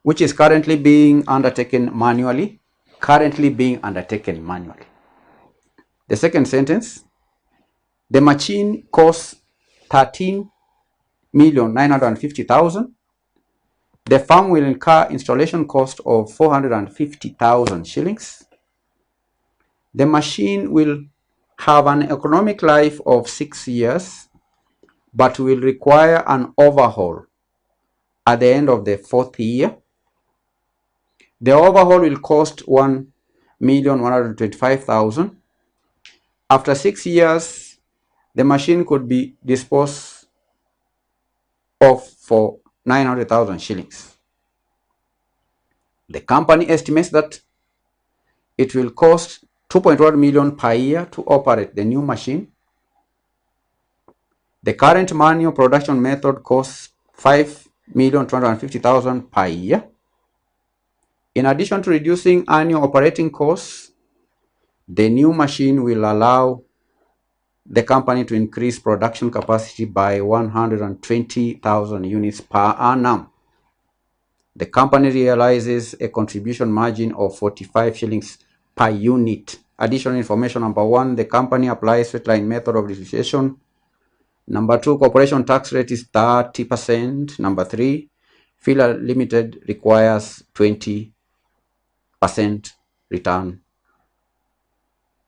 which is currently being undertaken manually. The second sentence, the machine costs 13,950,000. The firm will incur installation cost of 450,000 shillings. The machine will have an economic life of 6 years, but will require an overhaul at the end of the 4th year. The overhaul will cost 1,125,000. After 6 years, the machine could be disposed of for 900,000 shillings. The company estimates that it will cost 2.1 million per year to operate the new machine. The current manual production method costs 5,250,000 per year. In addition to reducing annual operating costs, the new machine will allow the company to increase production capacity by 120,000 units per annum. The company realizes a contribution margin of 45 shillings per unit. Additional information: number 1, the company applies straight line method of depreciation. Number 2, corporation tax rate is 30%. Number 3, Filler Limited requires 20% return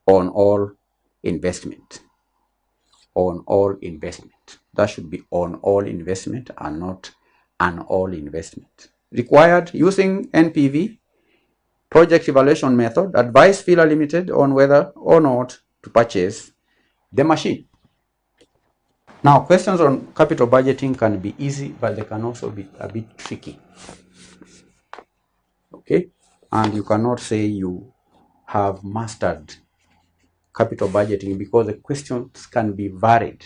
on all investment. On all investment. That should be on all investment and not an all investment. Required using NPV, project evaluation method. Advise Filler Limited on whether or not to purchase the machine. Now, questions on capital budgeting can be easy, but they can also be a bit tricky. Okay, and you cannot say you have mastered capital budgeting because the questions can be varied.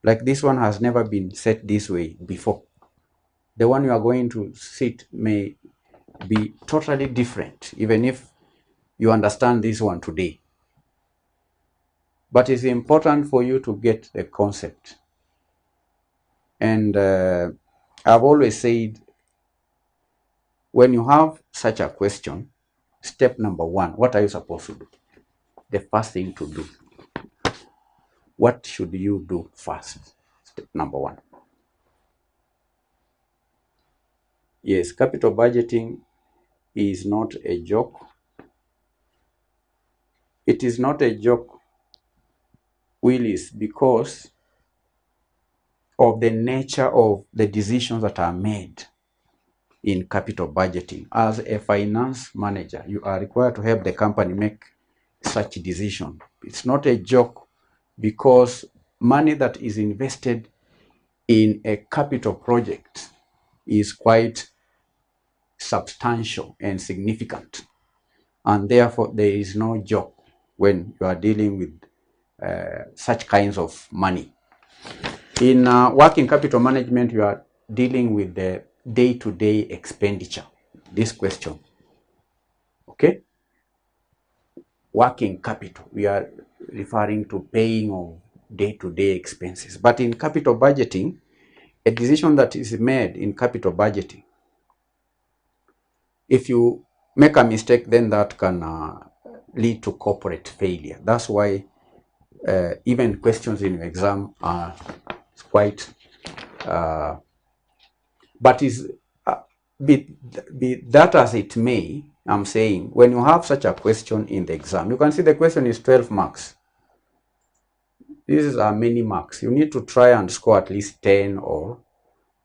Like this one has never been set this way before. The one you are going to sit may be totally different, even if you understand this one today. But it's important for you to get the concept. And I've always said, when you have such a question, step number 1, what are you supposed to do? The first thing to do. What should you do first? Step number 1. Yes, capital budgeting is not a joke. It is not a joke, Willis, because of the nature of the decisions that are made in capital budgeting. As a finance manager, you are required to help the company make such decision. It's not a joke because money that is invested in a capital project is quite substantial and significant, and therefore there is no joke when you are dealing with such kinds of money. In working capital management, you are dealing with the day-to-day expenditure. This question, okay? Working capital, we are referring to paying of day-to-day expenses. But in capital budgeting, a decision that is made in capital budgeting, if you make a mistake, then that can lead to corporate failure. That's why even questions in your exam are quite, but is be that as it may, I'm saying, when you have such a question in the exam, you can see the question is 12 marks. These are many marks. You need to try and score at least 10 or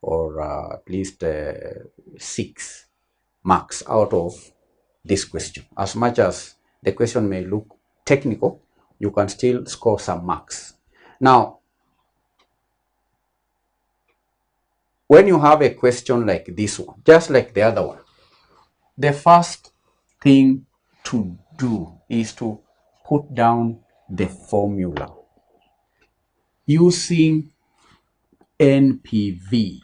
at least 6 marks out of this question. As much as the question may look technical, you can still score some marks. Now, when you have a question like this one, just like the other one, the first thing to do is to put down the formula using NPV.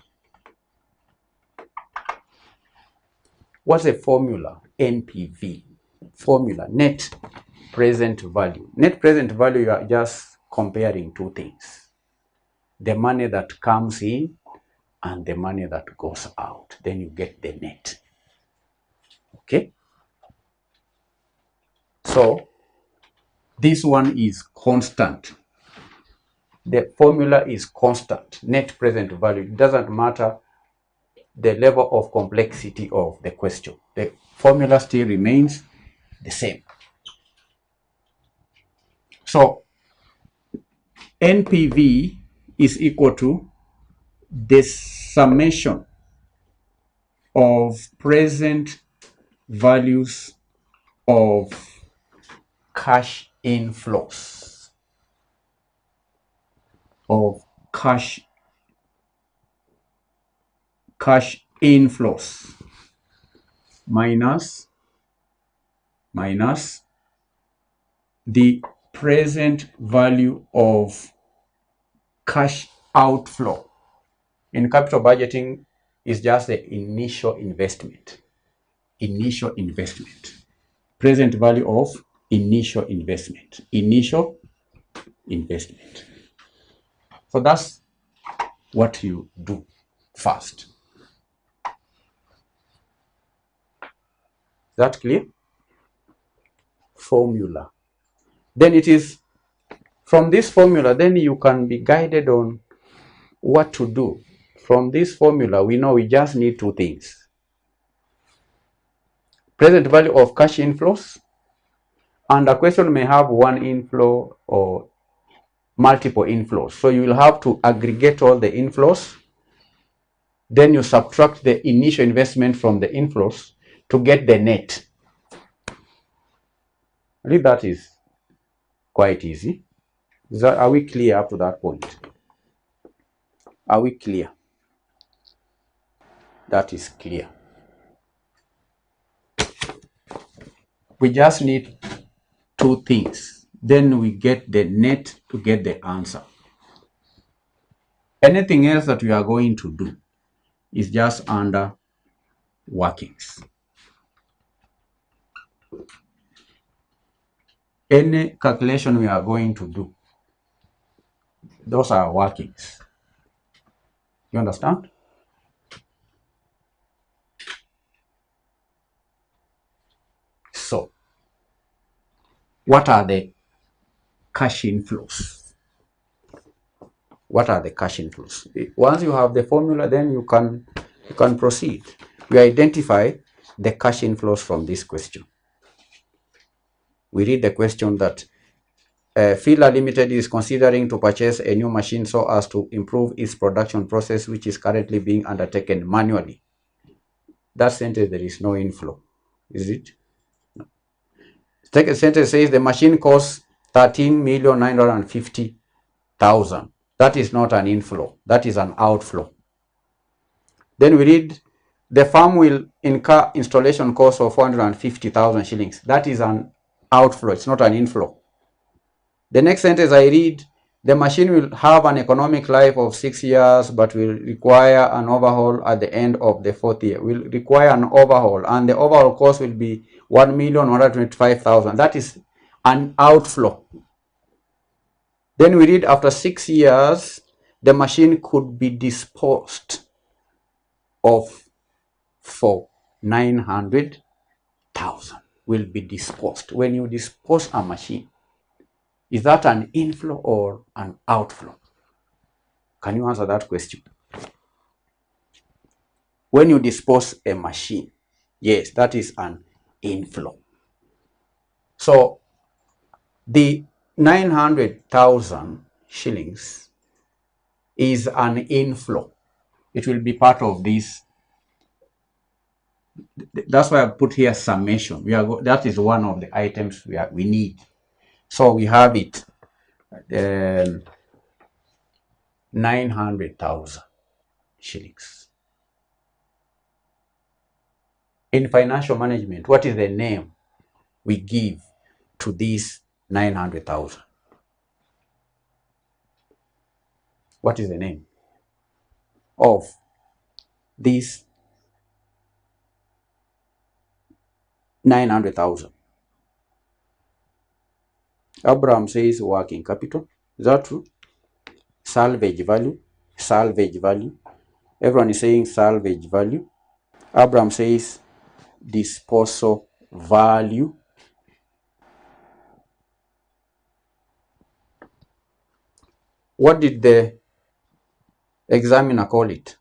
What's a formula? NPV. Formula, net present value. Net present value, you are just comparing two things: the money that comes in and the money that goes out. Then you get the net. Okay? So this one is constant. The formula is constant, net present value. It doesn't matter the level of complexity of the question. The formula still remains the same. So NPV is equal to the summation of present values of cash inflows, of cash inflows minus the present value of cash outflow. In capital budgeting, is just the initial investment. Initial investment. Present value of initial investment. Initial investment. So that's what you do first. Is that clear? Formula. Then it is from this formula, then you can be guided on what to do. From this formula, we know we just need two things. Present value of cash inflows, and a question may have one inflow or multiple inflows. So you will have to aggregate all the inflows. Then you subtract the initial investment from the inflows to get the net. I think that is quite easy. Are we clear up to that point? Are we clear? That is clear. We just need two things. Then we get the net to get the answer. Anything else that we are going to do is just under workings. Any calculation we are going to do, those are workings. You understand? So, what are the cash inflows? What are the cash inflows? Once you have the formula, then you can proceed. We identify the cash inflows from this question. We read the question that Fila Limited is considering to purchase a new machine so as to improve its production process, which is currently being undertaken manually. That sentence, there is no inflow, is it? No. Second sentence says the machine costs 13,950,000. That is not an inflow, that is an outflow. Then we read the farm will incur installation cost of 450,000 shillings. That is an outflow, it's not an inflow. The next sentence I read, the machine will have an economic life of 6 years, but will require an overhaul at the end of the 4th year. Will require an overhaul, and the overhaul cost will be 1,125,000. That is an outflow. Then we read after 6 years, the machine could be disposed of for 900,000. Will be disposed. When you dispose a machine, is that an inflow or an outflow? Can you answer that question? When you dispose a machine, yes, that is an inflow. So the 900,000 shillings is an inflow. It will be part of this. That's why I put here summation. That is one of the items we need. So we have it. 900,000 shillings. In financial management, what is the name we give to this 900,000? What is the name of this 900,000? Abraham says working capital. Is that true? Salvage value. Salvage value. Everyone is saying salvage value. Abraham says disposal value. What did the examiner call it?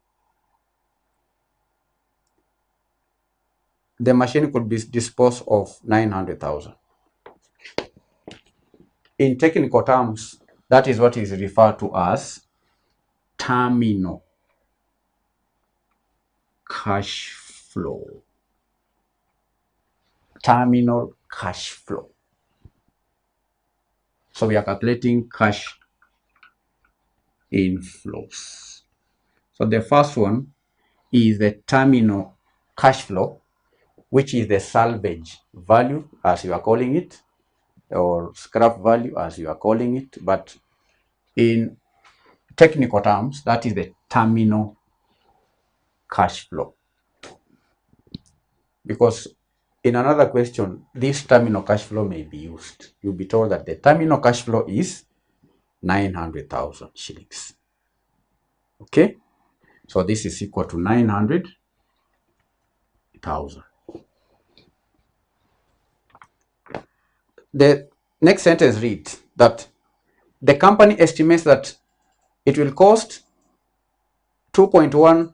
The machine could be disposed of 900,000. In technical terms, that is what is referred to as terminal cash flow. Terminal cash flow. So we are calculating cash inflows. So the first one is the terminal cash flow, which is the salvage value, as you are calling it, or scrap value, as you are calling it. But in technical terms, that is the terminal cash flow. Because in another question, this terminal cash flow may be used. You'll be told that the terminal cash flow is 900,000 shillings. Okay? So this is equal to 900,000. The next sentence reads that the company estimates that it will cost 2.1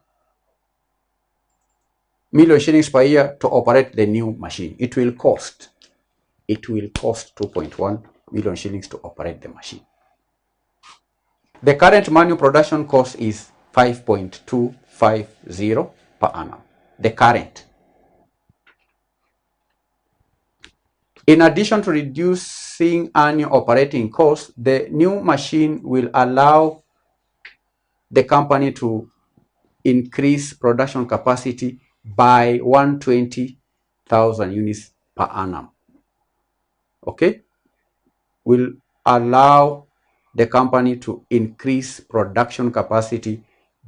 million shillings per year to operate the new machine. It will cost 2.1 million shillings to operate the machine. The current manual production cost is 5.250 per annum. The current. In addition to reducing annual operating costs, the new machine will allow the company to increase production capacity by 120,000 units per annum. Okay? Will allow the company to increase production capacity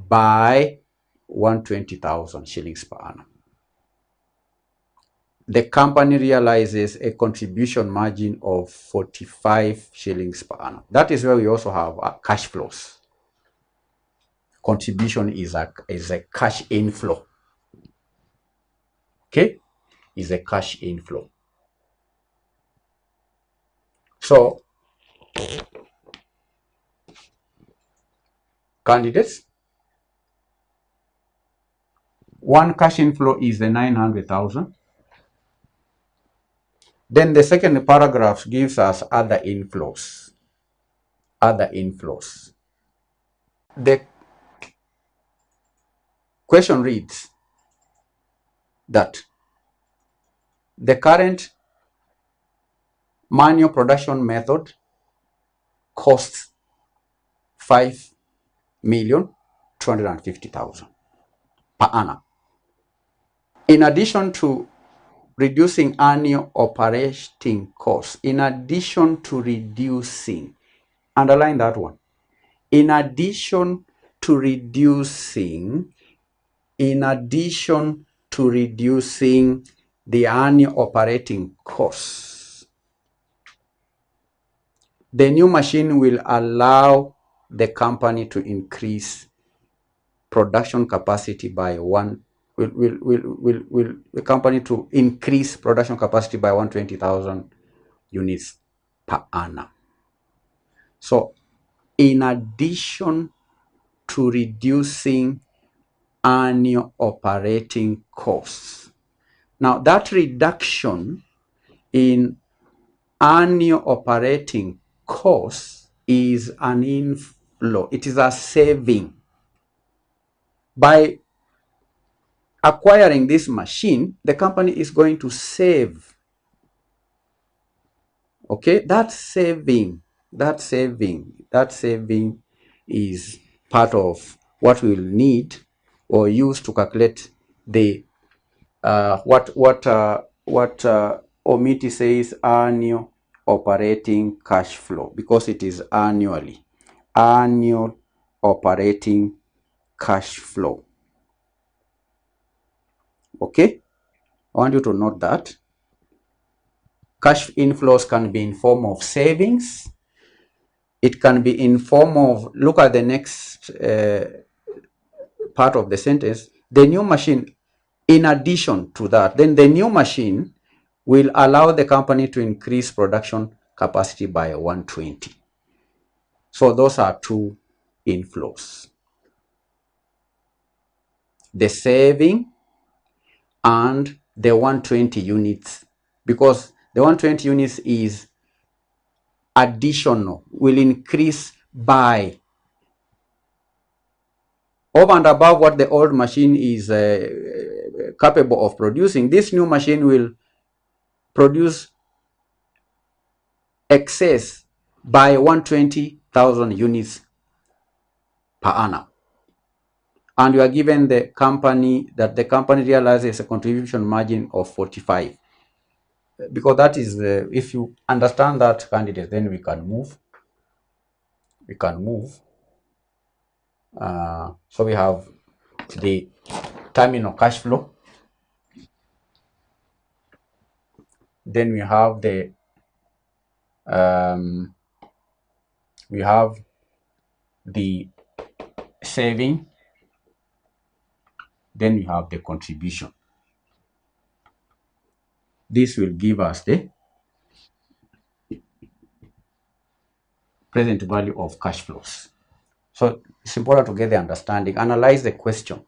by 120,000 shillings per annum. The company realizes a contribution margin of 45 shillings per annum. That is where we also have cash flows. Contribution is a cash inflow. Okay? Is a cash inflow. So, candidates, one cash inflow is the 900,000. Then the second paragraph gives us other inflows. Other inflows. The question reads that the current manual production method costs 5,250,000 per annum. In addition to reducing annual operating costs, underline that one. In addition to reducing the annual operating costs, the new machine will allow the company to increase production capacity by 120,000 units per annum. So, in addition to reducing annual operating costs. Now, that reduction in annual operating costs is an inflow. It is a saving. By acquiring this machine, the company is going to save. Okay, that saving is part of what we will need or use to calculate the what Omiti says annual operating cash flow, because it is annual operating cash flow. Okay, I want you to note that cash inflows can be in form of savings. It can be in form of, look at the next part of the sentence, the new machine, in addition to that, then the new machine will allow the company to increase production capacity by 120. So those are two inflows. The saving and the 120 units, because the 120 units is additional, will increase by over and above what the old machine is capable of producing. This new machine will produce excess by 120,000 units per annum. And you are given the company, that the company realizes a contribution margin of 45. Because that is, if you understand that, candidate, then we can move. We can move. So we have the terminal cash flow. Then we have the saving. Then we have the contribution. This will give us the present value of cash flows. So it's important to get the understanding. Analyze the question.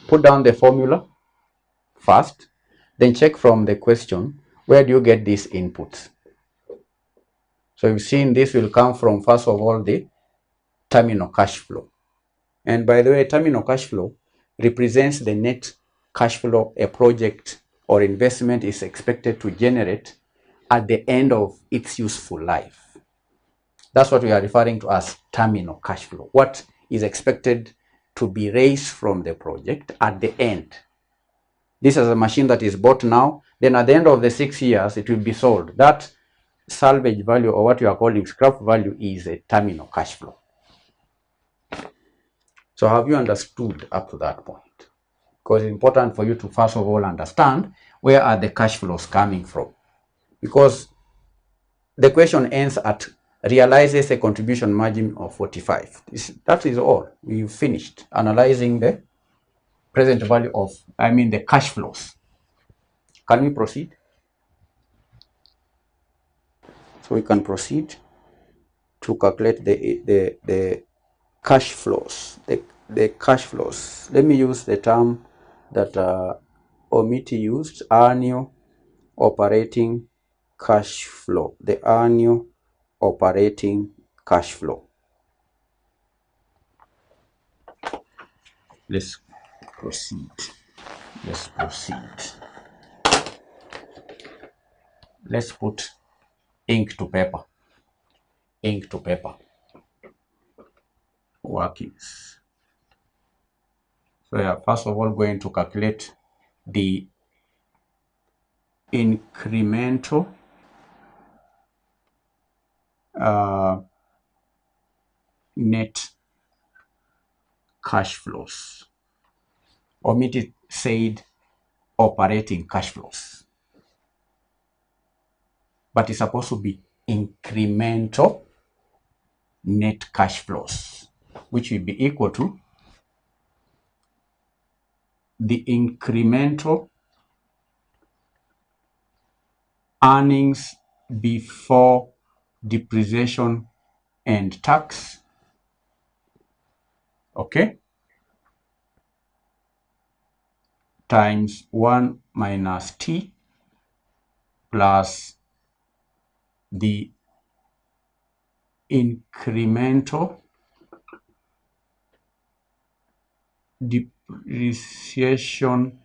Put down the formula first, then check from the question, where do you get these inputs? So you've seen this will come from, first of all, the terminal cash flow. And by the way, terminal cash flow represents the net cash flow a project or investment is expected to generate at the end of its useful life. That's what we are referring to as terminal cash flow. What is expected to be raised from the project at the end. This is a machine that is bought now, then at the end of the 6 years, it will be sold. That salvage value, or what you are calling scrap value, is a terminal cash flow. So have you understood up to that point? Because it's important for you to first of all understand where are the cash flows coming from. Because the question ends at realizes a contribution margin of 45. That is all. We've finished analyzing the present value of, the cash flows. Can we proceed? So we can proceed to calculate the cash flows. The cash flows. Let me use the term that Omiti used, annual operating cash flow. The annual operating cash flow. Let's proceed. Let's proceed. Let's put ink to paper. Ink to paper. Workings. So we are first of all going to calculate the incremental net cash flows. Omitted said operating cash flows, but it's supposed to be incremental net cash flows, which will be equal to the incremental earnings before depreciation and tax, okay, times 1 minus t plus the incremental depreciation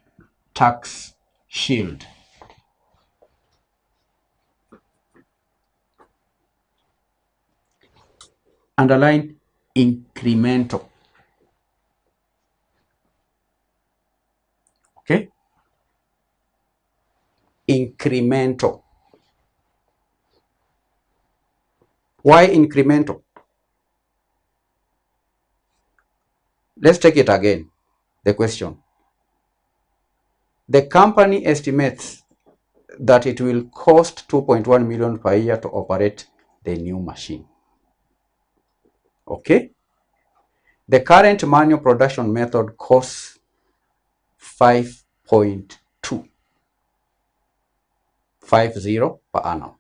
tax shield. Underline incremental. Okay? Incremental. Why incremental? Let's take it again, the question. The company estimates that it will cost 2.1 million per year to operate the new machine. Okay? The current manual production method costs 5.250 per annum.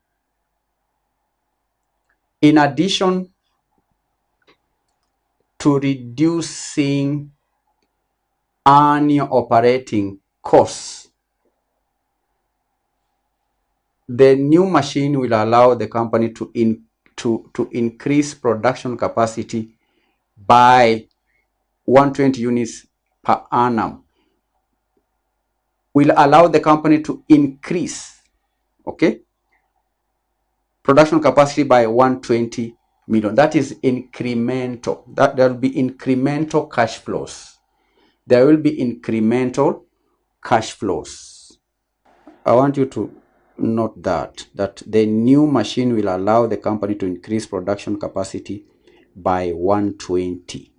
In addition to reducing annual operating costs, the new machine will allow the company to increase production capacity by 120 units per annum. Will allow the company to increase, okay, production capacity by 120 million. That is incremental. That there will be incremental cash flows. There will be incremental cash flows. I want you to note that the new machine will allow the company to increase production capacity by 120.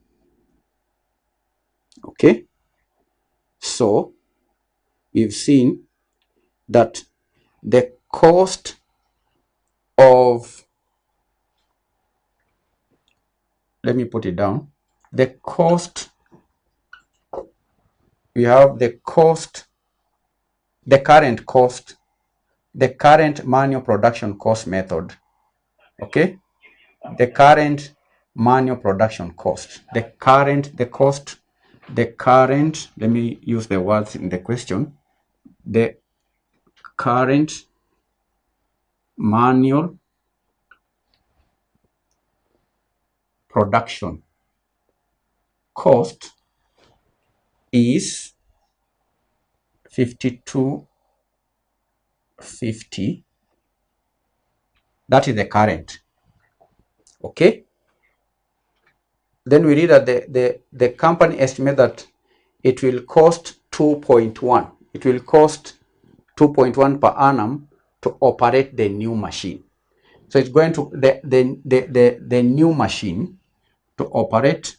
Okay, so we've seen that the cost of, let me put it down, the cost, we have the cost, the current cost, the current manual production cost method, okay, the current manual production cost, the current, let me use the words in the question, the current manual production cost is 5250. That is the current. Okay. Then we read that the company estimate that it will cost 2.1. It will cost 2.1 per annum to operate the new machine. So it's going to the new machine, to operate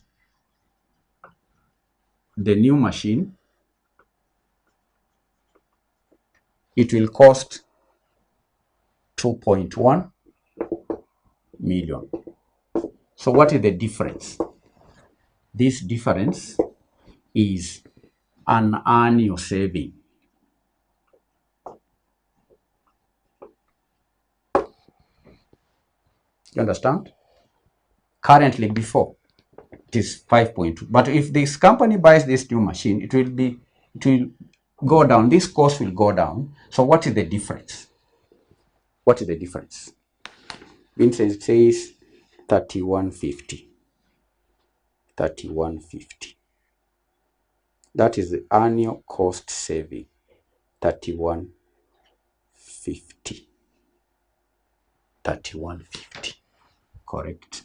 the new machine, it will cost 2.1 million. So what is the difference? This difference is an annual saving. You understand? Currently, before, it is 5.2. But if this company buys this new machine, it will go down. This cost will go down. So what is the difference? What is the difference? Vincent says 3150. 3150. That is the annual cost saving. 3150. 3150. Correct.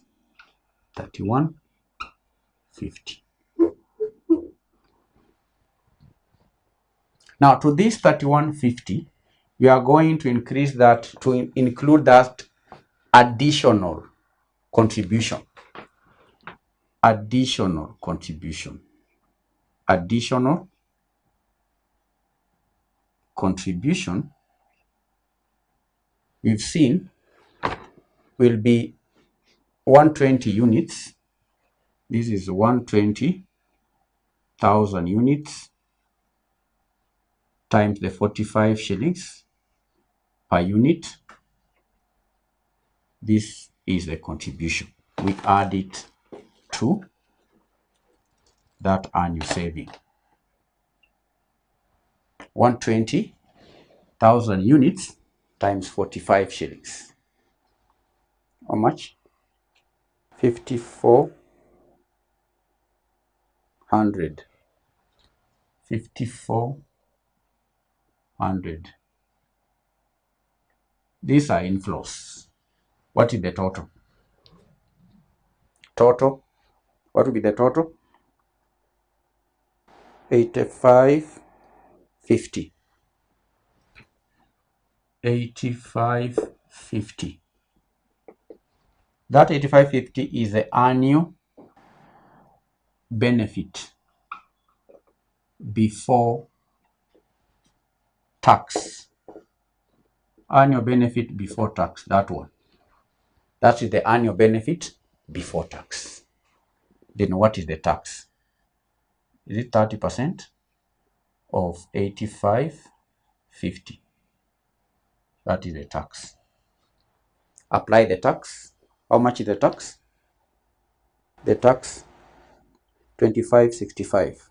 3150. Now to this 3150, we are going to increase that to include that additional contribution. Additional contribution. Additional contribution, we've seen, will be 120 units. This is 120,000 units times the 45 shillings per unit. This is the contribution. We add it to that annual saving. 120,000 units times 45 shillings. How much? 5,400. 5,400. These are inflows. What is the total? Total. What will be the total? 8550. 8550. That 8550 is the annual benefit before tax. Annual benefit before tax, that one. That is the annual benefit before tax. then what is the tax? Is it 30% of 85.50? That is the tax. Apply the tax. How much is the tax? The tax 25.65.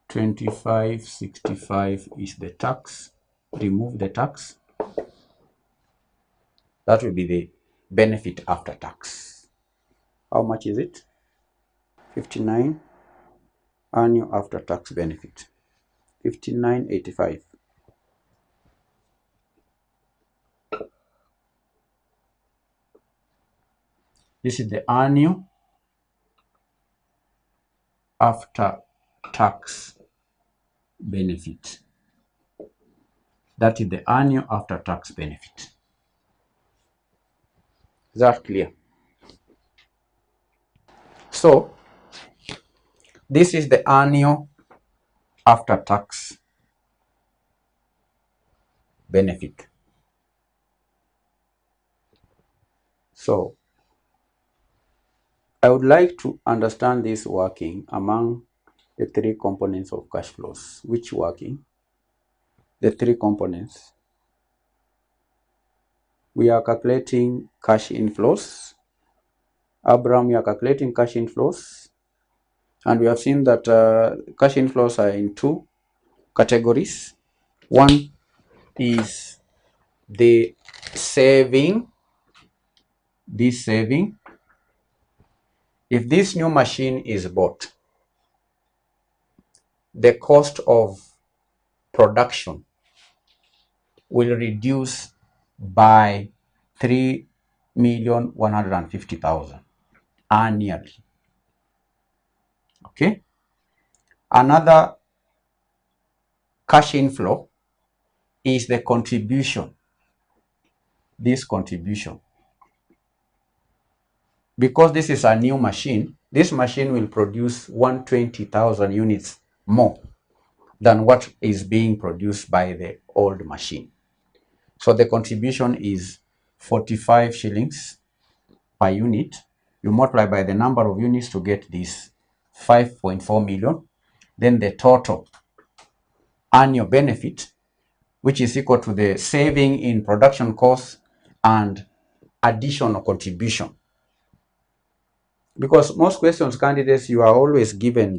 25.65 is the tax. Remove the tax. That will be the benefit after tax. How much is it? 59 annual after tax benefit. 59.85. This is the annual after tax benefit. That is the annual after tax benefit. Is that clear? So this is the annual after tax benefit. So I would like to understand this working among the three components of cash flows. Which working? The three components. We are calculating cash inflows. Abraham, we are calculating cash inflows. And we have seen that cash inflows are in two categories. One is the saving. This saving. If this new machine is bought, the cost of production will reduce by 3,150,000 annually. Okay. Another cash inflow is the contribution. This contribution. Because this is a new machine, this machine will produce 120,000 units more than what is being produced by the old machine. So the contribution is 45 shillings per unit. You multiply by the number of units to get this 5.4 million. Then the total annual benefit, which is equal to the saving in production costs and additional contribution. Because most questions candidates, you are always given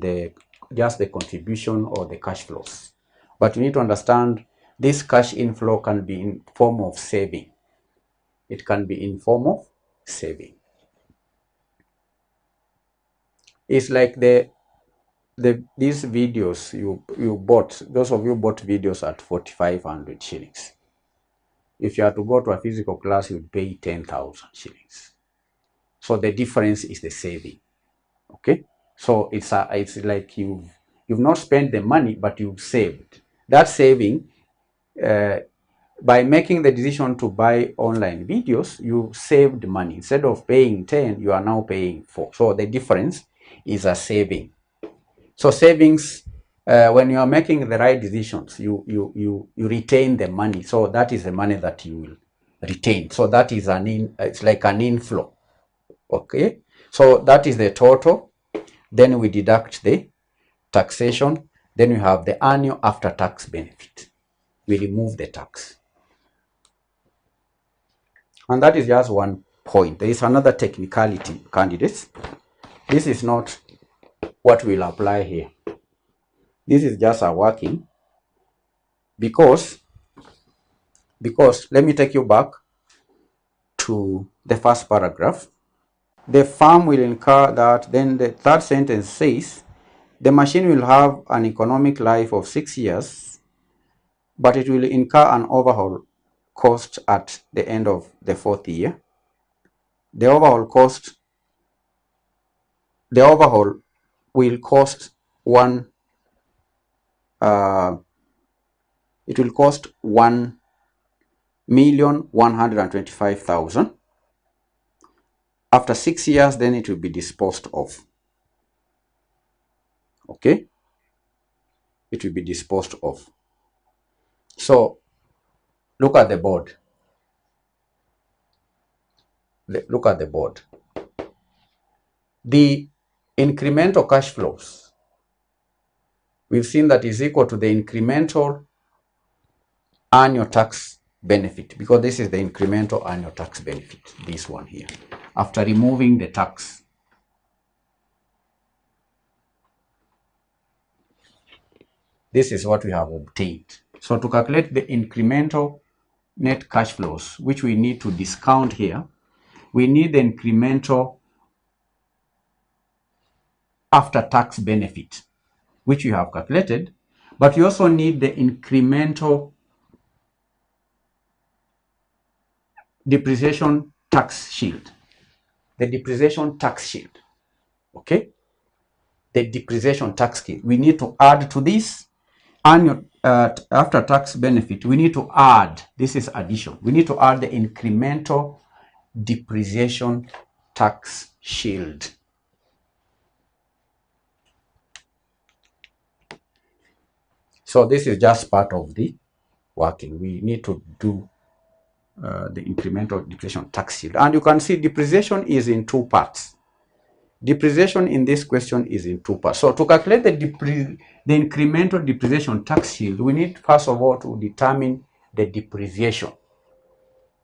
just the contribution or the cash flows. But you need to understand this cash inflow can be in form of saving. It can be in form of saving. It's like these videos you bought, those of you bought videos at 4,500 shillings. If you are to go to a physical class, you'd pay 10,000 shillings. So the difference is the saving. Okay, so it's like you've not spent the money, but you've saved. That saving, by making the decision to buy online videos, you saved money. Instead of paying 10, you are now paying 4. So the difference is a saving. So savings, when you are making the right decisions, you retain the money. So that is the money that you will retain. So that is it's like an inflow. Okay, so that is the total. Then we deduct the taxation. Then we have the annual after tax benefit. We remove the tax. And that is just one point. There is another technicality, candidates. This is not what we'll apply here. This is just a working because let me take you back to the first paragraph. The firm will incur that. Then the third sentence says the machine will have an economic life of 6 years, but it will incur an overhaul cost at the end of the 4th year. The overhaul will cost it will cost 1,125,000. After 6 years, then it will be disposed of. Okay, it will be disposed of. So look at the board. Look at the board. The incremental cash flows, we've seen that is equal to the incremental annual tax benefit, because this is the incremental annual tax benefit, this one here, after removing the tax. This is what we have obtained. So to calculate the incremental net cash flows, which we need to discount here, we need the incremental after tax benefit, which we have calculated, but we also need the incremental depreciation tax shield, the depreciation tax shield, okay? The depreciation tax shield. We need to add to this annual after tax benefit. We need to add, this is addition, we need to add the incremental depreciation tax shield. So this is just part of the working. We need to do the incremental depreciation tax shield. And you can see depreciation is in two parts. Depreciation in this question is in two parts. So to calculate the incremental depreciation tax shield, we need first of all to determine the depreciation.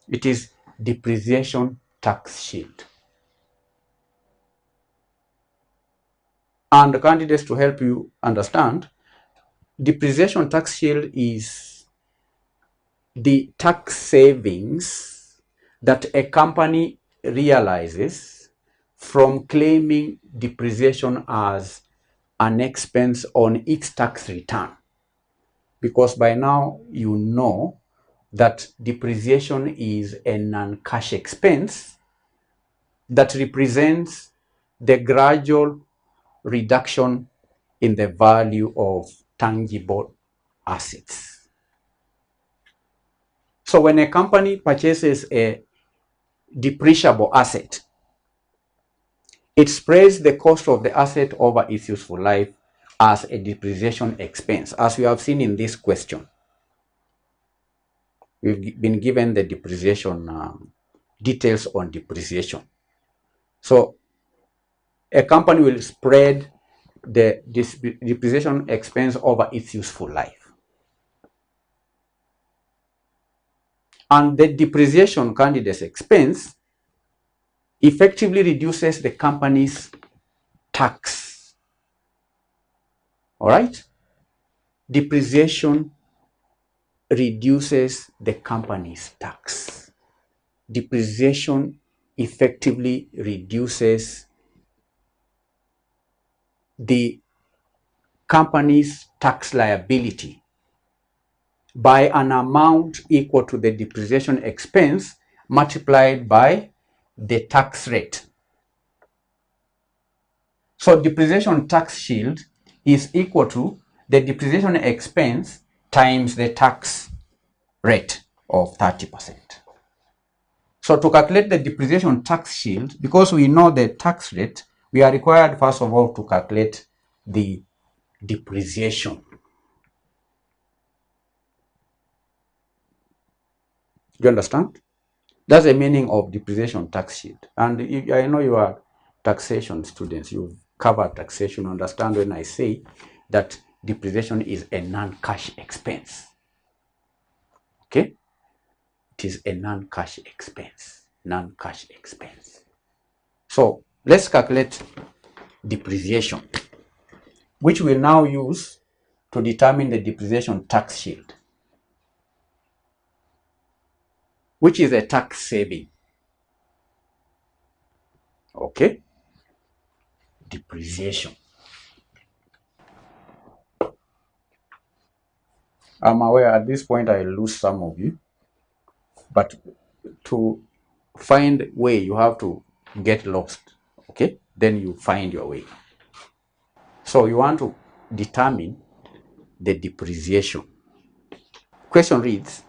It is depreciation tax shield. And the candidates, to help you understand, depreciation tax shield is the tax savings that a company realizes from claiming depreciation as an expense on its tax return. Because by now you know that depreciation is a non-cash expense that represents the gradual reduction in the value of tangible assets. So when a company purchases a depreciable asset, it spreads the cost of the asset over its useful life as a depreciation expense, as we have seen in this question. We've been given the depreciation details on depreciation. So a company will spread the depreciation expense over its useful life. And the depreciation candidate's expense effectively reduces the company's tax. All right? Depreciation reduces the company's tax. Depreciation effectively reduces the company's tax liability by an amount equal to the depreciation expense multiplied by the tax rate. So depreciation tax shield is equal to the depreciation expense times the tax rate of 30%. So to calculate the depreciation tax shield, because we know the tax rate, we are required first of all to calculate the depreciation. Do you understand? That's the meaning of depreciation tax shield. And I know you are taxation students. You've covered taxation. Understand when I say that depreciation is a non-cash expense. Okay? It is a non-cash expense. Non-cash expense. So let's calculate depreciation, which we'll now use to determine the depreciation tax shield, which is a tax saving. Okay? Depreciation. I'm aware at this point I lose some of you, but to find way you have to get lost. Okay? Then you find your way. So you want to determine the depreciation. Question reads,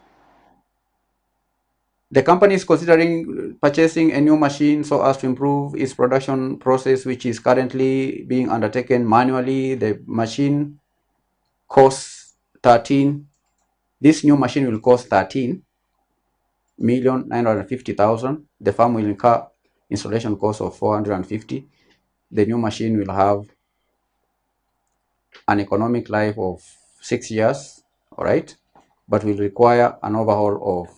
the company is considering purchasing a new machine so as to improve its production process, which is currently being undertaken manually. The machine costs 13. This new machine will cost 13,950,000. The firm will incur installation cost of 450. the new machine will have an economic life of 6 years, all right, but will require an overhaul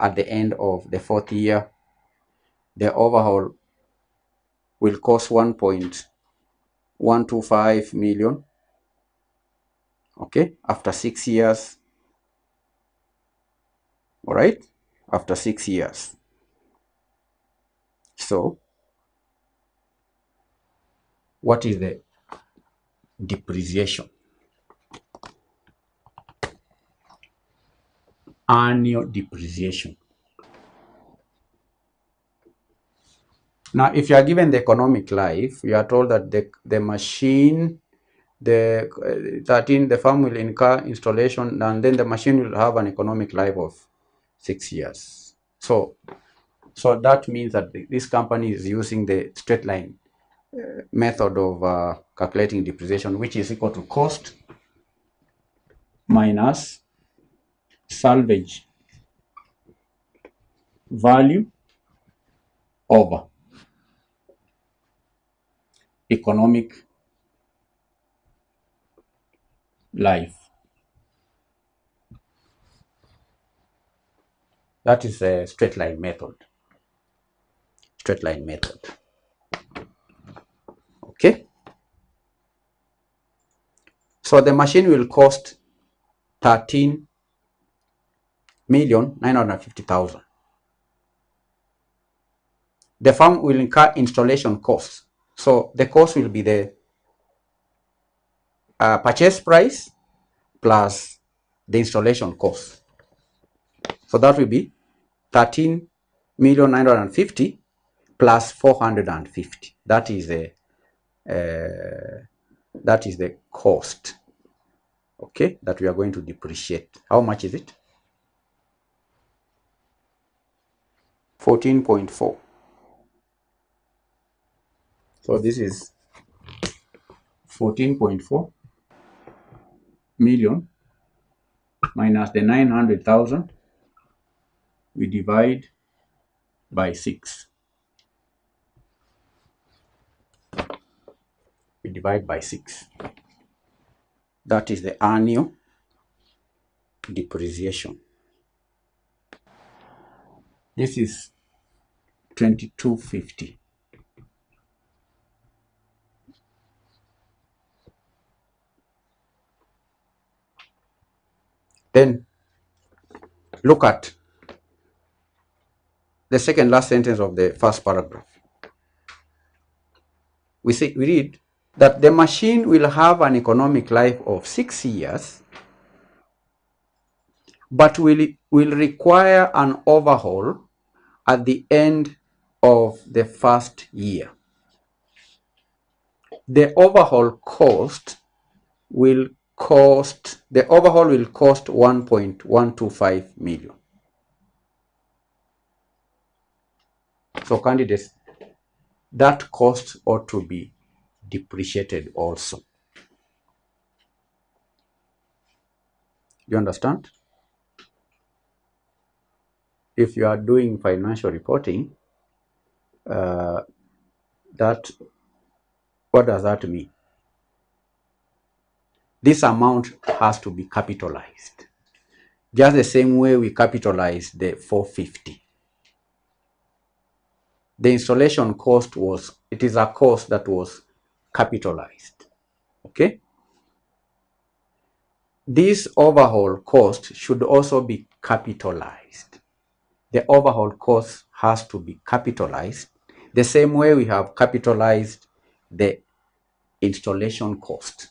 at the end of the 4th year. The overhaul will cost 1.125 million, okay, after 6 years, all right, after 6 years. So what is the depreciation? Annual depreciation. Now, if you are given the economic life, you are told that the machine, the farm will incur installation, and then the machine will have an economic life of 6 years. So that means that this company is using the straight line method of calculating depreciation, which is equal to cost minus salvage value over economic life. That is a straight line method. Straight line method. Okay. So the machine will cost 13,950,000. The farm will incur installation costs. So the cost will be the purchase price plus the installation cost. So that will be 13,950,000 plus 450. That is the cost, okay, that we are going to depreciate. How much is it? 14.4. So this is 14.4 million minus the 900,000. We divide by 6. We divide by 6. That is the annual depreciation. This is 2250. Then look at the second last sentence of the first paragraph. We read that the machine will have an economic life of 6 years, but will require an overhaul at the end of the first year. The overhaul will cost 1.125 million. So candidates, that cost ought to be depreciated also. You understand? If you are doing financial reporting, what does that mean? This amount has to be capitalized, just the same way we capitalize the 450. The installation cost is a cost that was capitalized. Okay? This overhaul cost should also be capitalized. The overhaul cost has to be capitalized the same way we have capitalized the installation cost.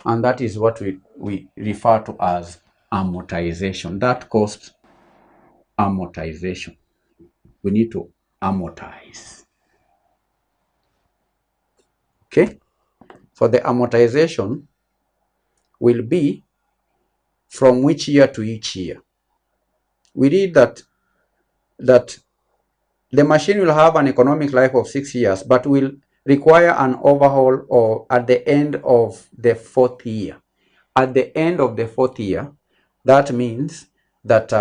And that is what we refer to as amortization. That cost, amortization. We need to amortize. Okay? So the amortization will be from which year to each year. We read that the machine will have an economic life of 6 years, but will require an overhaul or at the end of the 4th year. At the end of the 4th year, that means that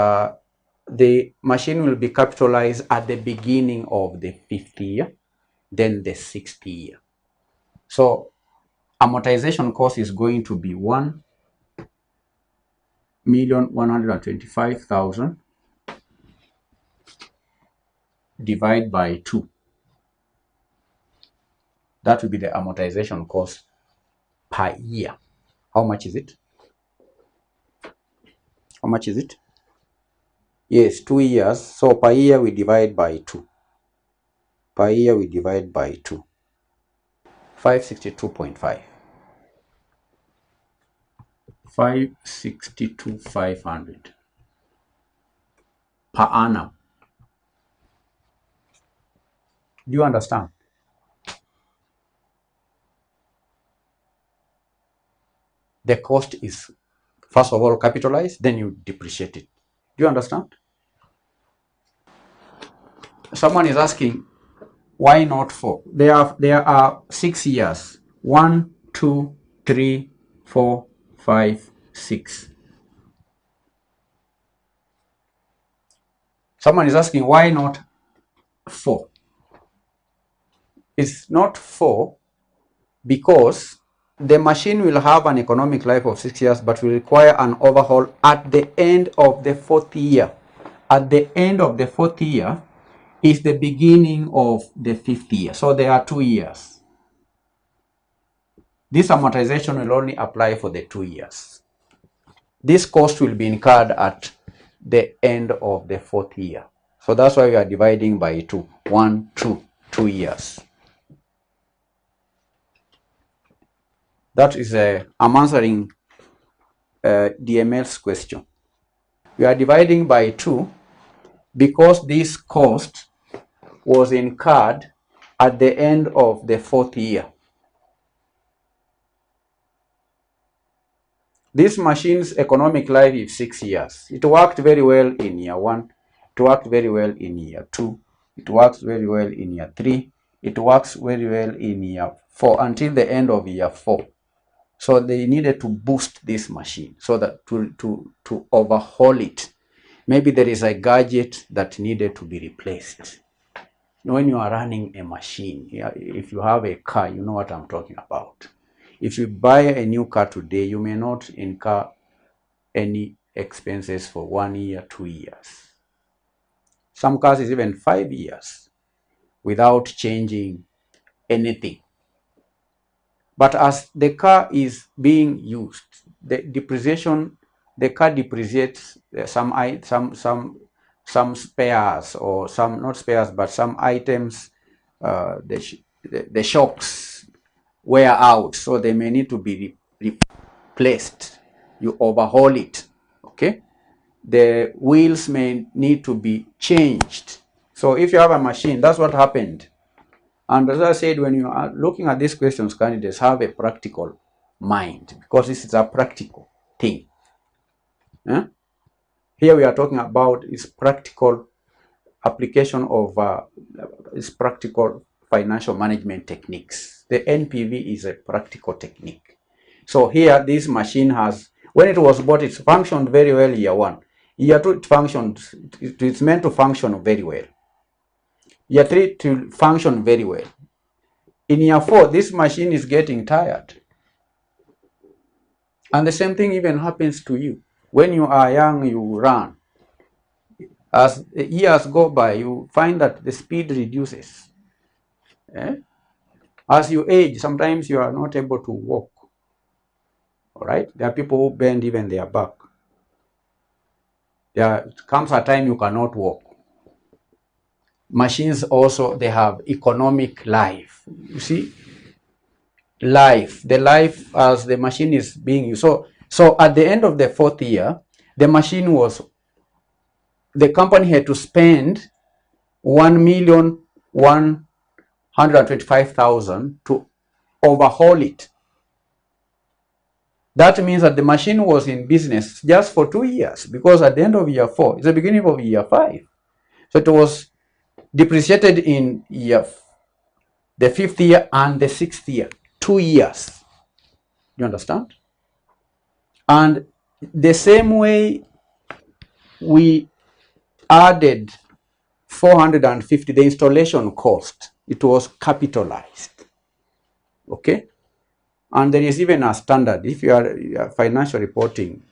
the machine will be capitalized at the beginning of the 5th year, then the 6th year. So amortization cost is going to be 1,125,000 divided by 2. That will be the amortization cost per year. How much is it? How much is it? Yes, 2 years. So per year we divide by 2. Per year we divide by 2. 562.5. 562,500 per annum. Do you understand? The cost is first of all capitalized, then you depreciate it. Do you understand? Someone is asking, why not 4? There are 6 years. 1, 2, 3, 4, 5, 6. Someone is asking, why not 4? It's not 4 because the machine will have an economic life of 6 years, but will require an overhaul at the end of the 4th year. At the end of the 4th year is the beginning of the 5th year. So there are 2 years. This amortization will only apply for the 2 years. This cost will be incurred at the end of the 4th year. So that's why we are dividing by 2. 1, 2, 2 years. That is I'm answering DML's question. We are dividing by 2 because this cost was incurred at the end of the 4th year. This machine's economic life is 6 years. It worked very well in year 1. It worked very well in year 2. It works very well in year 3. It works very well in year 4 until the end of year 4. So they needed to boost this machine so that to overhaul it. Maybe there is a gadget that needed to be replaced. When you are running a machine, if you have a car, you know what I'm talking about. If you buy a new car today, you may not incur any expenses for 1 year, 2 years. Some cars is even 5 years without changing anything. But as the car is being used, the depreciation, the car depreciates some spares, or some, not spares, but some items, the shocks wear out, so they may need to be replaced. You overhaul it, okay? The wheels may need to be changed. So if you have a machine, that's what happened. And as I said, when you are looking at these questions, candidates have a practical mind, because this is a practical thing. Here we are talking about is practical application of is practical financial management techniques. The NPV is a practical technique. So here this machine has, when it was bought, it functioned very well year 1. Year 2 it functioned, it's meant to function very well. Year 3 to function very well. In year 4, this machine is getting tired. And the same thing even happens to you. When you are young, you run. As years go by, you find that the speed reduces. As you age, sometimes you are not able to walk. All right? There are people who bend even their back. There comes a time you cannot walk. Machines also, they have economic life. You see, life, the life as the machine is being used. So at the end of the 4th year, the machine was, the company had to spend 1,125,000 to overhaul it. That means that the machine was in business just for 2 years, because at the end of year 4, it's the beginning of year 5. So it was depreciated in the 5th year and the 6th year, 2 years. You understand? And the same way we added 450, the installation cost, it was capitalized. Okay? And there is even a standard. If you are a financial reporting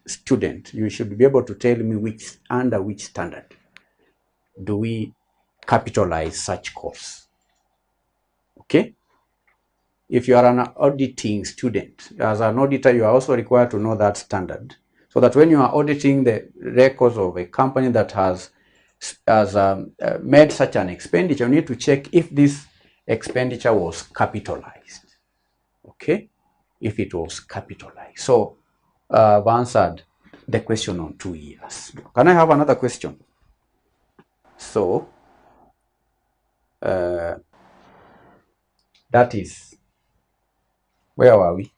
student, you should be able to tell me under which standard do we capitalize such costs. Okay? If you are an auditing student, as an auditor, you are also required to know that standard, so that when you are auditing the records of a company that has made such an expenditure, you need to check if this expenditure was capitalized. Okay? If it was capitalized. So I've answered the question on 2 years. Can I have another question? So that is, where are we?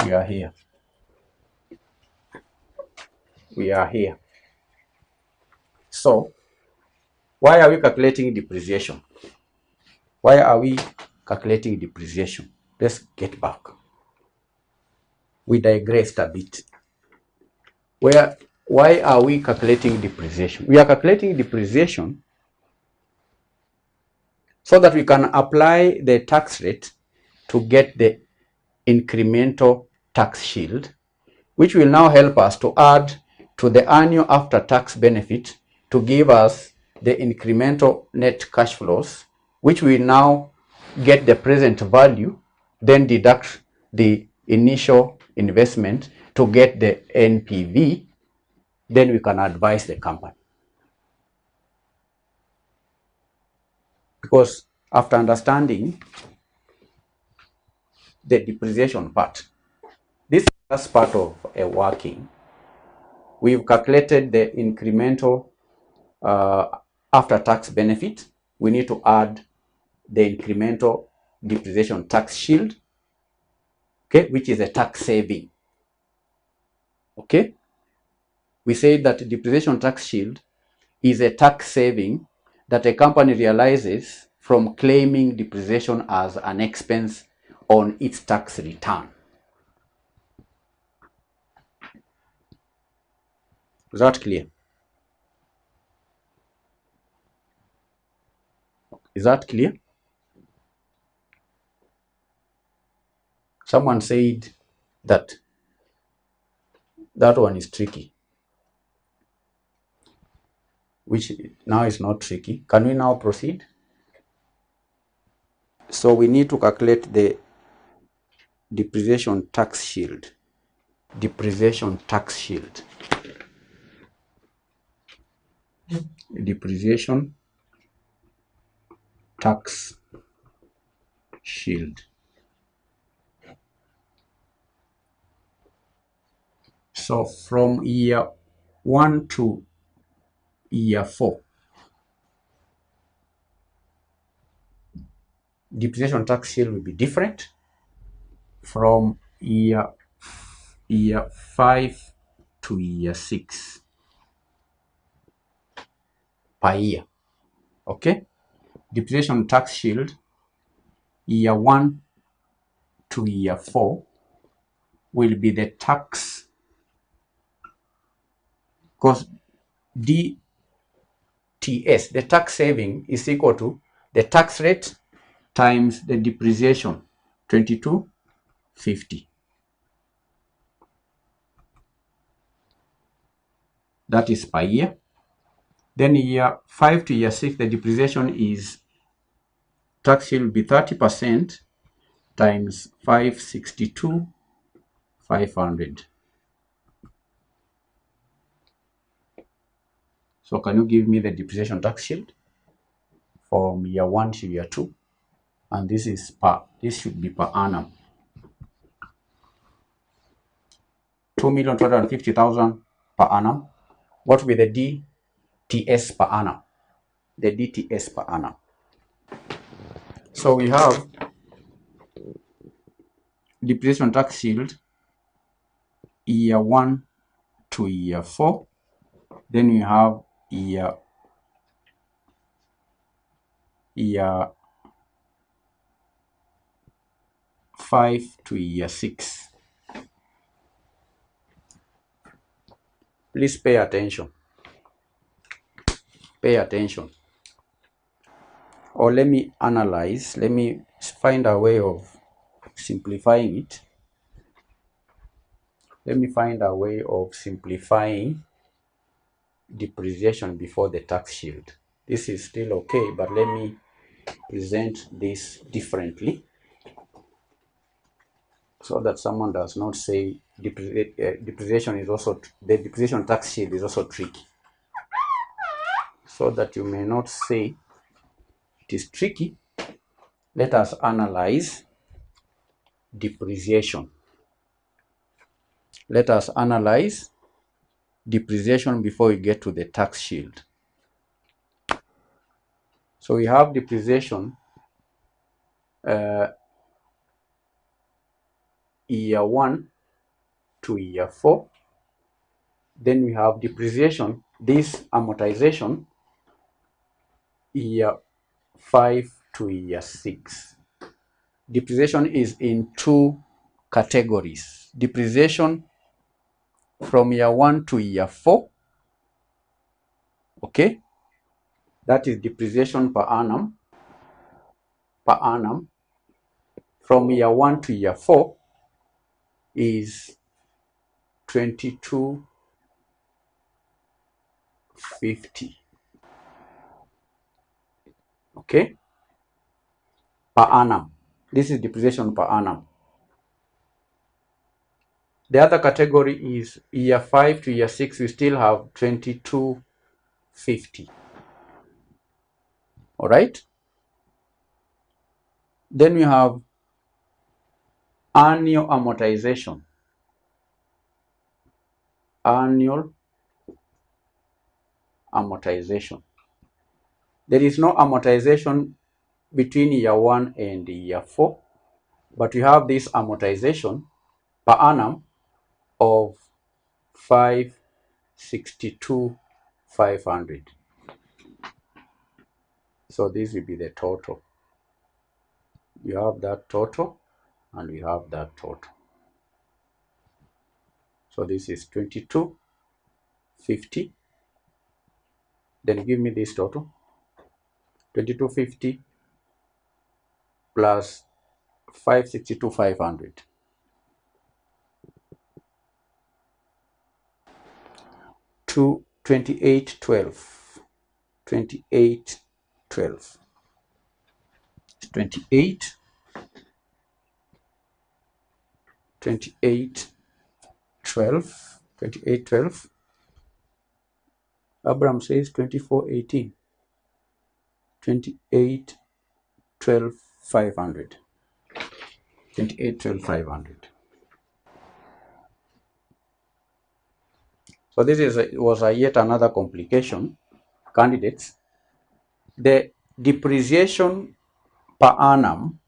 We are here. We are here. So why are we calculating depreciation? Why are we calculating depreciation? Let's get back. We digressed a bit. Why are we calculating depreciation? We are calculating depreciation so that we can apply the tax rate to get the incremental tax shield, which will now help us to add to the annual after-tax benefit to give us the incremental net cash flows, which will now get the present value, then deduct the initial investment to get the NPV, then we can advise the company. Because after understanding the depreciation part, this is part of a working. We've calculated the incremental after-tax benefit. We need to add the incremental depreciation tax shield, okay, which is a tax saving. Okay, we say that depreciation tax shield is a tax saving that a company realizes from claiming depreciation as an expense on its tax return. Is that clear? Is that clear? Someone said that that one is tricky, which now is not tricky. Can we now proceed? So we need to calculate the depreciation tax shield. Depreciation tax shield. Depreciation tax shield. So from year 1 to year 4, depreciation tax shield will be different. From year 5 to year 6 per year. Okay? Depreciation tax shield, year 1 to year 4 will be the tax, because DTS, the tax saving, is equal to the tax rate times the depreciation, 2250. That is per year. Then year 5 to year 6, the depreciation is, tax shield will be 30% times 562,500. So can you give me the depreciation tax shield from year 1 to year 2? And this should be per annum. 2,250,000 per annum. What will be the DTS per annum? The DTS per annum. So we have depreciation tax shield year 1 to year 4. Then we have year 5 to year 6. Please pay attention. Pay attention. Or let me analyze. Let me find a way of simplifying it. Let me find a way of simplifying depreciation before the tax shield. This is still okay, but let me present this differently so that someone does not say depreciation is also, the depreciation tax shield is also tricky. So that you may not say it is tricky, let us analyze depreciation. Let us analyze depreciation before we get to the tax shield. So we have depreciation year 1 to year 4. Then we have depreciation, this amortization, year 5 to year 6. Depreciation is in two categories. Depreciation from year 1 to year 4. Okay, that is depreciation per annum. Per annum from year 1 to year 4 is 2250. Okay, per annum. This is depreciation per annum. The other category is year 5 to year 6. We still have 2250. All right. Then we have annual amortization. Annual amortization. There is no amortization between year 1 and year 4, but we have this amortization per annum of 562,500. So this will be the total. You have that total and we have that total. So this is 2250. Then give me this total. 2250 plus 562,500. To 2812. 2812. 28 2812. 2812. Abraham says 2418. 2812,500. 2812,500. So this was yet another complication. Candidates, the depreciation per annum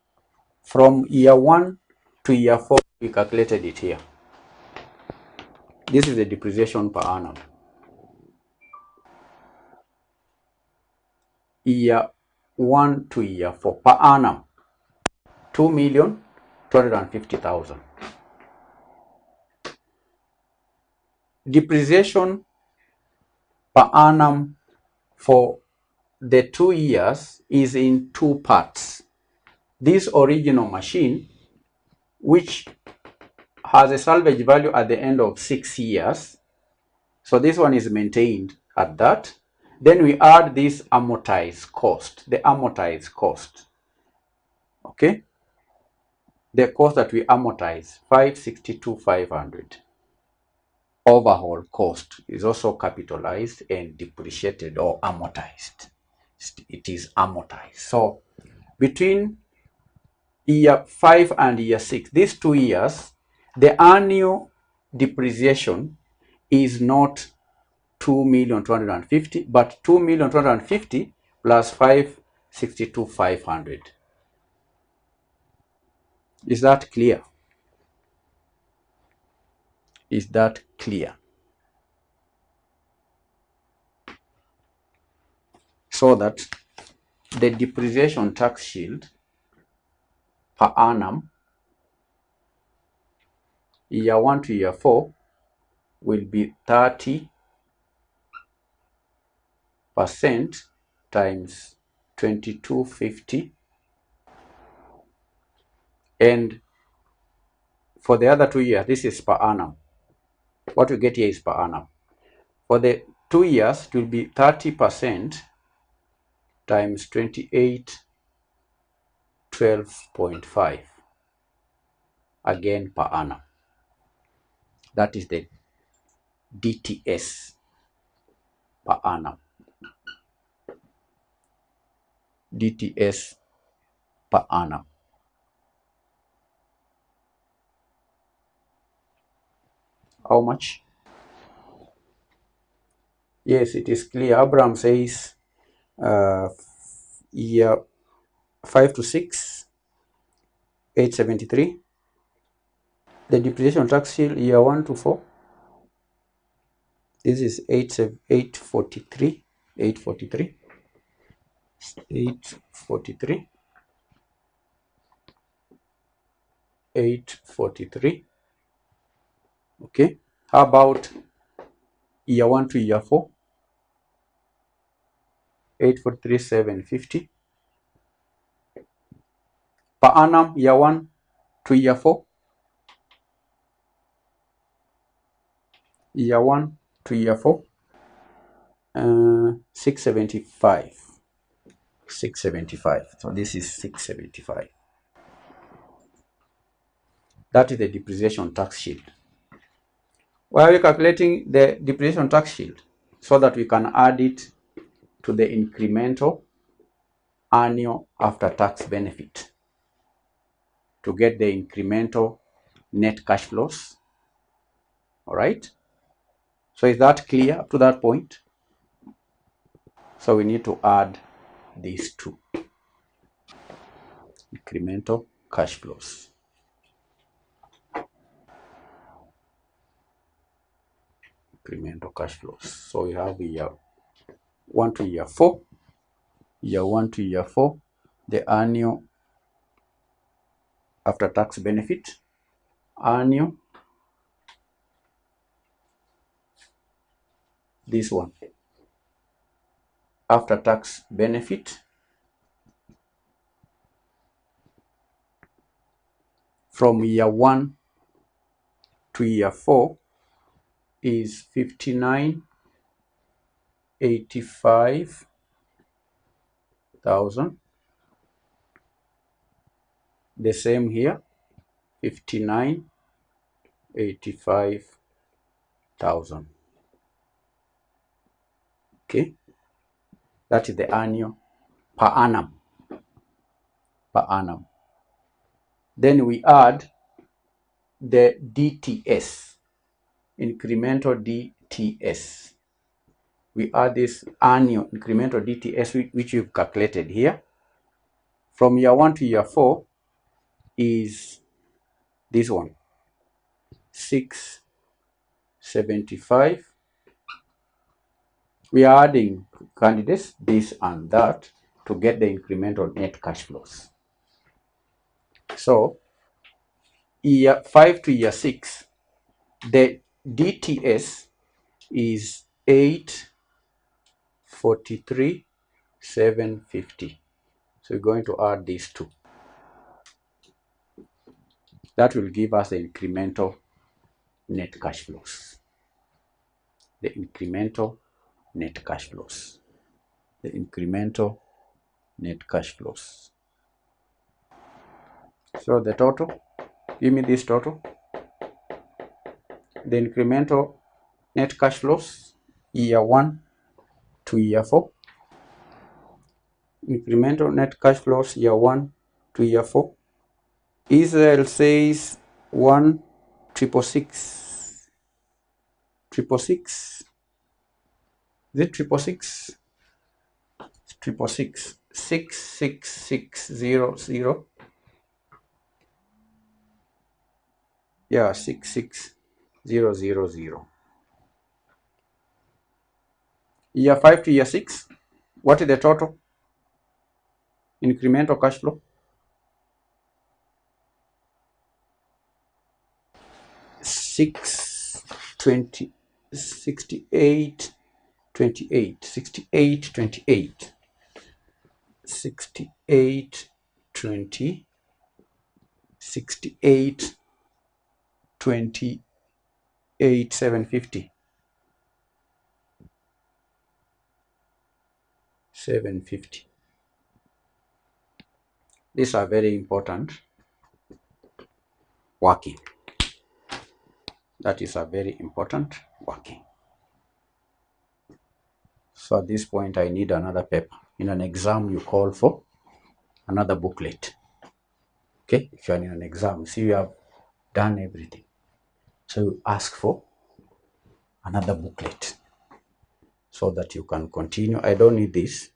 from year 1 to year 4, we calculated it here. This is the depreciation per annum. Year 1 to year 4 per annum, 2,250,000. Depreciation per annum for the 2 years is in two parts. This original machine, which has a salvage value at the end of 6 years, so this one is maintained at that. Then we add this amortized cost, the amortized cost. Okay, the cost that we amortize, 562,500. Overhaul cost is also capitalized and depreciated or amortized. It is amortized. So between year 5 and year 6, these 2 years, the annual depreciation is not 2,250,000, but 2,250,000 plus 562,500. Is that clear? Is that clear? So that the depreciation tax shield per annum, year 1 to year 4, will be 30 percent times 2250, and for the other 2 years, this is per annum. What we get here is per annum. For the 2 years, it will be 30% times 2812.5, again per annum. That is the DTS per annum. DTS per annum. How much? Yes, it is clear. Abraham says year 5 to 6, 873. The depreciation tax shield year 1 to 4. This is 843. 843. 843. 843. Okay. How about year 1 to year 4? 843, 750. Per annum, year 1 to year 4. Year 1 to year 4. 675. 675. So this is 675. That is the depreciation tax shield. Why are we calculating the depreciation tax shield? So that we can add it to the incremental annual after tax benefit to get the incremental net cash flows. All right. So is that clear up to that point? So we need to add these two incremental cash flows. Incremental cash flows. So we have year 1 to year 4. Year 1 to year 4, the annual after tax benefit. Annual, this one, after tax benefit from year 1 to year 4 is 59,85,000. The same here, 59,85,000. Okay, that is the annual per annum. Per annum. Then we add the DTS, incremental DTS. We add this annual incremental DTS, which you've calculated here. From year 1 to year 4 is this one, 675. We are adding candidates, this and that, to get the incremental net cash flows. So year 5 to year 6, the DTS is 843,750. So we're going to add these two. That will give us the incremental net cash flows. The incremental net cash flows. The incremental net cash flows. So the total, give me this total. The incremental net cash flows, year 1 to year 4. Incremental net cash flows, year 1 to year 4. Israel says 1,666. 666. Is it 666? 666. 66600. Yeah, 66000. Year 5 to year 6. What is the total incremental cash flow? 620, 68 28, 68, 28, 68, 20, 68, 28, 750, 750. These are very important working. That is a very important working. So at this point, I need another paper. In an exam, you call for another booklet. Okay, if you're in an exam, see, you have done everything. So you ask for another booklet so that you can continue. I don't need this.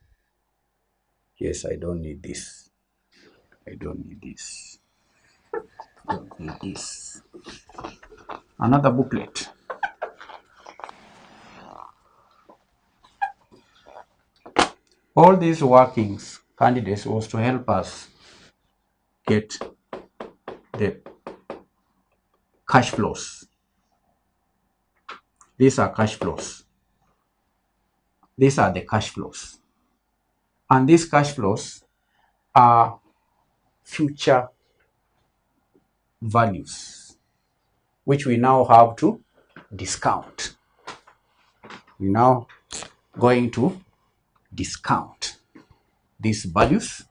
Yes, I don't need this. I don't need this. I don't need this. Another booklet. All these workings, candidates, was to help us get the cash flows. These are cash flows. These are the cash flows. And these cash flows are future values, which we now have to discount. We're now going to discount these values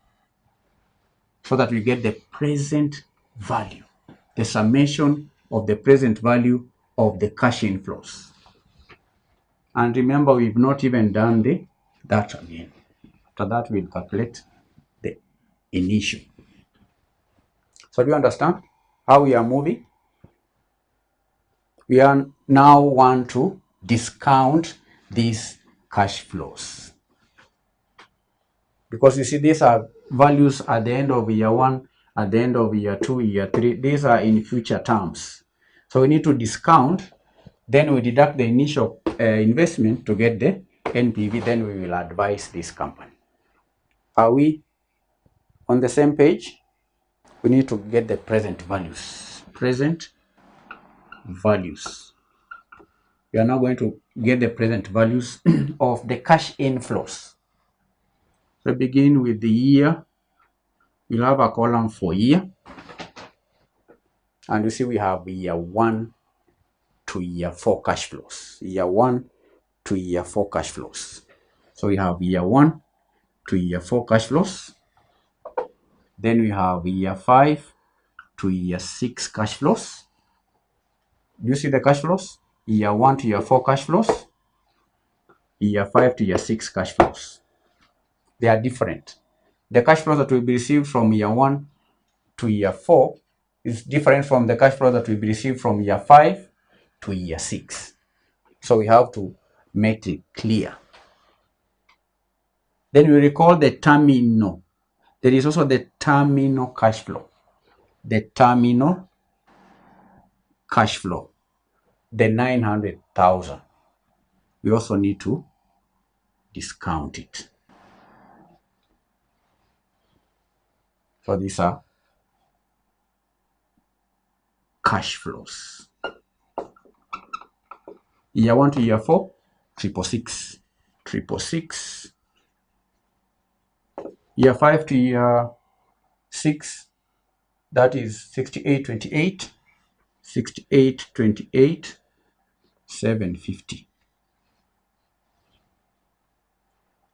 so that we get the present value, the summation of the present value of the cash inflows. And remember, we've not even done that again. After that, we'll calculate the initial. So do you understand how we are moving? We are now want to discount these cash flows, because you see, these are values at the end of year 1, at the end of year 2, year 3. These are in future terms. So we need to discount, then we deduct the initial investment to get the NPV, then we will advise this company. Are we on the same page? We need to get the present values. Present values. We are now going to get the present values of the cash inflows. So begin with the year. We'll have a column for year. And you see we have year 1 to year 4 cash flows. Year 1 to year 4 cash flows. So we have year 1 to year 4 cash flows. Then we have year 5 to year 6 cash flows. Do you see the cash flows? Year 1 to year 4 cash flows. Year 5 to year 6 cash flows. They are different. The cash flows that will be received from year 1 to year 4 is different from the cash flow that will be received from year 5 to year 6. So we have to make it clear. Then we recall the terminal. There is also the terminal cash flow. The terminal cash flow, the 900,000. We also need to discount it. So these are cash flows. Year 1 to year 4, 666, 666. Year 5 to year 6, that is 6828, 6828, 750.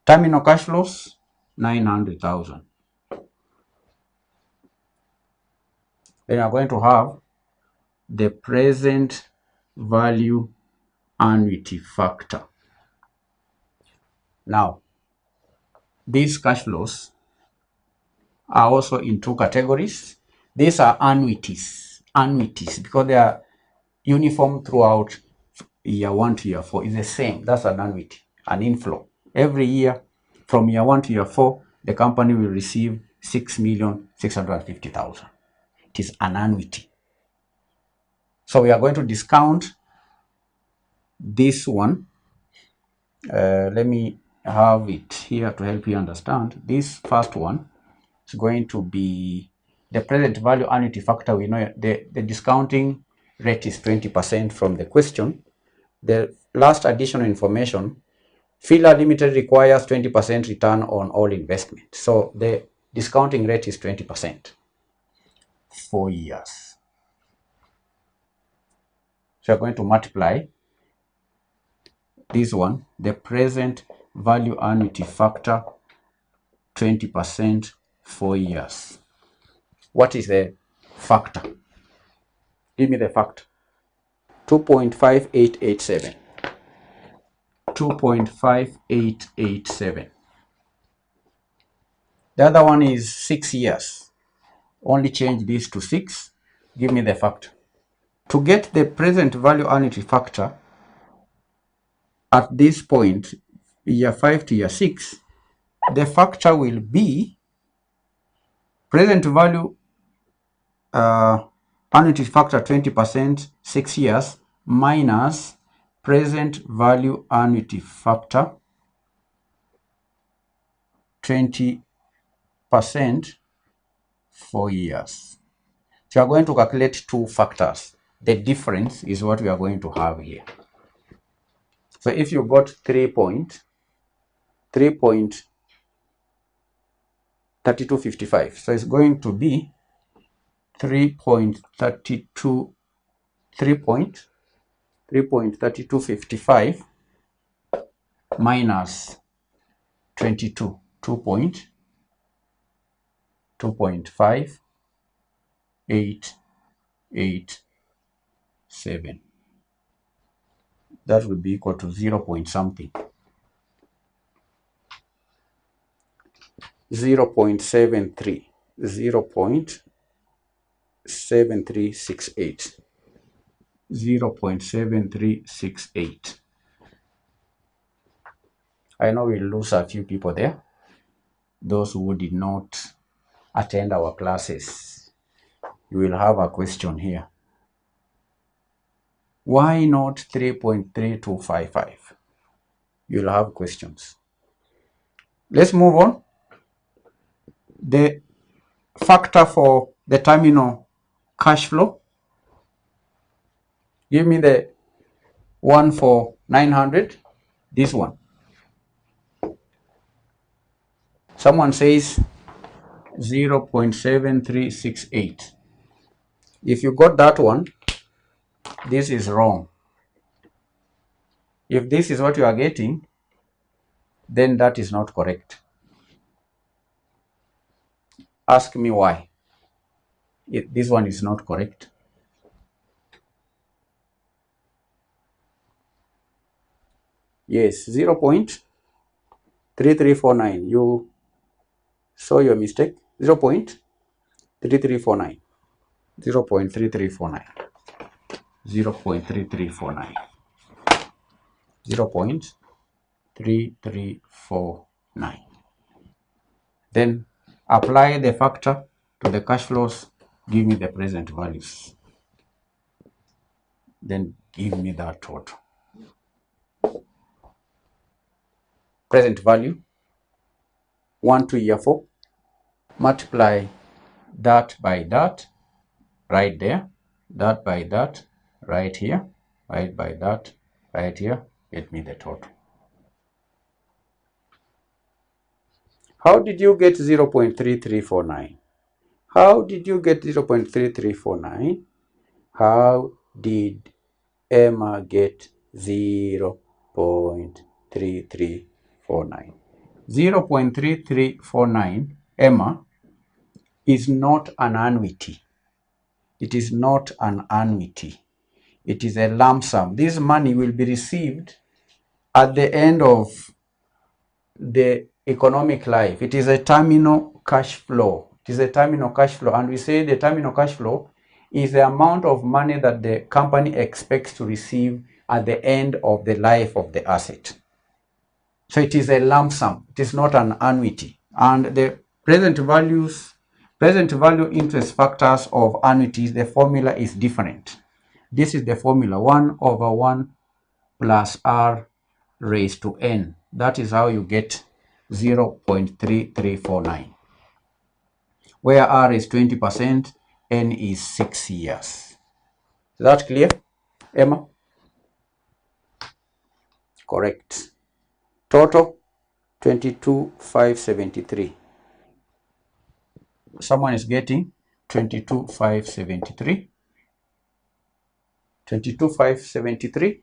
Terminal cash flows, 900,000. Then we are going to have the present value annuity factor. Now, these cash flows are also in 2 categories. These are annuities, because they are uniform throughout year 1 to year 4. It's the same. That's an annuity, an inflow. Every year from year 1 to year 4, the company will receive 6,650,000. It is an annuity. So we are going to discount this one. Let me have it here to help you understand. This first one is going to be the present value annuity factor. We know the discounting rate is 20% from the question. The last additional information Fila Limited requires 20% return on all investment. So the discounting rate is 20%. 4 years. So you're going to multiply this one, the present value annuity factor, 20%, 4 years. What is the factor? Give me the factor. 2.5887. 2.5887. The other one is 6 years. Only change this to 6. Give me the factor. To get the present value annuity factor at this point, year 5 to year 6, the factor will be present value annuity factor 20%, 6 years, minus present value annuity factor 20%, 4 years. So we are going to calculate two factors. The difference is what we are going to have here. So if you got 3.3255, so it's going to be 3.3255 minus 22, 2.5887. That would be equal to 0 point something. 0.73. 0.7368. 0.7368. I know we'll lose a few people there. Those who did not attend our classes, you will have a question here. Why not 3.3255? You'll have questions. Let's move on. The factor for the terminal cash flow. Give me the one for 900. This one. Someone says 0.7368. If you got that one, this is wrong. If this is what you are getting, then that is not correct. Ask me why. This one is not correct. Yes, 0.3349. You saw your mistake. 0.3349. 0.3349. 0.3349. 0.3349. Then apply the factor to the cash flows. Give me the present values. Then give me that total. Present value 1 to year 4. Multiply that by that right there. That by that right here. Right by that right here. Get me the total. How did you get 0.3349? How did you get 0.3349? How did Emma get 0.3349? 0.3349, Emma, is not an annuity. It is not an annuity. It is a lump sum. This money will be received at the end of the economic life. It is a terminal cash flow. It is a terminal cash flow. And we say the terminal cash flow is the amount of money that the company expects to receive at the end of the life of the asset. So it is a lump sum. It is not an annuity. And the present value interest factors of annuities, the formula is different. This is the formula 1 over 1 plus r raised to n. That is how you get 0.3349, where r is 20%, n is 6 years. Is that clear, Emma? Correct. Total 22,573. Someone is getting 22,573. 22,573.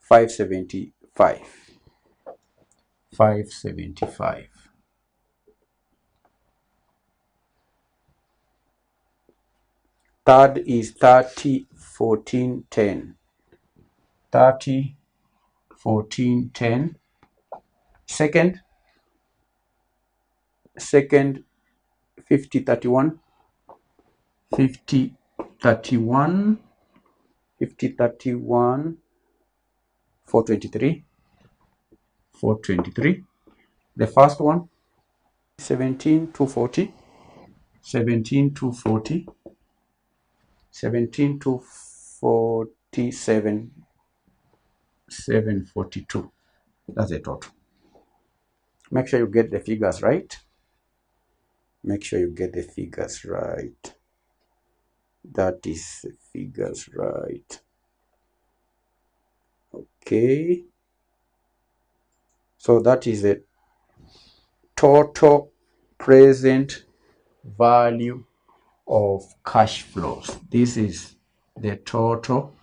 575. 575. Third is 30, 14, 10. 30, 14, 10. Second, 50, 31. 50, 31. 50, 31. 423. 423. The first one, 17, 240. 17, 240. 17, 247. 742. That's the total. Make sure you get the figures right. Make sure you get the figures right. That is the figures right. Okay. So that is the total present value of cash flows. This is the total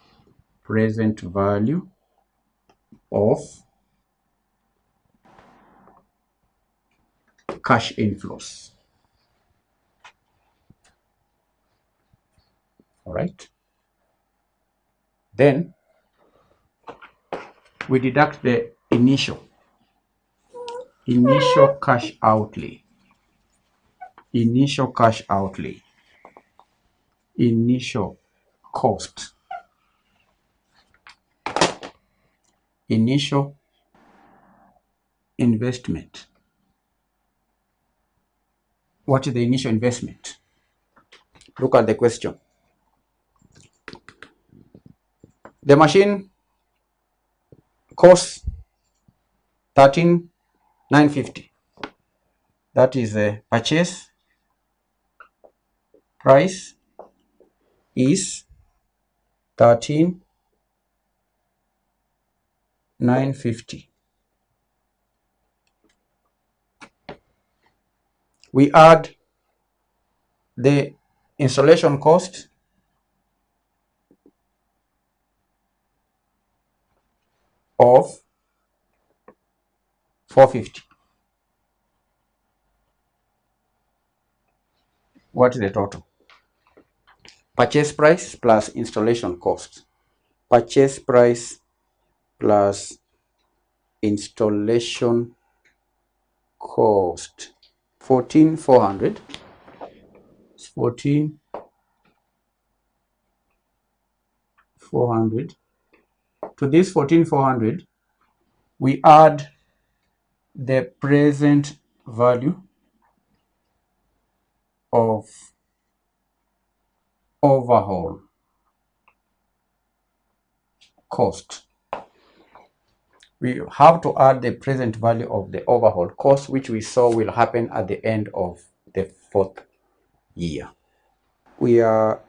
present value of cash inflows. All right. Then we deduct the initial cash outlay. Initial cash outlay. Initial cost. Initial investment. What is the initial investment? Look at the question. The machine costs 13,950. That is the purchase price is 13,950. We add the installation cost of 450. What is the total? Purchase price plus installation cost. Purchase price plus installation cost. 14,400. 14,400. To this 14,400, we add the present value of overhaul cost. We have to add the present value of the overhaul cost, which we saw will happen at the end of the 4th year. We are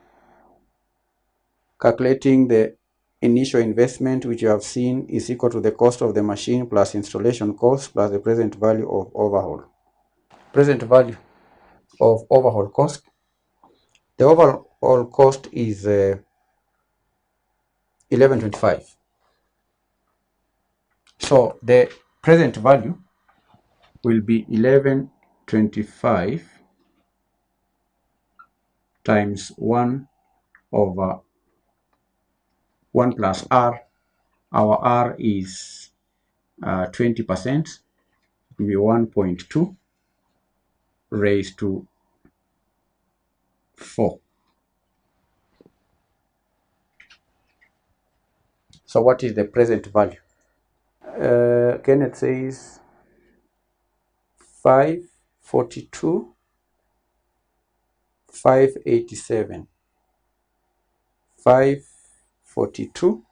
calculating the initial investment, which you have seen is equal to the cost of the machine plus installation cost plus the present value of overhaul. Present value of overhaul cost. The overhaul cost is 1125. So the present value will be 1125 times 1 over 1 plus R. Our R is 20%. It will be 1.2 raised to 4. So what is the present value? Kenneth says 542, 587. 542,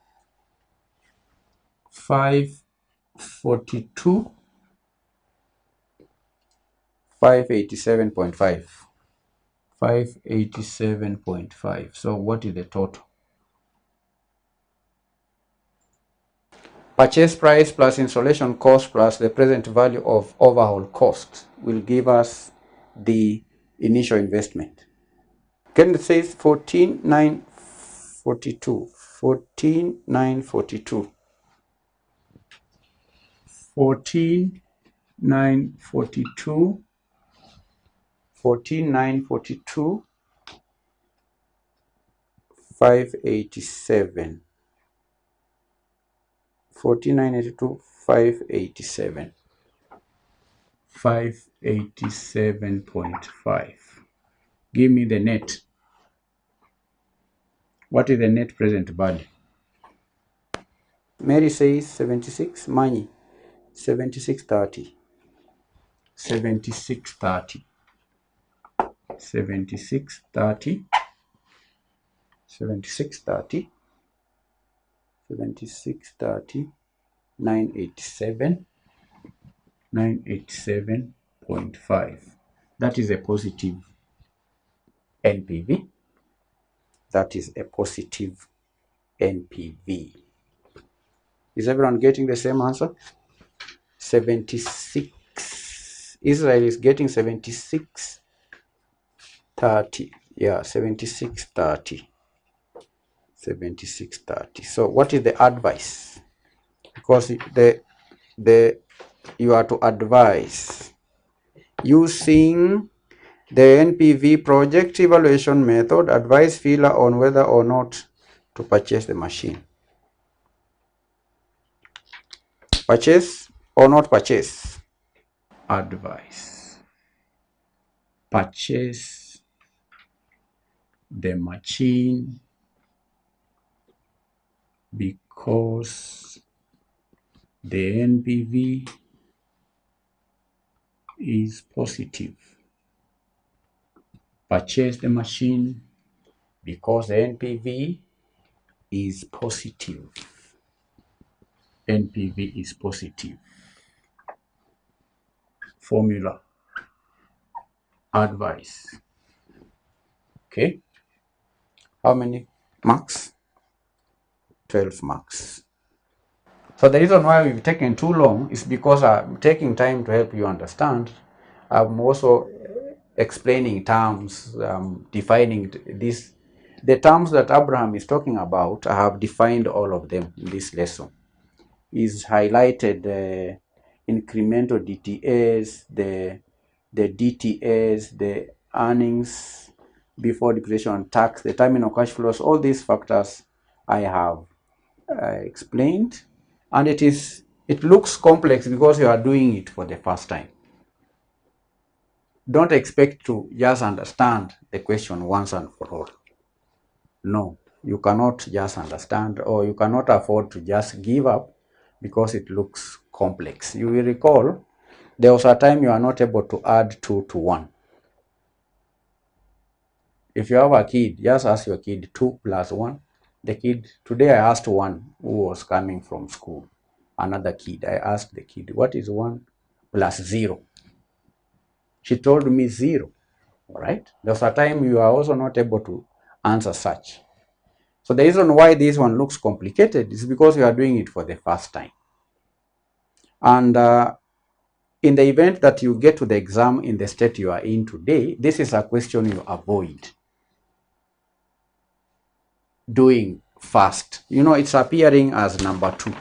542, 587.5. 587.5. So what is the total? Purchase price plus installation cost plus the present value of overhaul cost will give us the initial investment. Again, it says 14,942. 14,942. 14,942. 14,942. 587. 14,982. 587. 587.5. Give me the net. What is the net present value? Mary says 76. Money 7630. 7630. 7630. 7630. 7630. 987. 987.5. That is a positive NPV. That is a positive NPV. Is everyone getting the same answer? 76. Israel is getting 7630. Yeah, 7630. 7630. So what is the advice? Because you are to advise using the NPV project evaluation method, advise filler on whether or not to purchase the machine. Purchase or not purchase? Advice. Purchase the machine because the NPV is positive. Purchase the machine because the NPV is positive. NPV is positive. Formula. Advice. Okay. How many marks? 12 marks. So the reason why we've taken too long is because I'm taking time to help you understand. I'm also explaining terms, defining this. The terms that Abraham is talking about, I have defined all of them in this lesson. Is highlighted incremental DTAs, the DTAs, the earnings before depreciation and tax, the terminal cash flows, all these factors I have explained, and it looks complex because you are doing it for the first time. Don't expect to just understand the question once and for all. No, you cannot just understand, or you cannot afford to just give up because it looks complex. You will recall there was a time you are not able to add 2 to 1. If you have a kid, just ask your kid 2 plus 1. The kid, today I asked one who was coming from school, another kid, I asked the kid, what is 1 plus 0? She told me 0, all right? There was a time you are also not able to answer such. So the reason why this one looks complicated is because you are doing it for the first time. And in the event that you get to the exam in the state you are in today, this is a question you avoid doing fast. You know, it's appearing as number 2.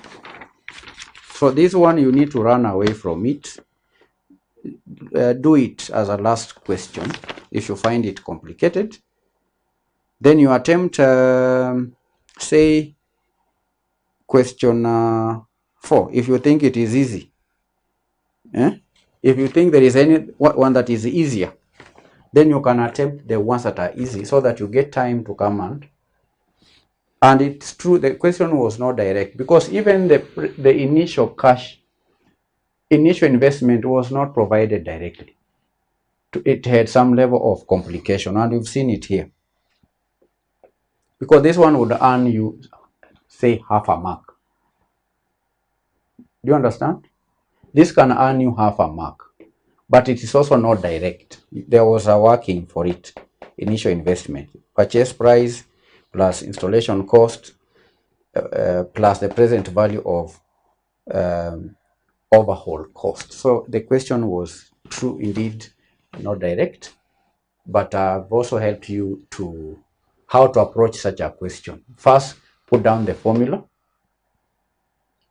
So this one, you need to run away from it. Do it as a last question. If you find it complicated, then you attempt, say, question 4, if you think it is easy. If you think there is any one that is easier, then you can attempt the ones that are easy so that you get time to come and it's true the question was not direct, because even the initial investment was not provided directly. It had some level of complication, and you've seen it here, because this one would earn you, say, half a mark. Do you understand? This can earn you half a mark, but it is also not direct. There was a working for it. Initial investment, purchase price plus installation cost plus the present value of overhaul cost. So the question was true indeed, not direct, but I've also helped you to how to approach such a question. First, put down the formula,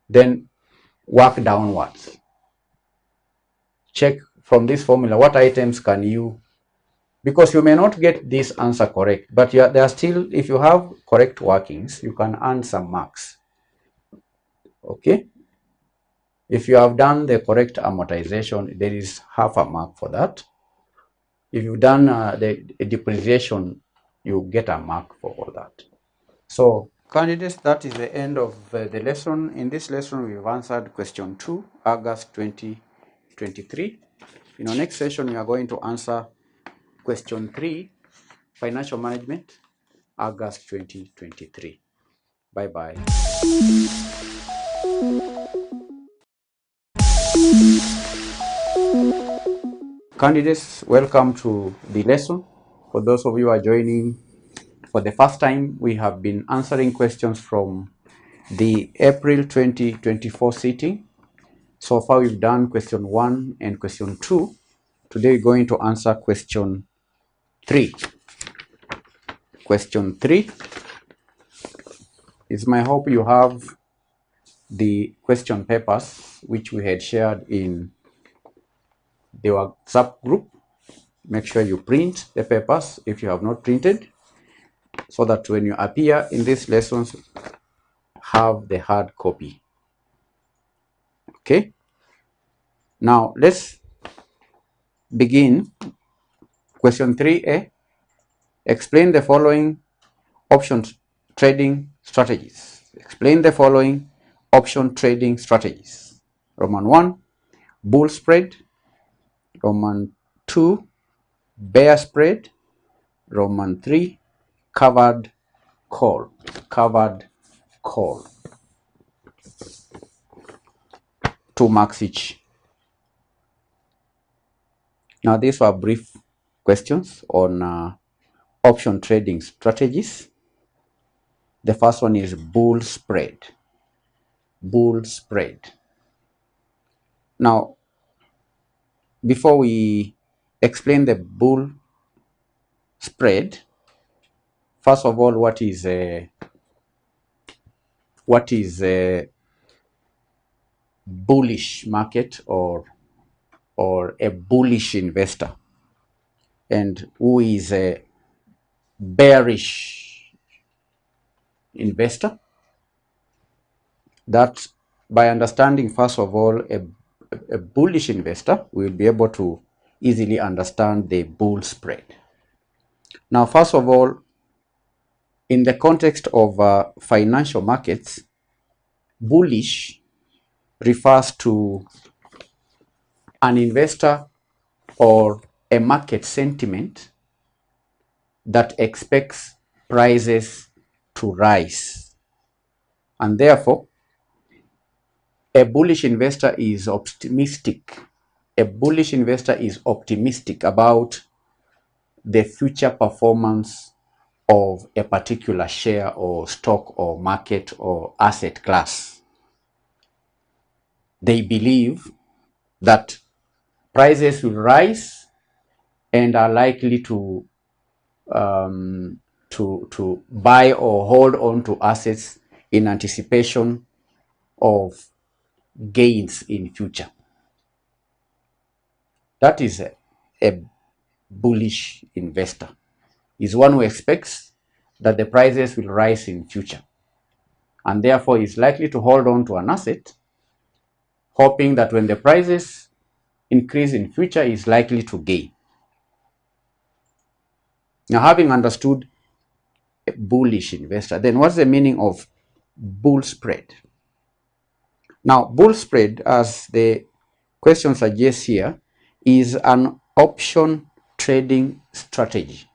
then work downwards. Check from this formula what items can you, because you may not get this answer correct, but there are still, if you have correct workings, you can earn some marks. Okay, if you have done the correct amortization, there is half a mark for that. If you've done the depreciation, you get a mark for all that. So candidates, that is the end of the lesson. In this lesson, we've answered question 2, August 2023. In our next session, we are going to answer question 3, financial management, August 2023. Bye-bye. Candidates, welcome to the lesson. For those of you who are joining for the first time, we have been answering questions from the April 2024 sitting. So far, we've done question 1 and question 2. Today, we're going to answer question 3. Question 3 is my hope you have the question papers which we had shared in the WhatsApp group. Make sure you print the papers if you have not printed, so that when you appear in these lessons, have the hard copy. Okay. Now let's begin. Question 3A. Explain the following option trading strategies. Explain the following option trading strategies. Roman 1, bull spread. Roman 2, bear spread. Roman 3, covered call. Covered call. 2 marks each. Now these were brief questions on option trading strategies. The first one is bull spread. Bull spread. Now, before we explain the bull spread, first of all, what is a bullish market or a bullish investor, and who is a bearish investor? That by understanding first of all a bullish investor, we'll be able to easily understand the bull spread. Now, first of all, in the context of financial markets, bullish refers to an investor or a market sentiment that expects prices to rise, and therefore a bullish investor is optimistic. A bullish investor is optimistic about the future performance of a particular share or stock or market or asset class. They believe that prices will rise and are likely to buy or hold on to assets in anticipation of gains in future. That is a bullish investor. Is one who expects that the prices will rise in future, and therefore is likely to hold on to an asset, hoping that when the prices increase in future, is likely to gain. Now, having understood a bullish investor, then what's the meaning of bull spread? Now, bull spread, as the question suggests here, is an option trading strategy.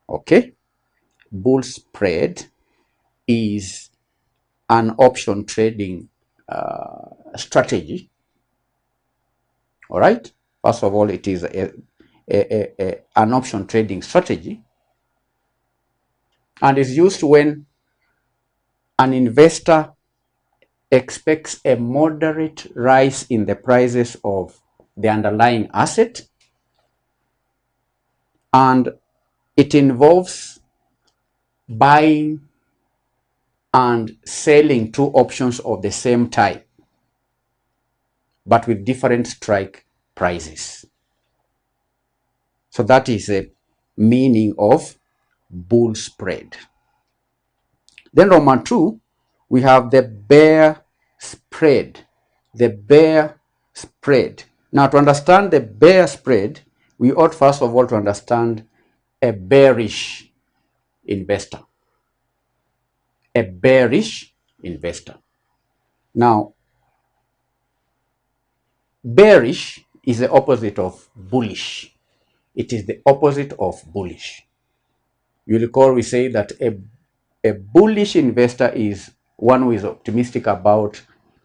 Okay, bull spread is an option trading strategy. All right. First of all, it is an option trading strategy, and is used when an investor expects a moderate rise in the prices of the underlying asset, and it involves buying and selling two options of the same type, but with different strike prices. So that is a meaning of bull spread. Then Roman 2, we have the bear spread. The bear spread. Now, to understand the bear spread, we ought first of all to understand a bearish investor. A bearish investor. Now, bearish is the opposite of bullish. It is the opposite of bullish. You recall we say that a bullish investor is one who is optimistic about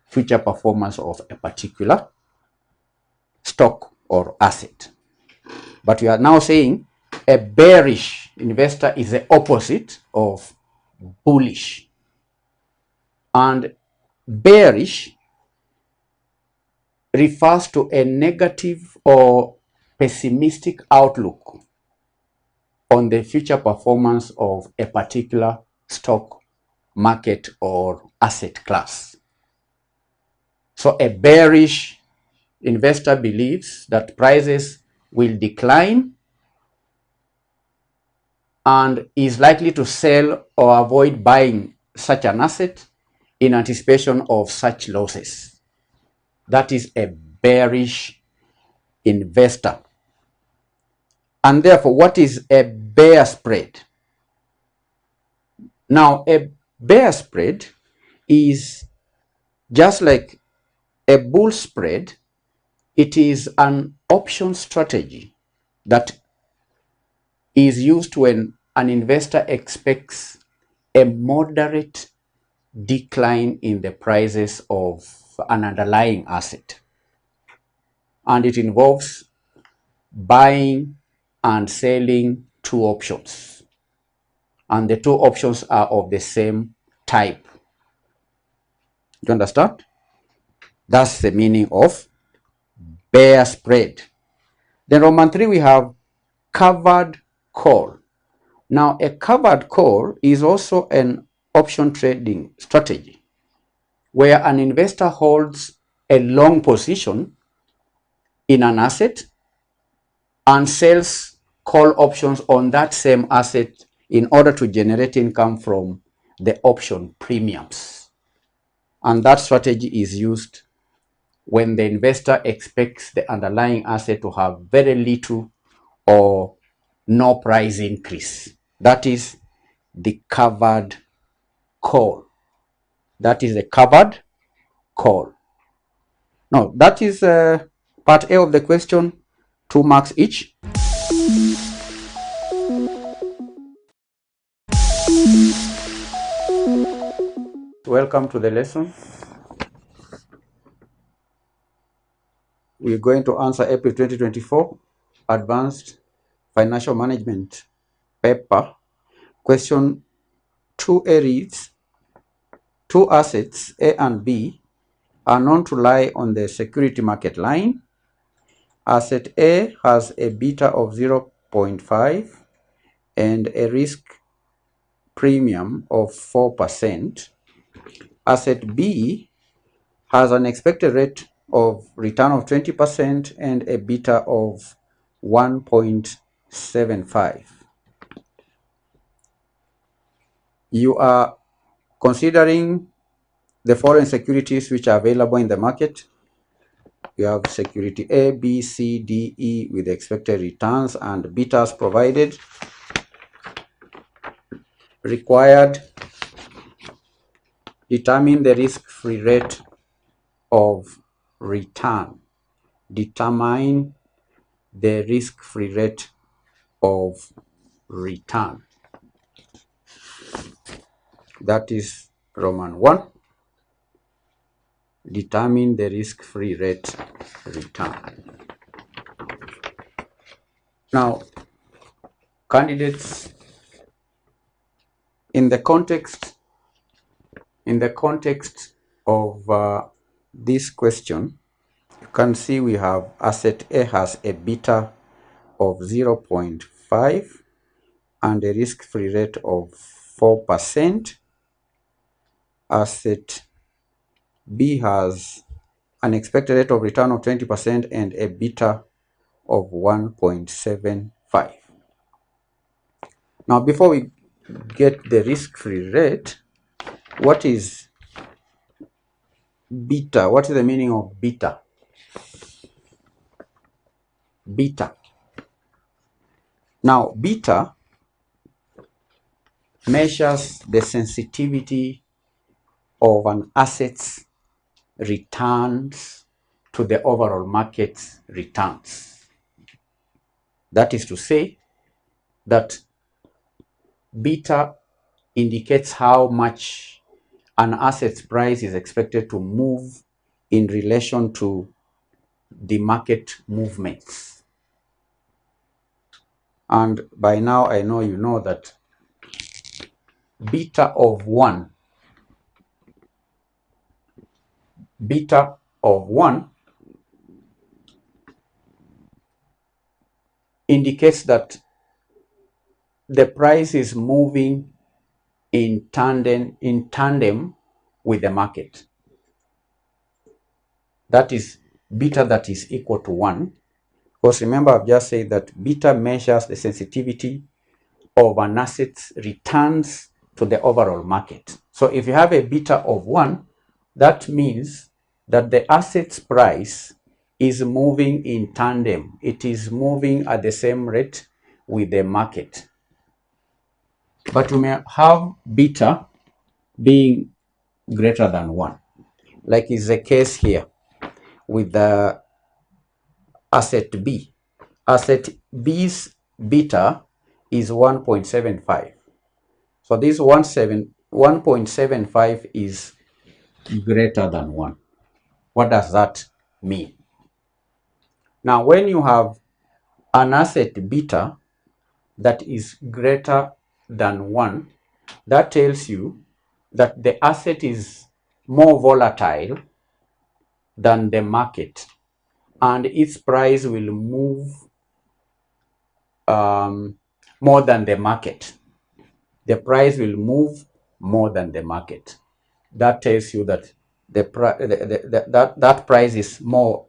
future performance of a particular stock or asset. But we are now saying a bearish investor is the opposite of bullish. And bearish refers to a negative or pessimistic outlook on the future performance of a particular stock, market, or asset class. So a bearish investor believes that prices will decline and is likely to sell or avoid buying such an asset in anticipation of such losses. That is a bearish investor. And therefore, what is a bear spread? Now, a bear spread is just like a bull spread. It is an option strategy that is used when an investor expects a moderate decline in the prices of an underlying asset. And it involves buying and selling two options. And the two options are of the same type. You understand? That's the meaning of bear spread. Then Roman 3, we have covered call. Now, a covered call is also an option trading strategy where an investor holds a long position in an asset and sells call options on that same asset in order to generate income from the option premiums. And that strategy is used when the investor expects the underlying asset to have very little or no price increase. That is the covered call. That is a covered call. Now, that is part A of the question, 2 marks each. Welcome to the lesson. We're going to answer April 2024 Advanced Financial Management paper. Question 2A reads, two assets, A and B, are known to lie on the security market line. Asset A has a beta of 0.5 and a risk premium of 4%. Asset B has an expected rate of return of 20% and a beta of 1.75. You are considering the foreign securities which are available in the market. You have security A, B, C, D, E with expected returns and betas provided. Required, determine the risk-free rate of return. Determine the risk-free rate of return. That is Roman 1. Determine the risk-free rate return. Now, candidates, in the context of this question, you can see we have asset A has a beta of 0.5 and a risk-free rate of 4%. Asset B has an expected rate of return of 20% and a beta of 1.75. Now, before we get the risk-free rate, what is beta? What is the meaning of beta? Beta. Now, beta measures the sensitivity of an asset's returns to the overall market's returns. That is to say that beta indicates how much an asset's price is expected to move in relation to the market movements. And by now I know you know that beta of 1 indicates that the price is moving in tandem with the market. That is beta that is equal to 1. Because remember, I've just said that beta measures the sensitivity of an asset's returns to the overall market. So if you have a beta of 1, that means that the asset's price is moving in tandem. It is moving at the same rate with the market. But you may have beta being greater than 1, like is the case here with the asset B. Asset B's beta is 1.75. So this 1.75 is greater than 1. What does that mean? Now, when you have an asset beta that is greater than 1, that tells you that the asset is more volatile than the market, and its price will move more than the market. The price will move more than the market. That tells you that that price is more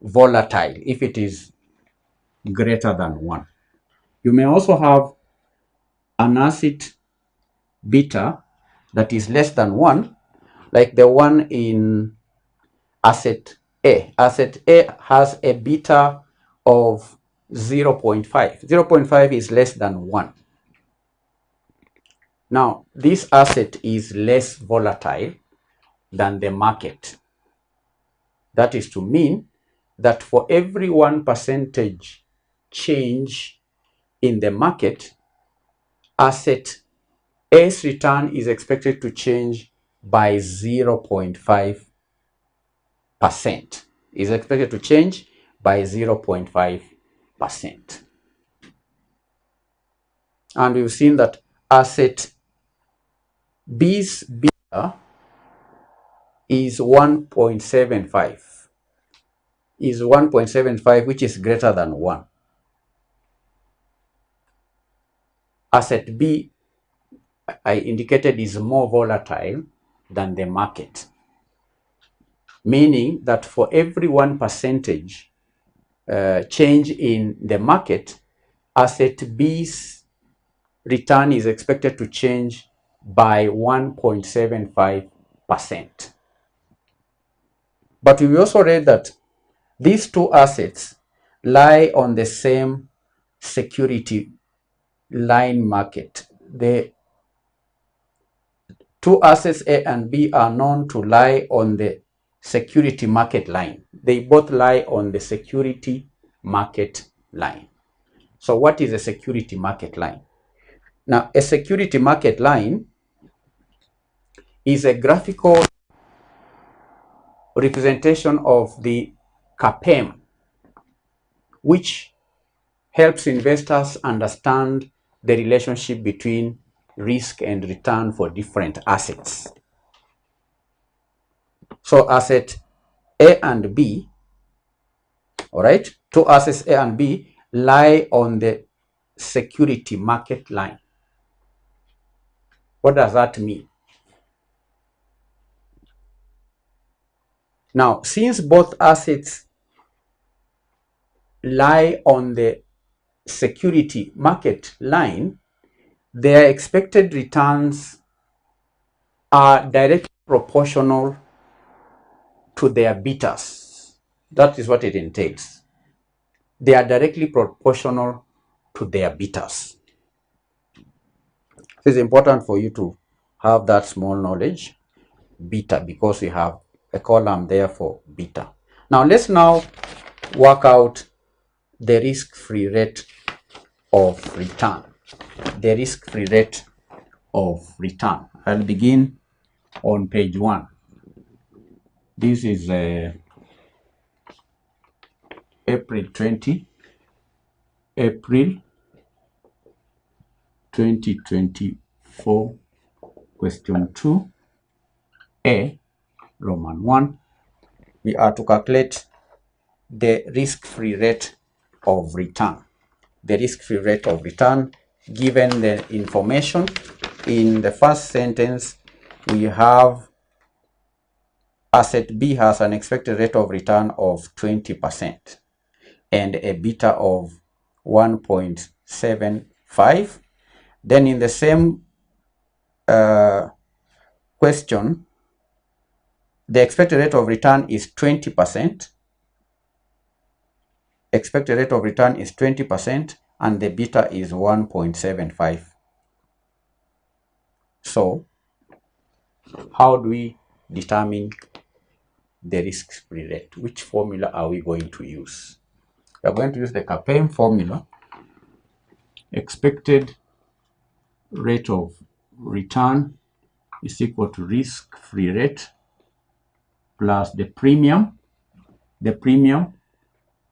volatile if it is greater than 1. You may also have an asset beta that is less than 1, like the one in asset A. Asset A has a beta of 0.5. 0.5 is less than 1. Now, this asset is less volatile than the market. That is to mean that for every 1% change in the market, asset A's return is expected to change by 0.5%. Is expected to change by 0.5%. And we've seen that asset B's beta is 1.75. Is 1.75, which is greater than 1. Asset B, I indicated, is more volatile than the market, meaning that for every 1% change in the market, asset B's return is expected to change by 1.75%. But we also read that these two assets lie on the same security line market. The two assets A and B are known to lie on the security market line. They both lie on the security market line. So what is a security market line? Now, a security market line is a graphical representation of the CAPM, which helps investors understand the relationship between risk and return for different assets. So asset A and B, all right, two assets A and B lie on the security market line. What does that mean? Now, since both assets lie on the security market line, their expected returns are directly proportional to their betas. That is what it entails. They are directly proportional to their betas. It is important for you to have that small knowledge, beta, because we have a column there for beta. Now let's now work out the risk-free rate of return. The risk-free rate of return. I'll begin on page 1. This is April 2024, question 2A, Roman 1. We are to calculate the risk-free rate of return. The risk-free rate of return given the information. In the first sentence, we have asset B has an expected rate of return of 20% and a beta of 1.75. Then in the same question, the expected rate of return is 20%. Expected rate of return is 20% and the beta is 1.75. So, how do we determine the risk-free rate? Which formula are we going to use? We are going to use the CAPM formula. Expected rate of return is equal to risk-free rate plus the premium. The premium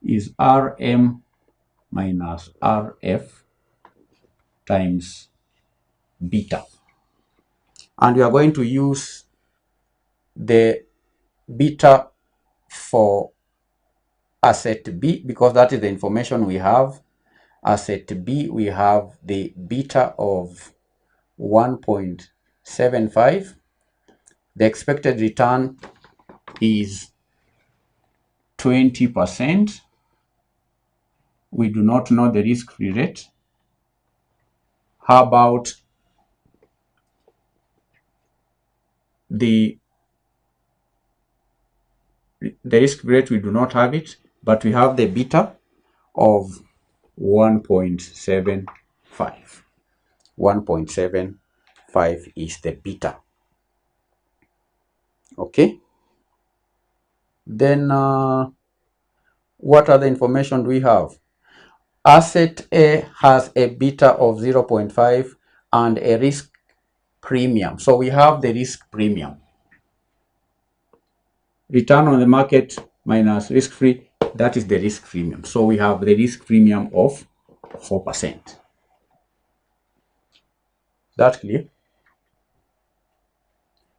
is RM minus RF times beta. And we are going to use the beta for asset B because that is the information we have. Asset B, we have the beta of 1.75. The expected return is 20%. We do not know the risk-free rate. How about the risk-free rate? We do not have it, but we have the beta of 1.75. 1.75 is the beta. Okay. Then what other information do we have? Asset A has a beta of 0.5 and a risk premium. So we have the risk premium. Return on the market minus risk-free, that is the risk premium. So we have the risk premium of 4%. That clear?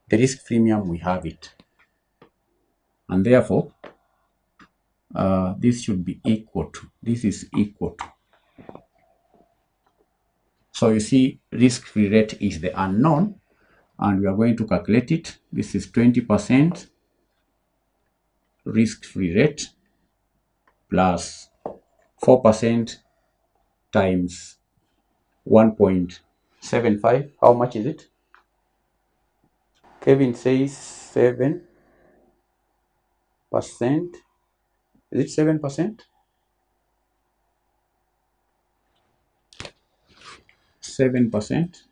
The risk premium, we have it. And therefore, this should be equal to, this is equal to. So you see, risk-free rate is the unknown, and we are going to calculate it. This is 20% risk-free rate plus 4% times 1.75. How much is it? Kevin says 7%. Is it 7%? 7%.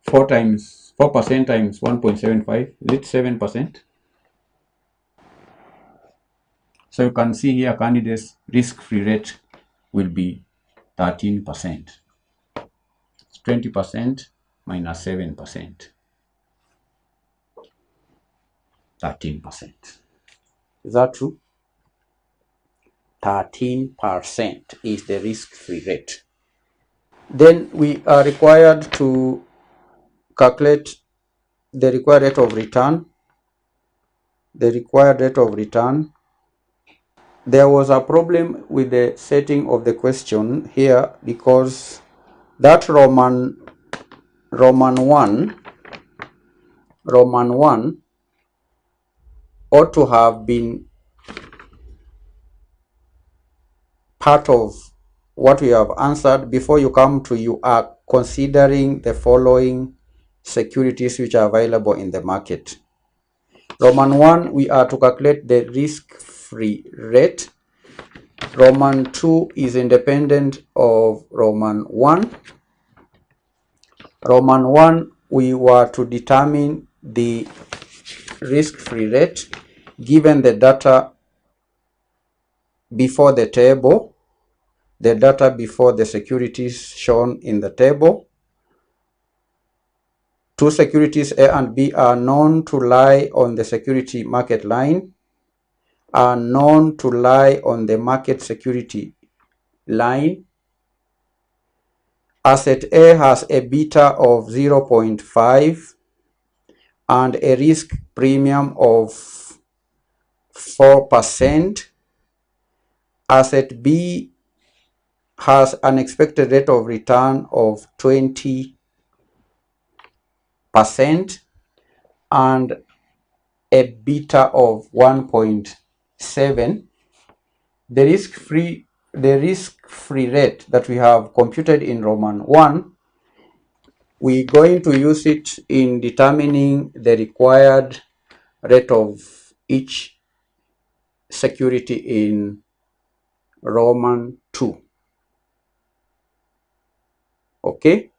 4% times 1.75. Is it 7%? So you can see here, candidates' risk-free rate will be 13%. 20% minus 7%. 13%. Is that true? 13% is the risk-free rate. Then we are required to calculate the required rate of return. There was a problem with the setting of the question here, because that Roman 1 ought to have been part of what we have answered. Before you come to, you are considering the following securities which are available in the market. Roman 1, we are to calculate the risk-free rate. Roman 2 is independent of Roman 1. Roman 1, we were to determine the risk-free rate given the data before the table, the data before the securities shown in the table. Two securities A and B are known to lie on the security market line, are known to lie on the market security line. Asset A has a beta of 0.5 and a risk premium of 4%. Asset B has an expected rate of return of 20% and a beta of 1.7. The risk-free rate that we have computed in Roman 1, we're going to use it in determining the required rate of each security in Roman 2. Okay,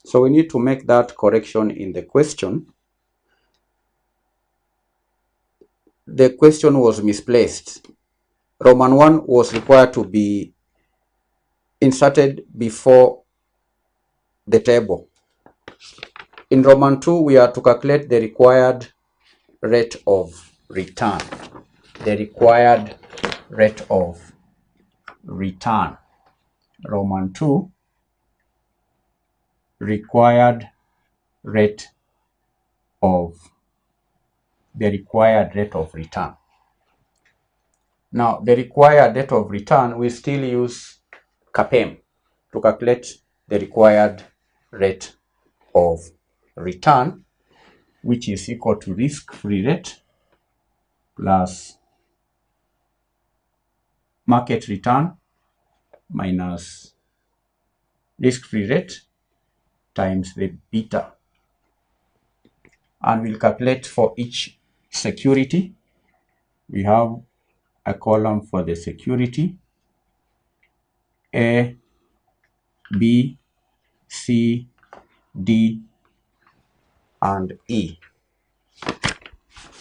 so we need to make that correction in the question. The question was misplaced. Roman 1 was required to be inserted before the table. In Roman 2, we are to calculate the required rate of return. The required rate of return. Roman 2, required rate of return. Now, the required rate of return, we still use CAPM to calculate the required rate of return, which is equal to risk-free rate plus market return minus risk-free rate times the beta. And we'll calculate for each security. We have a column for the security A, B, C, D, and E.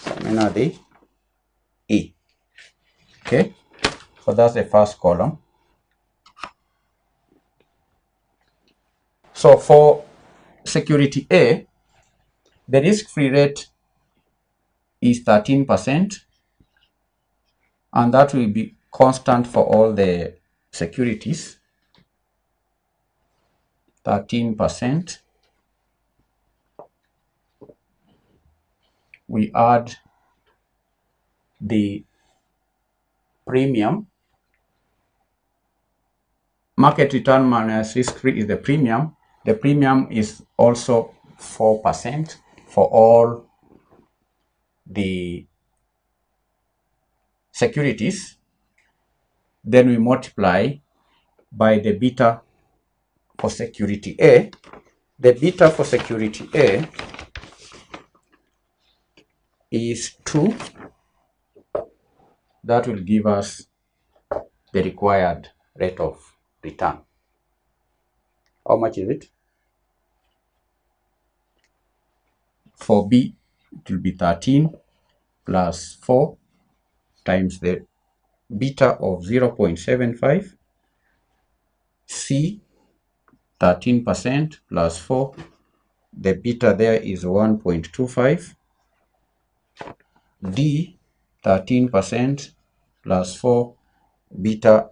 And are the E. Okay, so that's the first column. So for security A, the risk-free rate is 13%, and that will be constant for all the securities. 13%. We add the premium. Market return minus risk-free is the premium. The premium is also 4% for all the securities. Then we multiply by the beta for security A. The beta for security A is 2. That will give us the required rate of return. How much is it? For B, it will be 13 plus 4 times the beta of 0.75. C, 13% plus 4. The beta there is 1.25. D, 13% plus 4. Beta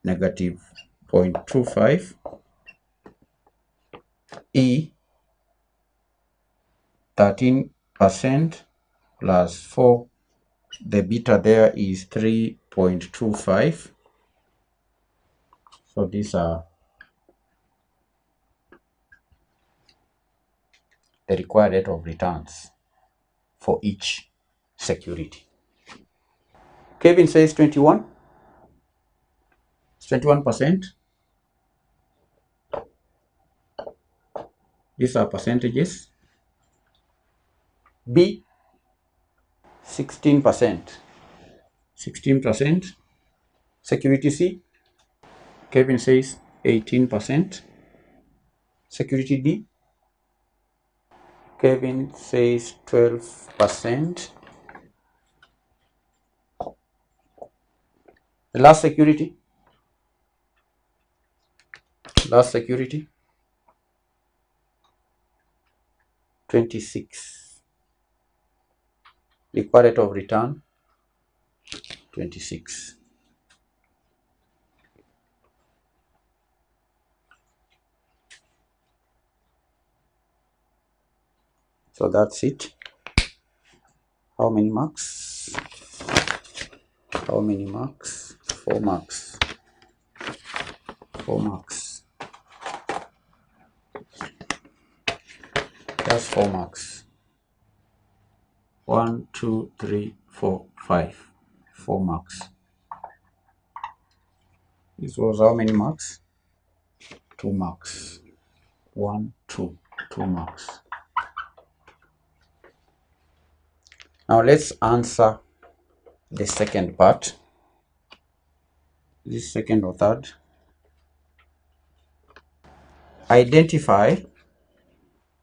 negative 0.25. E, 13% plus 4, the beta there is 3.25. So these are the required rate of returns for each security. Kevin says 21. It's 21%. These are percentages. B, 16%. 16%. Security C, Kevin says 18%. Security D, Kevin says 12%. The last security, 26. Required rate of return, 26. So that's it. How many marks? How many marks? 4 marks. 4 marks. That's 4 marks. 1, 2, 3, 4, 5. 4 marks. This was how many marks? 2 marks. 1, 2, 2 marks. Now let's answer the second part. This second or third. Identify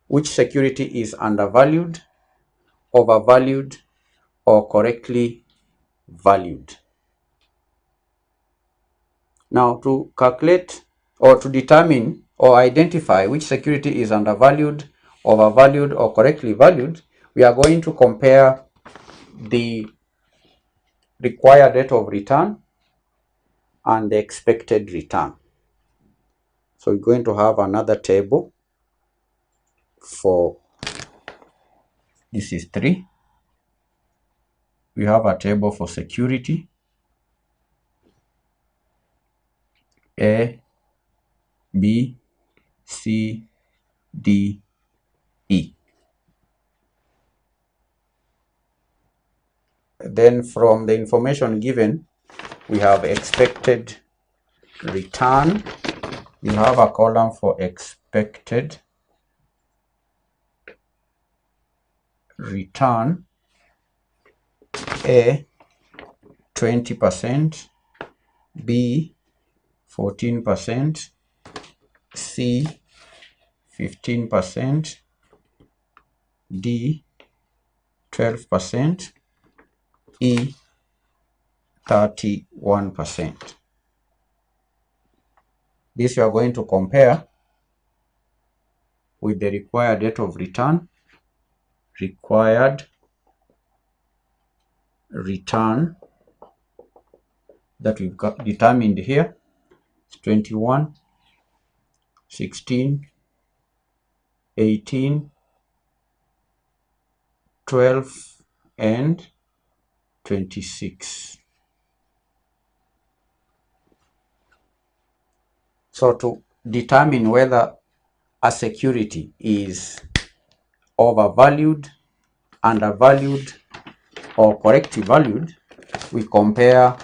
which security is undervalued, overvalued, or correctly valued. Now to calculate or to determine or identify which security is undervalued, overvalued, or correctly valued, we are going to compare the required rate of return and the expected return. So we're going to have another table for, this is 3. We have a table for security A, B, C, D, E. Then from the information given, we have expected return. We have a column for expected return. A, 20%, B, 14%, C, 15%, D, 12%, E, 31%. This we are going to compare with the required rate of return, required return that we've got determined here. It's 21, 16, 18, 12, and 26. So to determine whether a security is overvalued, undervalued, or correctly valued, we compare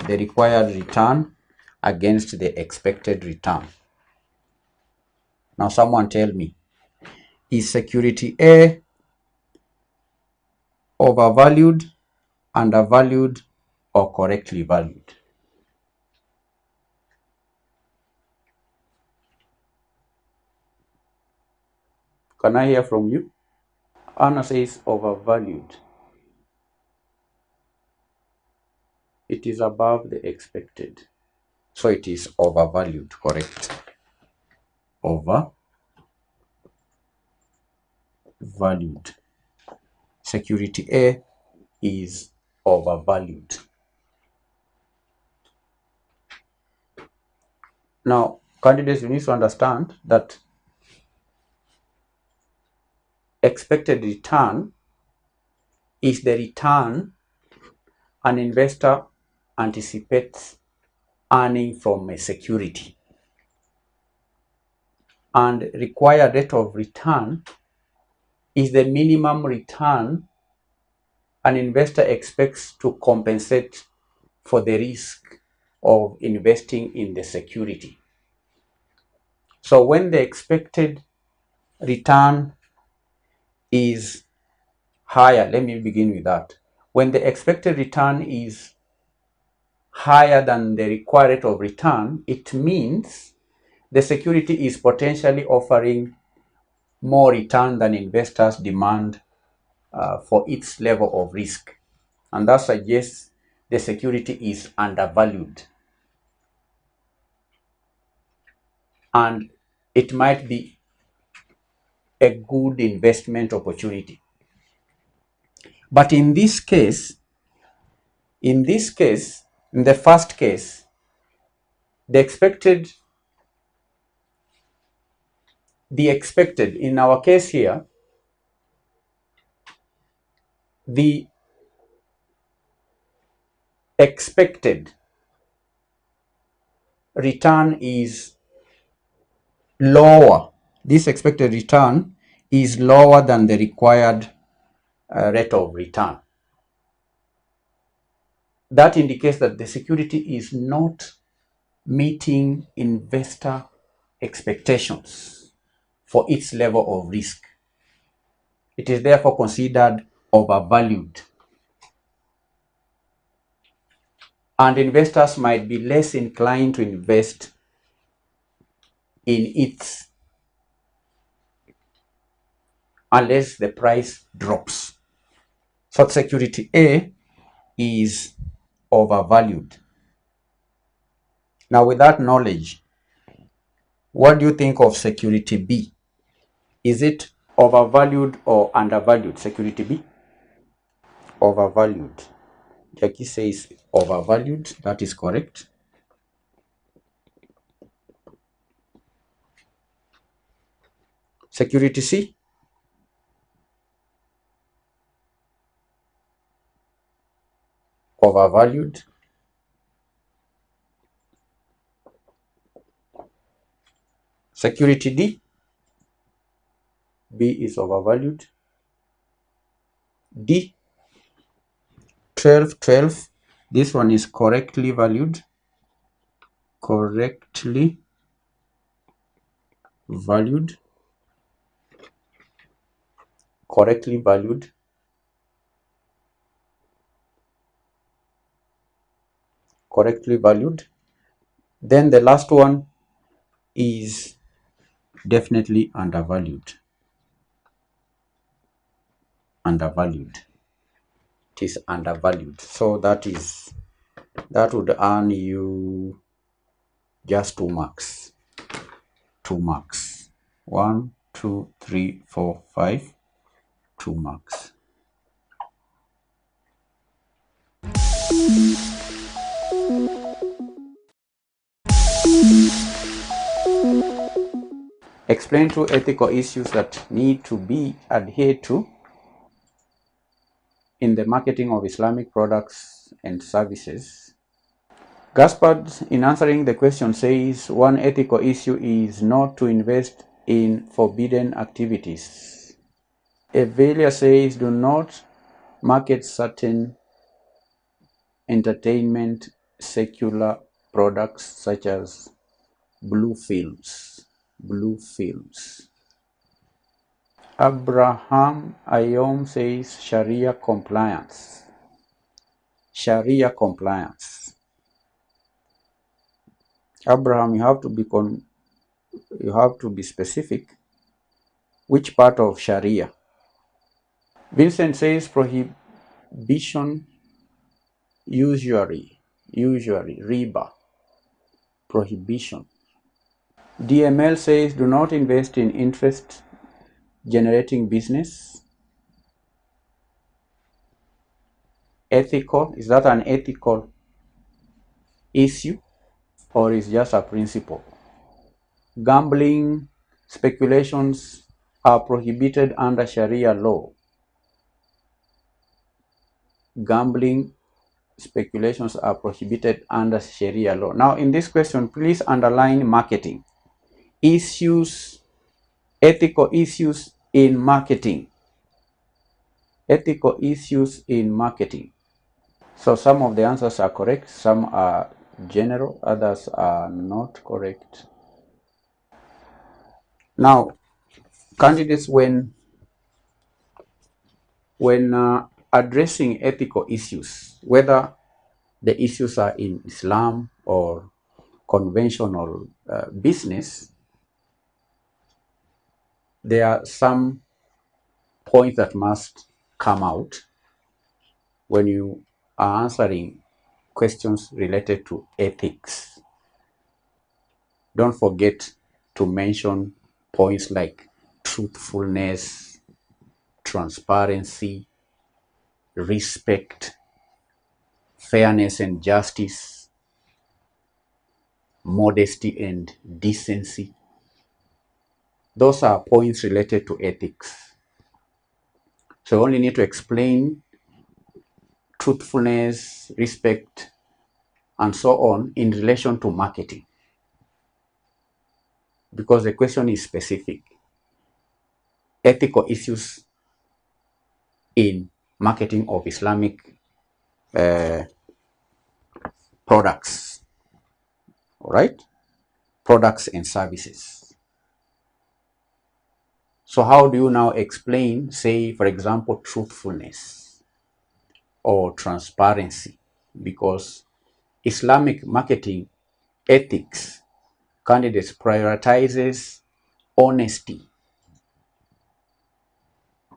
the required return against the expected return. Now someone tell me, is security A overvalued, undervalued, or correctly valued? Can I hear from you? Anna says overvalued. It is above the expected. So it is overvalued, correct? Overvalued. Security A is overvalued. Now, candidates, you need to understand that expected return is the return an investor anticipates earning from a security, and required rate of return is the minimum return an investor expects to compensate for the risk of investing in the security. So when the expected return is higher, let me begin with that. When the expected return is higher than the required rate of return, it means the security is potentially offering more return than investors demand for its level of risk. And that suggests the security is undervalued. And it might be a good investment opportunity. But in this case, in the first case, the expected, in our case here, the expected return is lower. This expected return is lower than the required rate of return. That indicates that the security is not meeting investor expectations for its level of risk. It is therefore considered overvalued. And investors might be less inclined to invest in it unless the price drops. Such security A is overvalued. Now, with that knowledge, what do you think of security B? Is it overvalued or undervalued? Security B? Overvalued. Jackie says overvalued. That is correct. Security C? Overvalued. Security D? B is overvalued. D? 12. This one is correctly valued. Correctly valued. Correctly valued. Correctly valued. Then the last one is definitely undervalued. Undervalued. It is undervalued. So that would earn you just 2 marks. 2 marks. 1, 2, 3, 4, 5. 2 marks. Explain 2 ethical issues that need to be adhered to in the marketing of Islamic products and services. Gaspard, in answering the question, says one ethical issue is not to invest in forbidden activities. Evelia says do not market certain entertainment secular products such as blue films. Blue films. Abraham Ayom says Sharia compliance. Sharia compliance. Abraham, you have to be specific. Which part of Sharia? Vincent says prohibition, usury, riba, prohibition. DML says do not invest in interest generating business. Ethical, is that an ethical issue or is just a principle? Gambling, speculations are prohibited under Sharia law. Gambling, speculations are prohibited under Sharia law. Now, in this question, please underline marketing. Issues, ethical issues in marketing. Ethical issues in marketing. So some of the answers are correct, some are general, others are not correct. Now, candidates, when addressing ethical issues, whether the issues are in Islam or conventional business, there are some points that must come out when you are answering questions related to ethics. Don't forget to mention points like truthfulness, transparency, respect, fairness and justice, modesty and decency. Those are points related to ethics. So you only need to explain truthfulness, respect, and so on in relation to marketing, because the question is specific. Ethical issues in marketing of Islamic products, all right? Products and services. So how do you now explain, say, for example, truthfulness or transparency? Because Islamic marketing ethics candidates prioritizes honesty.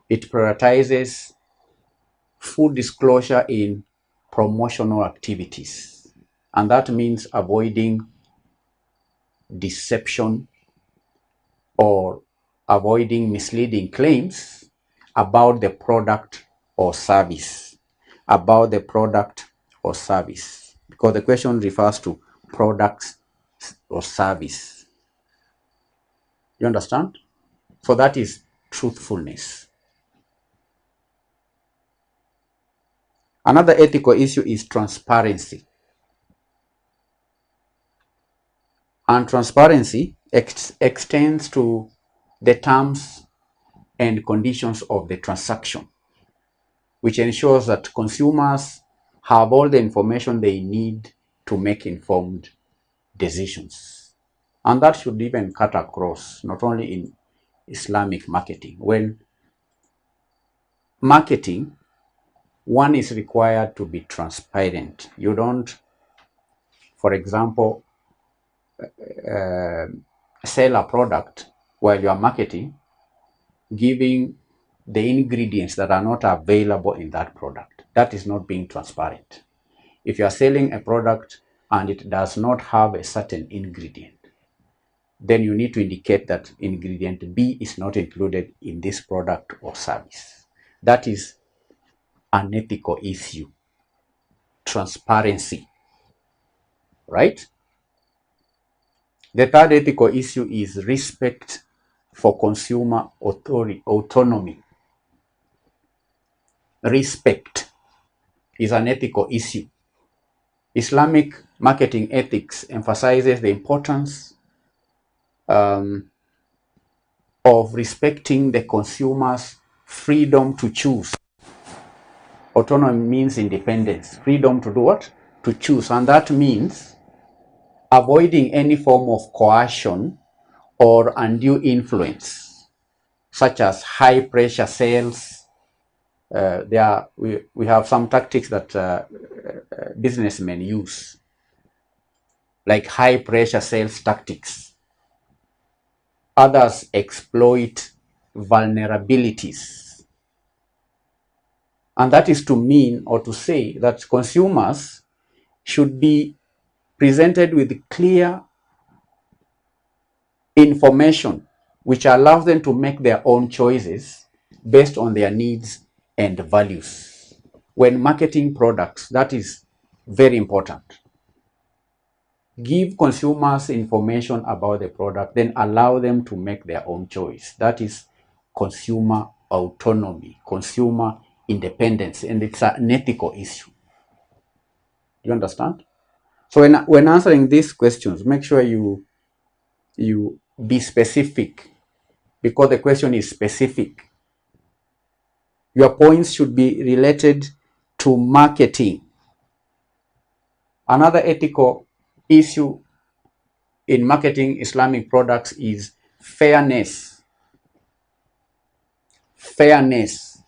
It prioritizes full disclosure in promotional activities. And that means avoiding deception or avoiding misleading claims about the product or service. About the product or service. Because the question refers to products or service. You understand? So that is truthfulness. Another ethical issue is transparency. And transparency extends to the terms and conditions of the transaction, which ensures that consumers have all the information they need to make informed decisions. And that should even cut across, not only in Islamic marketing. When marketing, one is required to be transparent. You don't, for example, sell a product while you are marketing, giving the ingredients that are not available in that product. That is not being transparent. If you are selling a product and it does not have a certain ingredient, then you need to indicate that ingredient B is not included in this product or service. That is an ethical issue. Transparency, right? The third ethical issue is respect for consumer autonomy. Respect is an ethical issue. Islamic marketing ethics emphasizes the importance of respecting the consumer's freedom to choose. Autonomy means independence. Freedom to do what? To choose. And that means avoiding any form of coercion or undue influence, such as high pressure sales. We have some tactics that businessmen use, like high pressure sales tactics. Others exploit vulnerabilities. And that is to mean or to say that consumers should be presented with clear information which allows them to make their own choices based on their needs and values. When marketing products, that is very important. Give consumers information about the product, then allow them to make their own choice. That is consumer autonomy, consumer independence, and it's an ethical issue. Do you understand? So when answering these questions, make sure you be specific, because the question is specific. Your points should be related to marketing. Another ethical issue in marketing Islamic products is fairness. Fairness.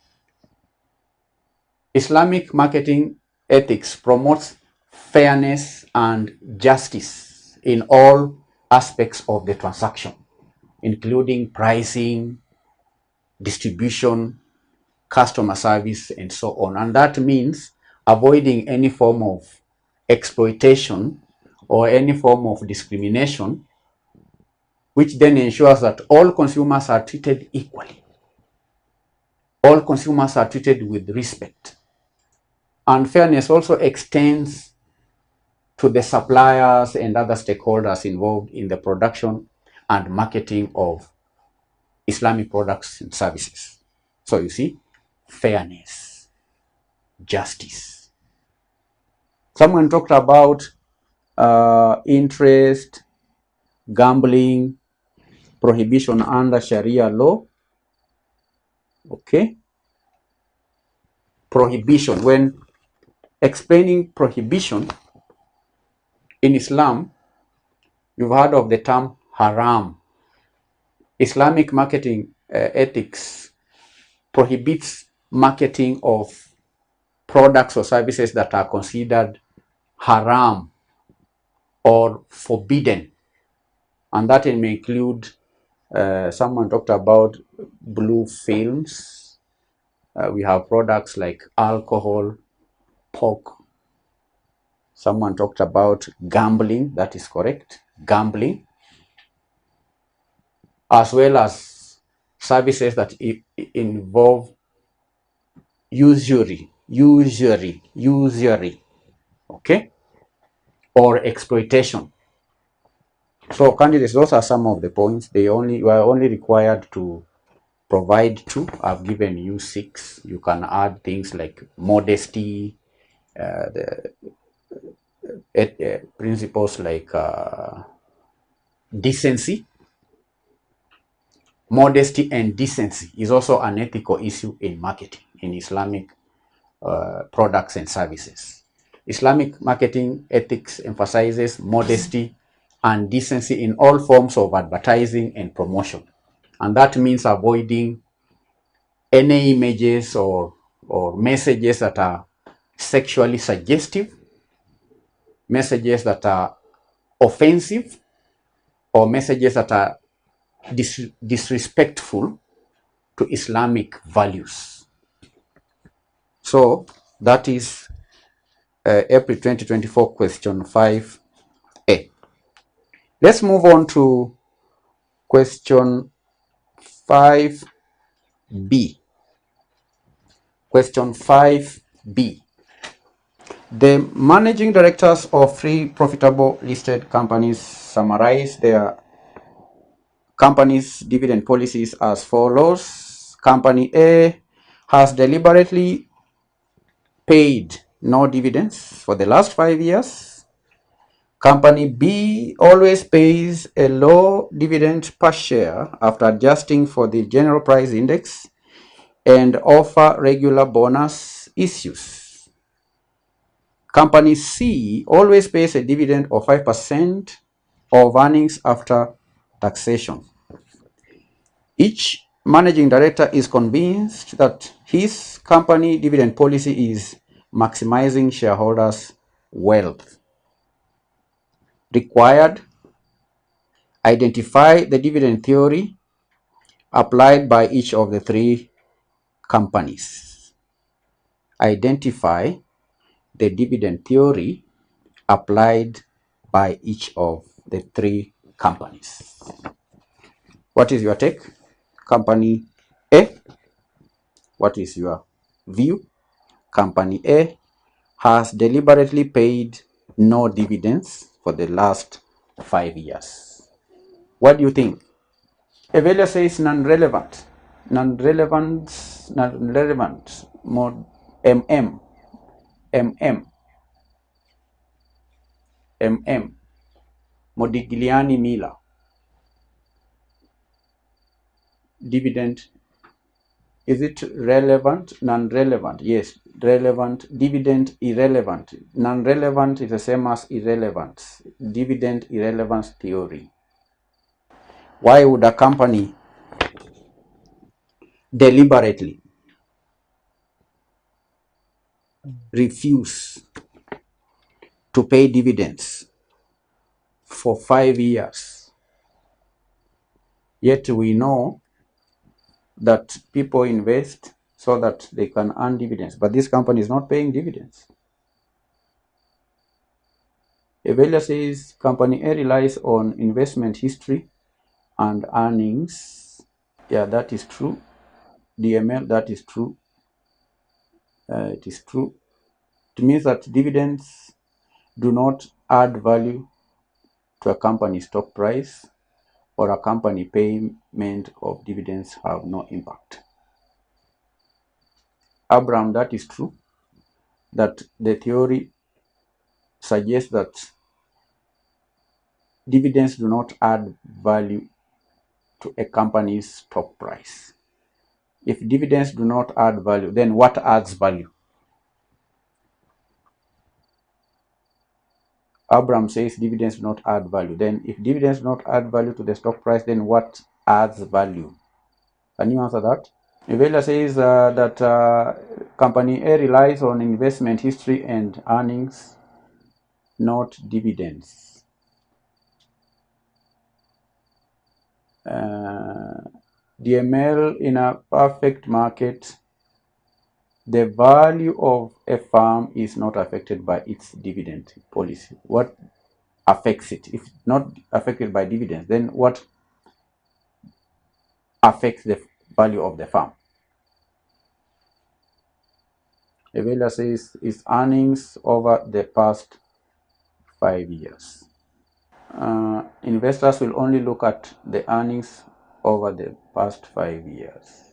Islamic marketing ethics promotes fairness and justice in all aspects of the transaction, including pricing, distribution, customer service, and so on. And that means avoiding any form of exploitation or any form of discrimination, which then ensures that all consumers are treated equally. All consumers are treated with respect. And fairness also extends to the suppliers and other stakeholders involved in the production and marketing of Islamic products and services. So you see, fairness, justice. Someone talked about interest, gambling, prohibition under Sharia law. Okay. Prohibition. When explaining prohibition in Islam, you've heard of the term haram. Islamic marketing ethics prohibits marketing of products or services that are considered haram or forbidden. And that may include, someone talked about blue films. We have products like alcohol, pork. Someone talked about gambling, that is correct, gambling, as well as services that involve usury, okay, or exploitation. So candidates, those are some of the points. You are only required to provide 2. I've given you 6. You can add things like modesty, principles like decency. Modesty and decency is also an ethical issue in marketing, in Islamic products and services. Islamic marketing ethics emphasizes modesty and decency in all forms of advertising and promotion. And that means avoiding any images or messages that are sexually suggestive, messages that are offensive, or messages that are disrespectful to Islamic values. So that is April 2024 question 5A. Let's move on to question 5B. Question 5B. The managing directors of 3 profitable listed companies summarize their company's dividend policies as follows. Company A has deliberately paid no dividends for the last 5 years. Company B always pays a low dividend per share after adjusting for the general price index and offer regular bonus issues. Company C always pays a dividend of 5% of earnings after taxation. Each managing director is convinced that his company dividend policy is maximizing shareholders' wealth. Required: identify the dividend theory applied by each of the 3 companies. Identify the dividend theory applied by each of the 3 companies. What is your take? Company A, what is your view? Company A has deliberately paid no dividends for the last 5 years. What do you think? Evaluator says non-relevant. non-relevant mod Modigliani Miller dividend. Is it relevant? Non-relevant? Yes. Relevant. Dividend irrelevant. Non-relevant is the same as irrelevant. Dividend irrelevance theory. Why would a company deliberately refuse to pay dividends for 5 years? Yet we know that people invest so that they can earn dividends, but this company is not paying dividends. Evaluator says company A relies on investment history and earnings. Yeah, that is true. DML, that is true. It is true. It means that dividends do not add value to a company's stock price, or a company payment of dividends have no impact. Abraham, that is true. That the theory suggests that dividends do not add value to a company's stock price. If dividends do not add value, then what adds value? Abraham says dividends do not add value. Then if dividends do not add value to the stock price, then what adds value? Can you answer that? Evela says that company A relies on investment history and earnings, not dividends. DML, in a perfect market, the value of a firm is not affected by its dividend policy. What affects it? If not affected by dividends, then what affects the value of the firm? Evela says is earnings over the past 5 years. Investors will only look at the earnings over the past 5 years.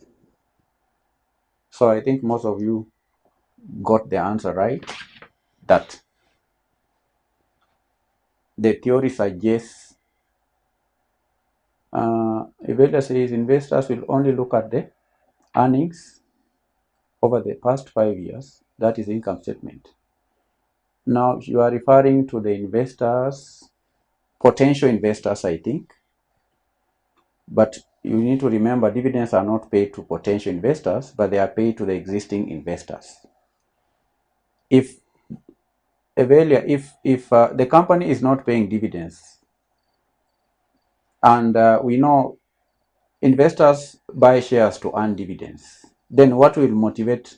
So I think most of you got the answer right, that the theory suggests Evela says investors will only look at the earnings over the past 5 years. That is income statement. Now you are referring to the investors, potential investors, I think. But you need to remember dividends are not paid to potential investors, but they are paid to the existing investors. If the company is not paying dividends, and we know investors buy shares to earn dividends, then what will motivate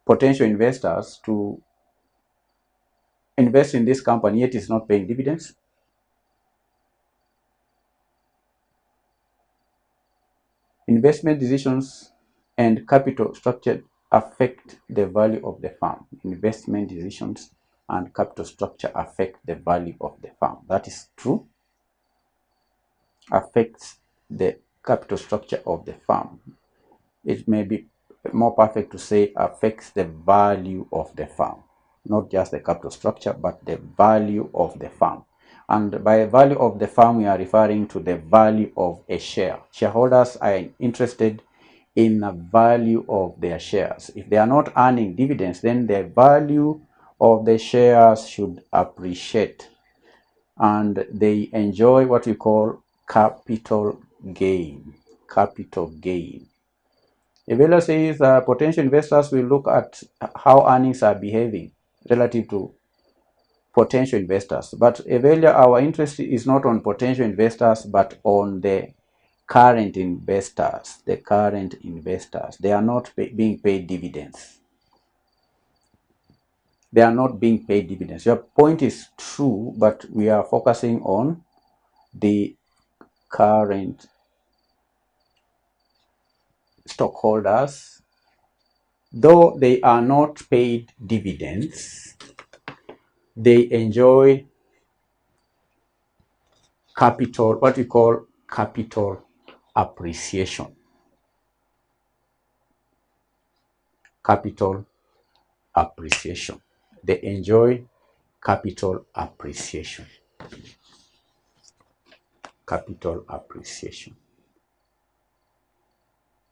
potential investors to invest in this company yet is not paying dividends? Investment decisions and capital structure affect the value of the firm. Investment decisions and capital structure affect the value of the firm. That is true. Affects the capital structure of the firm. It may be more perfect to say affects the value of the firm, not just the capital structure, but the value of the firm. And by value of the firm, we are referring to the value of a share. Shareholders are interested in the value of their shares. If they are not earning dividends, then the value of the shares should appreciate, and they enjoy what we call capital gain. Capital gain. Evela says potential investors will look at how earnings are behaving relative to potential investors. But Evelia, our interest is not on potential investors, but on the current investors. The current investors. They are not being paid dividends. They are not being paid dividends. Your point is true, but we are focusing on the current stockholders. Though they are not paid dividends, they enjoy capital, what we call capital appreciation. capital appreciation. They enjoy capital appreciation. Capital appreciation.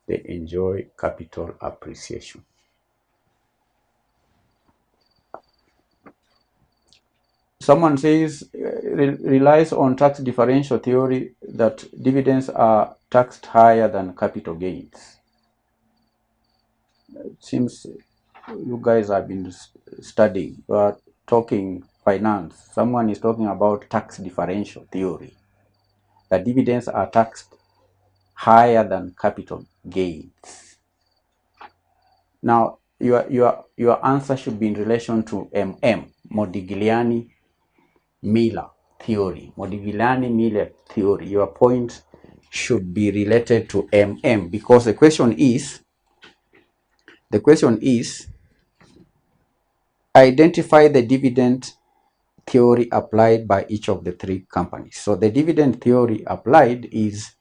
They enjoy capital appreciation. Someone says relies on tax differential theory that dividends are taxed higher than capital gains. It seems you guys have been studying, you are talking finance. Someone is talking about tax differential theory, that dividends are taxed higher than capital gains. Now, your answer should be in relation to Modigliani-Miller theory. Modigliani-Miller theory. Your point should be related to because the question is identify the dividend theory applied by each of the three companies. So the dividend theory applied is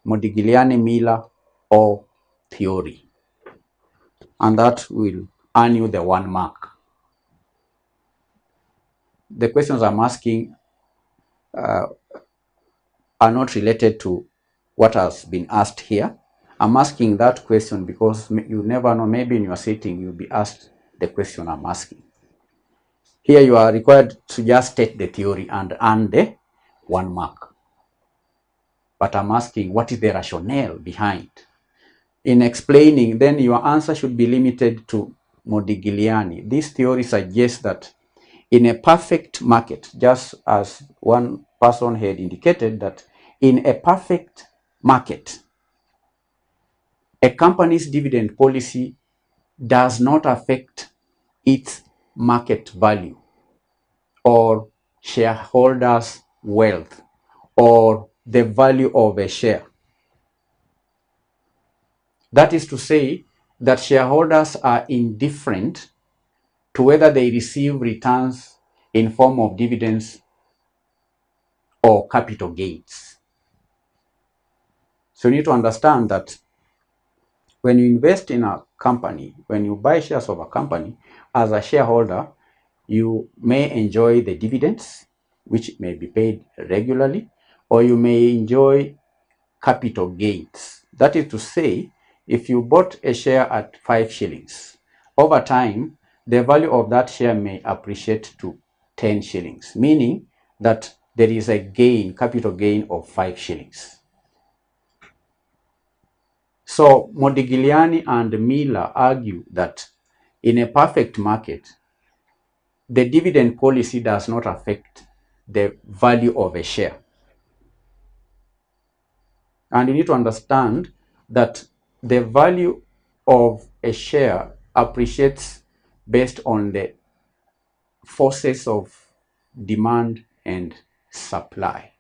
Modigliani-Miller or theory. And that will earn you the 1 mark. The questions I'm asking are not related to what has been asked here. I'm asking that question because you never know, maybe in your sitting you'll be asked the question I'm asking. Here you are required to just state the theory and earn the 1 mark. But I'm asking, what is the rationale behind? In explaining, then your answer should be limited to Modigliani. This theory suggests that in a perfect market, just as one person had indicated, that in a perfect market, a company's dividend policy does not affect its market value or shareholders' wealth or the value of a share. That is to say that shareholders are indifferent to whether they receive returns in form of dividends or capital gains. So you need to understand that when you invest in a company, when you buy shares of a company, as a shareholder, you may enjoy the dividends, which may be paid regularly, or you may enjoy capital gains. That is to say, if you bought a share at 5 shillings, over time, the value of that share may appreciate to 10 shillings, meaning that there is a gain, capital gain of 5 shillings. So Modigliani and Miller argue that in a perfect market, the dividend policy does not affect the value of a share. And you need to understand that the value of a share appreciates based on the forces of demand and supply.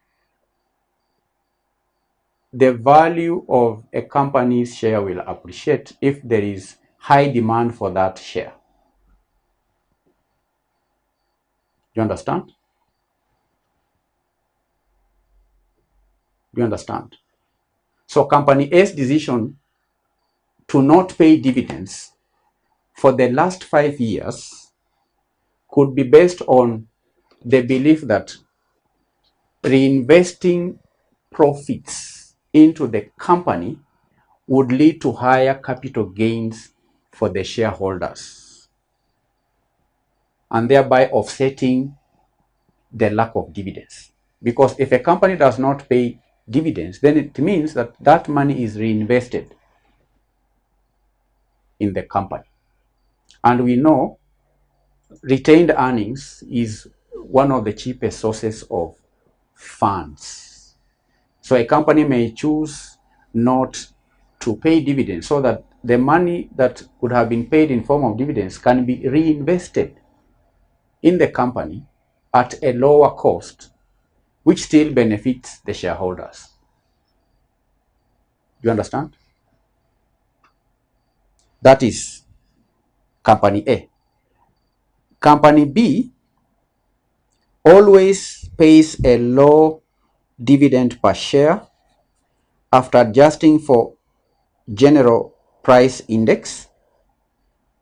The value of a company's share will appreciate if there is high demand for that share. You understand? You understand? So company A's decision to not pay dividends for the last 5 years could be based on the belief that reinvesting profits into the company would lead to higher capital gains for the shareholders and thereby offsetting the lack of dividends. Because if a company does not pay dividends, then it means that that money is reinvested in the company. And we know retained earnings is one of the cheapest sources of funds. So a company may choose not to pay dividends so that the money that could have been paid in form of dividends can be reinvested in the company at a lower cost, which still benefits the shareholders. You understand? That is company A. Company B always pays a low dividend per share after adjusting for general price index,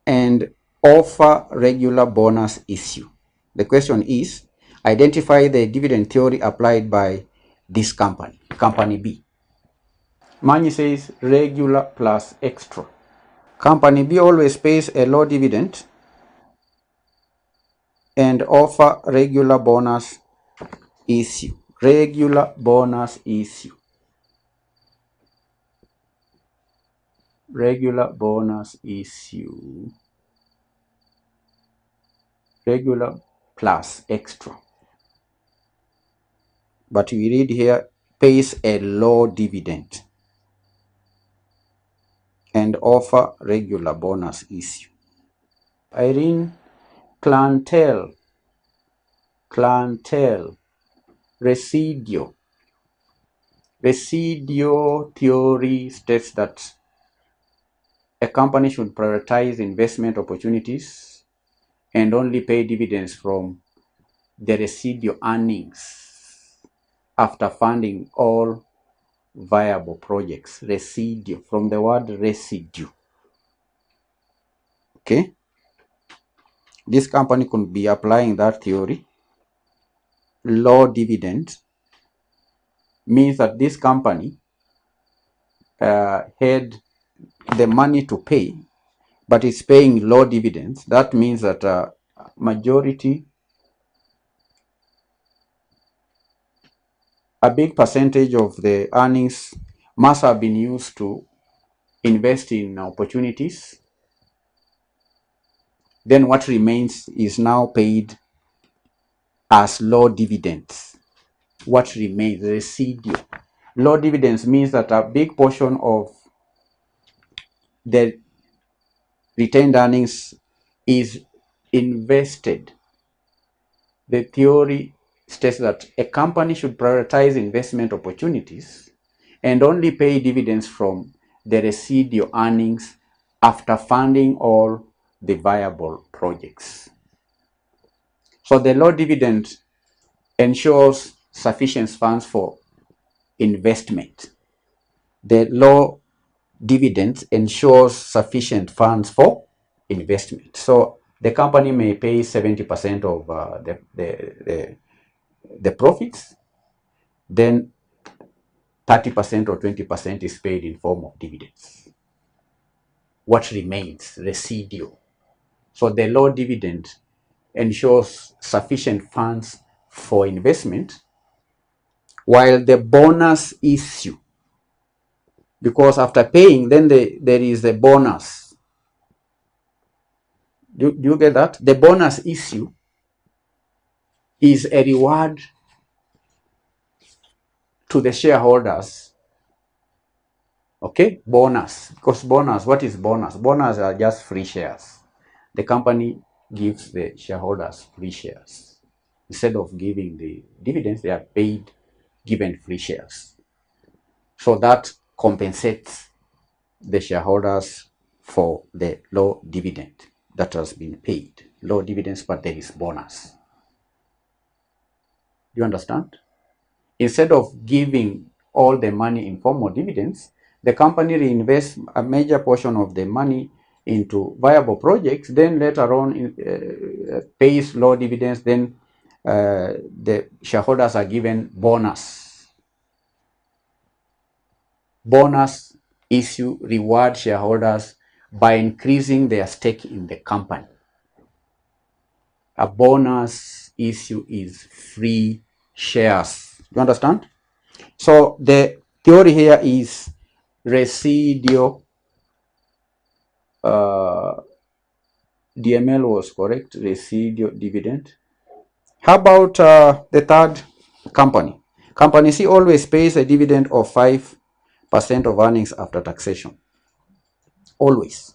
and offer regular bonus issue. The question is, identify the dividend theory applied by this company, company B. Mani says regular plus extra. Company B always pays a low dividend and offer regular bonus issue. Regular bonus issue. Regular bonus issue. Regular plus extra. But we read here, pays a low dividend and offer regular bonus issue. Irene, clientele, residual. Residual theory states that a company should prioritize investment opportunities and only pay dividends from the residual earnings after funding all viable projects. Residue, from the word residue. Okay, this company could be applying that theory. Low dividend means that this company had the money to pay, but it's paying low dividends. That means that a big percentage of the earnings must have been used to invest in opportunities. Then what remains is now paid as low dividends. What remains, the residual. Low dividends means that a big portion of the retained earnings is invested. The theory states that a company should prioritize investment opportunities and only pay dividends from the residual earnings after funding all the viable projects. So the low dividend ensures sufficient funds for investment. The low dividend ensures sufficient funds for investment. So the company may pay 70% of the profits, then 30% or 20% is paid in form of dividends. What remains? Residual. So the low dividend ensures sufficient funds for investment, while the bonus issue, because after paying, then there is a bonus. Do you get that? The bonus issue is a reward to the shareholders. Okay, bonus. Because bonus, what is bonus? Bonus are just free shares. The company gives the shareholders free shares. Instead of giving the dividends, they are given free shares. So that compensates the shareholders for the low dividend that has been paid. Low dividends, but there is bonus. You understand? Instead of giving all the money in form of dividends, the company reinvests a major portion of the money into viable projects, then later on pays low dividends, then the shareholders are given bonus. Bonus issue reward shareholders by increasing their stake in the company. A bonus issue is free shares. You understand? So the theory here is residual. DML was correct, residual dividend. How about the third company? Company C always pays a dividend of 5% of earnings after taxation. Always.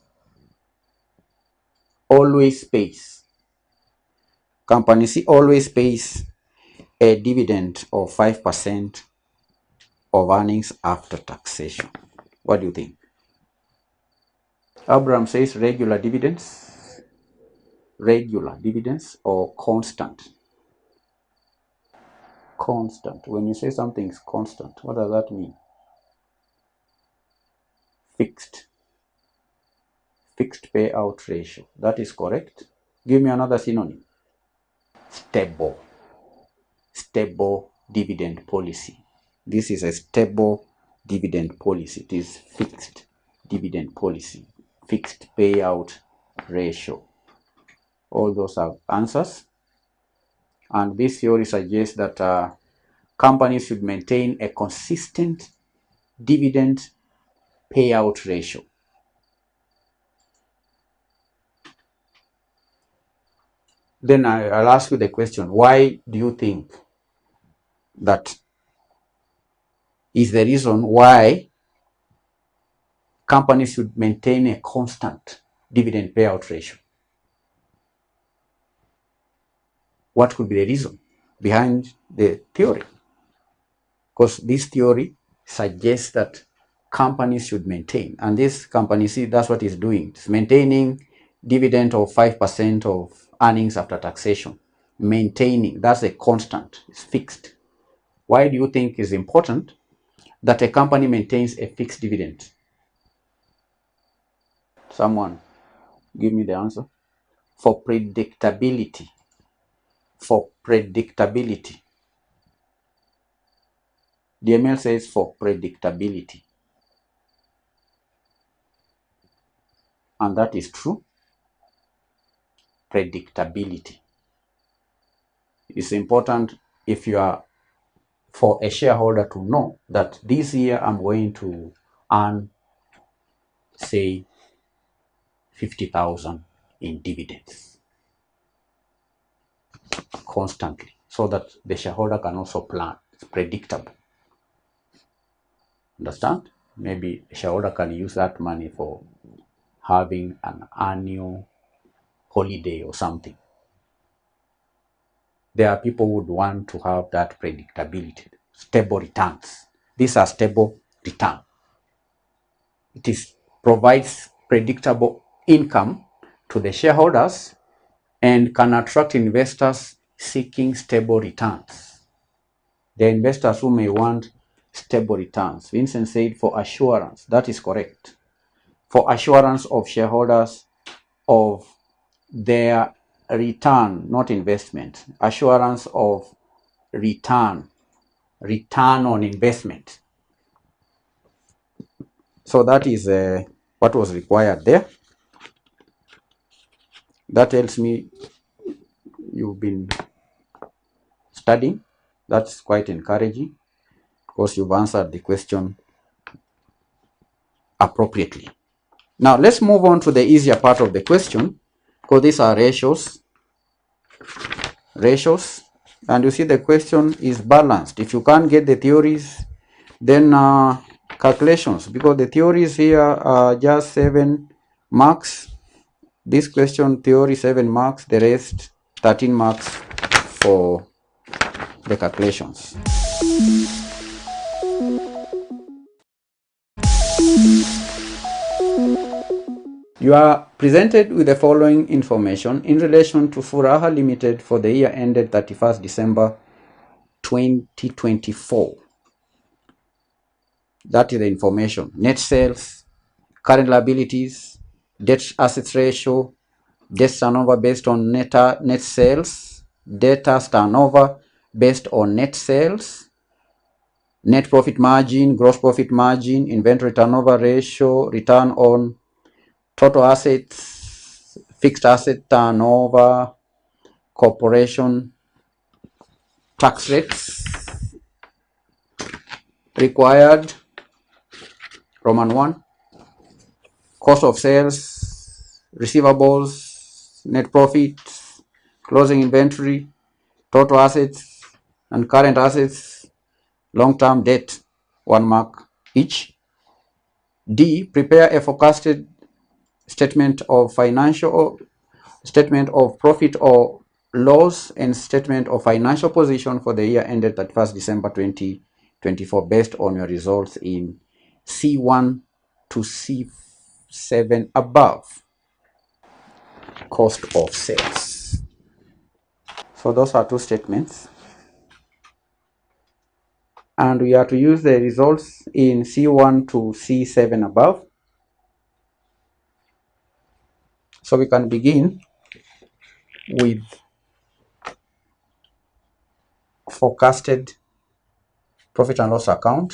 Always pays. Company C always pays a dividend of 5% of earnings after taxation. What do you think? Abraham says regular dividends. Regular dividends or constant? Constant. When you say something is constant, what does that mean? Fixed. Fixed payout ratio. That is correct. Give me another synonym. Stable. Stable dividend policy. This is a stable dividend policy. It is fixed dividend policy. Fixed payout ratio. All those are answers. And this theory suggests that companies should maintain a consistent dividend payout ratio. Then I'll ask you the question, why do you think that is the reason why companies should maintain a constant dividend payout ratio? What could be the reason behind the theory? Because this theory suggests that companies should maintain, and this company, see, that's what it's doing. It's maintaining dividend of 5% of earnings after taxation. Maintaining, that's a constant, it's fixed. Why do you think it's important that a company maintains a fixed dividend? Someone give me the answer. For predictability. For predictability. DML says for predictability. And that is true. Predictability. It's important if you are, for a shareholder to know that this year I'm going to earn, say, 50,000 in dividends constantly, so that the shareholder can also plan. It's predictable. Understand? Maybe a shareholder can use that money for having an annual holiday or something. There are people who would want to have that predictability, stable returns. These are stable return. It provides predictable income to the shareholders and can attract investors seeking stable returns. The investors who may want stable returns. Vincent said for assurance. That is correct. For assurance of shareholders of their return, not investment. Assurance of return. Return on investment. So that is what was required there. That tells me you've been studying. That's quite encouraging because you've answered the question appropriately. Now let's move on to the easier part of the question, because these are ratios. And you see the question is balanced. If you can't get the theories, then calculations, because the theories here are just 7 marks. This question theory 7 marks, the rest 13 marks for the calculations. You are presented with the following information in relation to Furaha Limited for the year ended 31st December 2024. That is the information. Net sales, current liabilities, debt assets ratio, debt turnover based on net sales, debtors turnover based on net sales, net profit margin, gross profit margin, inventory turnover ratio, return on total assets, fixed asset turnover, corporation tax rates required, Roman 1, cost of sales, receivables, net profit, closing inventory, total assets and current assets, long-term debt, 1 mark each. D, prepare a forecasted statement of profit or loss and statement of financial position for the year ended 31st December 2024 based on your results in C1 to C7 above. Cost of sales. So those are 2 statements. And we are to use the results in C1 to C7 above. So we can begin with forecasted profit and loss account.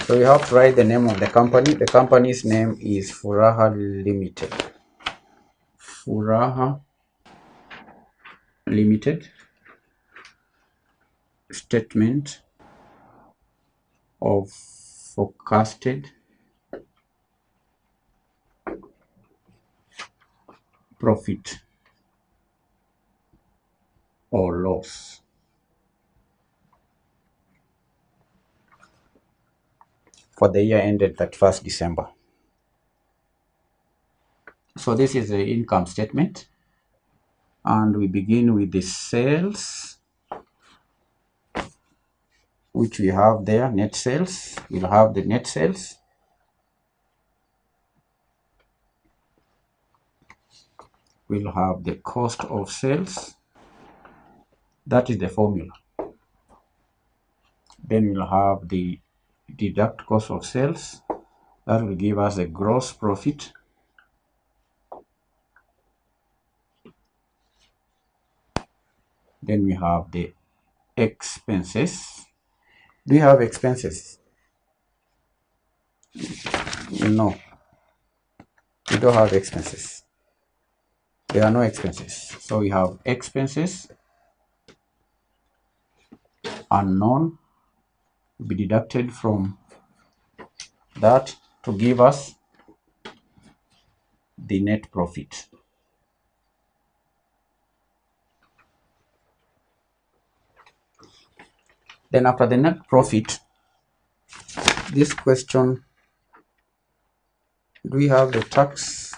So we have to write the name of the company. The company's name is Furaha Limited. Furaha Limited. Statement of forecasted profit or loss for the year ended 31st December. So this is the income statement, and we begin with the sales, which we have there, net sales. We'll have the net sales. We'll have the cost of sales. That is the formula. Then we'll have the deduct cost of sales. That will give us a gross profit. Then we have the expenses. Do you have expenses? No, we don't have expenses. There are no expenses. So we have expenses unknown to be deducted from that to give us the net profit. Then after the net profit, this question, do we have the tax?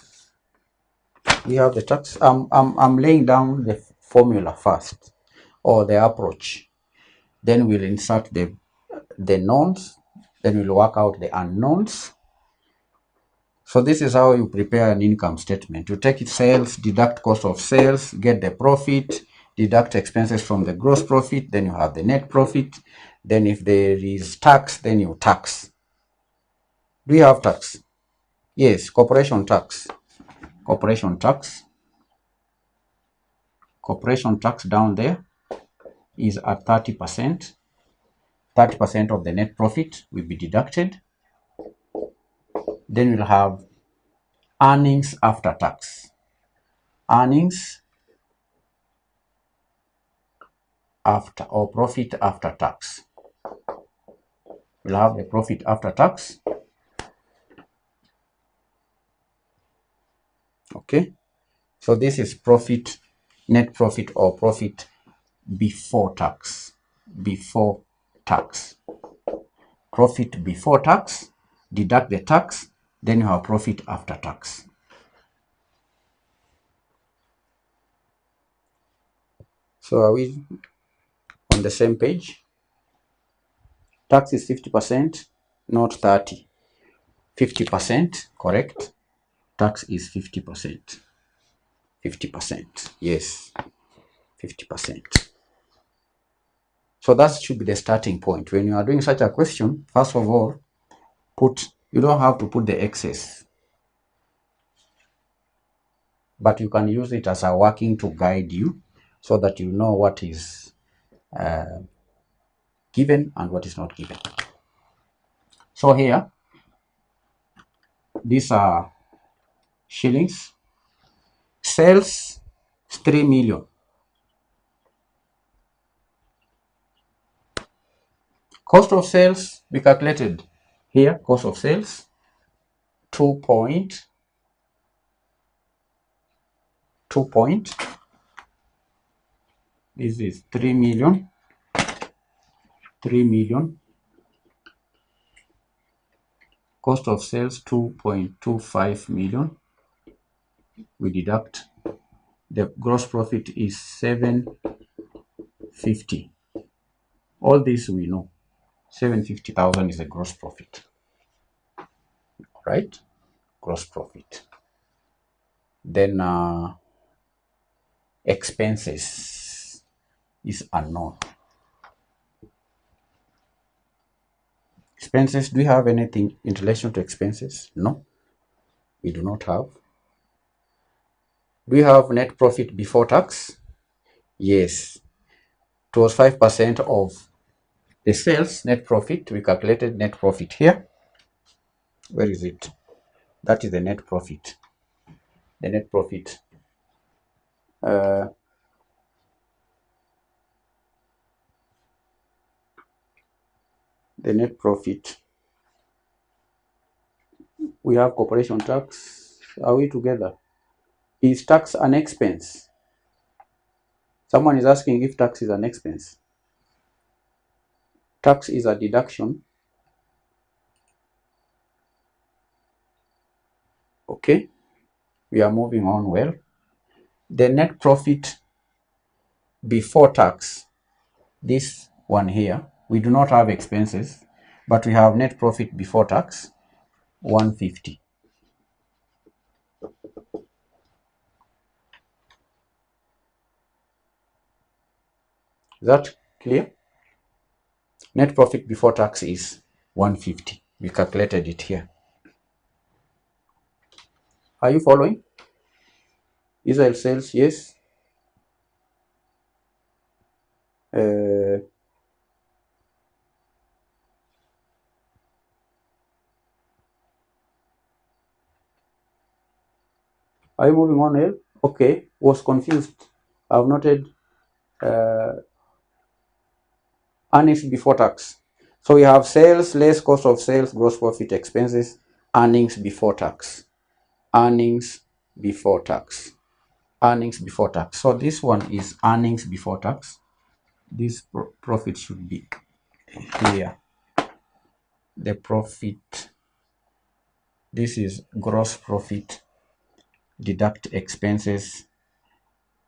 We have the tax. I'm laying down the formula first, or the approach. Then we'll insert the knowns. Then we'll work out the unknowns. So this is how you prepare an income statement. You take sales, deduct cost of sales, get the profit, deduct expenses from the gross profit, then you have the net profit. Then if there is tax, then you tax. Do you have tax? Yes, corporation tax. Corporation tax. Corporation tax down there is at 30%. 30% of the net profit will be deducted. Then we'll have earnings after tax. Earnings after, or profit after tax. We'll have the profit after tax. Okay, so this is profit, net profit, or profit before tax. Before tax. Profit before tax, deduct the tax, then you have profit after tax. So are we on the same page? Tax is 50%, not 30. 50%, correct? Tax is 50%. 50%, yes, 50%. So that should be the starting point. When you are doing such a question, first of all, you don't have to put the excess, but you can use it as a working to guide you so that you know what is given and what is not given. So here, these are shillings. Sales is 3 million. Cost of sales, we calculated here, cost of sales, 2 point. This is 3 million. 3 million. Cost of sales, 2.25 million. We deduct. The gross profit is 750. All this we know. 750,000 is the gross profit. Right? Gross profit. Then expenses is unknown. Expenses, do we have anything in relation to expenses? No, we do not have. Do we have net profit before tax? Yes. It was 5% of the sales net profit. We calculated net profit here. Where is it? That is the net profit. The net profit. The net profit. We have corporation tax. Are we together? Is tax an expense? Someone is asking if tax is an expense. Tax is a deduction. Okay. We are moving on well. The net profit before tax, this one here, we do not have expenses, but we have net profit before tax, 150. Is that clear? Net profit before tax is 150. We calculated it here. Are you following? Israel sales, yes. Are you moving on here? Okay, was confused. I've noted earnings before tax. So we have sales less cost of sales, gross profit, expenses, earnings before tax. Earnings before tax. Earnings before tax. So this one is earnings before tax. This profit should be here. The profit. This is gross profit. Deduct expenses.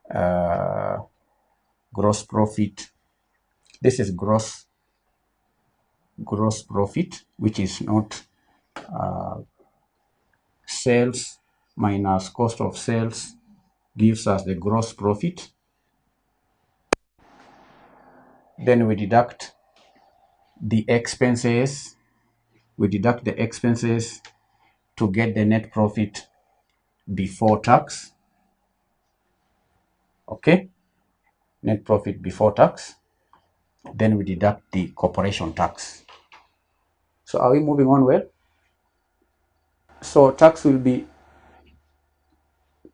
Gross profit. This is gross profit, which is not sales minus cost of sales gives us the gross profit. Then we deduct the expenses. We deduct the expenses to get the net profit before tax. Okay, net profit before tax. Then we deduct the corporation tax. So are we moving on well? So tax will be,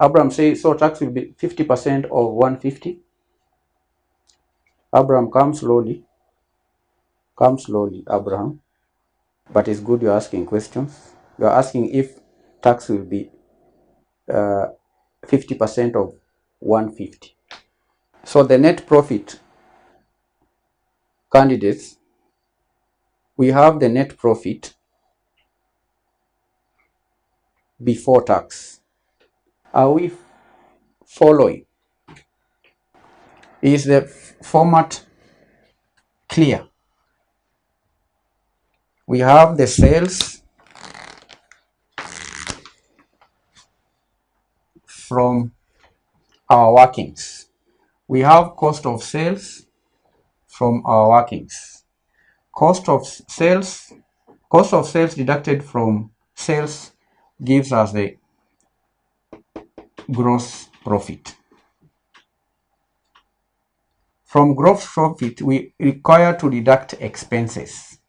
Abraham says, so tax will be 50% of 150. Abraham, come slowly. Come slowly, Abraham. But it's good you're asking questions. You're asking if tax will be 50% of 150. So the net profit candidates, we have the net profit before tax. Are we following? Is the format clear? We have the sales from our workings. We have cost of sales from our workings. Cost of sales deducted from sales gives us the gross profit. From gross profit, we require to deduct expenses,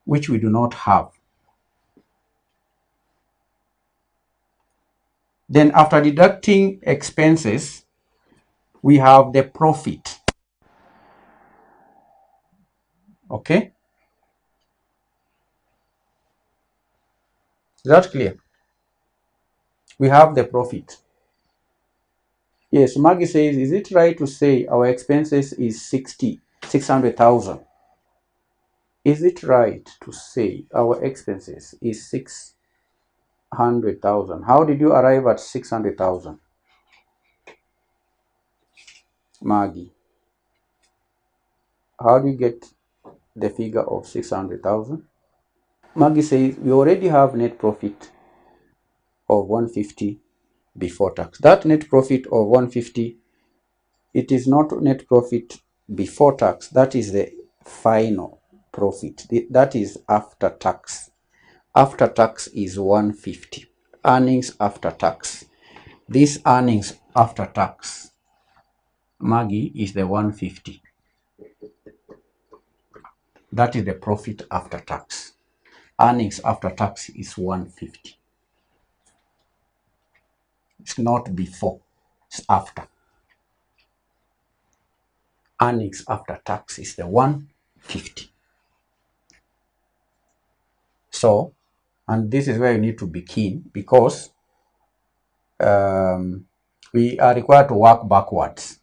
which we do not have. Then after deducting expenses, we have the profit. Okay? Is that clear? We have the profit. Yes, Maggie says, is it right to say our expenses is 600,000? Is it right to say our expenses is 600,000? How did you arrive at 600,000? Maggie, how do you get the figure of 600,000? Maggie says, we already have net profit of 150 before tax. That net profit of 150, it is not net profit before tax. That is the final profit. That is after tax. After tax is 150. Earnings after tax. This earnings after tax, Maggie, is the 150. That is the profit after tax. Earnings after tax is 150. It's not before, it's after. Earnings after tax is the 150. So, and this is where you need to be keen, because we are required to work backwards.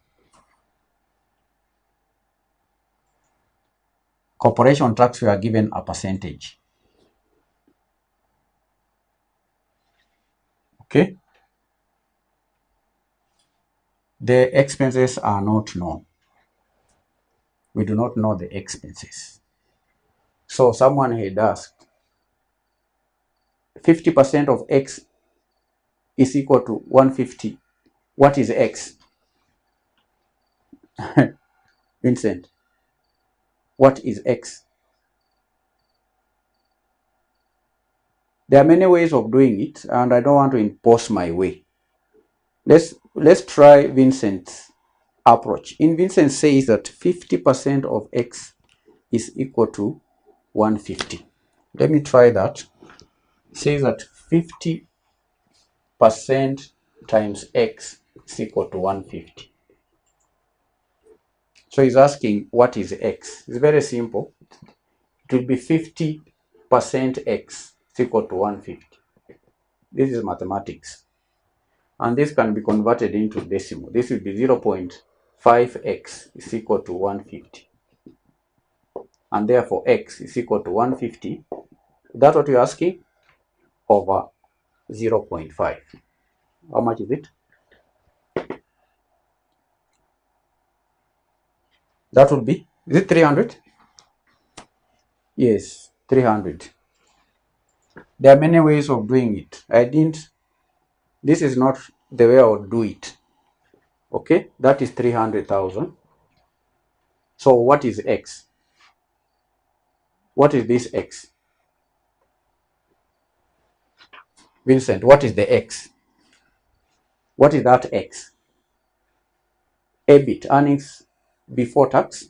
Corporation tax, we are given a percentage. Okay? The expenses are not known. We do not know the expenses. So someone had asked, 50% of X is equal to 150. What is X? Vincent, what is X? There are many ways of doing it, and I don't want to impose my way. Let's try Vincent's approach. In Vincent says that 50% of X is equal to 150. Let me try that. It says that 50% times X is equal to 150. So he's asking, what is X? It's very simple. It will be 50% X is equal to 150. This is mathematics. And this can be converted into decimal. This will be 0.5x is equal to 150. And therefore x is equal to 150. That's what you're asking? Over 0.5. How much is it? That would be, is it 300? Yes, 300. There are many ways of doing it. This is not the way I would do it. Okay, that is 300,000. So what is x? What is this x? Vincent, what is the x? What is that x? EBIT, earnings before tax.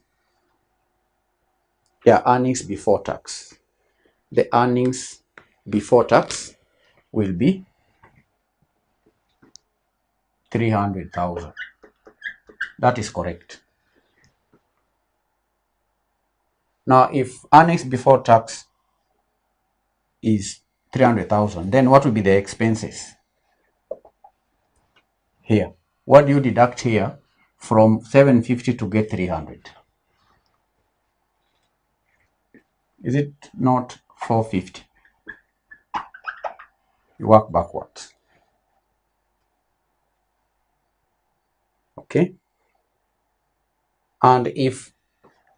Yeah, earnings before tax. The earnings before tax will be 300,000. That is correct. Now, if earnings before tax is 300,000, then what will be the expenses here? What do you deduct here from 750 to get 300? Is it not 450? You work backwards. Okay? And if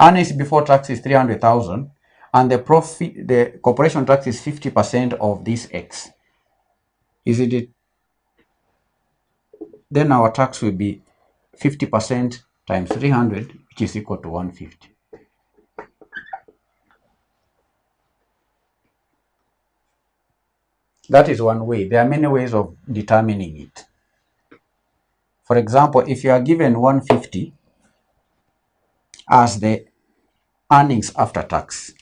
earnings before tax is 300,000 and the corporation tax is 50% of this X, isn't it? Then our tax will be 50% times 300, which is equal to 150. That is one way. There are many ways of determining it. For example, if you are given 150 as the earnings after tax,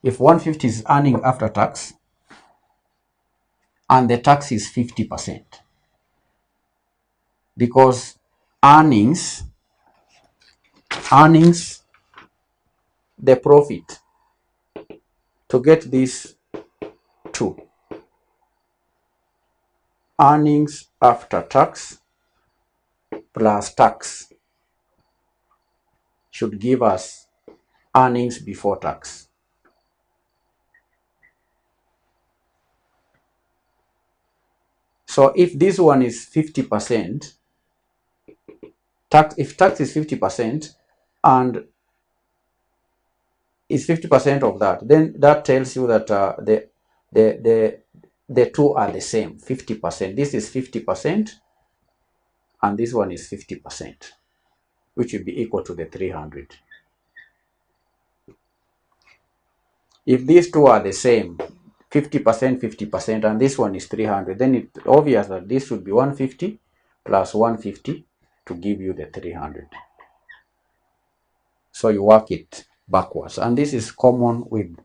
if 150 is earning after tax and the tax is 50%, because earnings, the profit, to get this to earnings after tax plus tax should give us earnings before tax. So if this one is 50%, if tax is 50% and is 50% of that, then that tells you that the two are the same, 50%. This is 50% and this one is 50%, which will be equal to the 300. If these two are the same, 50%, 50%, and this one is 300, then it's obvious that this should be 150 plus 150 to give you the 300. So you work it backwards, and this is common with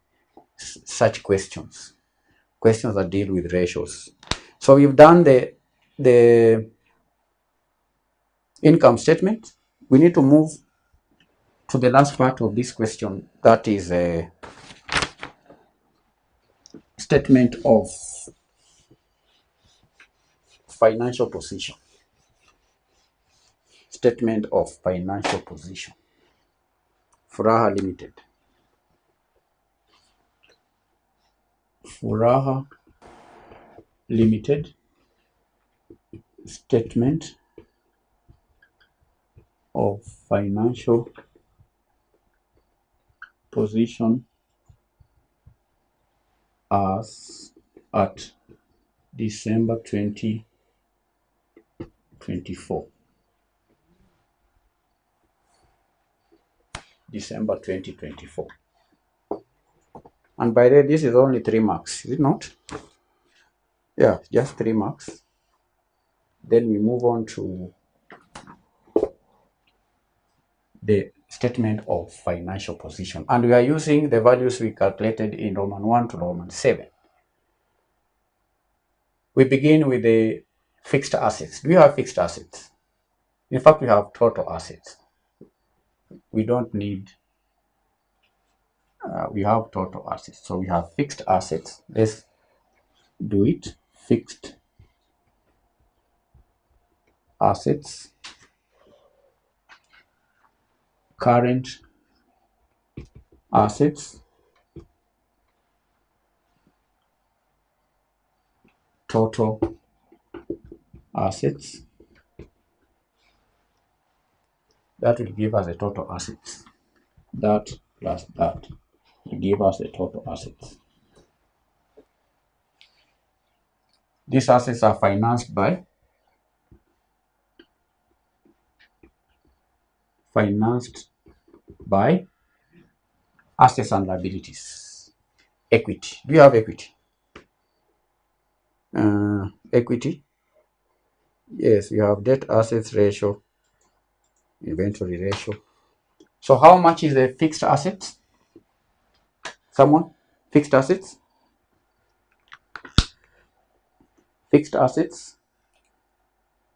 such questions that deal with ratios. So we've done the income statement. We need to move to the last part of this question, that is a statement of financial position. Statement of financial position. Furaha Limited. Furaha Limited statement of financial position as at December 2024. December 2024. And by the way, this is only 3 marks, is it not? Yeah, just 3 marks. Then we move on to the statement of financial position. And we are using the values we calculated in Roman 1 to Roman 7. We begin with the fixed assets. Do you have fixed assets? In fact, we have total assets. We don't need, we have total assets. So we have fixed assets. Let's do it. Fixed assets, current assets, total assets. That will give us the total assets. That plus that will give us the total assets. These assets are financed by assets and liabilities. Equity. Do you have equity? Equity. Yes, we have debt assets ratio, inventory ratio. So how much is the fixed assets? Someone? Fixed assets? Fixed assets.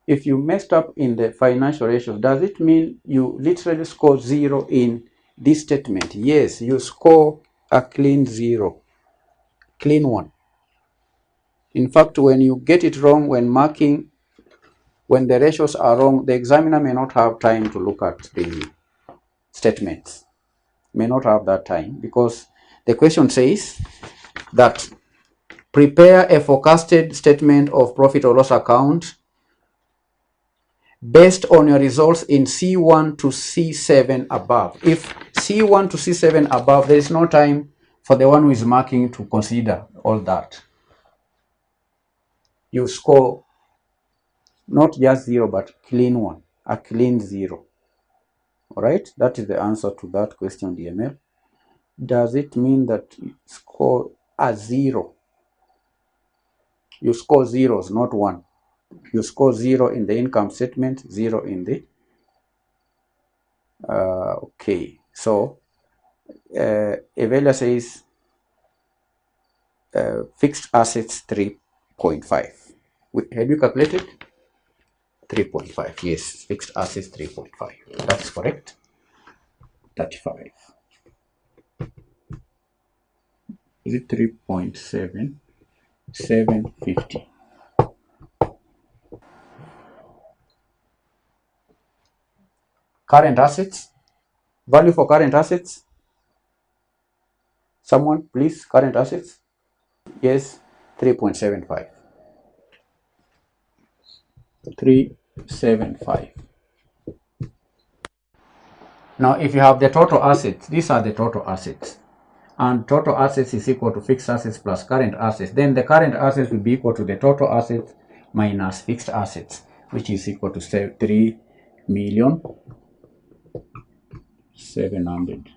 If you messed up in the financial ratio, does it mean you literally score 0 in this statement? Yes, you score a clean 0. Clean 1. In fact, when you get it wrong when marking, when the ratios are wrong, the examiner may not have time to look at the statements. May not have that time, because the question says that prepare a forecasted statement of profit or loss account based on your results in C1 to C7 above. If C1 to C7 above, there is no time for the one who is marking to consider all that. You score not just 0, but clean 1, a clean 0. All right, that is the answer to that question, DML. Does it mean that you score a 0? You score zeros, not 1. You score 0 in the income statement, 0 in the okay. So Evelia says fixed assets 3.5. Have you calculated? 3.5. Yes, fixed assets 3.5. That's correct. 35. Is it 3.7? 750. Current assets. Value for current assets. Someone, please. Current assets. Yes, 3.75. 375. Now, if you have the total assets, these are the total assets. And total assets is equal to fixed assets plus current assets. Then the current assets will be equal to the total assets minus fixed assets, which is equal to 3,700,000.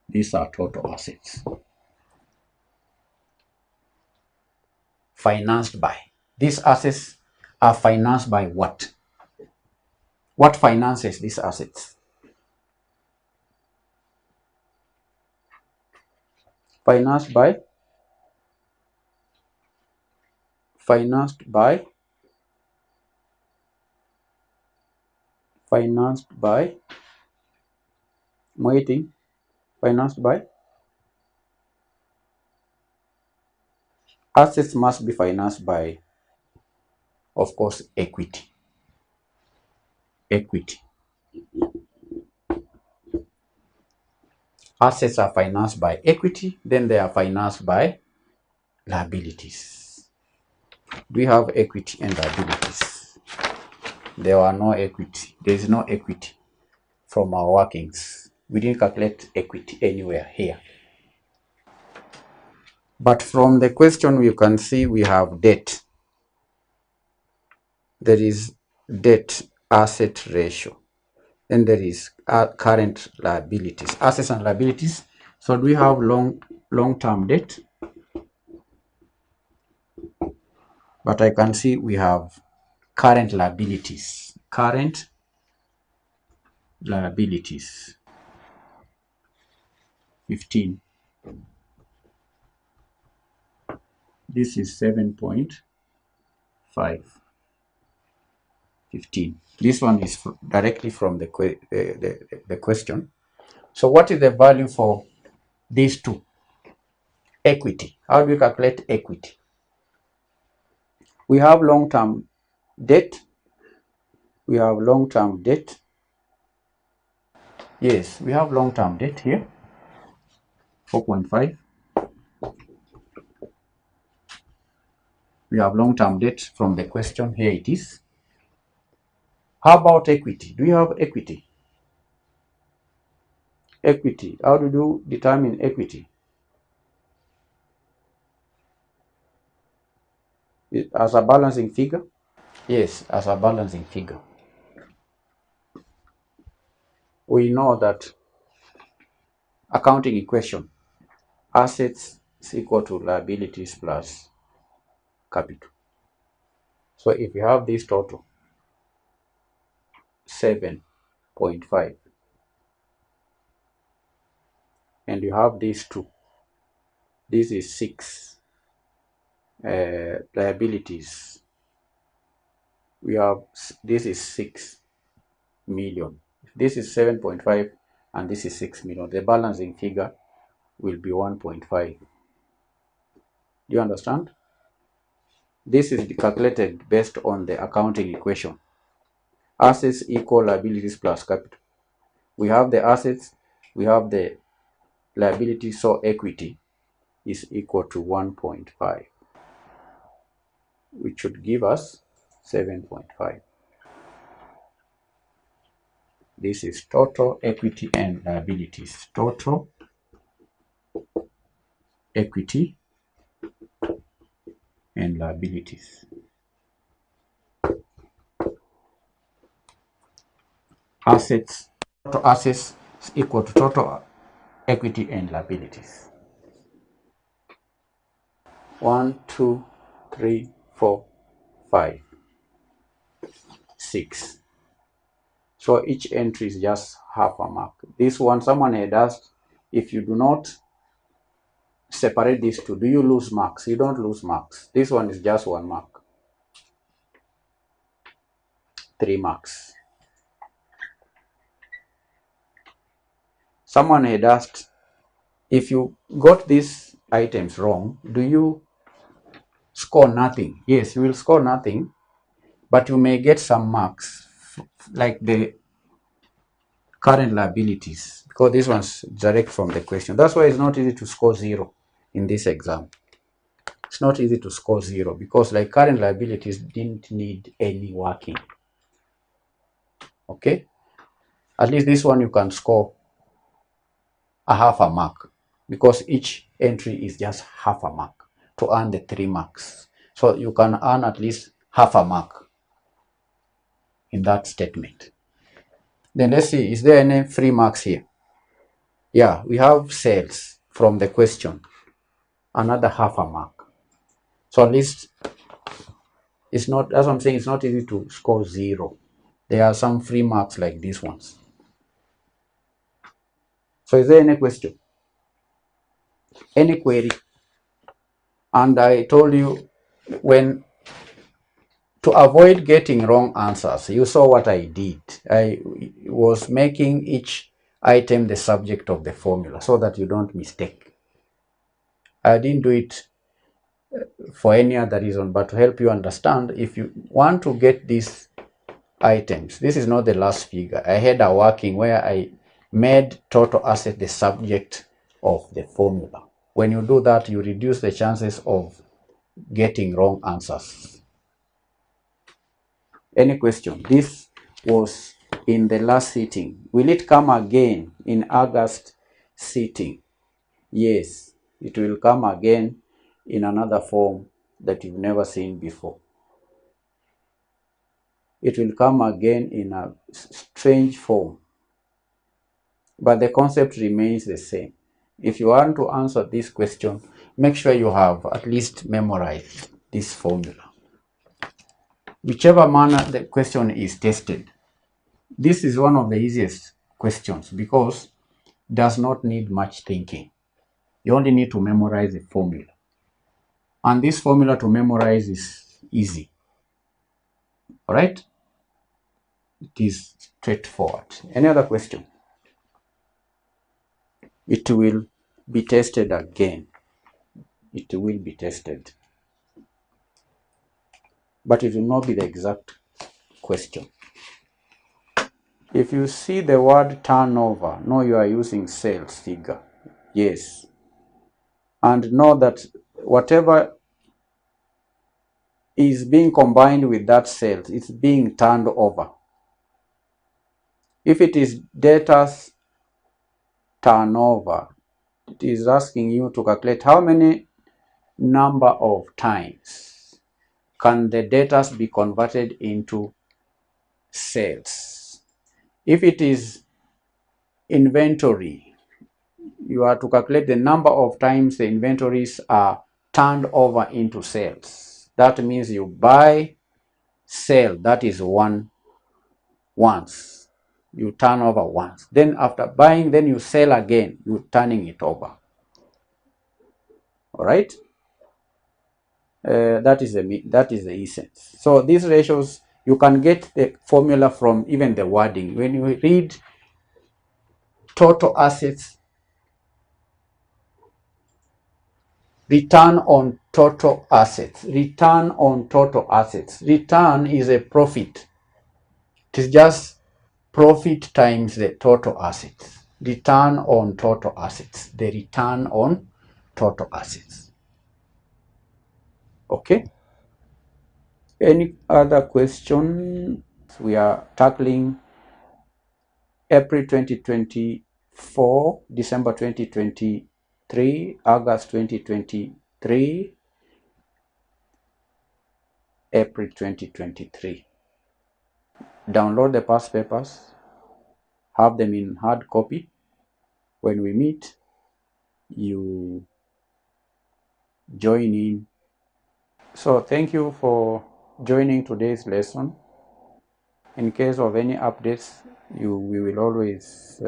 These are total assets. financed by. These assets are financed by what? What finances these assets? Financed by, financed by, financed by, I'm waiting, financed by, assets must be financed by, of course, equity. Equity. Assets are financed by equity, then they are financed by liabilities. Do we have equity and liabilities? There are no equity. There is no equity from our workings. We didn't calculate equity anywhere here. But from the question, you can see we have debt. There is debt asset ratio. Then there is current liabilities, assets and liabilities. So do we have long-term debt? But I can see we have current liabilities. Current liabilities 15. This is 7.5. 15. This one is directly from the question. So what is the value for these two? Equity. How do we calculate equity? We have long-term debt. We have long-term debt. Yes, we have long-term debt here. 4.5. We have long-term debt from the question. Here it is. How about equity? Do you have equity? Equity. How do you determine equity? As a balancing figure? Yes, as a balancing figure. We know that accounting equation, assets is equal to liabilities plus capital. So if you have this total, 7.5, and you have these two, this is 6 liabilities. We have, this is 6 million. This is 7.5 and this is 6 million. The balancing figure will be 1.5. Do you understand? This is calculated based on the accounting equation. Assets equal liabilities plus capital. We have the assets, we have the liabilities, so equity is equal to 1.5, which should give us 7.5. This is total equity and liabilities. Total equity and liabilities. Assets, total assets is equal to total equity and liabilities. 1, 2, 3, 4, 5, 6. So each entry is just half a mark. This one, someone had asked, if you do not separate these two, do you lose marks? You don't lose marks. This one is just 1 mark. 3 marks. Someone had asked, if you got these items wrong, do you score nothing? Yes, you will score nothing, but you may get some marks, like the current liabilities, because this one's direct from the question. That's why it's not easy to score 0 in this exam. It's not easy to score 0 because like current liabilities didn't need any working. Okay, at least this one you can score a half a mark because each entry is just half a mark to earn the 3 marks. So you can earn at least half a mark in that statement. Then let's see, is there any 3 marks here? Yeah, we have sales from the question, another half a mark. So at least it's not, as I'm saying, it's not easy to score 0. There are some free marks like these ones. So is there any question? Any query? And I told you, when to avoid getting wrong answers, you saw what I did. I was making each item the subject of the formula so that you don't mistake. I didn't do it for any other reason but to help you understand. If you want to get these items, this is not the last figure. I had a working where I made total asset the subject of the formula. When you do that, you reduce the chances of getting wrong answers. Any question? This was in the last sitting. Will it come again in August sitting? Yes, it will come again in another form that you've never seen before. It will come again in a strange form, but the concept remains the same. If you want to answer this question, make sure you have at least memorized this formula. Whichever manner the question is tested, this is one of the easiest questions because it does not need much thinking. You only need to memorize the formula. And this formula to memorize is easy. All right? It is straightforward. Any other question? It will be tested again. It will be tested. But it will not be the exact question. If you see the word turnover, know you are using sales figure. Yes. And know that whatever is being combined with that sales, it's being turned over. If it is debtors turnover, it is asking you to calculate how many number of times can the debtors be converted into sales. If it is inventory, you are to calculate the number of times the inventories are turned over into sales. That means you buy, sell, that is once. You turn over once. Then after buying, then you sell again, you're turning it over. All right? That is the essence. So these ratios, you can get the formula from even the wording. When you read total assets, return on total assets, return on total assets. Return is a profit. It is just profit times the total assets. Return on total assets. The return on total assets. Okay? Any other question? We are tackling April 2024, December 2023, August 2023, April 2023. Download the past papers, have them in hard copy. When we meet, you join in. So thank you for joining today's lesson. In case of any updates, we will always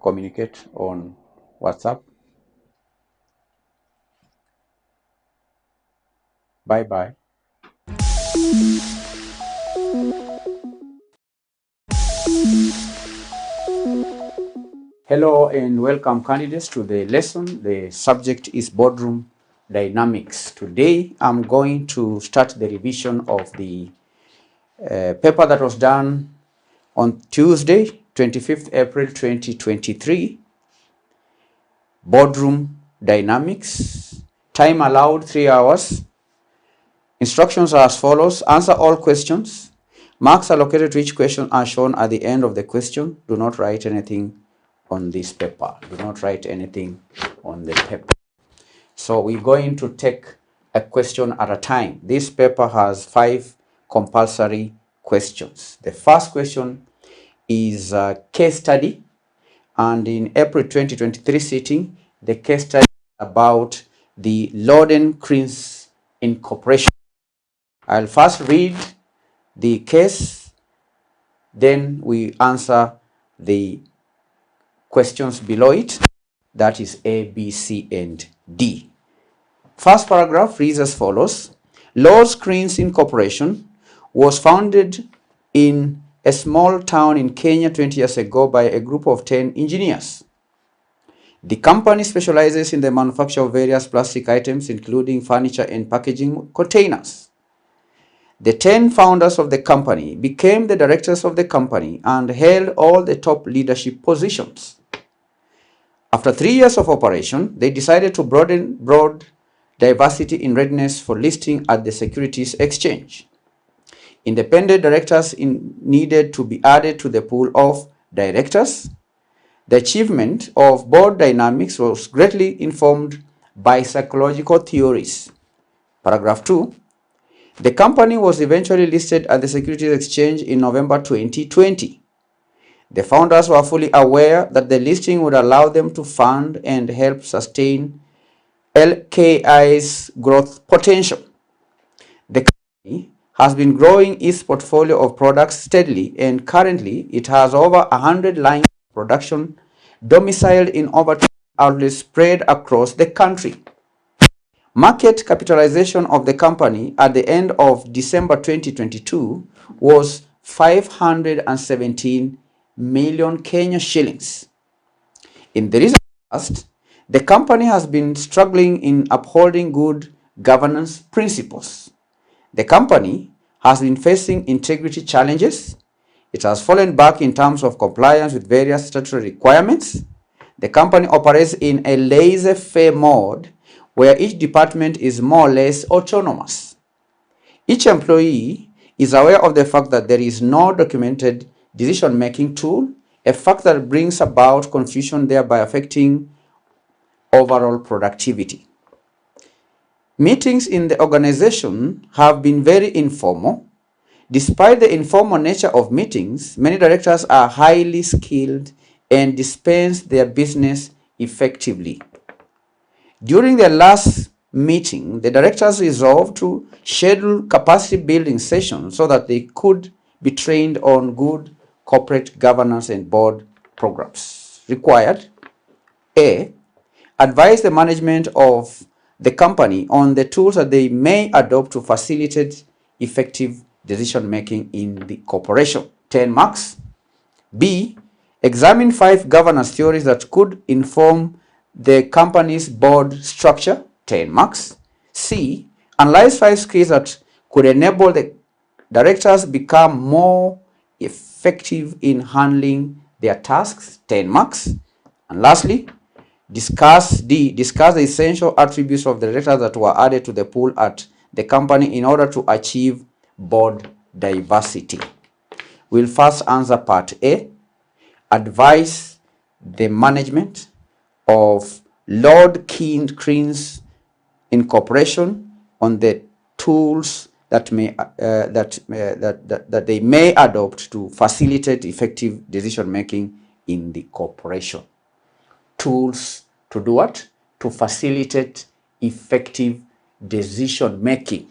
communicate on WhatsApp. Bye-bye. Hello and welcome candidates to the lesson. The subject is boardroom dynamics. Today I'm going to start the revision of the paper that was done on Tuesday, 25th April 2023. Boardroom dynamics. Time allowed 3 hours. Instructions are as follows. Answer all questions. Marks allocated to each question are shown at the end of the question. Do not write anything on this paper. Do not write anything on the paper. So we're going to take a question at a time. This paper has 5 compulsory questions. The first question is a case study, and in April 2023 sitting, the case study about the Loden Cranes incorporation. I'll first read the case, then we answer the questions below it. That is A, B, C, and D. First paragraph reads as follows. Lord Screens Incorporation was founded in a small town in Kenya 20 years ago by a group of 10 engineers. The company specializes in the manufacture of various plastic items, including furniture and packaging containers. The 10 founders of the company became the directors of the company and held all the top leadership positions. After 3 years of operation, they decided to broaden diversity in readiness for listing at the Securities Exchange. Independent directors needed to be added to the pool of directors. The achievement of board dynamics was greatly informed by psychological theories. Paragraph 2. The company was eventually listed at the Securities Exchange in November 2020. The founders were fully aware that the listing would allow them to fund and help sustain LKI's growth potential. The company has been growing its portfolio of products steadily, and currently it has over 100 lines of production domiciled in over 20 outlets spread across the country. Market capitalization of the company at the end of December 2022 was 517 million Kenya shillings. In the recent past, the company has been struggling in upholding good governance principles. The company has been facing integrity challenges. It has fallen back in terms of compliance with various statutory requirements. The company operates in a laissez-faire mode where each department is more or less autonomous. Each employee is aware of the fact that there is no documented decision-making tool, a fact that brings about confusion, thereby affecting overall productivity. Meetings in the organization have been very informal. Despite the informal nature of meetings, many directors are highly skilled and dispense their business effectively. During their last meeting, the directors resolved to schedule capacity building sessions so that they could be trained on good corporate governance and board programs. Required: A. Advise the management of the company on the tools that they may adopt to facilitate effective decision making in the corporation. 10 marks. B. Examine 5 governance theories that could inform the company's board structure. 10 marks. C. Analyze 5 skills that could enable the directors become more effective in handling their tasks. 10 marks. And lastly, discuss the essential attributes of the directors that were added to the pool at the company in order to achieve board diversity. We'll first answer part A. Advise the management of Lord Screens Incorporation on the tools that they may adopt to facilitate effective decision making in the corporation. Tools to do what? To facilitate effective decision making.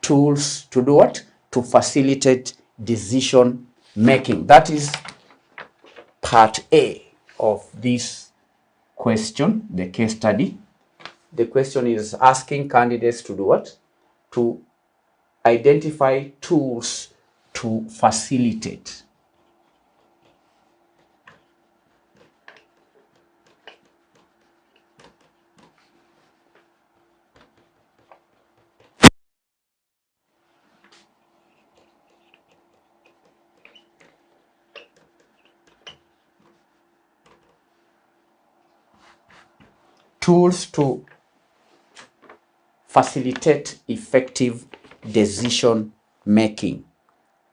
Tools to do what? To facilitate decision making. That is part A of this question, the case study. The question is asking candidates to do what? To identify tools to facilitate. Tools to facilitate effective decision making.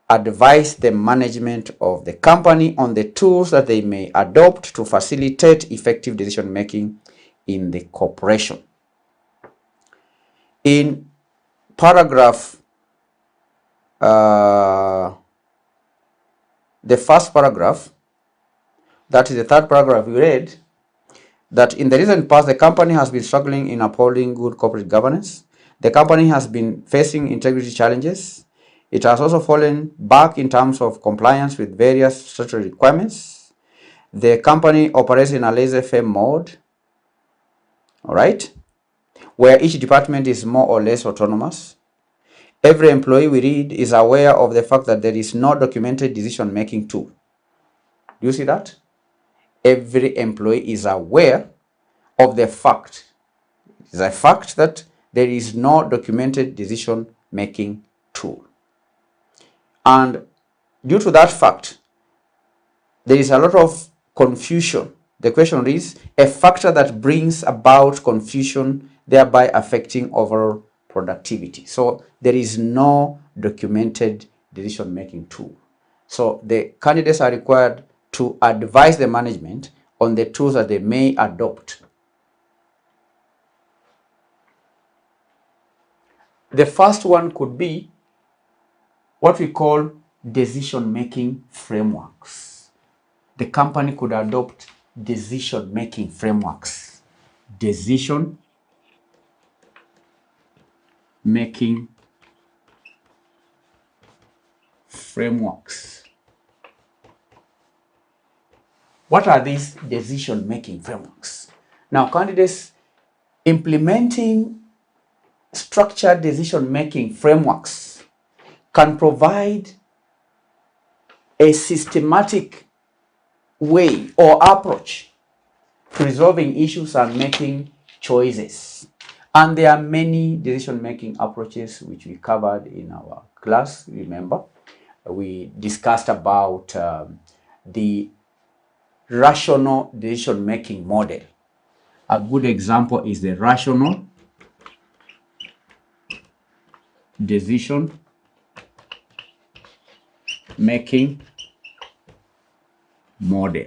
Advise the management of the company on the tools that they may adopt to facilitate effective decision making in the corporation. In paragraph, the first paragraph, that is the third paragraph we read, that in the recent past, the company has been struggling in upholding good corporate governance. The company has been facing integrity challenges. It has also fallen back in terms of compliance with various statutory requirements. The company operates in a laissez-faire mode, all right, where each department is more or less autonomous. Every employee we read is aware of the fact that there is no documented decision-making tool. Do you see that? Every employee is aware of the fact. It is a fact that there is no documented decision-making tool. And due to that fact, there is a lot of confusion. The question is a factor that brings about confusion, thereby affecting overall productivity. So there is no documented decision-making tool. So the candidates are required to advise the management on the tools that they may adopt. The first one could be what we call decision-making frameworks. The company could adopt decision-making frameworks. Decision-making frameworks. What are these decision-making frameworks? Now, candidates implementing structured decision-making frameworks can provide a systematic way or approach to resolving issues and making choices. And there are many decision-making approaches which we covered in our class. Remember, we discussed about the rational decision-making model. A good example is the rational decision-making model.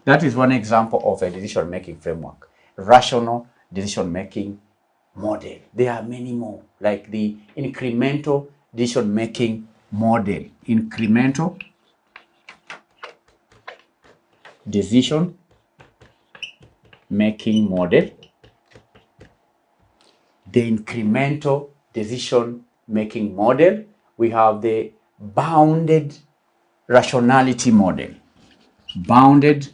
That is one example of a decision-making framework. Rational decision-making model. There are many more, like the incremental decision-making model. Incremental decision-making model. The incremental decision-making model. We have the bounded rationality model. Bounded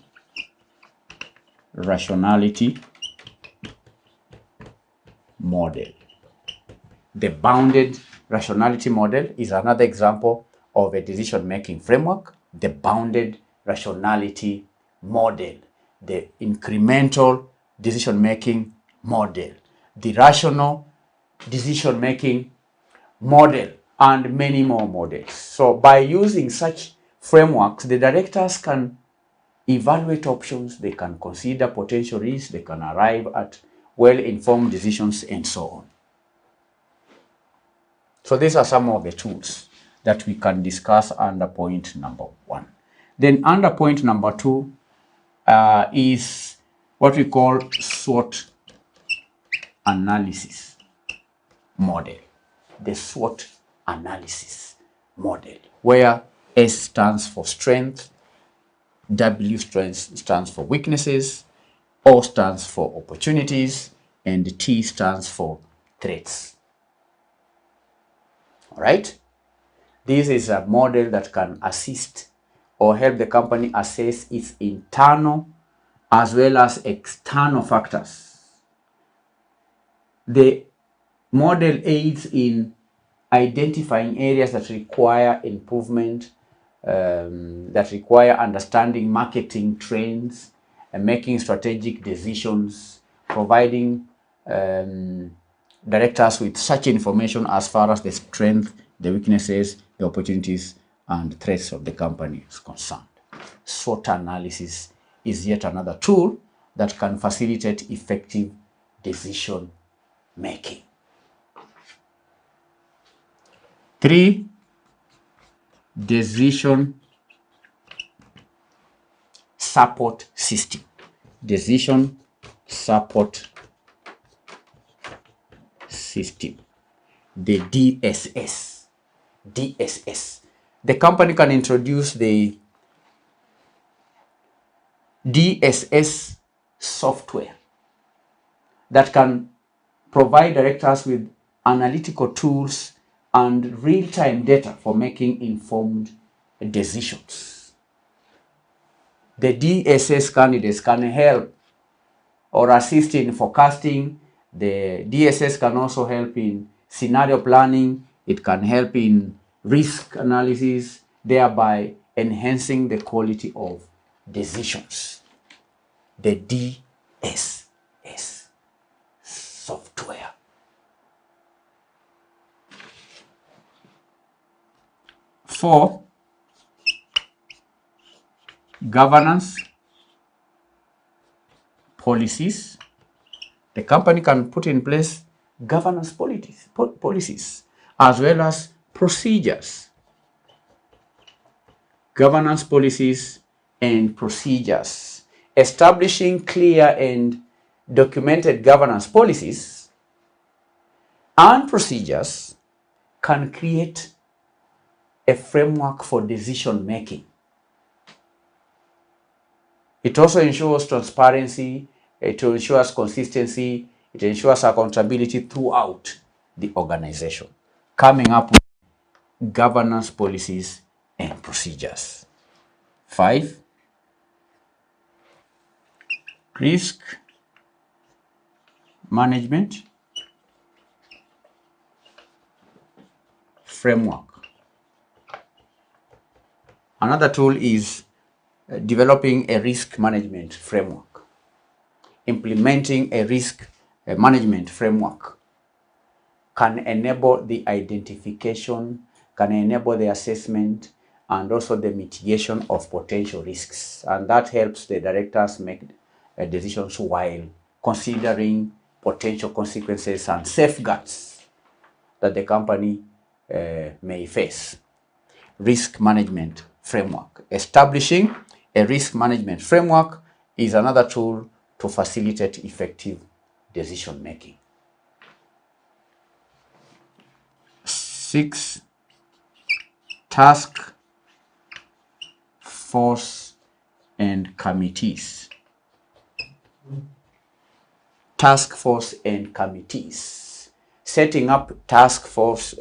rationality model. The bounded rationality model is another example of a decision-making framework. The bounded rationality model, the incremental decision-making model, the rational decision-making model, and many more models. So by using such frameworks, the directors can evaluate options, they can consider potential risks, they can arrive at well-informed decisions, and so on. So these are some of the tools that we can discuss under point number 1. Then under point number 2 is what we call SWOT analysis model. The SWOT analysis model, where S stands for strength, W stands for weaknesses, O stands for opportunities, and T stands for threats. All right? This is a model that can assist or help the company assess its internal as well as external factors. The model aids in identifying areas that require improvement, that require understanding marketing trends, and making strategic decisions, providing directors with such information as far as the strength, the weaknesses, the opportunities, and threats of the company is concerned. SWOT analysis is yet another tool that can facilitate effective decision making. 3, decision support system. Decision support system. The DSS. DSS. The company can introduce the DSS software that can provide directors with analytical tools and real-time data for making informed decisions. The DSS candidates can help or assist in forecasting. The DSS can also help in scenario planning. It can help in risk analysis, thereby enhancing the quality of decisions. The DSS software. For governance policies, the company can put in place governance policies as well as procedures. Governance policies and procedures. Establishing clear and documented governance policies and procedures can create a framework for decision making. It also ensures transparency, it ensures consistency, it ensures accountability throughout the organization. Coming up with governance policies and procedures. 5, risk management framework. Another tool is developing a risk management framework. Implementing a risk management framework can enable the identification, can enable the assessment, and also the mitigation of potential risks. And that helps the directors make decisions while considering potential consequences and safeguards that the company may face. Risk management framework. Establishing a risk management framework is another tool to facilitate effective decision making. 6, task force and committees. Task force and committees. Setting up task force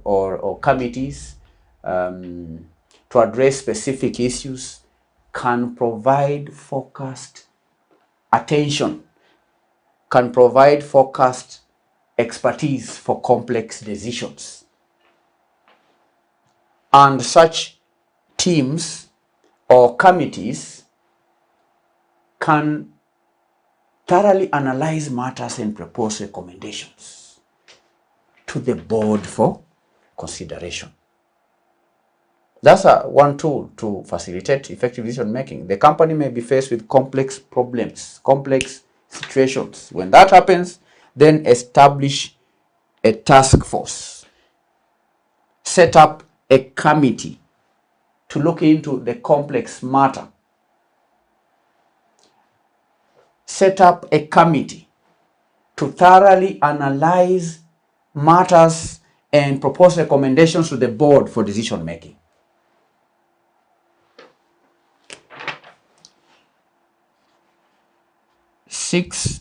or committees to address specific issues can provide focused attention, can provide focused expertise for complex decisions. And such teams or committees can thoroughly analyze matters and propose recommendations to the board for consideration. That's one tool to facilitate effective decision making. The company may be faced with complex problems, complex situations. When that happens, then establish a task force. Set up a committee to look into the complex matter. Set up a committee to thoroughly analyze matters and propose recommendations to the board for decision making. 6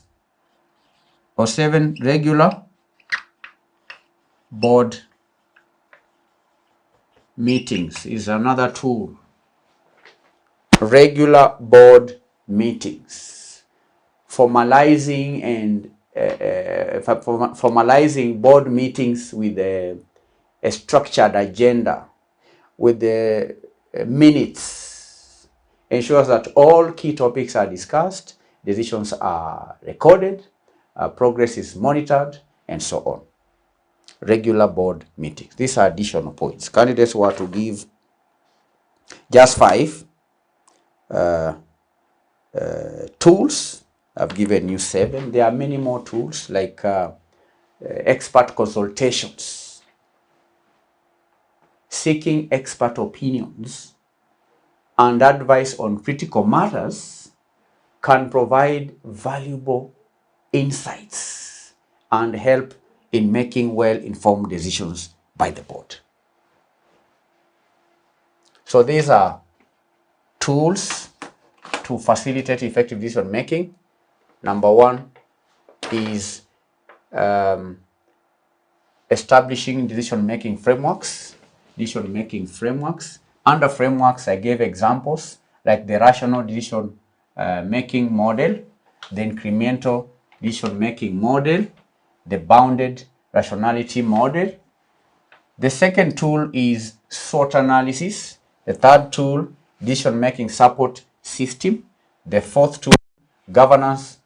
or 7, regular board meetings is another tool. Regular board meetings. Formalizing board meetings with a structured agenda, with the minutes, ensures that all key topics are discussed, decisions are recorded, progress is monitored, and so on. Regular board meetings. These are additional points. Candidates were to give just 5 tools. I've given you 7. There are many more tools like expert consultations, seeking expert opinions and advice on critical matters can provide valuable insights and help in making well-informed decisions by the board. So these are tools to facilitate effective decision making. Number one is establishing decision-making frameworks. Under frameworks, I gave examples like the rational decision-making model, the incremental decision-making model, the bounded rationality model. The second tool is SWOT analysis. The third tool, decision-making support system. The fourth tool, governance,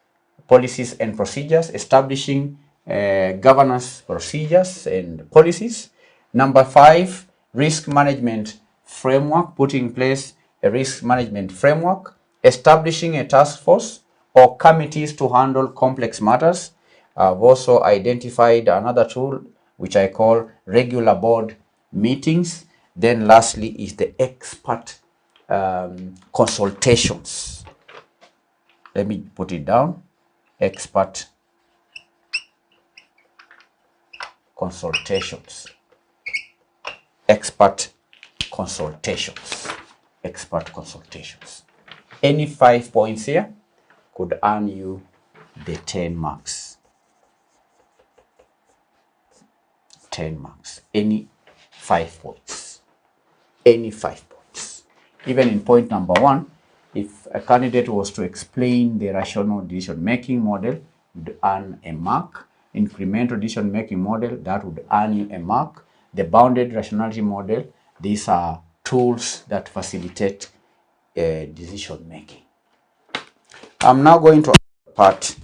policies and procedures, establishing governance procedures and policies. Number 5, risk management framework, putting in place a risk management framework, establishing a task force or committees to handle complex matters. I've also identified another tool which I call regular board meetings. Then lastly is the expert consultations. Let me put it down. Expert consultations. Expert consultations. Expert consultations. Any 5 points here could earn you the 10 marks. 10 marks. Any 5 points. Any 5 points. Even in point number 1, if a candidate was to explain the rational decision-making model, would earn a mark. Incremental decision-making model, that would earn you a mark. The bounded rationality model, these are tools that facilitate decision-making. I'm now going to part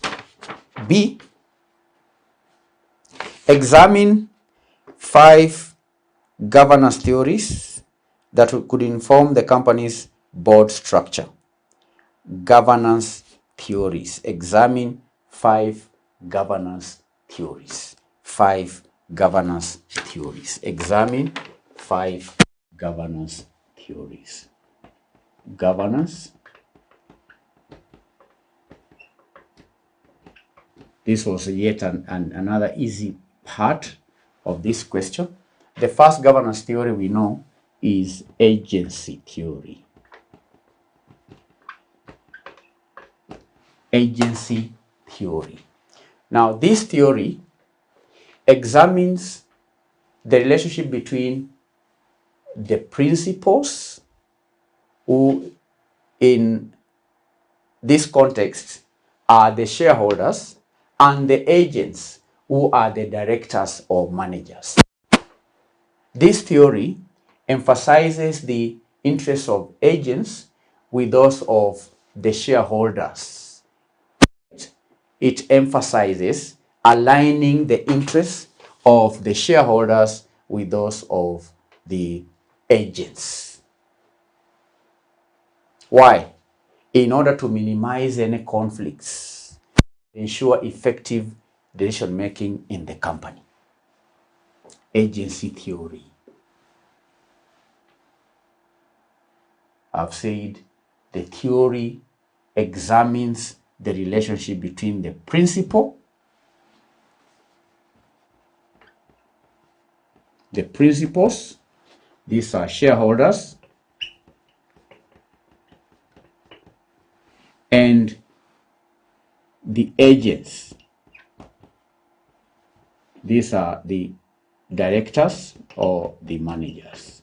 B. Examine 5 governance theories that could inform the company's board structure. Governance theories. Examine 5 governance theories. 5 governance theories. Examine 5 governance theories. Governance. This was yet another easy part of this question. The first governance theory we know is agency theory. Agency theory. Now, this theory examines the relationship between the principals, who in this context are the shareholders, and the agents, who are the directors or managers. This theory emphasizes the interests of agents with those of the shareholders. It emphasizes aligning the interests of the shareholders with those of the agents. Why? In order to minimize any conflicts, ensure effective decision making in the company. Agency theory. I've said the theory examines the relationship between the principal, the principals, these are shareholders, and the agents, these are the directors or the managers.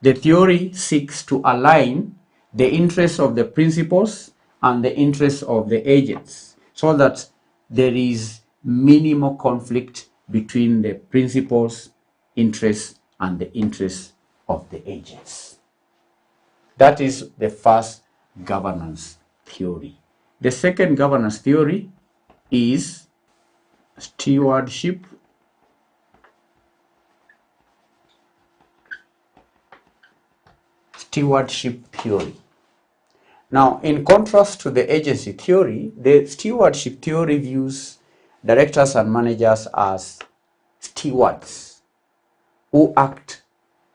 The theory seeks to align the interests of the principals and the interests of the agents so that there is minimal conflict between the principals' interests and the interests of the agents. That is the first governance theory. The second governance theory is stewardship. Stewardship theory. Now, in contrast to the agency theory, the stewardship theory views directors and managers as stewards who act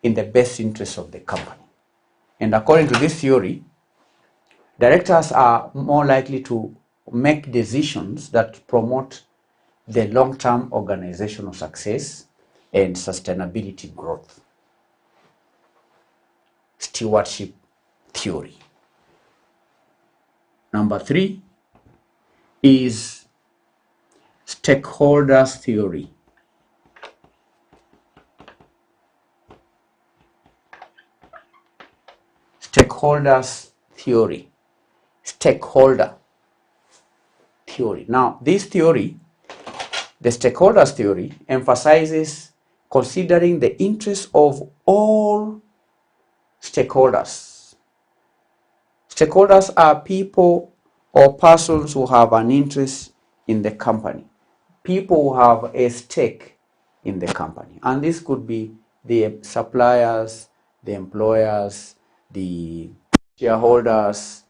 in the best interest of the company. And according to this theory, directors are more likely to make decisions that promote the long-term organizational success and sustainability growth. Stewardship theory. Number 3 is stakeholders theory. Stakeholders theory. Stakeholder theory. Now, this theory, the stakeholders theory, emphasizes considering the interests of all stakeholders. Stakeholders are people or persons who have an interest in the company, people who have a stake in the company. And this could be the suppliers, the employers, the shareholders,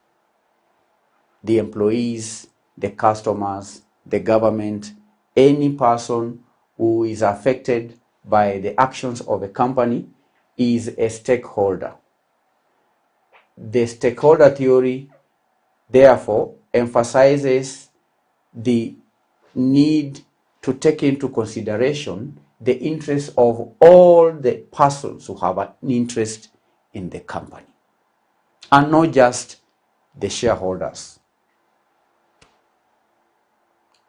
the employees, the customers, the government, any person who is affected by the actions of a company is a stakeholder. The stakeholder theory, therefore, emphasizes the need to take into consideration the interests of all the persons who have an interest in the company, and not just the shareholders.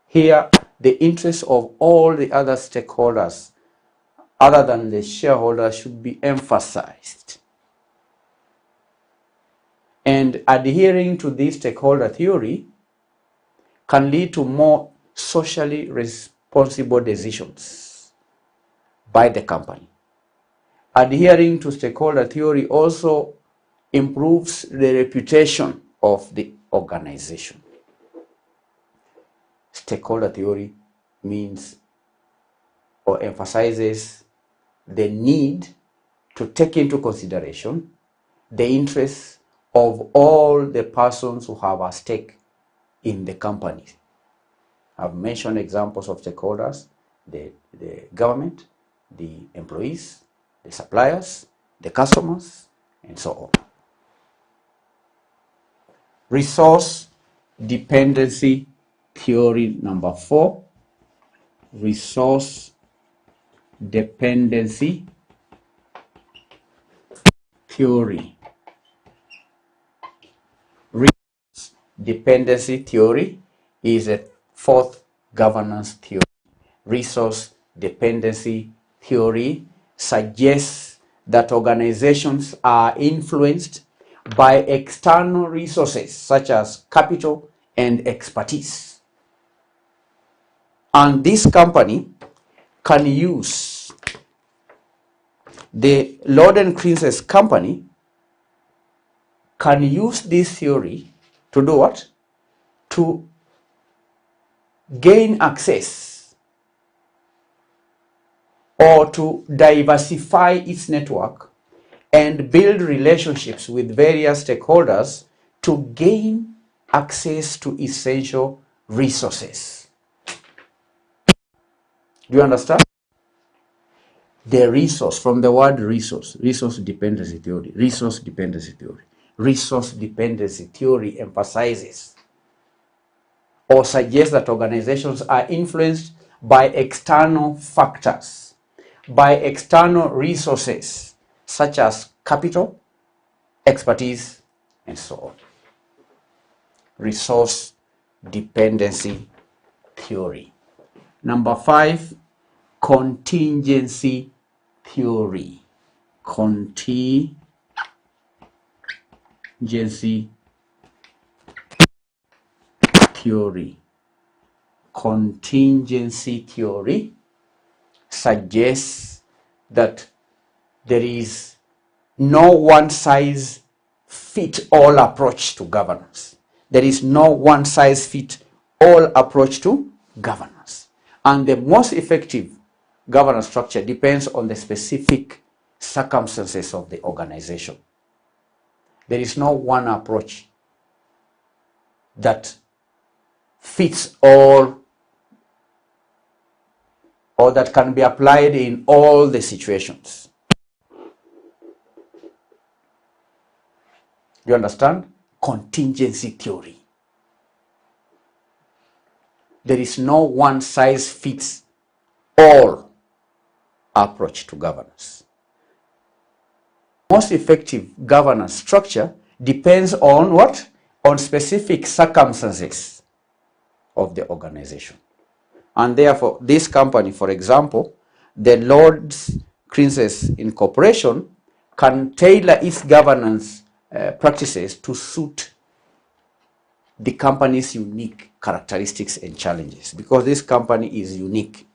Here, the interests of all the other stakeholders other than the shareholders should be emphasized. And adhering to this stakeholder theory can lead to more socially responsible decisions by the company. Adhering to stakeholder theory also improves the reputation of the organization. Stakeholder theory means or emphasizes the need to take into consideration the interests of all the persons who have a stake in the company. I've mentioned examples of stakeholders: the government, the employees, the suppliers, the customers, and so on. Resource dependency theory number 4. Resource dependency theory. Resource dependency theory is a 4th governance theory. Resource dependency theory suggests that organizations are influenced by external resources such as capital and expertise. And this company can use the Lord and Prince's company can use this theory to do what? To gain access or to diversify its network and build relationships with various stakeholders to gain access to essential resources. Do you understand? The resource, from the word resource, resource dependency theory, resource dependency theory. Resource dependency theory emphasizes or suggests that organizations are influenced by external factors, by external resources such as capital, expertise, and so on. Resource dependency theory. Number 5, contingency theory. Contingency theory. Contingency theory suggests that there is no one-size-fits-all approach to governance. There is no one-size-fits-all approach to governance. And the most effective governance structure depends on the specific circumstances of the organization. There is no one approach that fits all or that can be applied in all the situations. You understand? Contingency theory. There is no one size fits all approach to governance. Most effective governance structure depends on what? on specific circumstances of the organization. And therefore, this company, for example, the Lord's Crimson Incorporation, can tailor its governance practices to suit the company's unique characteristics and challenges, because this company is unique,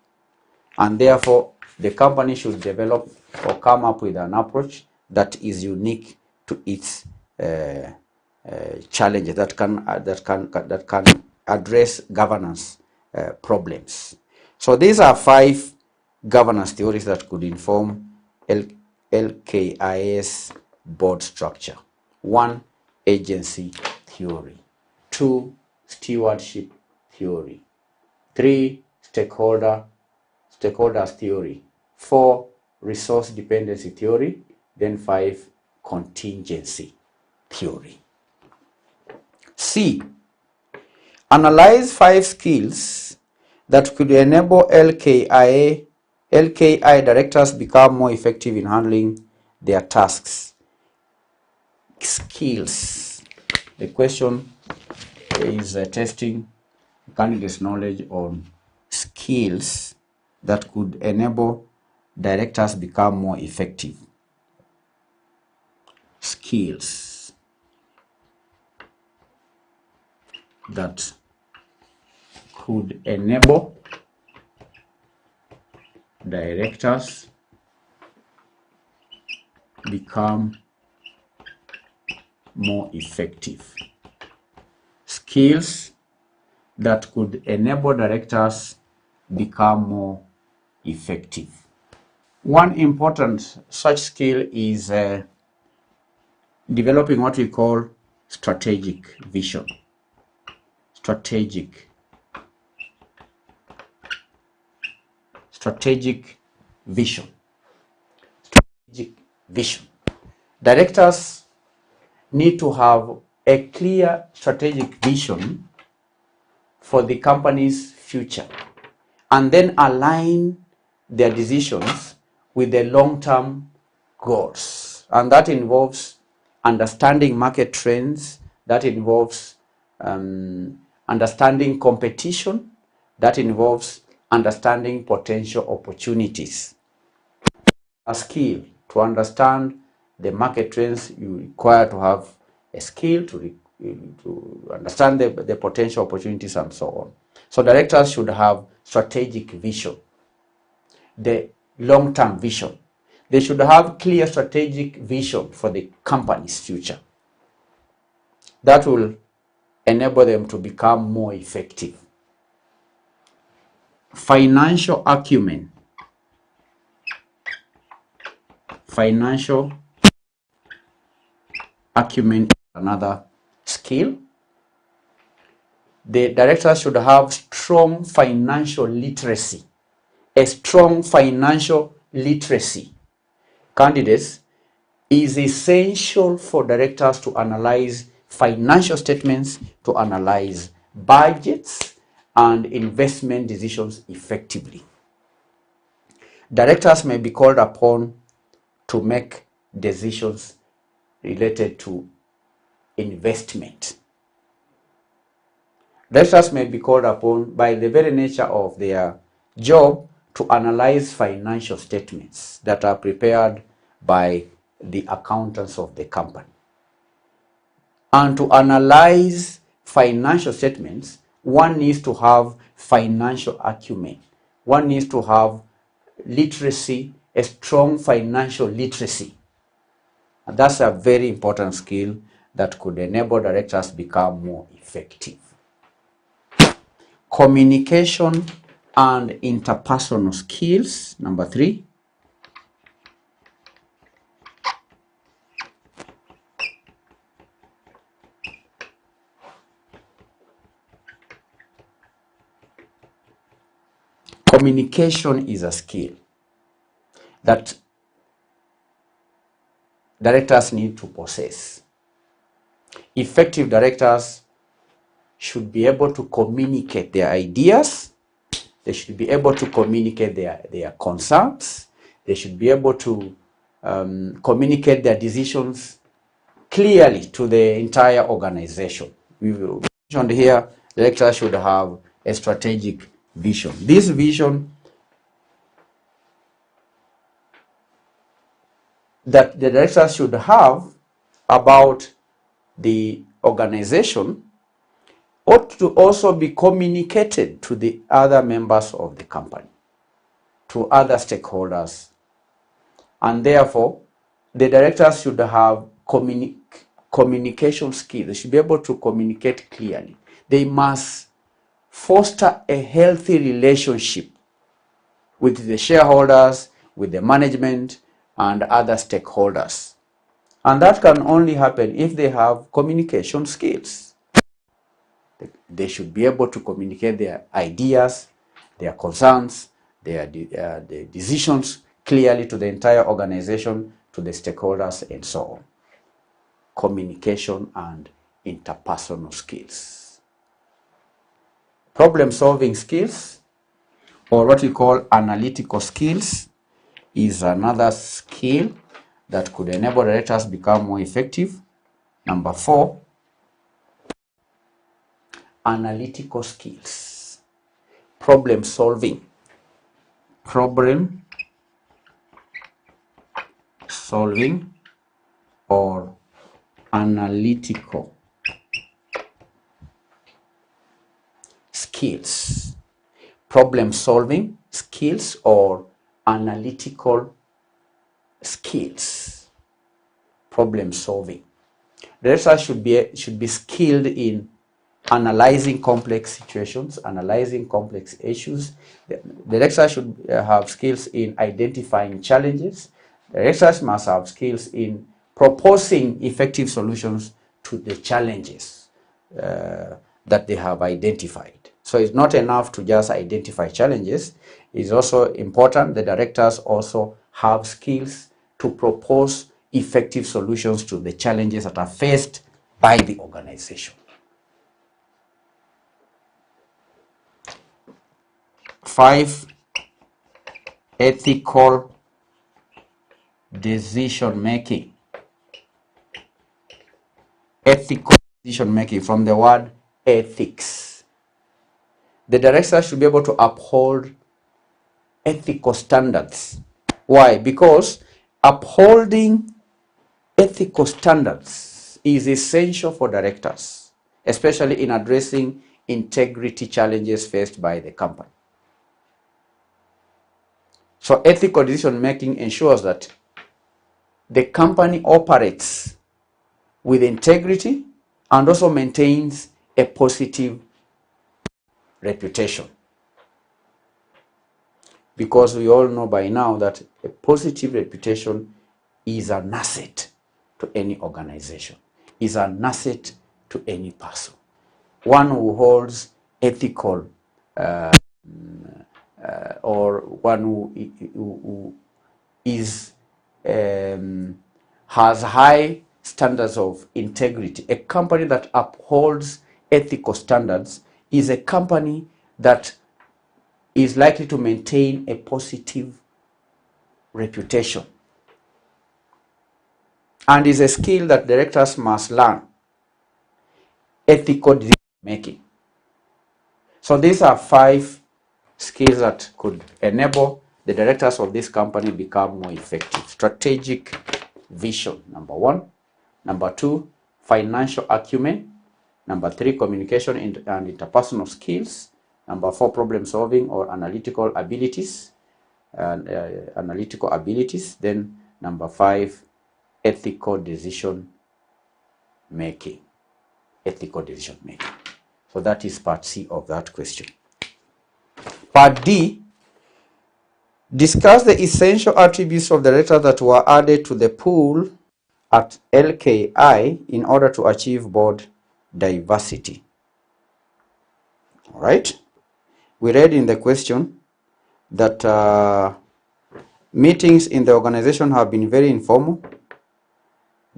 and therefore the company should develop or come up with an approach that is unique to its challenges, that can address governance problems. So these are 5 governance theories that could inform LKIS board structure. 1, agency theory. 2, stewardship theory. 3, stakeholders theory. 4, resource dependency theory. Then 5, contingency theory. C, analyze 5 skills that could enable LKI directors become more effective in handling their tasks. Skills. The question is testing candidates' knowledge on skills that could enable directors become more effective. Skills that could enable directors become more effective. Skills that could enable directors become more effective. One important such skill is developing what we call strategic vision. Strategic vision. Strategic vision. Directors need to have a clear strategic vision for the company's future, and then align their decisions with the long-term goals. And that involves understanding market trends, that involves understanding competition, that involves understanding potential opportunities. A skill to understand the market trends, you require to have a skill to understand the potential opportunities and so on. So directors should have strategic vision, the long-term vision. They should have clear strategic vision for the company's future. That will enable them to become more effective. Financial acumen. Financial acumen is another skill. The directors should have strong financial literacy. A strong financial literacy, candidates, is essential for directors to analyze financial statements, to analyze budgets and investment decisions effectively. Directors may be called upon to make decisions related to investment. Directors may be called upon by the very nature of their job to analyze financial statements that are prepared by the accountants of the company. And to analyze financial statements, one needs to have financial acumen. One needs to have literacy, a strong financial literacy. And that's a very important skill that could enable directors become more effective. Communication and interpersonal skills, number 3. Communication is a skill that directors need to possess. Effective directors should be able to communicate their ideas. They should be able to communicate their concerns. They should be able to communicate their decisions clearly to the entire organization. mentioned here, directors should have a strategic vision. This vision that the directors should have about the organization ought to also be communicated to the other members of the company, to other stakeholders. And therefore, the directors should have communication skills. They should be able to communicate clearly. They must foster a healthy relationship with the shareholders, with the management, and other stakeholders. And that can only happen if they have communication skills. They should be able to communicate their ideas, their concerns, their decisions clearly to the entire organization, to the stakeholders, and so on. Communication and interpersonal skills. Problem-solving skills, or what we call analytical skills, is another skill that could enable directors become more effective. Number 4, analytical skills. Problem solving or analytical skills. Problem solving skills or analytical skills. Problem solving. Directors should be skilled in analyzing complex situations, analyzing complex issues. The directors should have skills in identifying challenges. The directors must have skills in proposing effective solutions to the challenges that they have identified. So it's not enough to just identify challenges. It's also important the directors also have skills to propose effective solutions to the challenges that are faced by the organization. 5, ethical decision making. Ethical decision making, from the word ethics. The director should be able to uphold ethical standards. Why? Because upholding ethical standards is essential for directors, especially in addressing integrity challenges faced by the company. So ethical decision making ensures that the company operates with integrity and also maintains a positive reputation. Because we all know by now that a positive reputation is an asset to any organization, is an asset to any person. One who holds ethical or one who is has high standards of integrity. A company that upholds ethical standards is a company that is likely to maintain a positive reputation, and is a skill that directors must learn. Ethical decision making. So these are 5 skills that could enable the directors of this company become more effective. Strategic vision, number 1. Number 2, financial acumen. Number 3, communication and interpersonal skills. Number 4, problem solving or analytical abilities. Then number 5, ethical decision making. Ethical decision making. So that is part C of that question. Part D, discuss the essential attributes of the director that were added to the pool at LKI in order to achieve board diversity. All right. We read in the question that meetings in the organization have been very informal.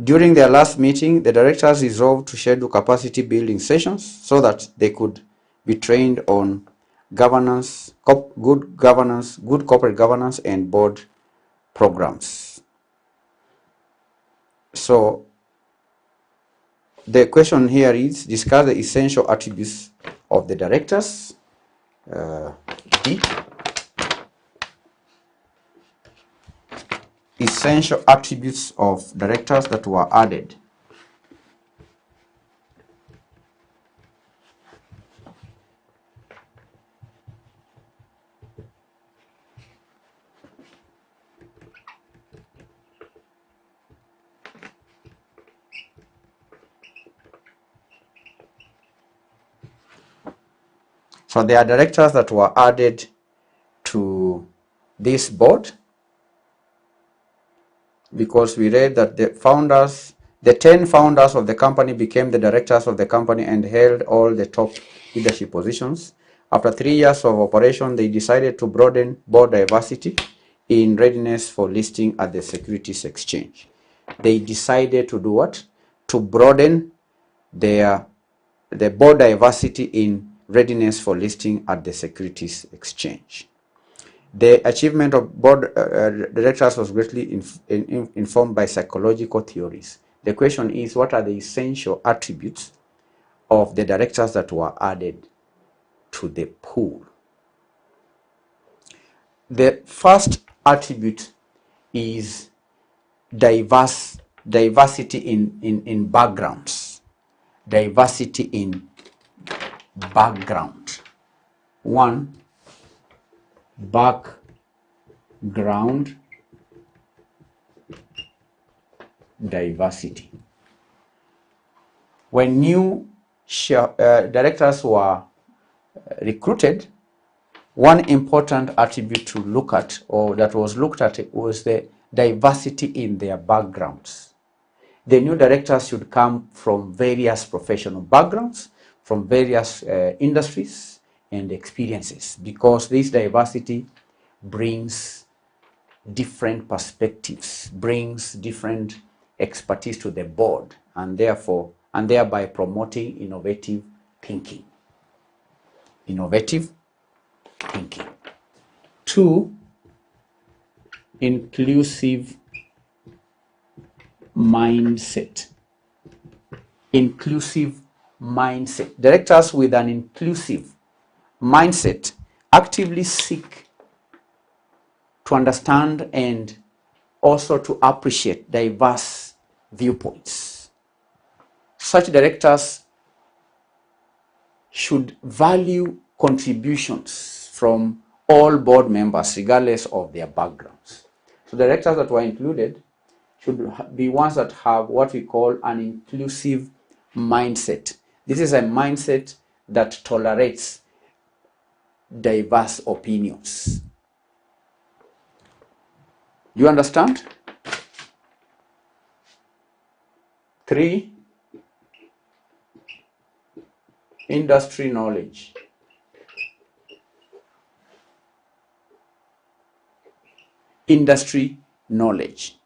During their last meeting, the directors resolved to schedule capacity building sessions so that they could be trained on governance, good corporate governance, and board programs. So the question here is discuss the essential attributes of the directors. D. Essential attributes of directors that were added. So there are directors that were added to this board because we read that the 10 founders of the company became the directors of the company and held all the top leadership positions. After 3 years of operation, they decided to broaden board diversity in readiness for listing at the Securities Exchange. They decided to do what? To broaden the board diversity in readiness for listing at the Securities Exchange. The achievement of board directors was greatly informed by psychological theories. The question is, what are the essential attributes of the directors that were added to the pool? The first attribute is diversity in backgrounds. Diversity in background. One, background diversity. When new directors were recruited, one important attribute to look at, or that was looked at, was the diversity in their backgrounds. The new directors should come from various professional backgrounds, from various industries and experiences, because this diversity brings different perspectives, brings different expertise to the board, and thereby promoting innovative thinking. Innovative thinking. Two, inclusive mindset. Inclusive mindset. Directors with an inclusive mindset actively seek to understand and also to appreciate diverse viewpoints. Such directors should value contributions from all board members, regardless of their backgrounds. So directors that were included should be ones that have what we call an inclusive mindset. This is a mindset that tolerates diverse opinions. Do you understand? 3, industry knowledge. Industry knowledge.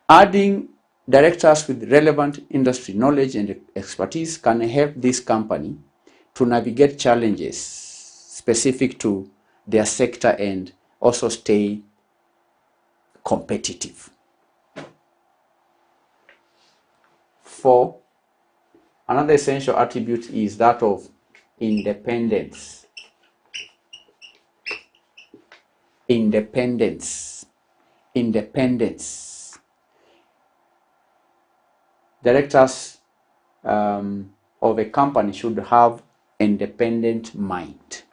Adding directors with relevant industry knowledge and expertise can help this company to navigate challenges specific to their sector and also stay competitive. 4, another essential attribute is that of independence. Independence. Independence. Directors of a company should have independent mind.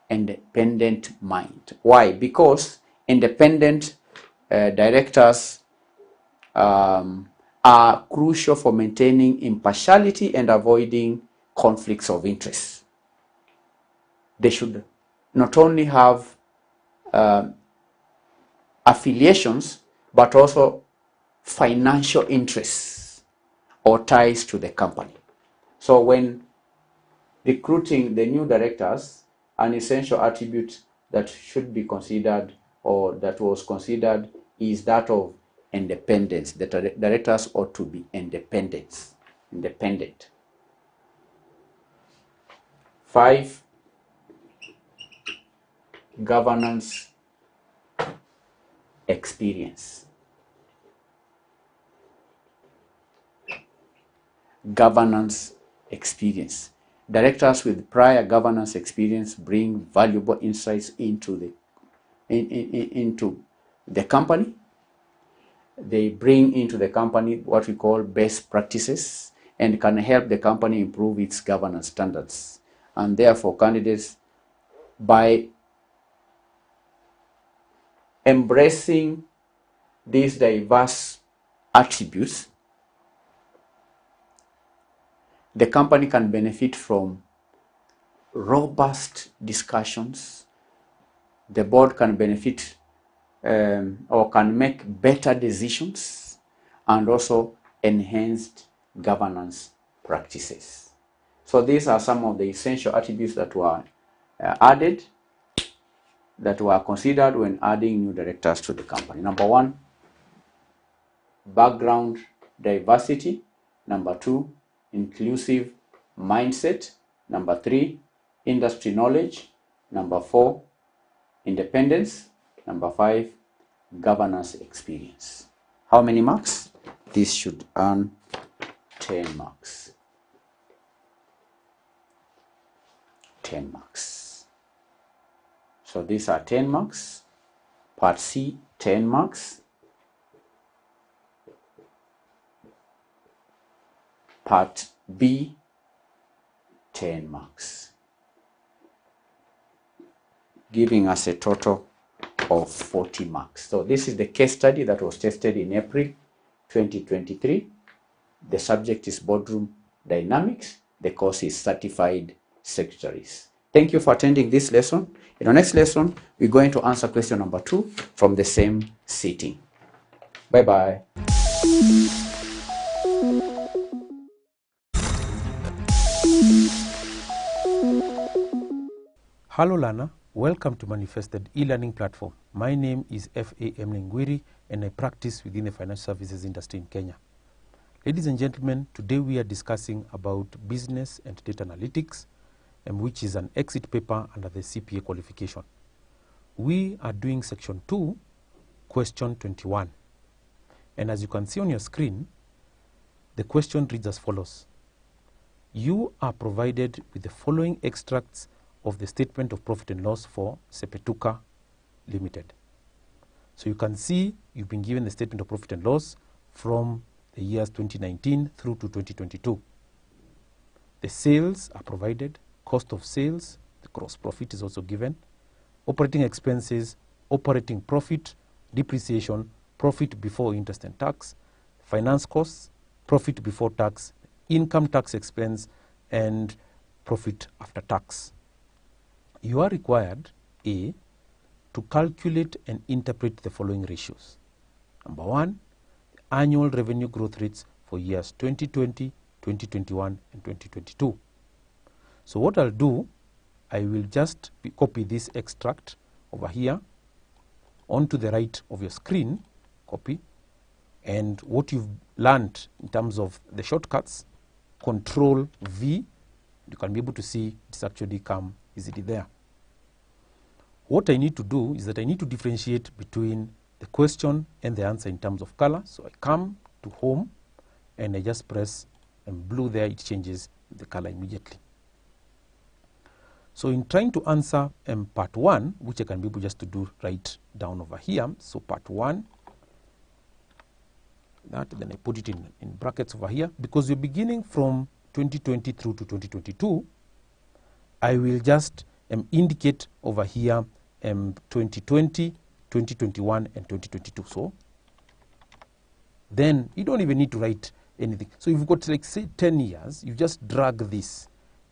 Independent mind. Why? Because independent directors are crucial for maintaining impartiality and avoiding conflicts of interest. They should not only have affiliations, but also financial interests or ties to the company. So when recruiting the new directors, an essential attribute that should be considered, or that was considered, is that of independence. The directors ought to be independent. 5, governance experience. governance experience. Directors with prior governance experience bring valuable insights into the company. They bring into the company what we call best practices and can help the company improve its governance standards. And therefore, candidates, by embracing these diverse attributes, the company can benefit from robust discussions. The board can benefit or can make better decisions, and also enhanced governance practices. So these are some of the essential attributes that were added, that were considered when adding new directors to the company. Number one, background diversity. Number two, inclusive mindset. Number three, industry knowledge. Number four, independence. Number five, governance experience. How many marks? This should earn 10 marks. 10 marks. So these are 10 marks. Part C, 10 marks. Part B, 10 marks. Giving us a total of 40 marks. So this is the case study that was tested in April 2023. The subject is boardroom dynamics. The course is certified secretaries. Thank you for attending this lesson. In our next lesson, we're going to answer question number 2 from the same sitting. Bye-bye. Hello learner, welcome to Manifested e-learning platform. My name is F.A.M. Ngwiri and I practice within the financial services industry in Kenya. Ladies and gentlemen, today we are discussing about business and data analytics, which is an exit paper under the CPA qualification. We are doing section 2, question 21. And as you can see on your screen, the question reads as follows. You are provided with the following extracts of the statement of profit and loss for Sepetuka Limited. So you can see you've been given the statement of profit and loss from the years 2019 through to 2022. The sales are provided, cost of sales, the gross profit is also given, operating expenses, operating profit, depreciation, profit before interest and tax, finance costs, profit before tax, income tax expense, and profit after tax. You are required, A, to calculate and interpret the following ratios. Number 1, annual revenue growth rates for years 2020, 2021, and 2022. So what I'll do, I will just copy this extract over here onto the right of your screen, copy, and what you've learned in terms of the shortcuts, Control V, you can be able to see it's actually come easily there. What I need to do is that I need to differentiate between the question and the answer in terms of color. So I come to home and I just press blue there, it changes the color immediately. So in trying to answer part 1, which I can be able just to do right down over here. So part 1, that, then I put it in brackets over here. Because we're beginning from 2020 through to 2022, I will just indicate over here 2020, 2021, and 2022. So then you don't even need to write anything. So if you've got, like, say 10 years, you just drag this,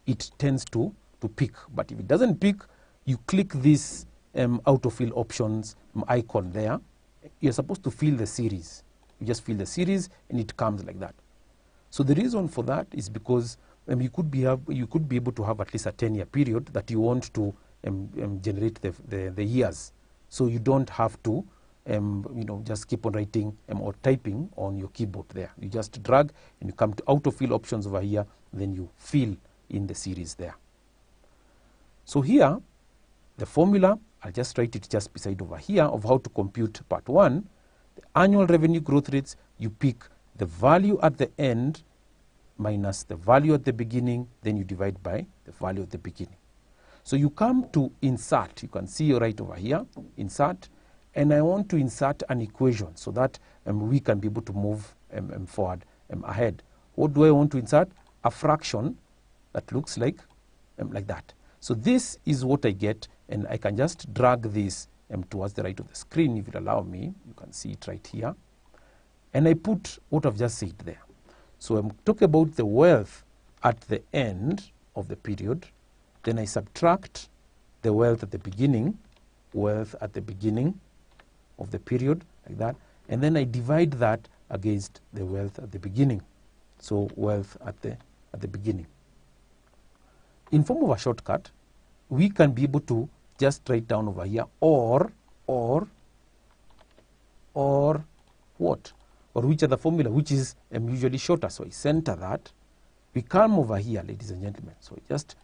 it tends to pick. But if it doesn't pick, you click this autofill options icon there. You're supposed to fill the series. You just fill the series and it comes like that. So the reason for that is because you could be able to have at least a 10-year period that you want to generate the years. So you don't have to just keep on writing or typing on your keyboard there. You just drag and you come to autofill options over here, then you fill in the series there. So here, the formula, I'll just write it just beside over here of how to compute part 1. The annual revenue growth rates, you pick the value at the end minus the value at the beginning, then you divide by the value at the beginning. So you come to insert. You can see right over here, insert, and I want to insert an equation so that we can be able to move forward ahead. What do I want to insert? A fraction that looks like that. So this is what I get, and I can just drag this towards the right of the screen if it allow me. You can see it right here. And I put what I've just said there. So I'm talking about the wealth at the end of the period. Then I subtract the wealth at the beginning of the period, like that. And then I divide that against the wealth at the beginning. So wealth at the beginning. In form of a shortcut, we can be able to just write down over here or what? Or which other formula, which is usually shorter. So I center that. We come over here, ladies and gentlemen. So I just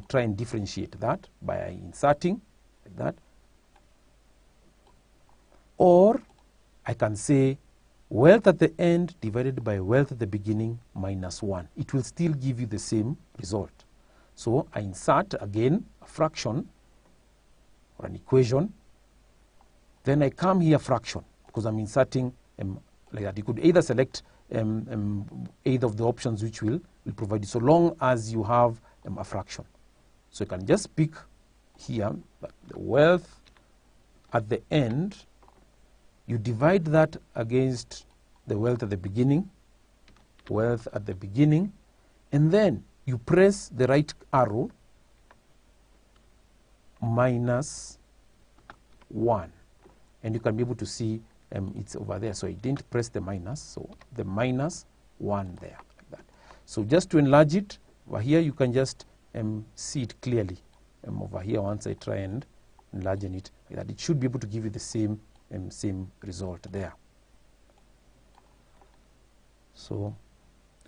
try and differentiate that by inserting like that. Or I can say wealth at the end divided by wealth at the beginning minus 1. It will still give you the same result. So I insert again a fraction or an equation. Then I come here fraction because I'm inserting like that. You could either select either of the options which will provide you, so long as you have a fraction. So you can just pick here that the wealth at the end, you divide that against the wealth at the beginning, and then you press the right arrow minus 1, and you can be able to see it's over there. So I didn't press the minus, so the minus 1 there, like that. So just to enlarge it, over here you can just see it clearly. Over here, once I try and enlarge it, like that, it should be able to give you the same result there. So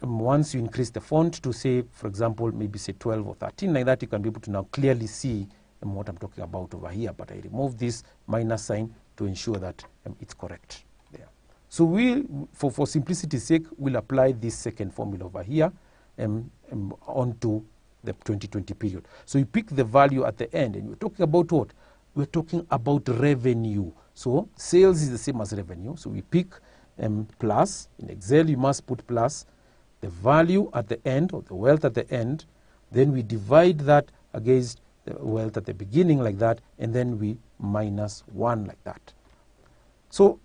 once you increase the font to say, for example, maybe say 12 or 13, like that, you can be able to now clearly see what I'm talking about over here. But I remove this minus sign to ensure that it's correct there. So we, for simplicity's sake, we'll apply this second formula over here onto the 2020 period. So you pick the value at the end, and we're talking about what? We're talking about revenue. So sales is the same as revenue. So we pick plus. In Excel, you must put plus the value at the end, or the wealth at the end. Then we divide that against the wealth at the beginning, like that, and then we minus 1, like that. So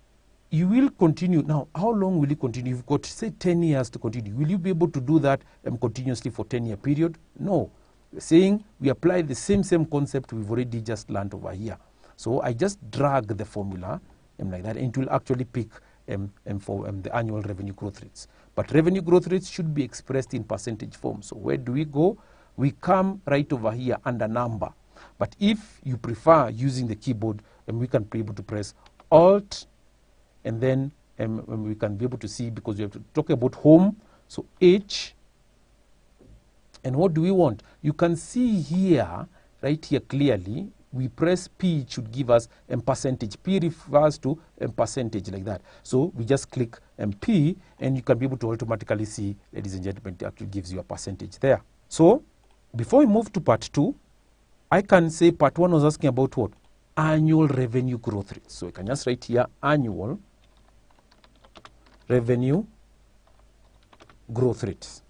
you will continue. Now, how long will you continue? You've got, say, 10 years to continue. Will you be able to do that continuously for 10-year period? No. We're saying we apply the same concept we've already just learned over here. So I just drag the formula like that, and it will actually pick for the annual revenue growth rates. But revenue growth rates should be expressed in percentage form. So where do we go? We come right over here under number. But if you prefer using the keyboard, we can be able to press Alt, and then we can be able to see, because we have to talk about home. So H, and what do we want? You can see here, right here clearly, we press P, it should give us percentage. P refers to percentage, like that. So we just click P, and you can be able to automatically see, ladies and gentlemen, it actually gives you a percentage there. So before we move to part 2, I can say part 1 was asking about what? Annual revenue growth rates. So I can just write here annual revenue growth rates.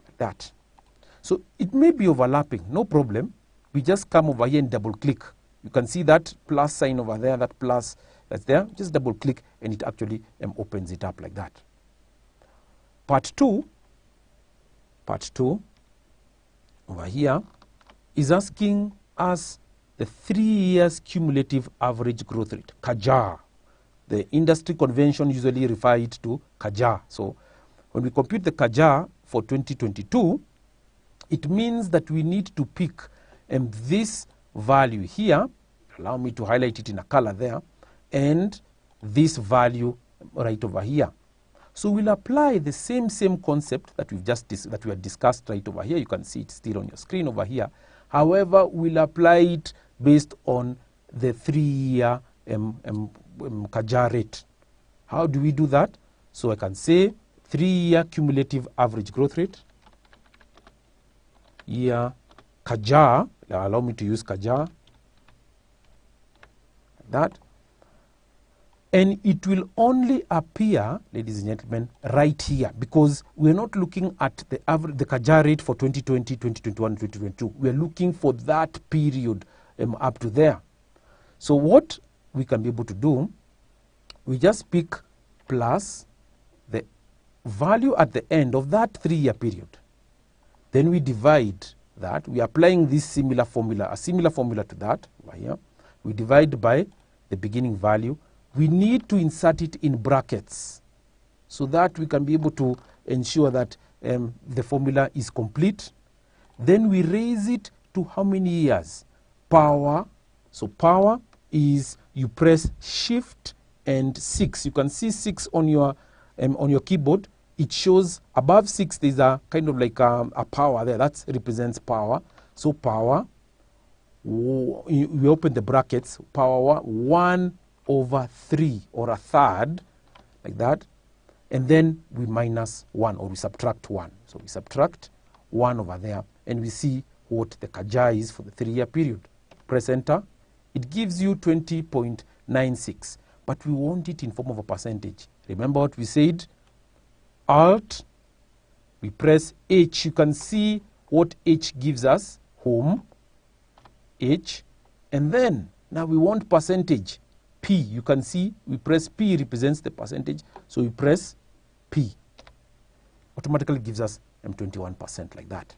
Like that. So it may be overlapping, no problem. We just come over here and double click. You can see that plus sign over there, that plus that's there. Just double click and it actually opens it up like that. Part 2 over here is asking us the 3 years cumulative average growth rate, CAGR. The industry convention usually refer it to CAGR. So when we compute the CAGR for 2022, it means that we need to pick this value here, allow me to highlight it in a color there, and this value right over here. So we'll apply the same concept that we have discussed right over here. You can see it still on your screen over here. However, we'll apply it based on the 3-year CAGR rate. How do we do that? So I can say 3-year cumulative average growth rate, year CAGR, allow me to use CAGR, like that. And it will only appear, ladies and gentlemen, right here, because we're not looking at the average, the CAGR rate for 2020, 2021, 2022. We're looking for that period up to there. So what we can be able to do, we just pick plus the value at the end of that 3-year period. Then we divide that. We are applying this similar formula, a similar formula to that over here. We divide by the beginning value. We need to insert it in brackets so that we can be able to ensure that the formula is complete. Then we raise it to how many years? Power. So power is, you press shift and 6. You can see 6 on your keyboard. It shows above 6 there's a kind of like a power there. That represents power. So power, we open the brackets, power 1 over 3 or a third, like that. And then we minus 1, or we subtract 1. So we subtract 1 over there, and we see what the CAGR is for the 3-year period. Press enter. It gives you 20.96, but we want it in form of a percentage. Remember what we said? Alt, we press H. You can see what H gives us, home, H, and then now we want percentage, P. You can see we press P, represents the percentage, so we press P. Automatically gives us 21%, like that.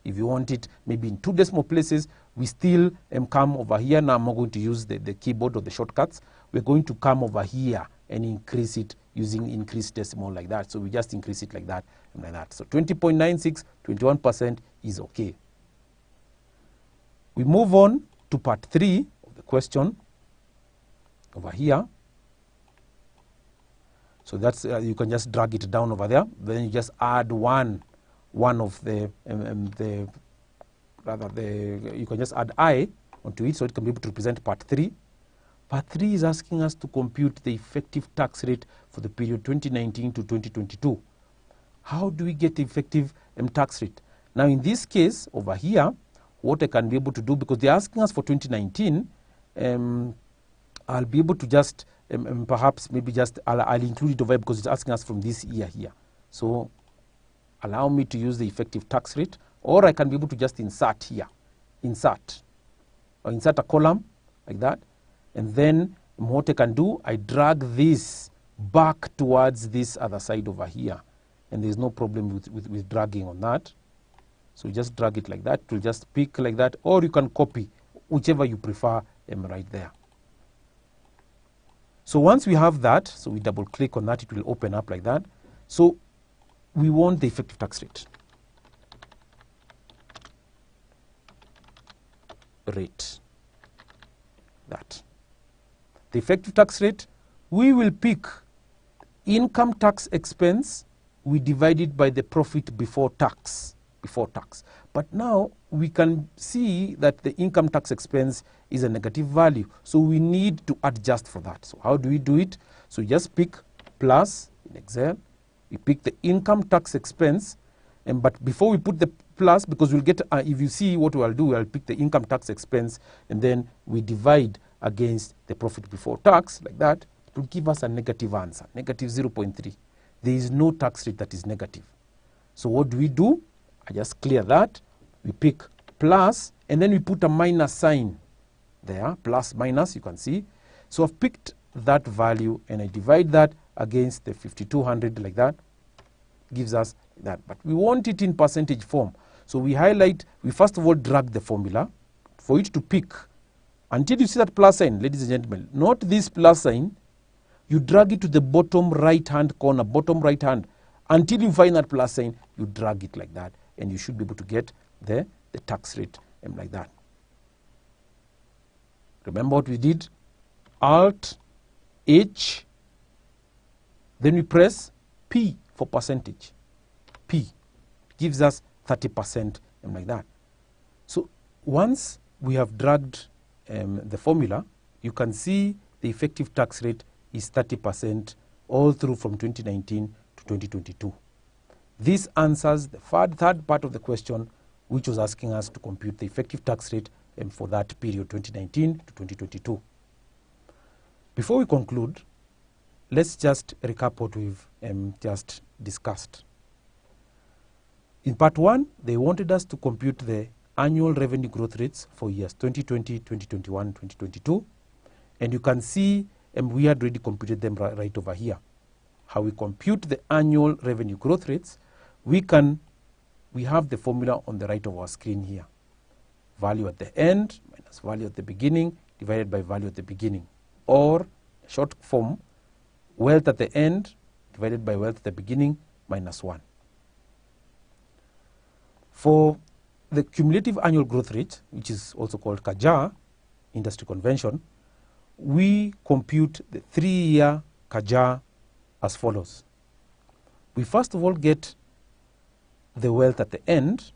If you want it maybe in 2 decimal places, we still come over here. Now I'm not going to use the keyboard or the shortcuts. We're going to come over here and increase it using increased decimal, like that. So we just increase it like that and like that. So 20.96, 21% is okay. We move on to part 3 of the question over here. So that's you can just drag it down over there. Then you just add one of the you can just add I onto it, so it can be able to represent part 3. Part 3 is asking us to compute the effective tax rate for the period 2019 to 2022. How do we get the effective tax rate? Now in this case over here, what I can be able to do, because they're asking us for 2019, I'll be able to just perhaps maybe just I'll include it over here because it's asking us from this year here. So allow me to use the effective tax rate, or I can be able to just insert here, insert a column like that, and then what I can do, I drag this back towards this other side over here, and there's no problem with dragging on that. So you just drag it like that, it will just pick like that, or you can copy, whichever you prefer, right there. So once we have that, so we double click on that, it will open up like that. So we want the effective tax rate. That. The effective tax rate, we will pick income tax expense, we divide it by the profit before tax. But now we can see that the income tax expense is a negative value, so we need to adjust for that. So how do we do it? So just pick plus in Excel, we pick the income tax expense, but before we put the plus, because we'll get, if you see what we'll do, we'll pick the income tax expense and then we divide against the profit before tax, like that. It will give us a negative answer, negative 0.3. There is no tax rate that is negative. So what do? I just clear that. We pick plus, and then we put a minus sign there, plus, minus, you can see. So I've picked that value, and I divide that against the 5200, like that. Gives us that. But we want it in percentage form. So we highlight, we first of all drag the formula for it to pick. Until you see that plus sign, ladies and gentlemen, not this plus sign, you drag it to the bottom right-hand corner, bottom right-hand. Until you find that plus sign, you drag it like that, and you should be able to get the tax rate like that. Remember what we did? Alt, H, then we press P for percentage. P gives us 30% like that. So once we have dragged the formula, you can see the effective tax rate is 30% all through from 2019 to 2022. This answers the third part of the question, which was asking us to compute the effective tax rate for that period 2019 to 2022. Before we conclude, let's just recap what we've just discussed. In part 1, they wanted us to compute the annual revenue growth rates for years 2020, 2021, 2022. And you can see we had already computed them right over here. How we compute the annual revenue growth rates, we have the formula on the right of our screen here. Value at the end minus value at the beginning divided by value at the beginning. Or short form, wealth at the end divided by wealth at the beginning minus 1. For the cumulative annual growth rate, which is also called CAGR, industry convention, we compute the 3-year CAGR as follows. We first of all get the wealth at the end.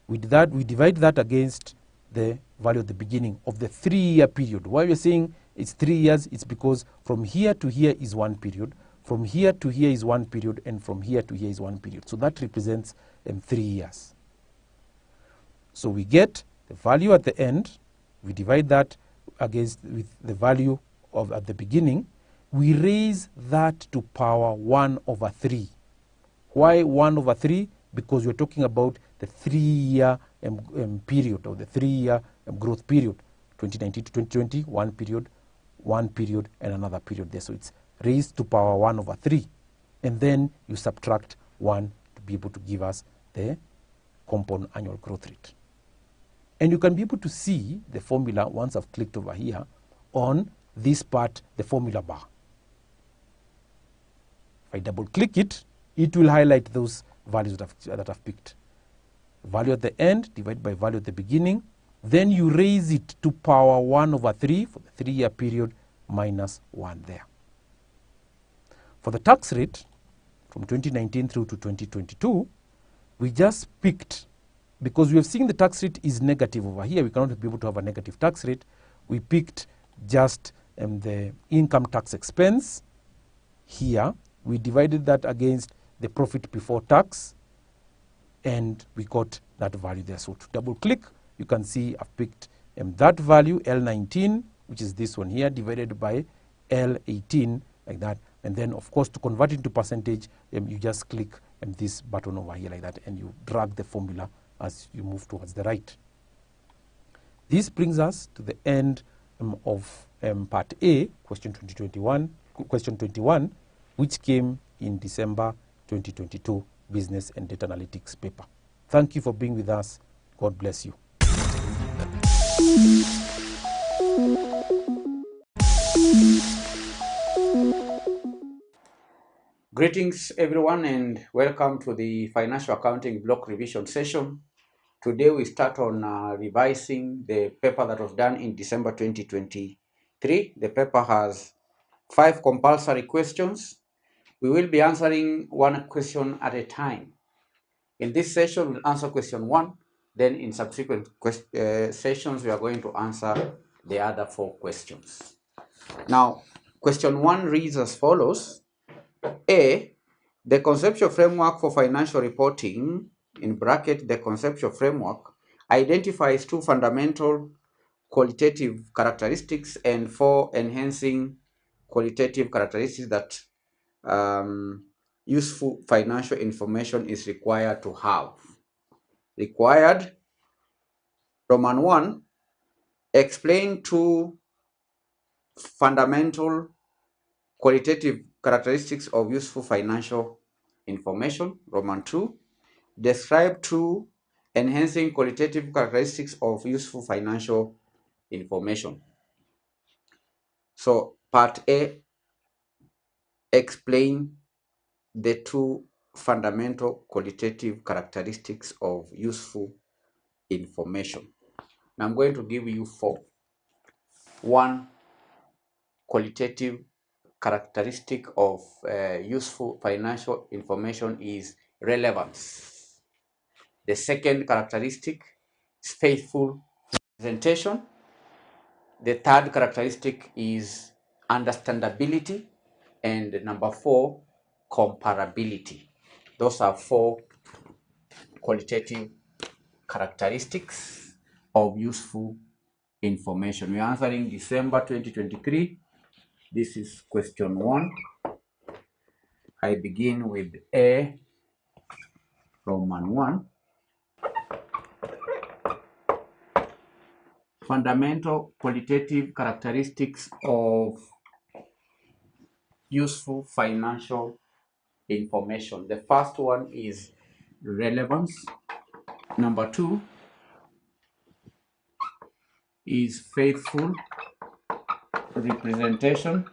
We divide that against the value at the beginning of the 3-year period. Why we're saying it's 3 years, it's because from here to here is 1 period, from here to here is 1 period, and from here to here is 1 period. So that represents 3 years. So we get the value at the end, we divide that with the value at the beginning, we raise that to power 1 over 3. Why 1 over 3? Because we're talking about the 3-year period, or the 3-year growth period, 2019 to 2020, 1 period, and another period there. So it's raised to power 1 over 3. And then you subtract 1 to be able to give us the compound annual growth rate. And you can be able to see the formula once I've clicked over here on this part, the formula bar. If I double click it, it will highlight those values that I've picked. Value at the end divided by value at the beginning. Then you raise it to power 1 over 3 for the 3-year period minus 1 there. For the tax rate from 2019 through to 2022, we just picked, because we have seen the tax rate is negative over here, we cannot be able to have a negative tax rate. We picked just the income tax expense here. We divided that against the profit before tax, and we got that value there. So to double click, you can see I've picked that value, L19, which is this one here, divided by L18, like that. And then, of course, to convert it into percentage, you just click this button over here like that, and you drag the formula as you move towards the right. This brings us to the end of part A, question 21, which came in December 2022 Business and Data Analytics paper. Thank you for being with us. God bless you. Greetings everyone, and welcome to the Financial Accounting Block Revision session. Today we start on revising the paper that was done in December 2023. The paper has 5 compulsory questions. We will be answering one question at a time. In this session, we'll answer question 1. Then in subsequent sessions, we are going to answer the other 4 questions. Now, question 1 reads as follows. A, the conceptual framework for financial reporting, in bracket, the conceptual framework, identifies 2 fundamental qualitative characteristics and 4 enhancing qualitative characteristics that useful financial information is required to have. Required, Roman 1, explain 2 fundamental qualitative characteristics of useful financial information. Roman 2, describe 2 enhancing qualitative characteristics of useful financial information. So part A, explain the 2 fundamental qualitative characteristics of useful information. Now I'm going to give you 4. 1, qualitative characteristic of useful financial information is relevance. The second characteristic is faithful presentation. The third characteristic is understandability. And number 4, comparability. Those are 4 qualitative characteristics of useful information. We are answering December 2023. This is question 1. I begin with A, Roman 1. Fundamental qualitative characteristics of useful financial information. The first one is relevance. Number 2 is faithful representation.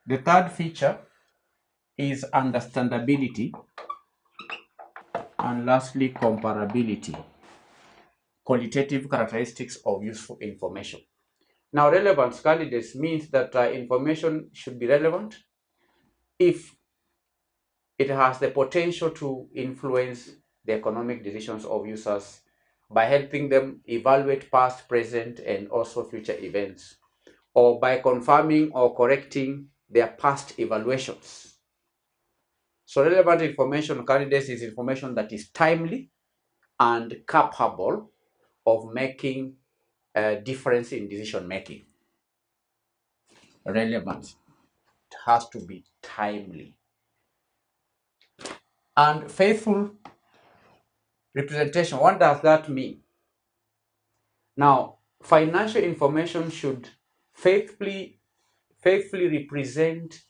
The third feature is understandability. And lastly, comparability. Qualitative characteristics of useful information. Now, relevance candidates means that information should be relevant if it has the potential to influence the economic decisions of users by helping them evaluate past, present, and also future events, or by confirming or correcting their past evaluations. So relevant information candidates is information that is timely and capable of making a difference in decision making. Relevance, it has to be timely. And faithful representation, what does that mean? Now, financial information should faithfully represent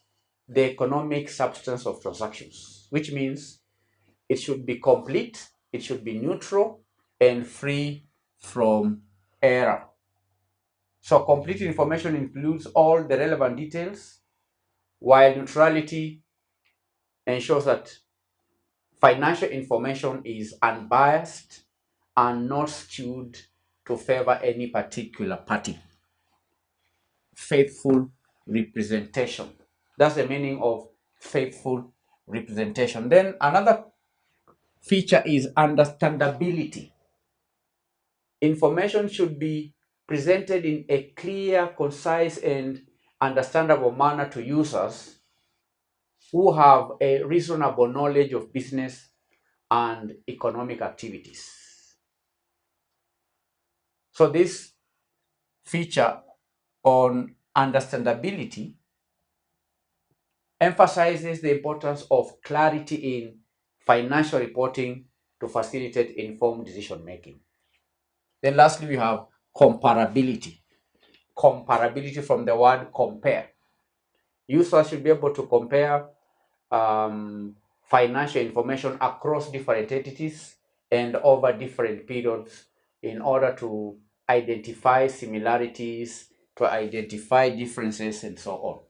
the economic substance of transactions, which means it should be complete, it should be neutral, and free from error. So complete information includes all the relevant details, while neutrality ensures that financial information is unbiased and not skewed to favor any particular party. Faithful representation. That's the meaning of faithful representation. Then another feature is understandability. Information should be presented in a clear, concise, and understandable manner to users who have a reasonable knowledge of business and economic activities. So this feature on understandability emphasizes the importance of clarity in financial reporting to facilitate informed decision making. Then lastly, we have comparability. Comparability from the word compare. Users should be able to compare financial information across different entities and over different periods in order to identify similarities, to identify differences, and so on.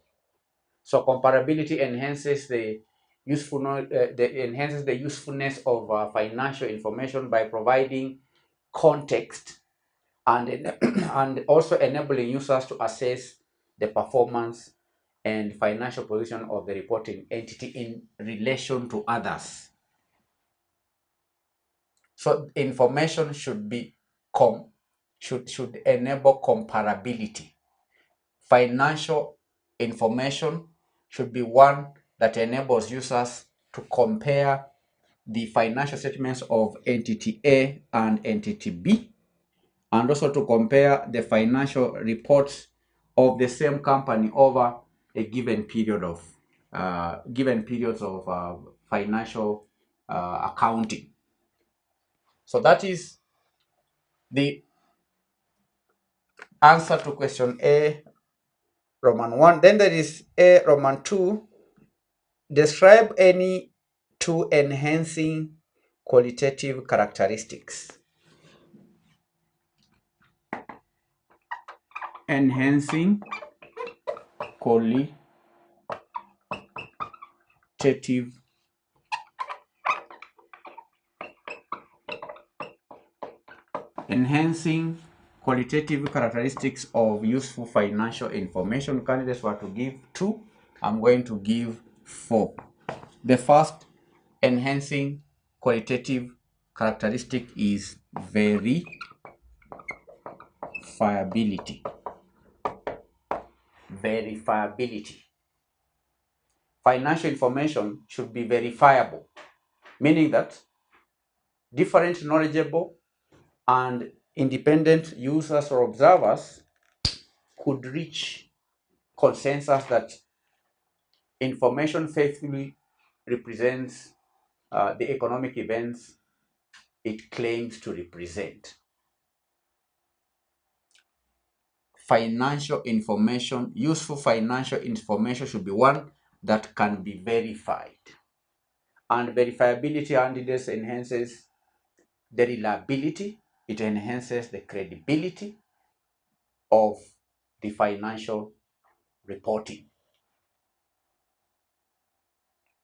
So comparability enhances the usefulness of financial information by providing context and and also enabling users to assess the performance and financial position of the reporting entity in relation to others. So information should be should enable comparability. Financial information should be one that enables users to compare the financial statements of entity A and entity B, and also to compare the financial reports of the same company over a given period of periods of financial accounting. So that is the answer to question A, Roman 1. Then there is A, Roman 2. Describe any 2 enhancing qualitative characteristics. Enhancing qualitative characteristics of useful financial information. Candidates were to give 2. I'm going to give 4. The first enhancing qualitative characteristic is verification. Verifiability. Verifiability. Financial information should be verifiable, meaning that different knowledgeable and independent users or observers could reach consensus that information faithfully represents the economic events it claims to represent. Financial information, useful financial information should be one that can be verified. And verifiability under this enhances the reliability, it enhances the credibility of the financial reporting.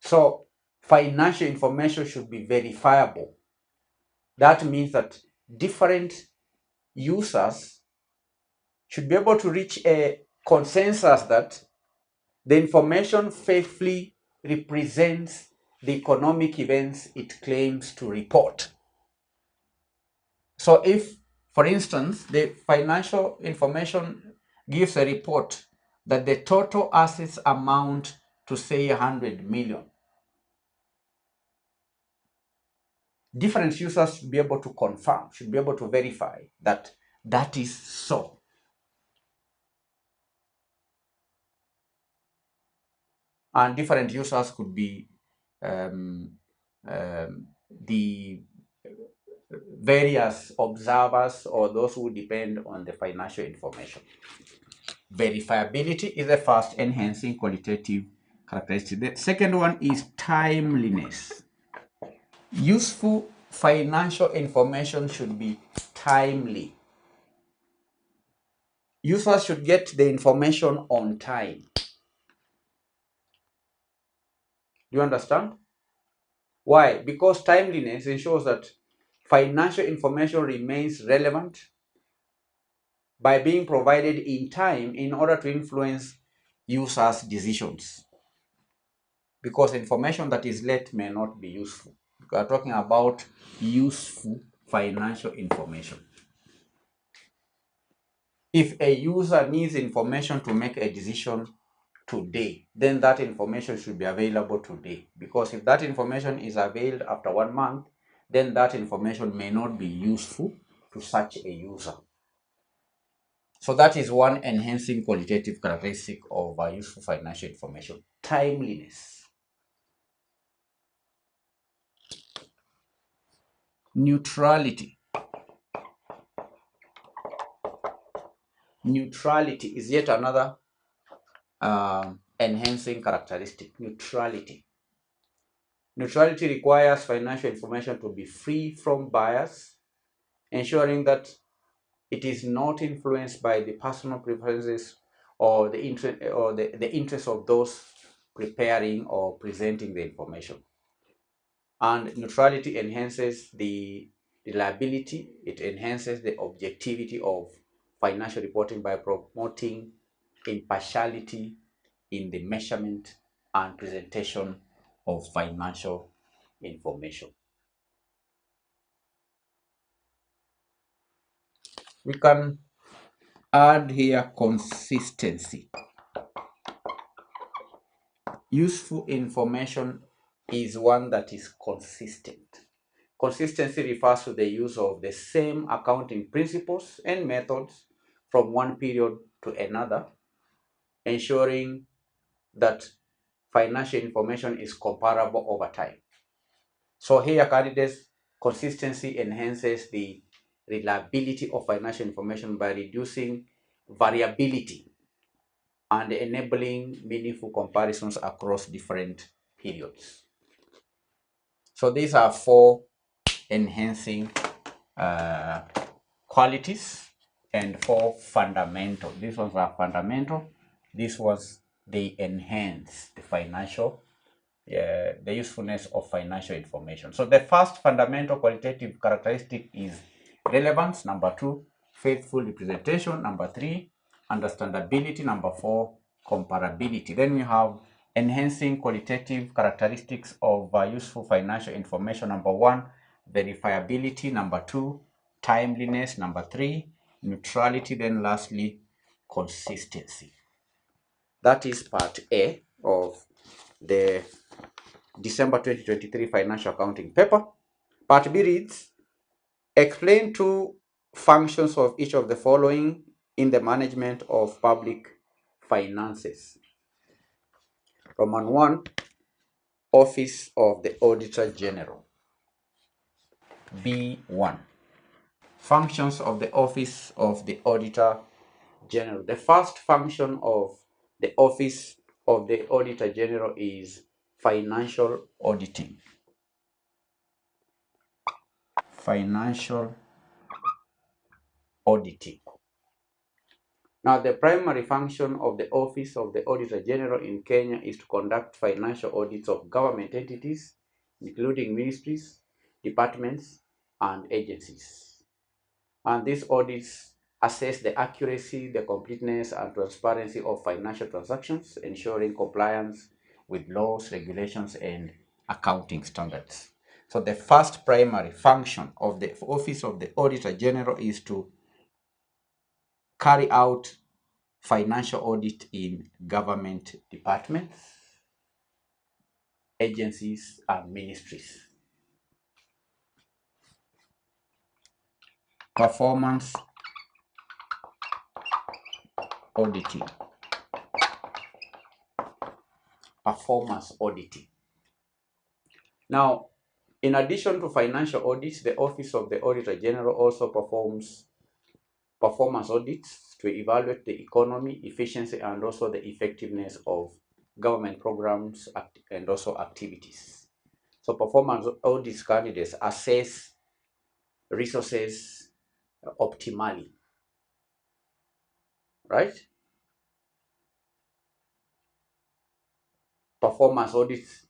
So financial information should be verifiable. That means that different users should be able to reach a consensus that the information faithfully represents the economic events it claims to report. So if, for instance, the financial information gives a report that the total assets amount to, say, 100 million, different users should be able to confirm, should be able to verify that that is so. And different users could be the various observers or those who depend on the financial information. Verifiability is the first enhancing qualitative characteristic. The second one is timeliness. Useful financial information should be timely. Users should get the information on time. Do you understand? Why? Because timeliness ensures that financial information remains relevant by being provided in time in order to influence users' decisions. Because information that is late may not be useful. We are talking about useful financial information. If a user needs information to make a decision today, then that information should be available today. Because if that information is availed after 1 month, then that information may not be useful to such a user. So that is one enhancing qualitative characteristic of useful financial information: timeliness. Neutrality. Neutrality is yet another enhancing characteristic. Neutrality. Neutrality requires financial information to be free from bias, ensuring that it is not influenced by the personal preferences or the interest of those preparing or presenting the information. And neutrality enhances the reliability, it enhances the objectivity of financial reporting by promoting impartiality in the measurement and presentation of financial information. We can add here consistency. Useful information is one that is consistent. Consistency refers to the use of the same accounting principles and methods from one period to another, ensuring that financial information is comparable over time. So here, candidates, consistency enhances the reliability of financial information by reducing variability and enabling meaningful comparisons across different periods. So these are 4 enhancing qualities and 4 fundamental. These ones are fundamental. This was they enhance the financial, the usefulness of financial information. So the first fundamental qualitative characteristic is relevance. Number 2, faithful representation. Number 3, understandability. Number 4, comparability. Then we have enhancing qualitative characteristics of useful financial information. Number 1, verifiability. Number 2, timeliness. Number 3, neutrality, then lastly, consistency. That is part A of the December 2023 financial accounting paper. Part B reads, explain two functions of each of the following in the management of public finances. Roman 1, Office of the Auditor General. B1, functions of the Office of the Auditor General. The first function of the Office of the Auditor General is financial auditing. Financial auditing. Now, the primary function of the Office of the Auditor General in Kenya is to conduct financial audits of government entities, including ministries, departments, and agencies. And these audits assess the accuracy, the completeness, and transparency of financial transactions, ensuring compliance with laws, regulations, and accounting standards. So the first primary function of the Office of the Auditor General is to carry out financial audit in government departments, agencies, and ministries. Performance auditing. Performance auditing. Now, in addition to financial audits, the Office of the Auditor General also performs performance audits to evaluate the economy, efficiency, and also the effectiveness of government programs and also activities. So performance audits candidates assess resources optimally, right? Performance audits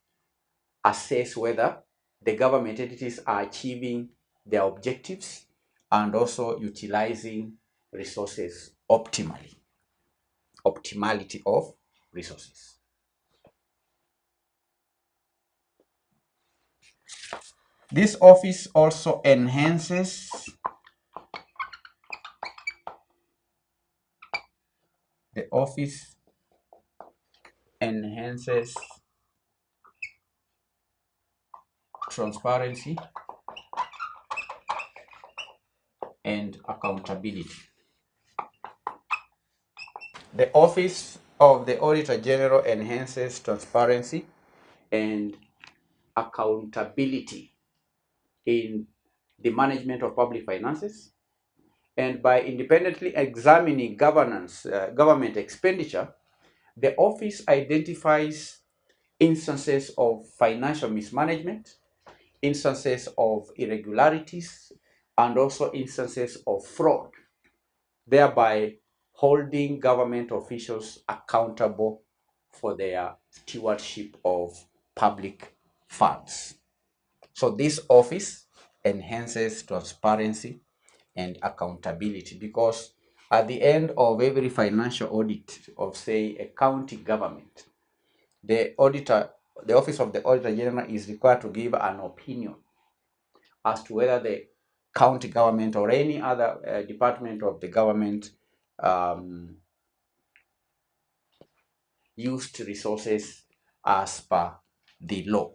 assess whether the government entities are achieving their objectives and also utilizing resources optimally. Optimality of resources. This office also enhances the office enhances transparency and accountability. The Office of the Auditor General enhances transparency and accountability in the management of public finances, and by independently examining government expenditure, the office identifies instances of financial mismanagement, instances of irregularities, and also instances of fraud, thereby holding government officials accountable for their stewardship of public funds. So this office enhances transparency and accountability, because at the end of every financial audit of, say, a county government, the Office of the Auditor General is required to give an opinion as to whether the county government or any other department of the government used resources as per the law.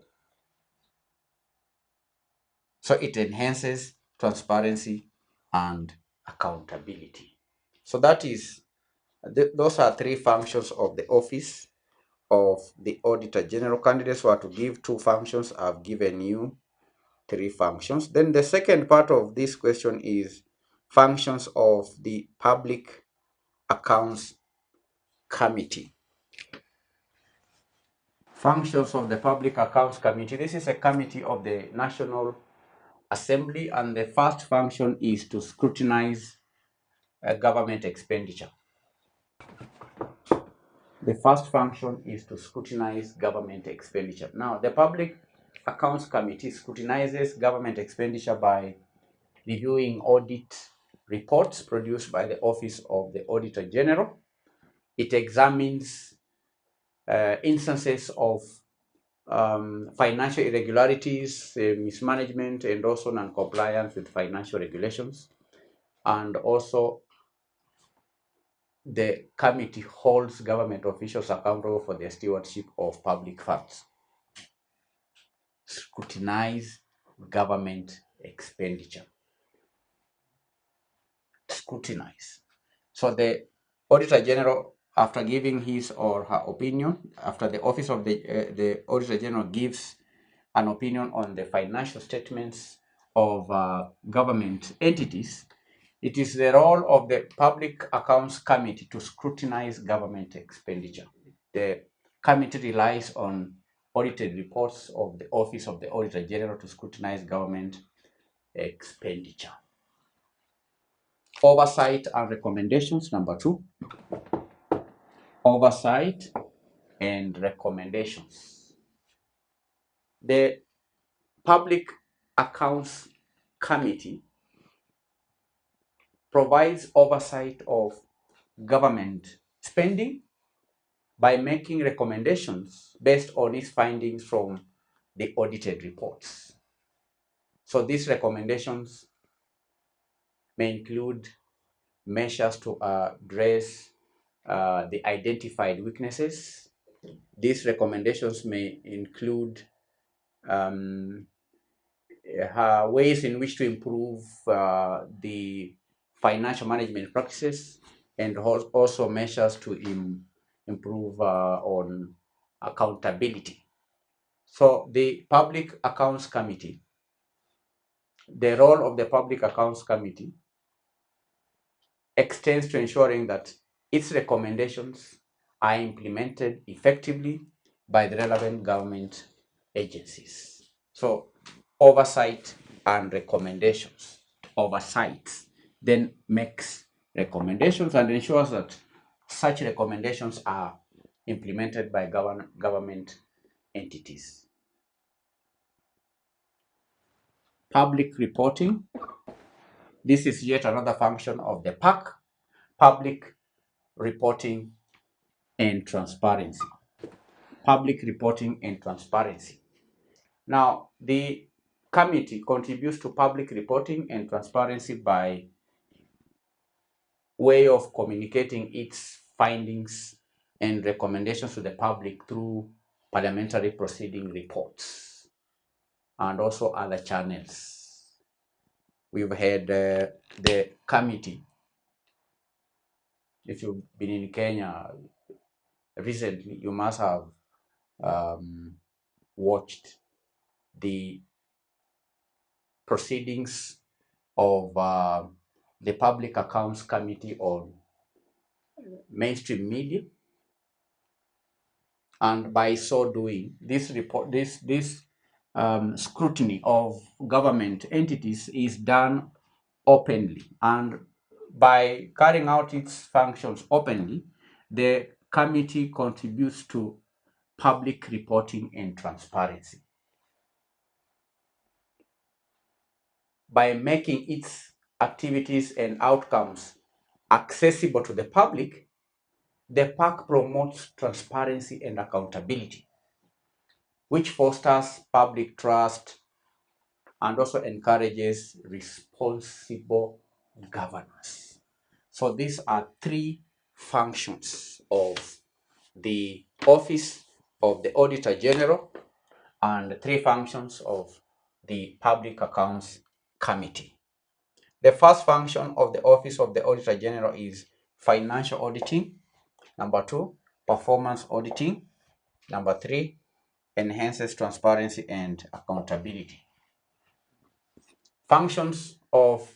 So it enhances transparency and accountability. So that is, those are three functions of the Office of the Auditor General. Candidates were to give two functions. I've given you three functions. Then the second part of this question is functions of the Public Accounts Committee. Functions of the Public Accounts Committee. This is a committee of the National Assembly, and the first function is to scrutinize government expenditure. The first function is to scrutinize government expenditure. Now, the Public Accounts Committee scrutinizes government expenditure by reviewing audit reports produced by the Office of the Auditor General. It examines instances of financial irregularities, mismanagement, and also non-compliance with financial regulations. And also, the committee holds government officials accountable for their stewardship of public funds, scrutinize government expenditure, scrutinize. So the Auditor General, after giving his or her opinion, after the office of the Auditor General gives an opinion on the financial statements of government entities, it is the role of the Public Accounts Committee to scrutinize government expenditure. The committee relies on audited reports of the Office of the Auditor General to scrutinize government expenditure. Oversight and recommendations, number 2. Oversight and recommendations. The Public Accounts Committee provides oversight of government spending by making recommendations based on its findings from the audited reports. So these recommendations may include measures to address the identified weaknesses. These recommendations may include ways in which to improve the financial management practices, and also measures to improve on accountability. So the Public Accounts Committee, the role of the Public Accounts Committee extends to ensuring that its recommendations are implemented effectively by the relevant government agencies. So oversight and recommendations. Oversight then makes recommendations and ensures that such recommendations are implemented by government entities. Public reporting. This is yet another function of the PAC, public reporting and transparency. Public reporting and transparency. Now, the committee contributes to public reporting and transparency by way of communicating its findings and recommendations to the public through parliamentary proceeding reports and also other channels. We've had the committee. If you've been in Kenya recently, you must have watched the proceedings of the Public Accounts Committee on mainstream media, and by so doing, this scrutiny of government entities is done openly, and by carrying out its functions openly, the committee contributes to public reporting and transparency. By making its activities and outcomes accessible to the public, the PAC promotes transparency and accountability, which fosters public trust and also encourages responsible governance. So these are 3 functions of the Office of the Auditor General and 3 functions of the Public Accounts Committee. The first function of the Office of the Auditor General is financial auditing. Number 2, performance auditing. Number 3, enhances transparency and accountability. Functions of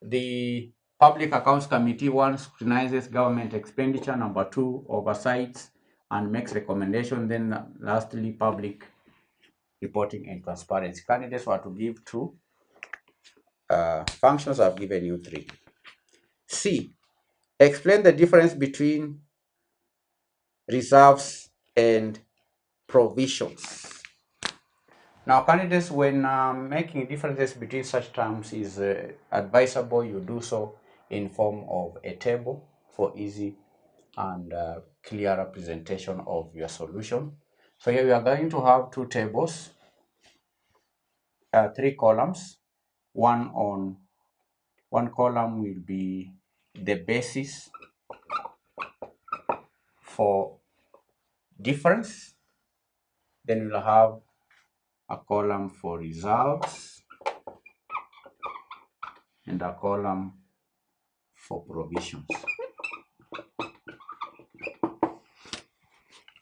the Public Accounts Committee: 1, scrutinizes government expenditure. Number 2, oversights and makes recommendations. Then lastly, public reporting and transparency. Candidates were to give 2 functions. I've given you 3. C, explain the difference between reserves and provisions. Now, candidates, when making differences between such terms, is advisable you do so in form of a table for easy and clear representation of your solution. So here we are going to have 2 tables, 3 columns, one on One column will be the basis for difference. Then we'll have a column for reserves and a column for provisions.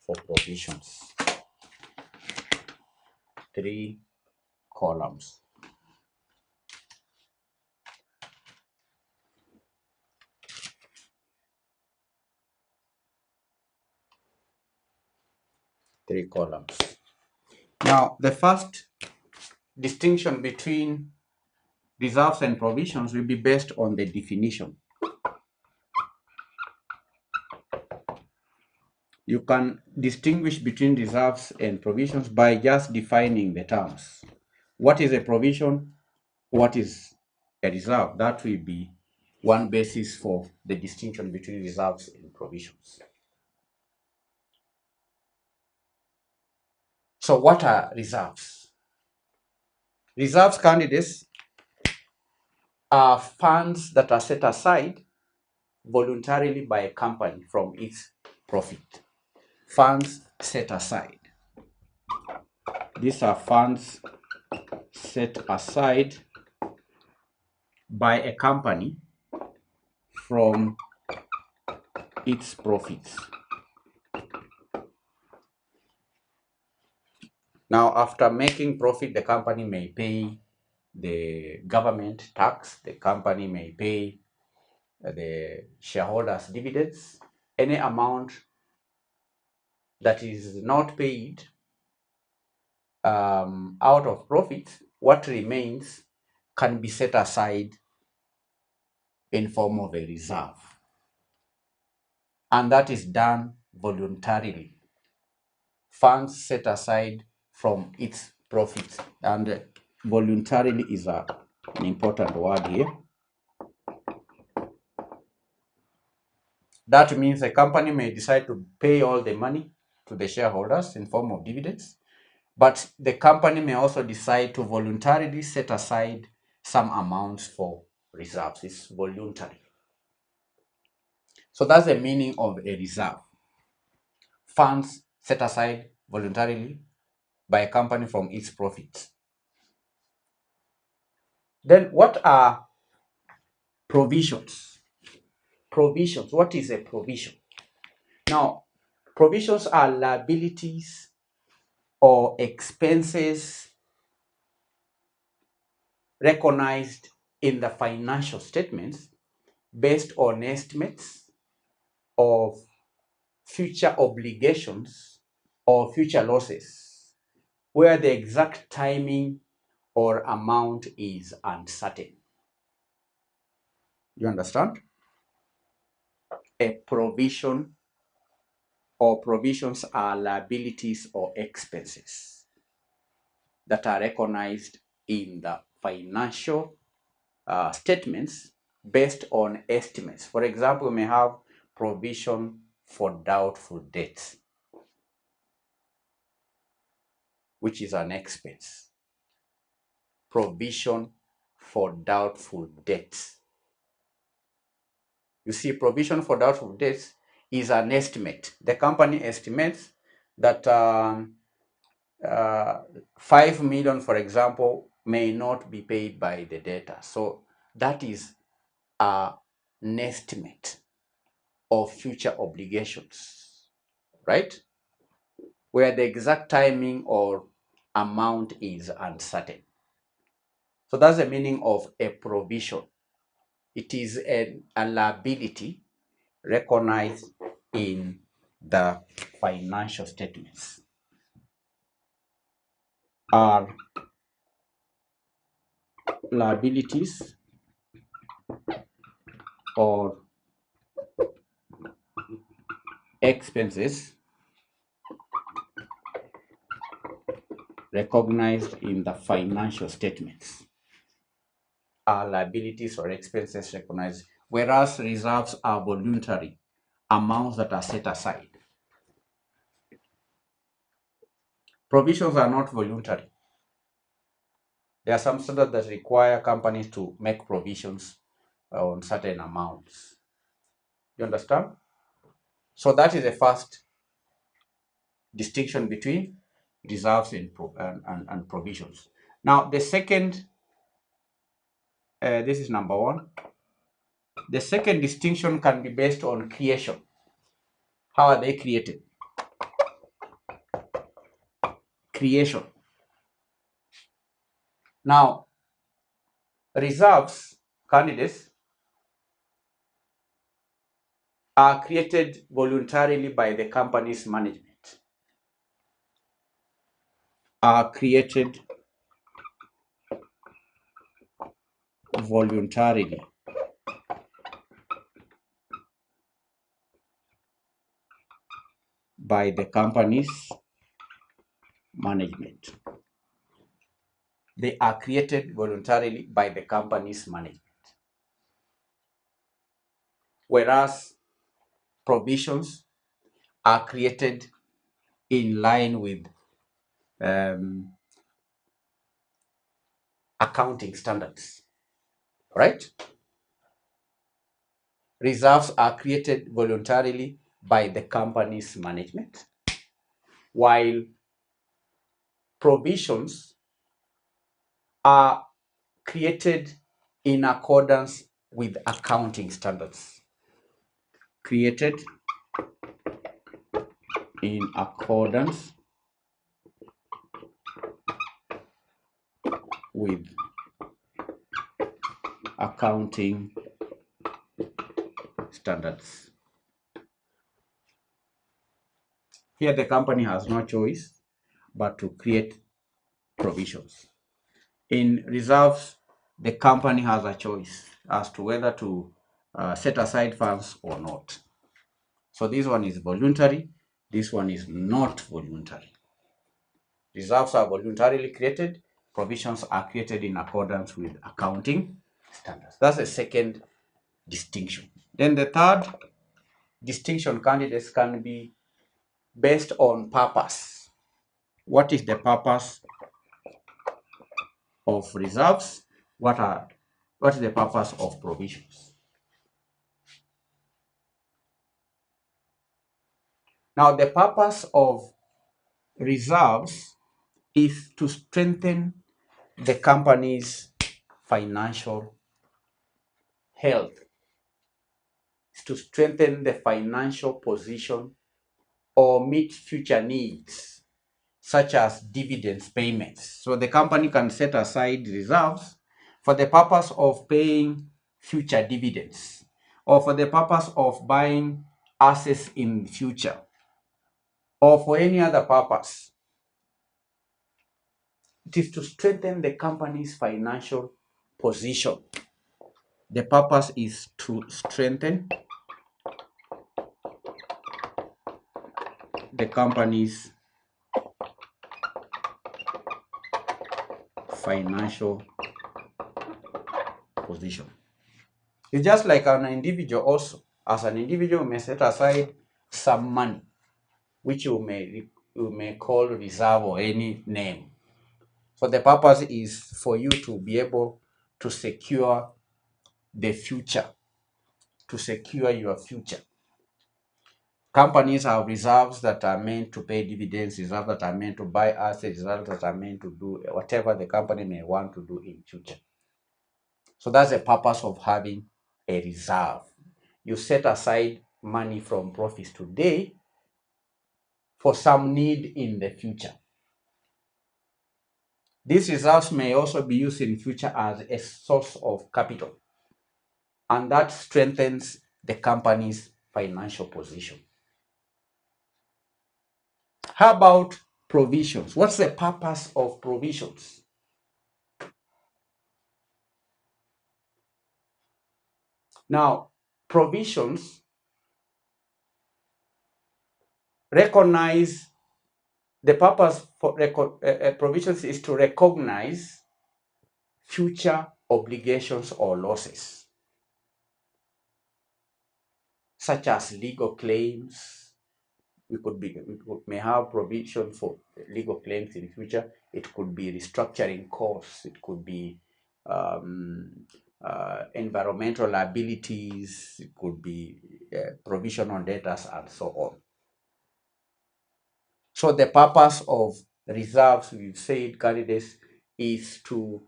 For provisions, 3 columns. Three columns. Now, the first distinction between reserves and provisions will be based on the definition. You can distinguish between reserves and provisions by just defining the terms. What is a provision? What is a reserve? That will be one basis for the distinction between reserves and provisions. So what are reserves? Reserves, candidates, are funds that are set aside voluntarily by a company from its profit. Funds set aside. These are funds set aside by a company from its profits. Now, after making profit, the company may pay the government tax, the company may pay the shareholders dividends. Any amount that is not paid out of profit, what remains can be set aside in form of a reserve, and that is done voluntarily. Funds set aside from its profits, and voluntarily is an important word here. That means a company may decide to pay all the money to the shareholders in form of dividends, but the company may also decide to voluntarily set aside some amounts for reserves. It's voluntary. So that's the meaning of a reserve. Funds set aside voluntarily by a company from its profits. Then what are provisions? Provisions. What is a provision? Now, provisions are liabilities or expenses recognized in the financial statements based on estimates of future obligations or future losses, where the exact timing or amount is uncertain. You understand? A provision or provisions are liabilities or expenses that are recognized in the financial statements based on estimates. For example, we may have provision for doubtful debts, which is an expense. Provision for doubtful debts. You see, provision for doubtful debts is an estimate. The company estimates that 5 million, for example, may not be paid by the debtor. So that is an estimate of future obligations, right? Where the exact timing or amount is uncertain. So that's the meaning of a provision. It is a liability recognized in the financial statements. Are liabilities or expenses recognized in the financial statements. Are liabilities or expenses recognized, whereas reserves are voluntary amounts that are set aside. Provisions are not voluntary. There are some standards that require companies to make provisions on certain amounts. You understand? So that is the first distinction between reserves and provisions. Now, the second, this is number one. The second distinction can be based on creation. How are they created? Creation. Now, reserves candidates are created voluntarily by the company's management. Are created voluntarily by the company's management. They are created voluntarily by the company's management. Whereas provisions are created in line with accounting standards, right? Reserves are created voluntarily by the company's management, while provisions are created in accordance with accounting standards. Created in accordance with accounting standards. Here the company has no choice but to create provisions. In reserves, the company has a choice as to whether to set aside funds or not. So this one is voluntary, this one is not voluntary. Reserves are voluntarily created, provisions are created in accordance with accounting standards. That's the second distinction. Then the third distinction candidates can be based on purpose. What is the purpose of reserves? What is the purpose of provisions? Now, the purpose of reserves is to strengthen the company's financial health, to strengthen the financial position or meet future needs, such as dividends payments. So the company can set aside reserves for the purpose of paying future dividends or for the purpose of buying assets in the future or for any other purpose. It is to strengthen the company's financial position. The purpose is to strengthen the company's financial position. It's just like an individual also. As an individual, you may set aside some money, which you may call reserve or any name. So the purpose is for you to be able to secure the future, to secure your future. Companies have reserves that are meant to pay dividends, reserves that are meant to buy assets, reserves that are meant to do whatever the company may want to do in future. So that's the purpose of having a reserve. You set aside money from profits today for some need in the future. These reserves may also be used in future as a source of capital, and that strengthens the company's financial position. How about provisions? What's the purpose of provisions? Now, provisions recognize the purpose for provisions is to recognize future obligations or losses, such as legal claims. We may have provision for legal claims in future. It could be restructuring costs. It could be environmental liabilities, it could be provision on debtors, and so on. So the purpose of reserves, we've said, candidates, is to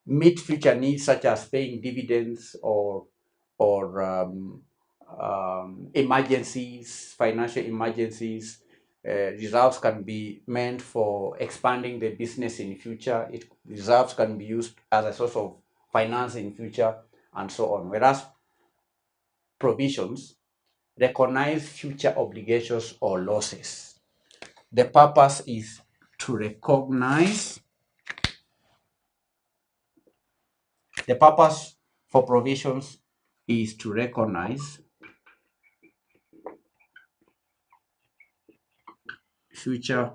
meet future needs such as paying dividends or emergencies, financial emergencies. Reserves can be meant for expanding the business in future. Reserves can be used as a source of finance in future, and so on. Whereas provisions recognize future obligations or losses. The purpose is to recognize, the purpose for provisions is to recognize future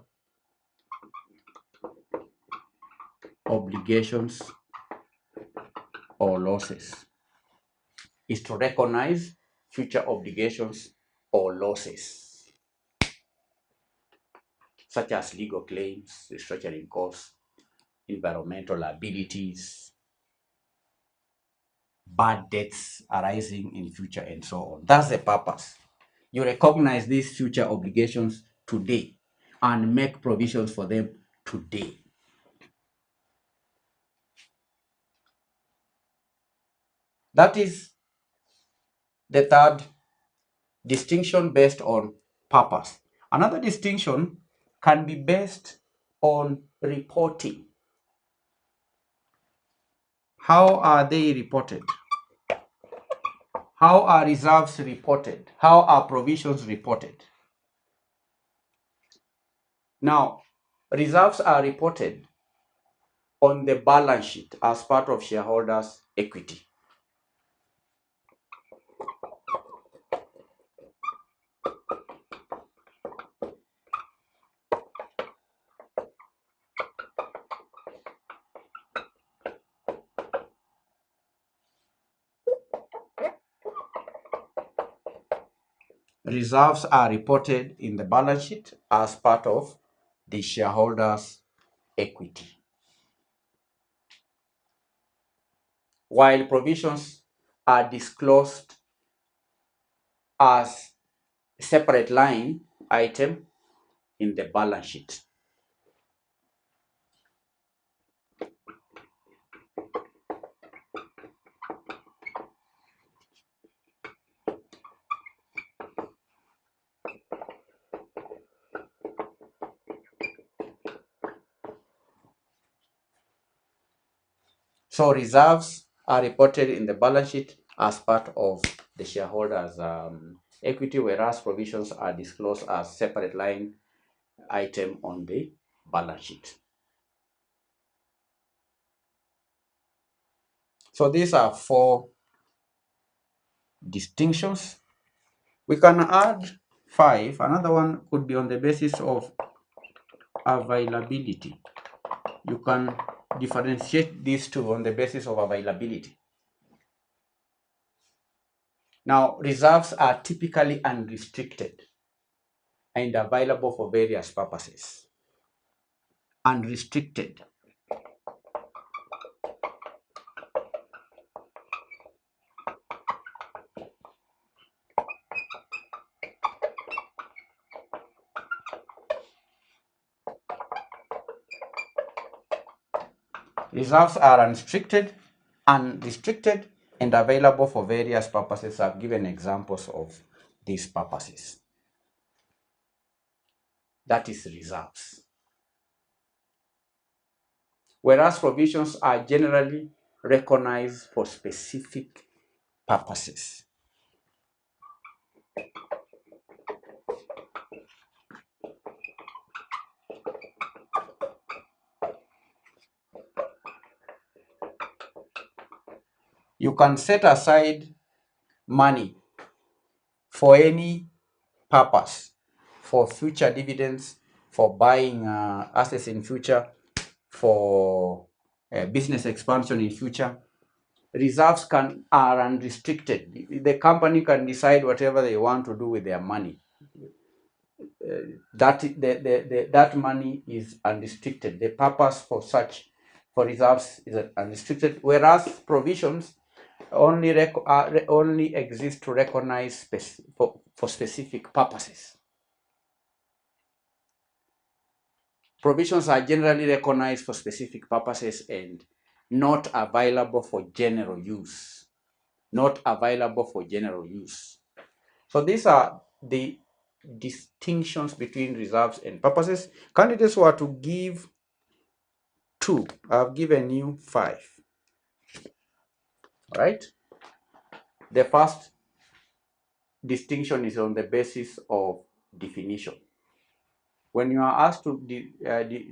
obligations or losses. Is to recognize future obligations or losses, such as legal claims, restructuring costs, environmental liabilities, bad debts arising in future, and so on. That's the purpose. You recognize these future obligations today and make provisions for them today. That is the third distinction based on purpose. Another distinction can be based on reporting. How are they reported? How are reserves reported? How are provisions reported? Now, reserves are reported on the balance sheet as part of shareholders' equity. Reserves are reported in the balance sheet as part of the shareholders' equity, while provisions are disclosed as a separate line item in the balance sheet. So reserves are reported in the balance sheet as part of the shareholders' equity, whereas provisions are disclosed as separate line item on the balance sheet. So these are 4 distinctions. We can add 5. Another one could be on the basis of availability. You can differentiate these two on the basis of availability. Now, reserves are typically unrestricted and available for various purposes. Unrestricted. Reserves are unrestricted, and available for various purposes. I've given examples of these purposes. That is reserves. Whereas provisions are generally recognized for specific purposes. You can set aside money for any purpose, for future dividends, for buying assets in future, for business expansion in future. Reserves are unrestricted. The company can decide whatever they want to do with their money. That money is unrestricted. The purpose for such for reserves is unrestricted, whereas provisions only exist to recognize for specific purposes. Provisions are generally recognized for specific purposes and not available for general use. Not available for general use. So these are the distinctions between reserves and purposes. Candidates were to give 2. I've given you 5. All right. The first distinction is on the basis of definition. When you are asked to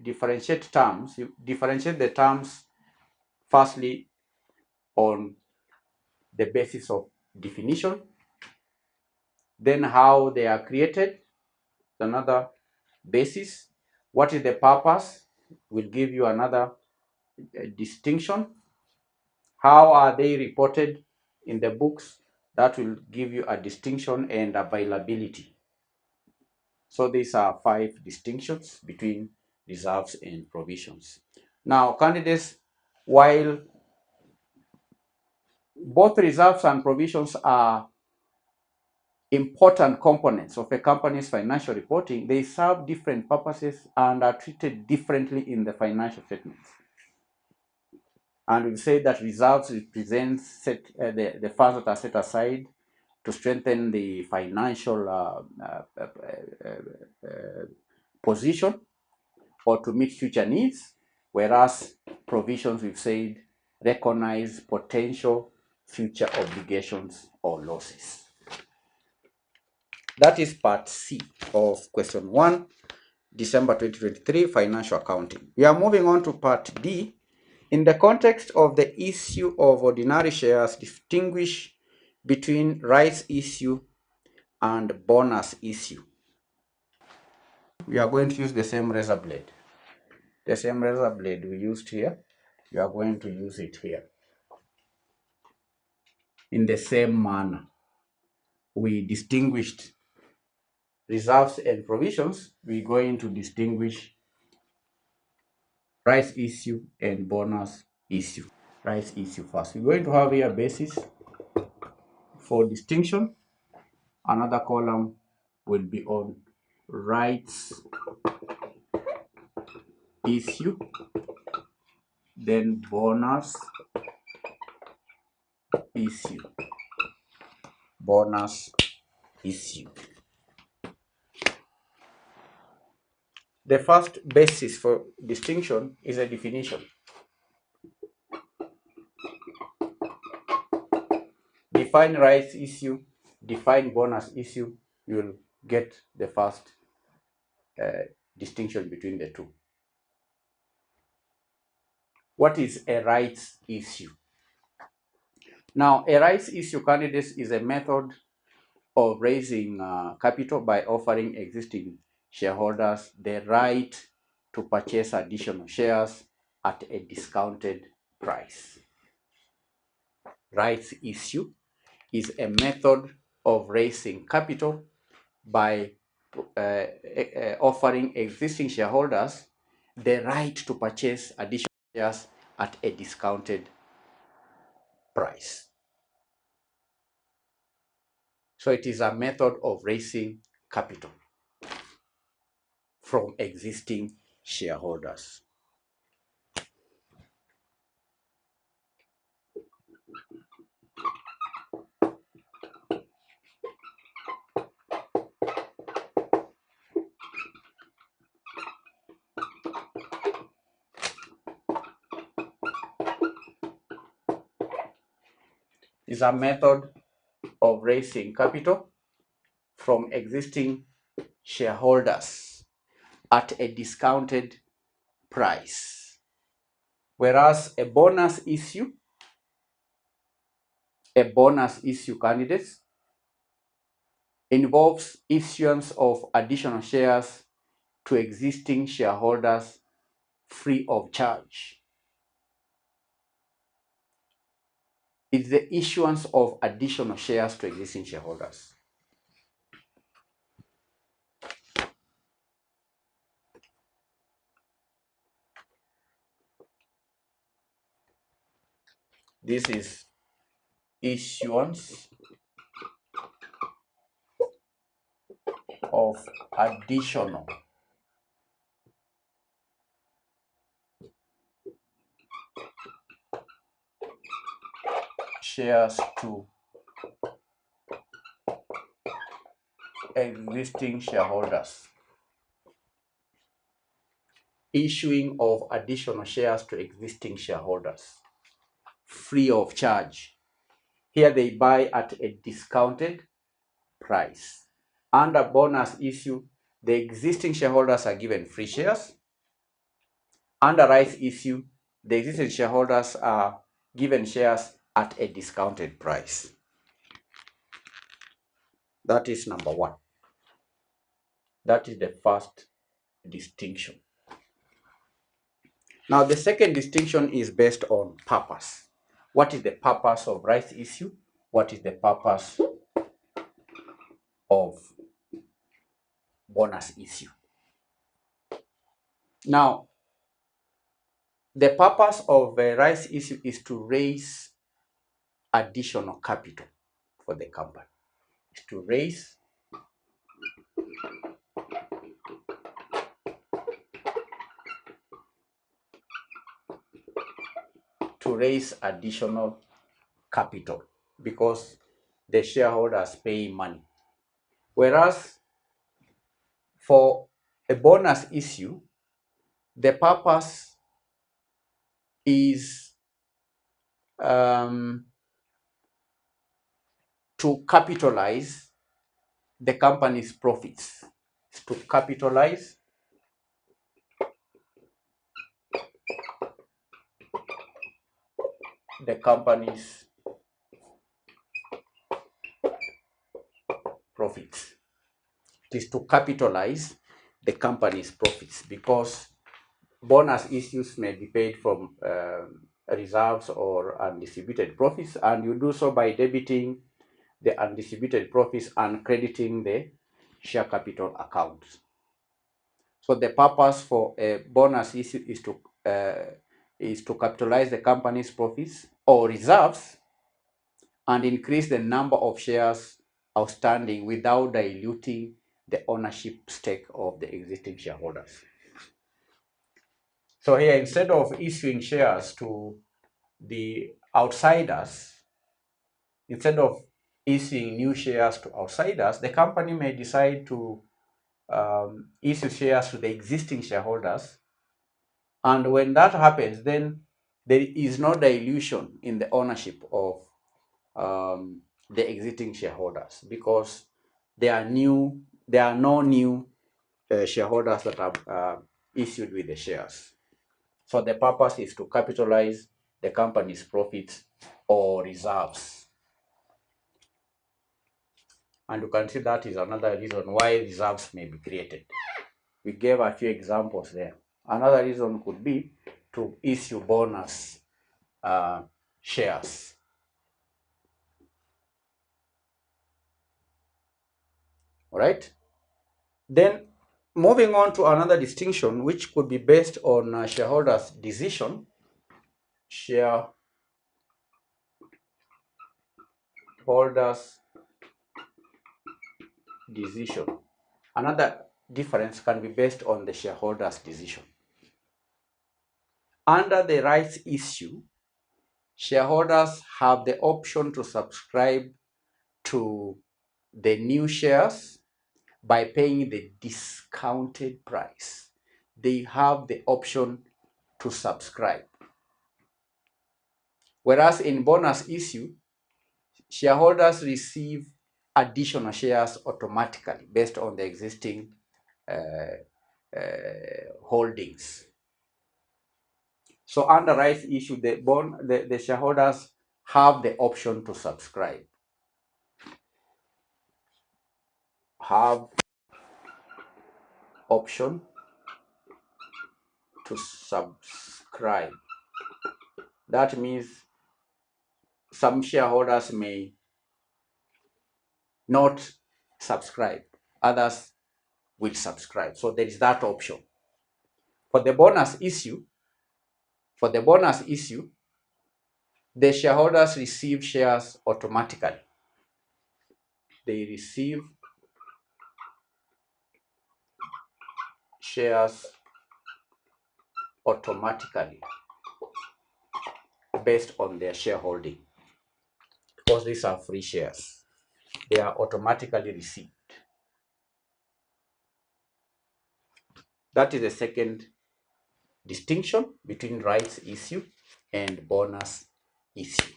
differentiate terms, you differentiate the terms firstly on the basis of definition, then how they are created, another basis. What is the purpose? Will give you another distinction. How are they reported in the books? That will give you a distinction, and availability. So these are 5 distinctions between reserves and provisions. Now, candidates, while both reserves and provisions are important components of a company's financial reporting, they serve different purposes and are treated differently in the financial statements. And we've said that reserves represents the funds that are set aside to strengthen the financial position or to meet future needs, whereas provisions, we've said, recognize potential future obligations or losses. That is part C of question 1, December 2023, financial accounting. We are moving on to part D. In the context of the issue of ordinary shares, distinguish between rights issue and bonus issue. We are going to use the same razor blade. The same razor blade we used here, you are going to use it here. In the same manner, we distinguished reserves and provisions. We're going to distinguish rights issue and bonus issue. Rights issue first. We're going to have here a basis for distinction. Another column will be on rights issue, then bonus issue. Bonus issue. The first basis for distinction is a definition. Define rights issue, define bonus issue, you'll get the first distinction between the two. What is a rights issue? Now, a rights issue, candidates, is a method of raising capital by offering existing shareholders the right to purchase additional shares at a discounted price. Rights issue is a method of raising capital by offering existing shareholders the right to purchase additional shares at a discounted price. So it is a method of raising capital from existing shareholders. Is a method of raising capital from existing shareholders at a discounted price. Whereas a bonus issue, candidates, involves issuance of additional shares to existing shareholders free of charge. It's the issuance of additional shares to existing shareholders. This is issuance of additional shares to existing shareholders. Issuing of additional shares to existing shareholders free of charge. Here they buy at a discounted price. Under bonus issue, the existing shareholders are given free shares. Under rights issue, the existing shareholders are given shares at a discounted price. That is number one. That is the first distinction. Now, the second distinction is based on purpose. What is the purpose of rights issue? What is the purpose of bonus issue? Now, the purpose of a rights issue is to raise additional capital for the company. Is to raise additional capital because the shareholders pay money. Whereas for a bonus issue, the purpose is to capitalize the company's profits. It's to capitalize the company's profits. It is to capitalize the company's profits because bonus issues may be paid from reserves or undistributed profits, and you do so by debiting the undistributed profits and crediting the share capital accounts. So the purpose for a bonus issue is to capitalize the company's profits or reserves and increase the number of shares outstanding without diluting the ownership stake of the existing shareholders. So here, instead of issuing shares to the outsiders, instead of issuing new shares to outsiders, the company may decide to issue shares to the existing shareholders. And when that happens, then there is no dilution in the ownership of the existing shareholders because there are no new shareholders that are issued with the shares. So the purpose is to capitalize the company's profits or reserves. And you can see that is another reason why reserves may be created. We gave a few examples there. Another reason could be to issue bonus shares. All right. Then moving on to another distinction, which could be based on shareholders' decision. Shareholders' decision. Another difference can be based on the shareholders' decision. Under the rights issue, shareholders have the option to subscribe to the new shares by paying the discounted price. They have the option to subscribe. Whereas in bonus issue, shareholders receive additional shares automatically based on the existing holdings. So under rights issue, the shareholders have the option to subscribe. Have option to subscribe. That means some shareholders may not subscribe, others will subscribe. So there is that option. For the bonus issue, the shareholders receive shares automatically. They receive shares automatically based on their shareholding, because these are free shares. They are automatically received. That is the second distinction between rights issue and bonus issue.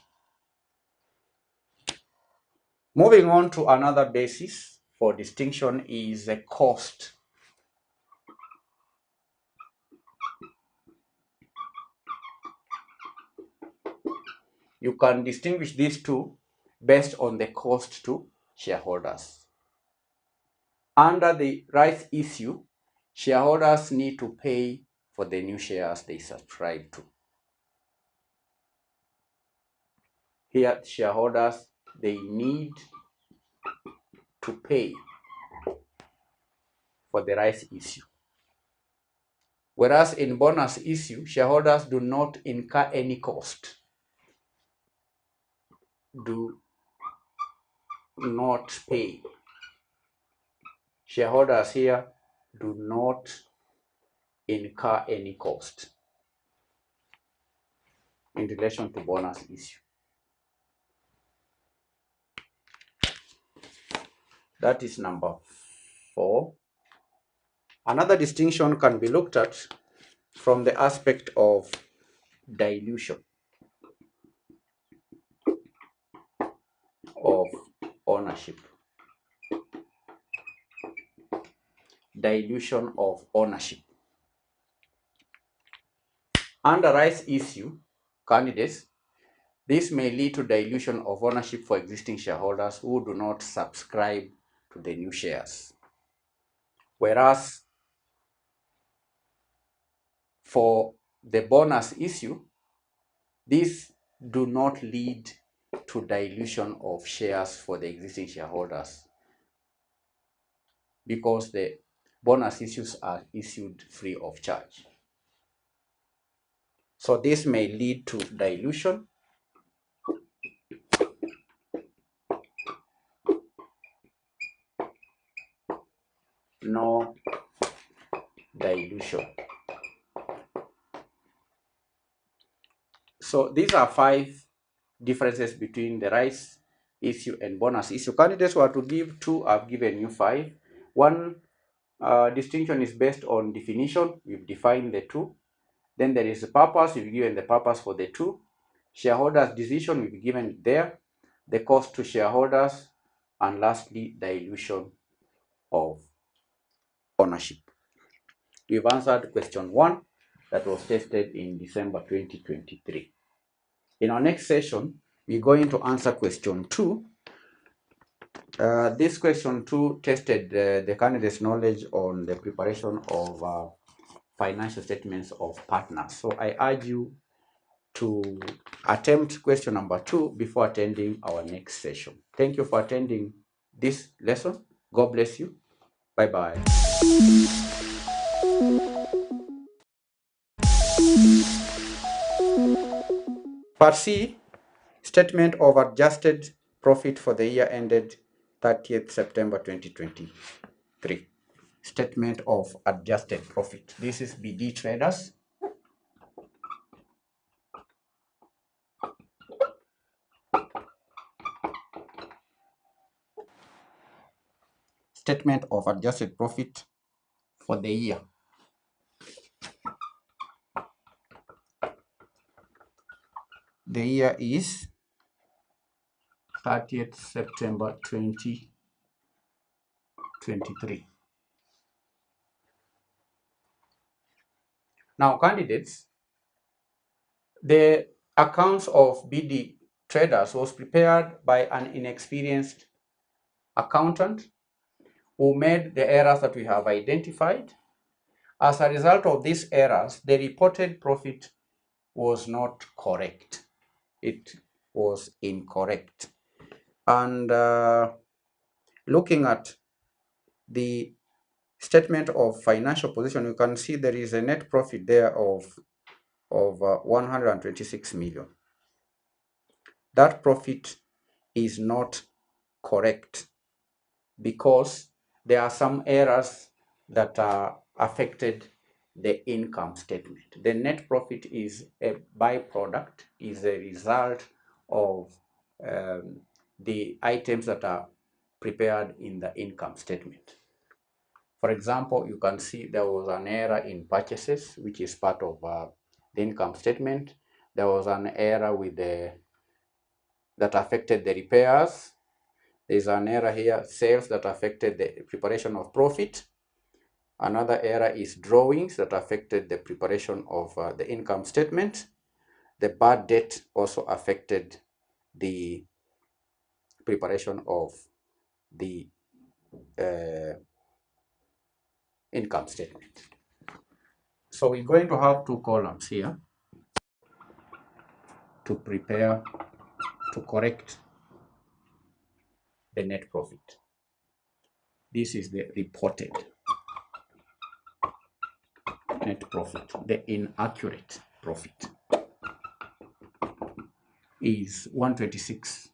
Moving on to another basis for distinction is the cost. You can distinguish these two based on the cost to shareholders. Under the rights issue, shareholders need to pay for the new shares they subscribe to. Here, shareholders, they need to pay for the rights issue. Whereas in bonus issue, shareholders do not incur any cost. Do not pay. Shareholders here do not incur any cost in relation to bonus issue. That is number 4. Another distinction can be looked at from the aspect of dilution of ownership. Dilution of ownership. Under rights issue candidates, this may lead to dilution of ownership for existing shareholders who do not subscribe to the new shares. Whereas for the bonus issue, these do not lead to dilution of shares for the existing shareholders, because the bonus issues are issued free of charge. So this may lead to dilution no dilution. So these are 5 differences between the rights issue and bonus issue. Candidates were to give 2, I've given you 5. One distinction is based on definition. We've defined the 2. Then there is a purpose. We've given the purpose for the 2. Shareholders' decision, we've given it there. The cost to shareholders. And lastly, dilution of ownership. We've answered question 1 that was tested in December 2023. In our next session, we're going to answer question 2. This question 2 tested the candidate's knowledge on the preparation of financial statements of partners. So I urge you to attempt question number 2 before attending our next session. Thank you for attending this lesson. God bless you. Bye-bye. Part C, statement of adjusted profit for the year ended 30th September 2023. Statement of adjusted profit. This is BD traders. Statement of adjusted profit for the year. The year is 30th September 2023. Now, candidates, the accounts of BD traders was prepared by an inexperienced accountant who made the errors that we have identified. As a result of these errors, the reported profit was not correct. It was incorrect. And looking at the statement of financial position, you can see there is a net profit there of 126 million. that profit is not correct because there are some errors that affected the income statement. The net profit is a byproduct, is a result of the items that are prepared in the income statement. For example, you can see there was an error in purchases, which is part of the income statement. There was an error with that affected the repairs. There's an error here, sales, that affected the preparation of profit. Another error is drawings that affected the preparation of the income statement. The bad debt also affected the preparation of the income statement. So we're going to have two columns here to prepare, to correct the net profit. This is the reported net profit. The inaccurate profit is 126.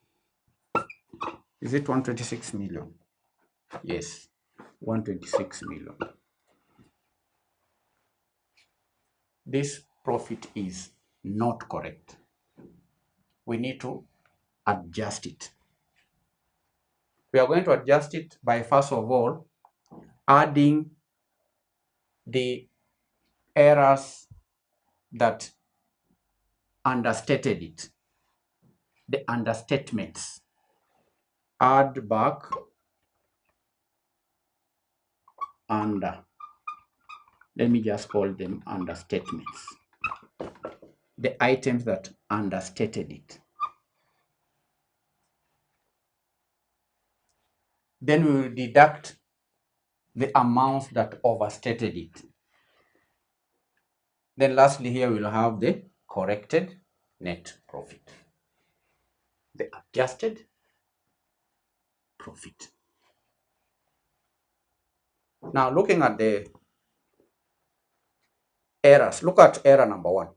Is it 126 million? Yes, 126 million. This profit is not correct. We need to adjust it. We are going to adjust it by, first of all, adding the errors that understated it, the understatements. Add back under. Let me just call them understatements. The items that understated it. Then we will deduct the amounts that overstated it. Then lastly, here we'll have the corrected net profit, the adjusted profit. Now, looking at the errors, look at error number 1.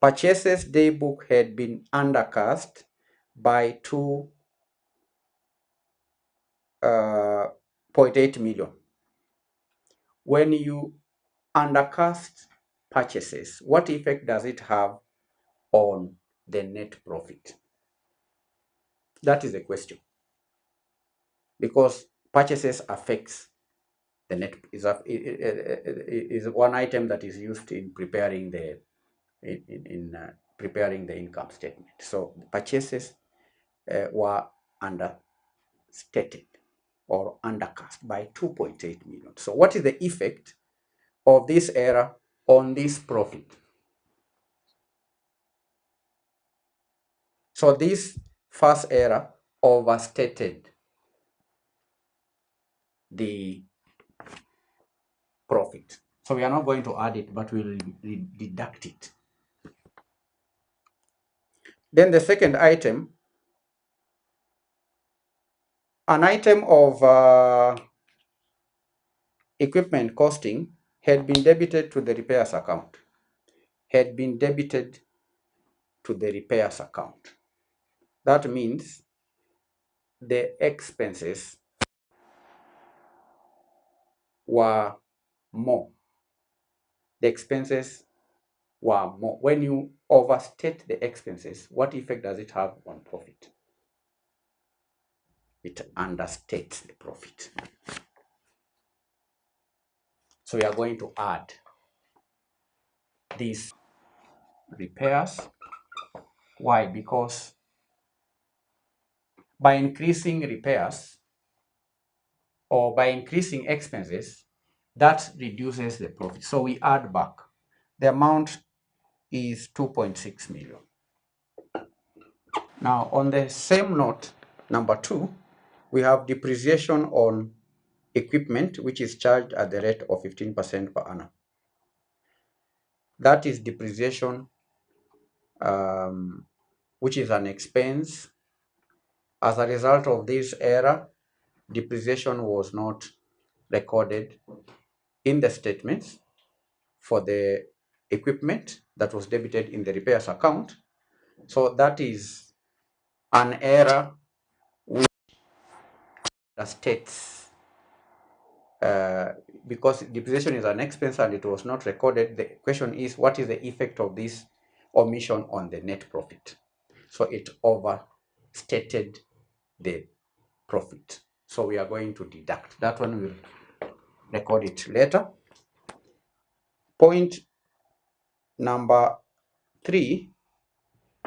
Purchases day book had been undercast by 2.8 million. When you undercast purchases, what effect does it have on the net profit? That is the question. Because purchases affects the net, is one item that is used in preparing the preparing the income statement. So purchases were understated or undercast by 2.8 million. So what is the effect of this error on this profit? So this first error overstated the profit. So we are not going to add it, but we'll deduct it. Then the second item, an item of equipment costing had been debited to the repairs account. Had been debited to the repairs account. That means the expenses were more. The expenses were more. When you overstate the expenses, what effect does it have on profit? It understates the profit. So we are going to add these repairs. Why? Because by increasing repairs or by increasing expenses, that reduces the profit. So we add back. The amount is 2.6 million. Now, on the same note, number 2, we have depreciation on equipment, which is charged at the rate of 15% per annum. That is depreciation, which is an expense. As a result of this error, depreciation was not recorded in the statements for the equipment that was debited in the repairs account. So that is an error which states because depreciation is an expense and it was not recorded. The question is, what is the effect of this omission on the net profit? So it overstated the profit. So we are going to deduct. That one will record it later. Point number 3,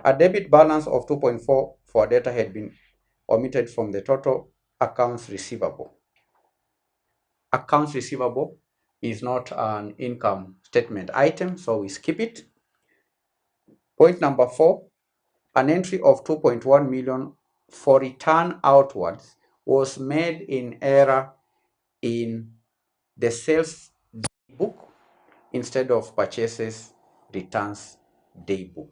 a debit balance of 2.4 for data had been omitted from the total accounts receivable. Accounts receivable is not an income statement item, so we skip it. Point number 4, an entry of 2.1 million for return outwards was made in error in the sales book instead of purchases returns day book.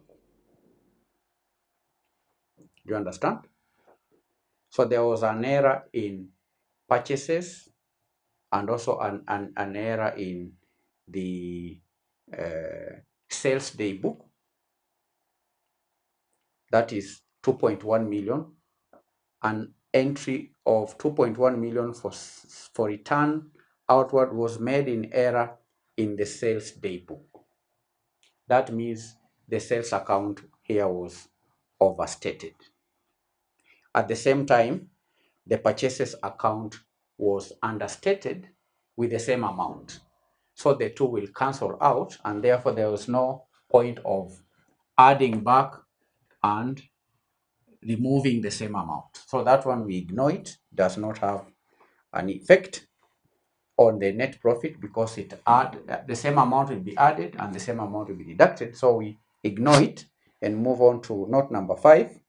Do you understand? So there was an error in purchases and also an error in the sales day book. That is 2.1 million. An entry of 2.1 million for return outward was made in error in the sales day book. That means the sales account here was overstated. At the same time, the purchases account was understated with the same amount. So the two will cancel out, and therefore there was no point of adding back and removing the same amount. So that one we ignore it, does not have an effect on the net profit because the same amount will be added and the same amount will be deducted. So we ignore it and move on to note number 5.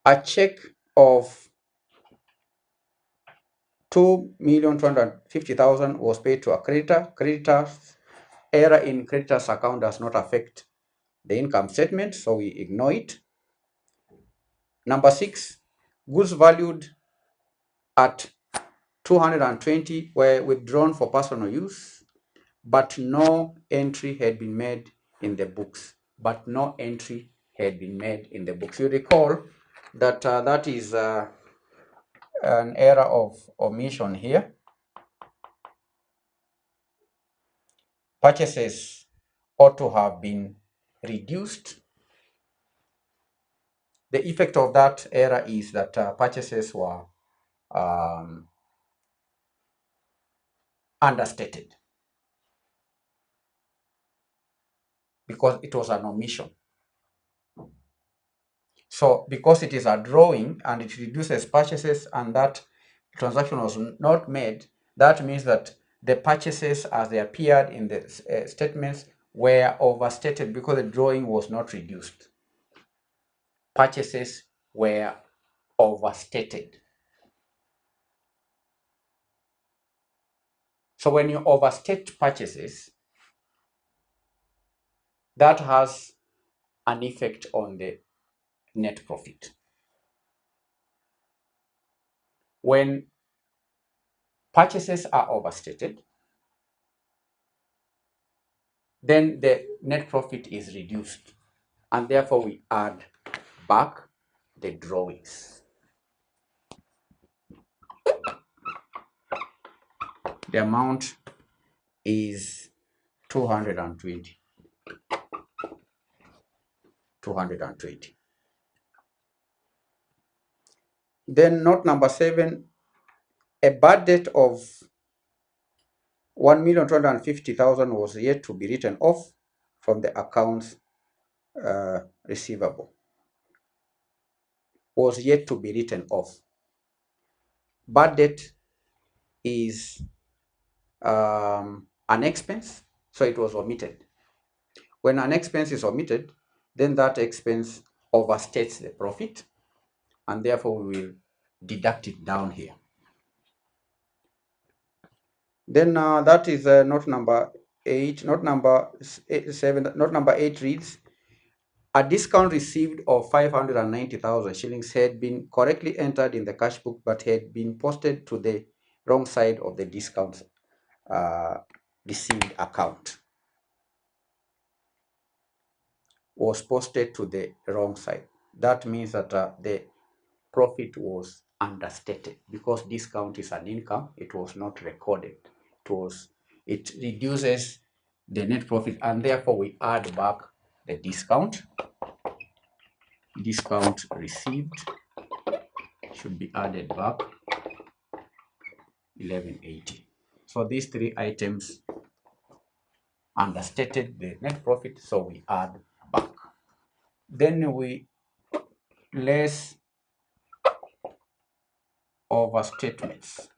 A check of 2,250,000 was paid to a creditor. Creditor's error in creditor's account does not affect the income statement, so we ignore it. Number 6, goods valued at 220 were withdrawn for personal use, but no entry had been made in the books. But no entry had been made in the books. You recall that that is an error of omission here. Purchases ought to have been reduced. The effect of that error is that purchases were understated because it was an omission. So because it is a drawing and it reduces purchases and that transaction was not made, that means that the purchases as they appeared in the statements were overstated because the drawing was not reduced. Purchases were overstated. So when you overstate purchases, that has an effect on the net profit. When purchases are overstated, then the net profit is reduced, and therefore we add back the drawings. The amount is 220. 220. Then note number 7, a bad debt of 1,250,000 was yet to be written off from the accounts receivable. Was yet to be written off. Bad debt is an expense, so it was omitted. When an expense is omitted, then that expense overstates the profit, and therefore we will deduct it down here. Then that is note number 8. Note number 7. Note number 8 reads, a discount received of 590,000 shillings had been correctly entered in the cash book but had been posted to the wrong side of the discount received account. was posted to the wrong side. That means that the profit was understated because discount is an income. It was not recorded. It reduces the net profit, and therefore we add back the discount. Discount received should be added back 1180. So these three items understated the net profit, so we add back. Then we less overstatements.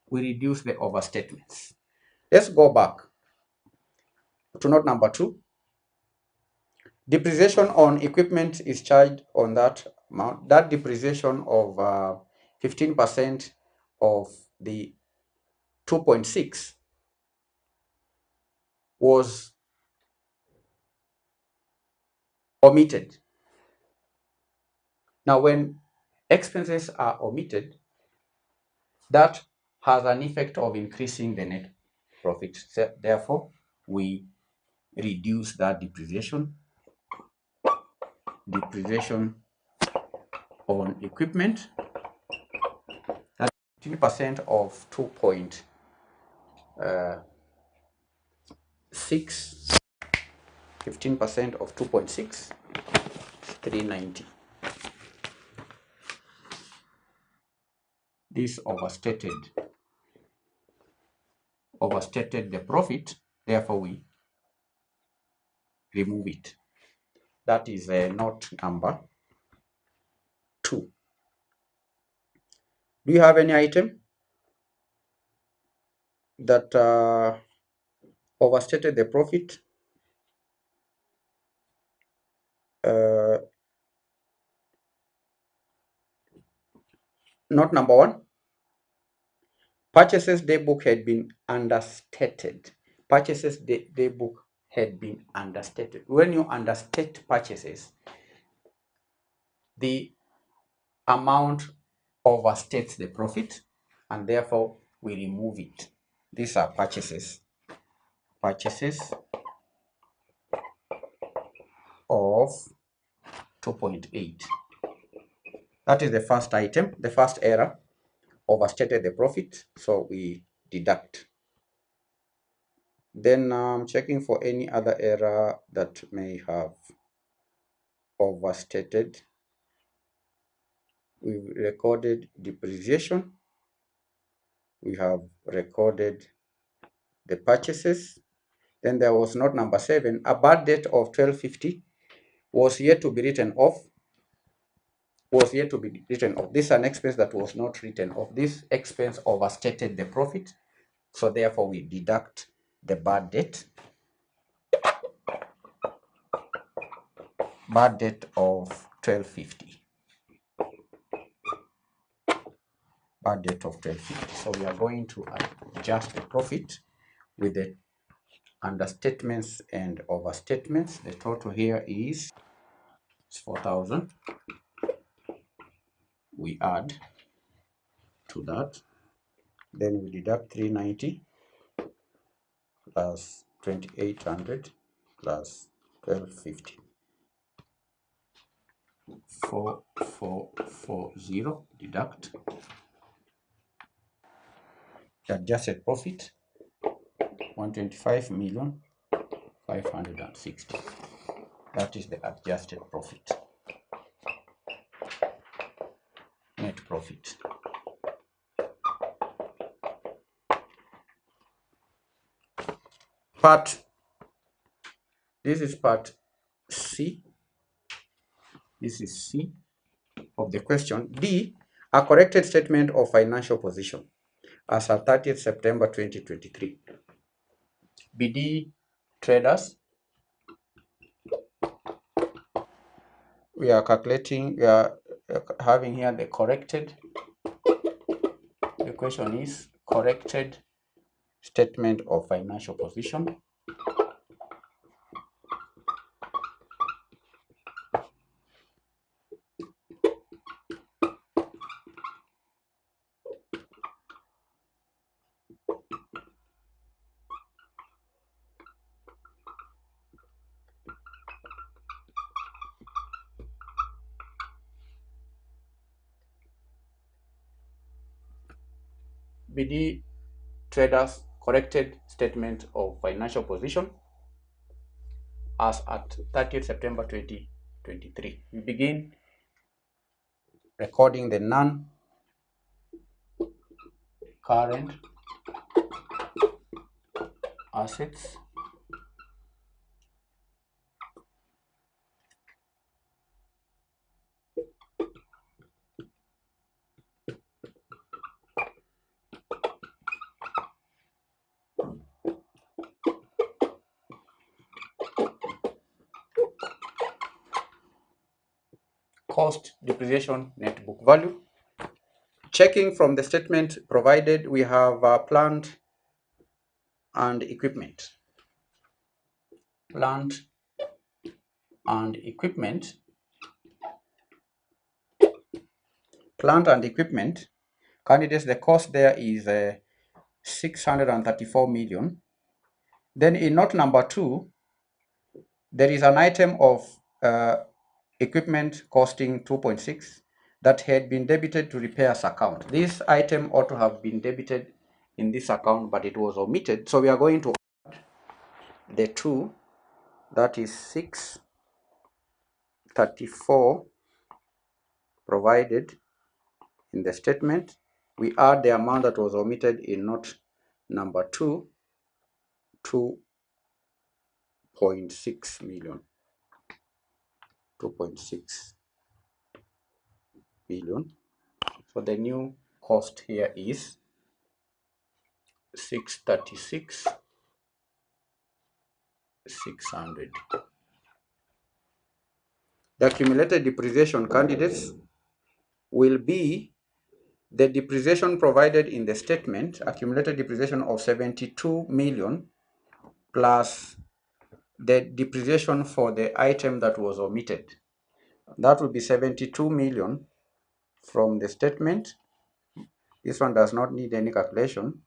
We reduce the overstatements. Let's go back to note number 2. Depreciation on equipment is charged on that amount. That depreciation of 15% of the 2.6 was omitted. Now, when expenses are omitted, that has an effect of increasing the net profit. Therefore, we reduce that depreciation. Depreciation on equipment, that 15% of 2.6, 15% of 2.6, 390. This overstated the profit, therefore we remove it. That is note number 2. Do you have any item that overstated the profit? Note number 1. Purchases day book had been understated. Purchases day book had been understated. When you understate purchases, the amount overstates the profit, and therefore we remove it. These are purchases. Purchases of 2.8. That is the first item, the first error, overstated the profit, so we deduct. Then I'm checking for any other error that may have overstated. We've recorded depreciation. We have recorded the purchases. Then there was note number 7. A bad debt of 1250 was yet to be written off. This is an expense that was not written off. This expense overstated the profit, so therefore we deduct the bad debt. Bad debt of 1250. Bad debt of 1250. So we are going to adjust the profit with the understatements and overstatements. The total here is 4,000. We add to that. Then we deduct 390 plus 2800 plus 1250. 4440 deduct the adjusted profit 125,560,000. That is the adjusted profit, net profit. This is part C. This is C of the question. D, a corrected statement of financial position as at 30th September 2023. BD traders, we are having here the corrected. The question is corrected statement of financial position. BD Traders corrected statement of financial position as at 30th September 2023. We begin recording the non-current assets cost, depreciation, net book value. Checking from the statement provided, we have plant and equipment. Plant and equipment. Plant and equipment. Candidates, the cost there is 634 million. Then in note number 2, there is an item of equipment costing 2.6 that had been debited to repairs account. This item ought to have been debited in this account, but it was omitted. So we are going to add the 2, that is 634 provided in the statement. We add the amount that was omitted in note number 2, 2.6 million. 2.6 million. So the new cost here is 636,600. The accumulated depreciation, candidates, will be the depreciation provided in the statement, accumulated depreciation of 72 million plus the depreciation for the item that was omitted. That would be 72 million from the statement. This one does not need any calculation.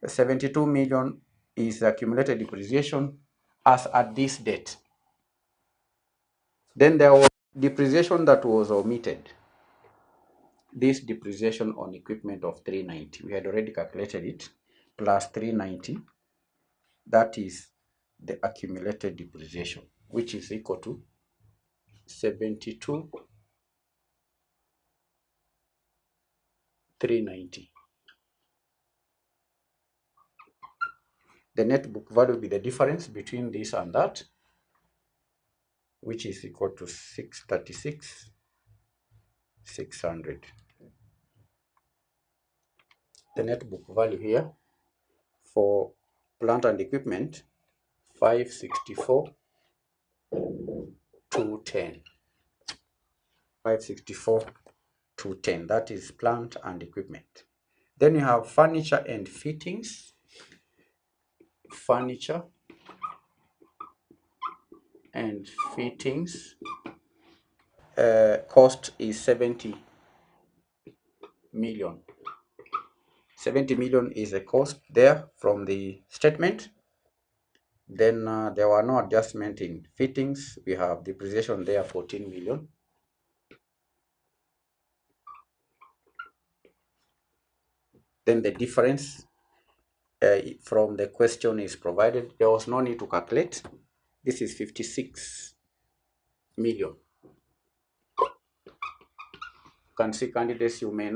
72 million is the accumulated depreciation as at this date. Then there was depreciation that was omitted. This depreciation on equipment of 390, we had already calculated it, plus 390, that is the accumulated depreciation, which is equal to 72,390. The net book value will be the difference between this and that, which is equal to 636,600. The net book value here for plant and equipment, 564,210. 564,210. That is plant and equipment. Then you have furniture and fittings. Furniture and fittings. Cost is 70 million. 70 million is a cost there from the statement. Then there were no adjustment in fittings. We have depreciation there, 14 million. Then the difference from the question is provided. There was no need to calculate. This is 56 million. You can see, candidates, you may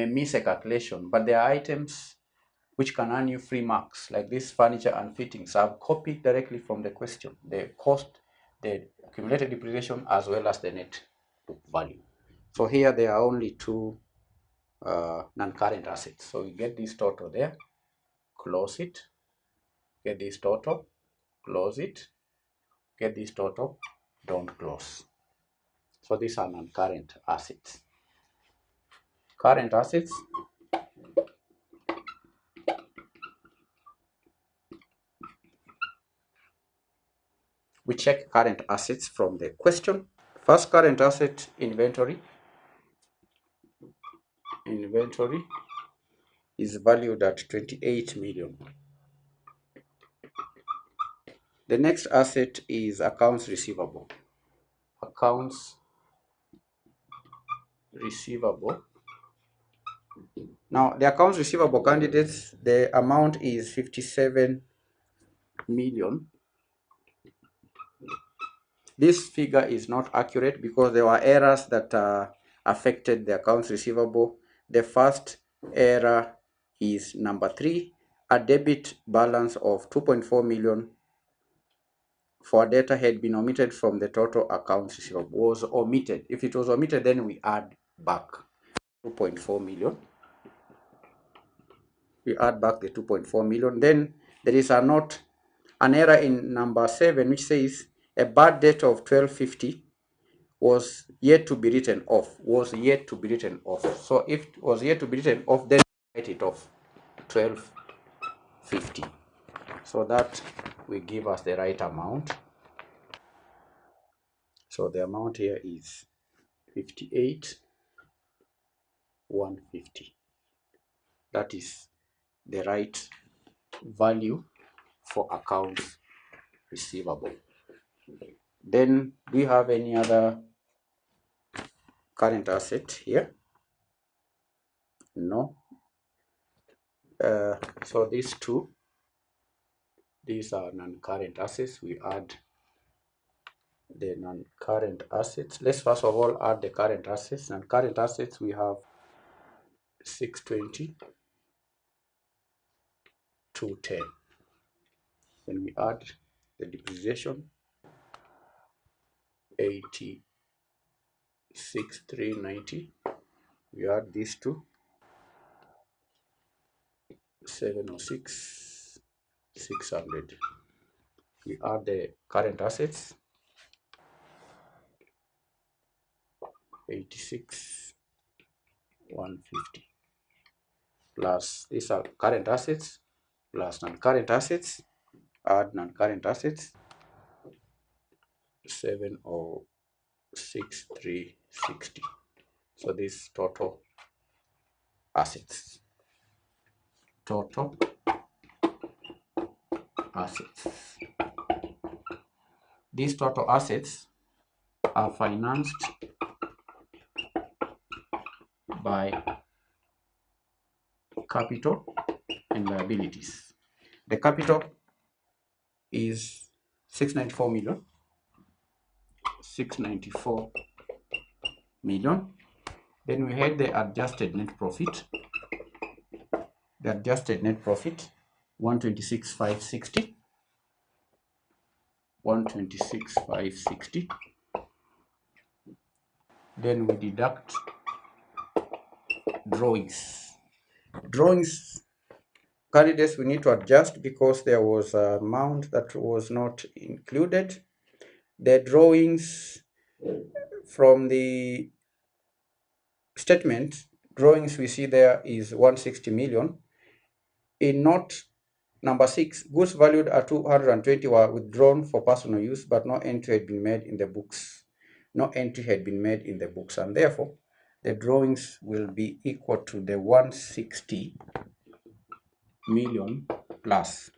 miss a calculation, but there are items which can earn you free marks, like this furniture and fittings. I've copied directly from the question, the cost, the accumulated depreciation, as well as the net book value. So here there are only 2 non-current assets. So we get this total there, close it, get this total, close it, get this total, don't close. So these are non-current assets. Current assets, we check current assets from the question. First current asset, inventory. Inventory is valued at 28 million. The next asset is accounts receivable. Accounts receivable. Now, the accounts receivable candidates, the amount is 57 million. This figure is not accurate because there were errors that affected the accounts receivable. The first error is number 3, a debit balance of 2.4 million for data had been omitted from the total accounts receivable. Was omitted. If it was omitted, then we add back 2.4 million. We add back the 2.4 million. Then there is an error in number 7, which says a bad debt of 1250 was yet to be written off. So if it was yet to be written off, then write it off 1250. So that will give us the right amount. So the amount here is 58,150. That is the right value for accounts receivable. Then do you have any other current asset here? No. So these are non-current assets. We add the non-current assets. Let's first of all add the current assets. And current assets, we have 620, 210. Then we add the depreciation, 86,390. We add these two, 706, 600. We add the current assets, 86, 150. Plus these are current assets plus non-current assets. Add non-current assets, 706,360. So this total assets. Total assets. These total assets are financed by capital and liabilities. The capital is 694 million. 694 million. Then we had the adjusted net profit. The adjusted net profit, 126,560. 126,560. Then we deduct drawings. Drawings candidates we need to adjust because there was an amount that was not included. The drawings from the statement, drawings we see there is 160 million. In note number 6, goods valued at 220 were withdrawn for personal use, but no entry had been made in the books. No entry had been made in the books, and therefore the drawings will be equal to the 160 million plus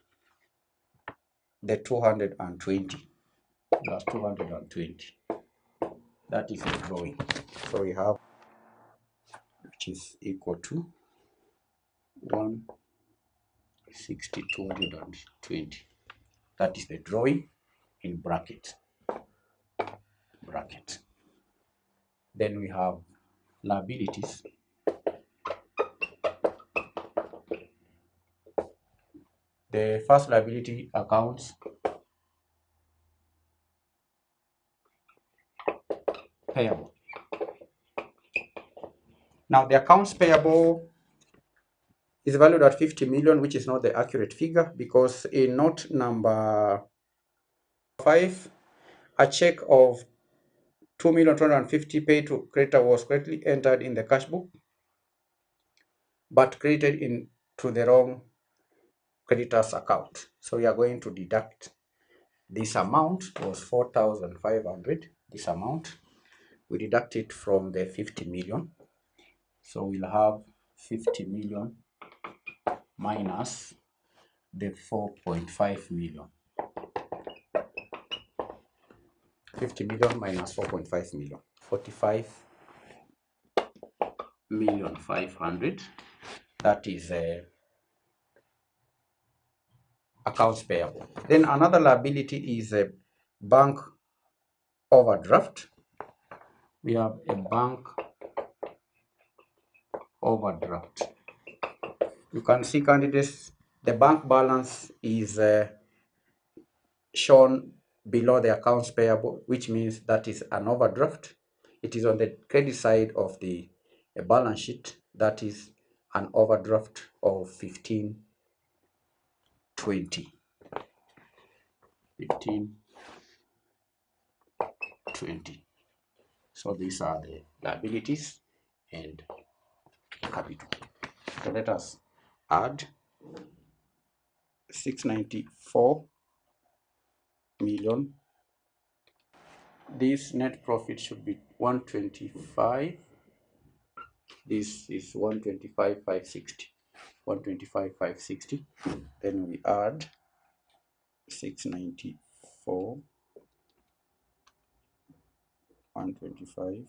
the 220 plus 220. That is the drawing. So we have, which is equal to 160, 220. That is the drawing in bracket. Then we have liabilities. The first liability accounts payable. Now the accounts payable is valued at 50 million, which is not the accurate figure because in note number 5, a check of 2,250,000 paid to creditor was correctly entered in the cash book, but credited into the wrong creditor's account. So we are going to deduct this amount. Was 4,500. This amount we deduct it from the 50 million. So we'll have 50 million minus the 4.5 million. 50 million minus 4.5 million. 45,500,000 that is accounts payable. Then another liability is a bank overdraft. We have a bank overdraft. You can see, candidates, the bank balance is shown below the accounts payable, which means that is an overdraft. It is on the credit side of the balance sheet. That is an overdraft of 1520. 1520. So these are the liabilities and capital. So let us add 694 million. This net profit should be 125. This is 125,560. 125,560. Then we add 694, 125.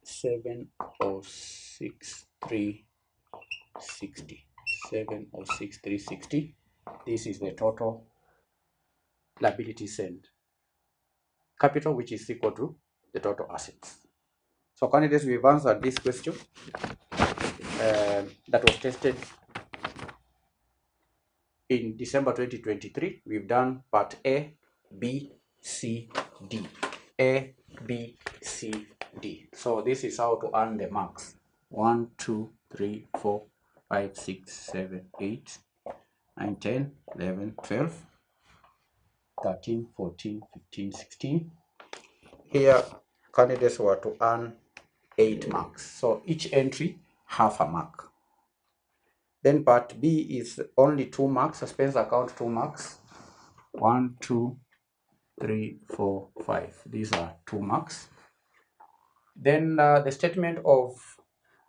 706,360. 706,360. This is the total liabilities and capital, which is equal to the total assets. So candidates, we've answered this question that was tested in December 2023. We've done part A, B, C, D. A, B, C, D. So this is how to earn the marks. 1, 2, 3, 4, 5, 6, 7, 8, 9, 10, 11, 12, 13, 14, 15, 16. Here, candidates were to earn 8 marks. So each entry, half a mark. Then part B is only 2 marks, suspense account 2 marks. 1, 2, 3, 4, 5. These are 2 marks. Then the statement of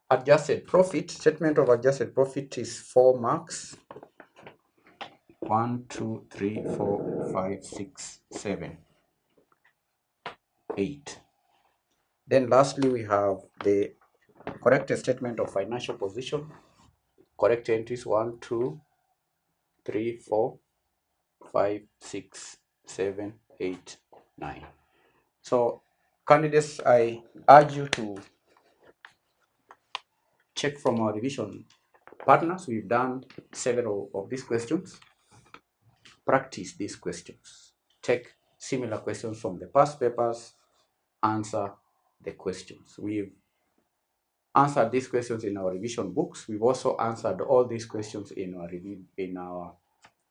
adjusted profit. Statement of adjusted profit is 4 marks. 1, 2, 3, 4, 5, 6, 7, 8. Then lastly, we have the correct statement of financial position. Correct entries 1, 2, 3, 4, 5, 6, 7, 8, 9. So candidates, I urge you to check from our revision partners. We've done several of these questions. Practice these questions. Take similar questions from the past papers, answer the questions. We've answered these questions in our revision books. We've also answered all these questions in our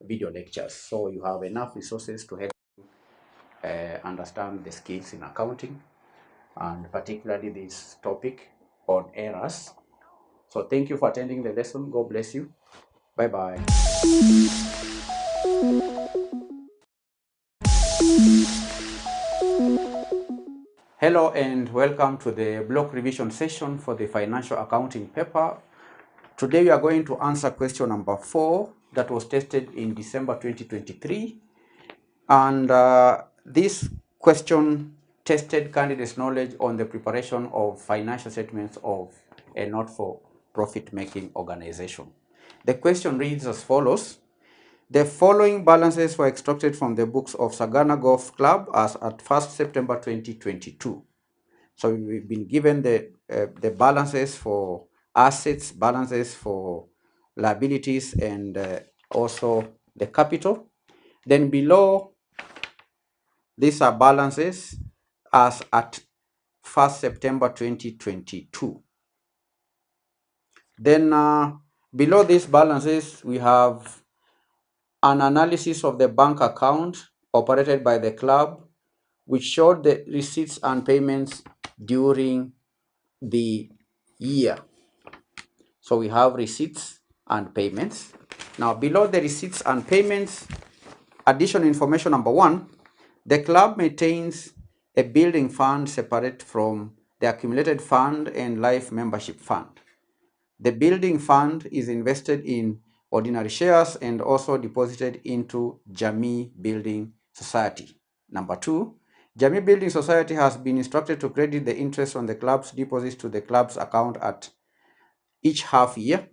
video lectures. So you have enough resources to help understand the skills in accounting, and particularly this topic on errors. So thank you for attending the lesson. God bless you. Bye-bye. Hello and welcome to the block revision session for the financial accounting paper. Today we are going to answer question number 4 that was tested in December 2023. And this question tested candidates' knowledge on the preparation of financial statements of a not-for-profit making organization. The question reads as follows. The following balances were extracted from the books of Sagana Golf Club as at 1st September 2022. So we've been given the balances for assets, balances for liabilities, and also the capital. Then below, these are balances as at 1st September 2022. Then below these balances, we have an analysis of the bank account operated by the club, which showed the receipts and payments during the year. So we have receipts and payments. Now below the receipts and payments, additional information number 1, the club maintains a building fund separate from the accumulated fund and life membership fund. The building fund is invested in ordinary shares and also deposited into Jamii Building Society. Number 2, Jamii Building Society has been instructed to credit the interest on the club's deposits to the club's account at each half year.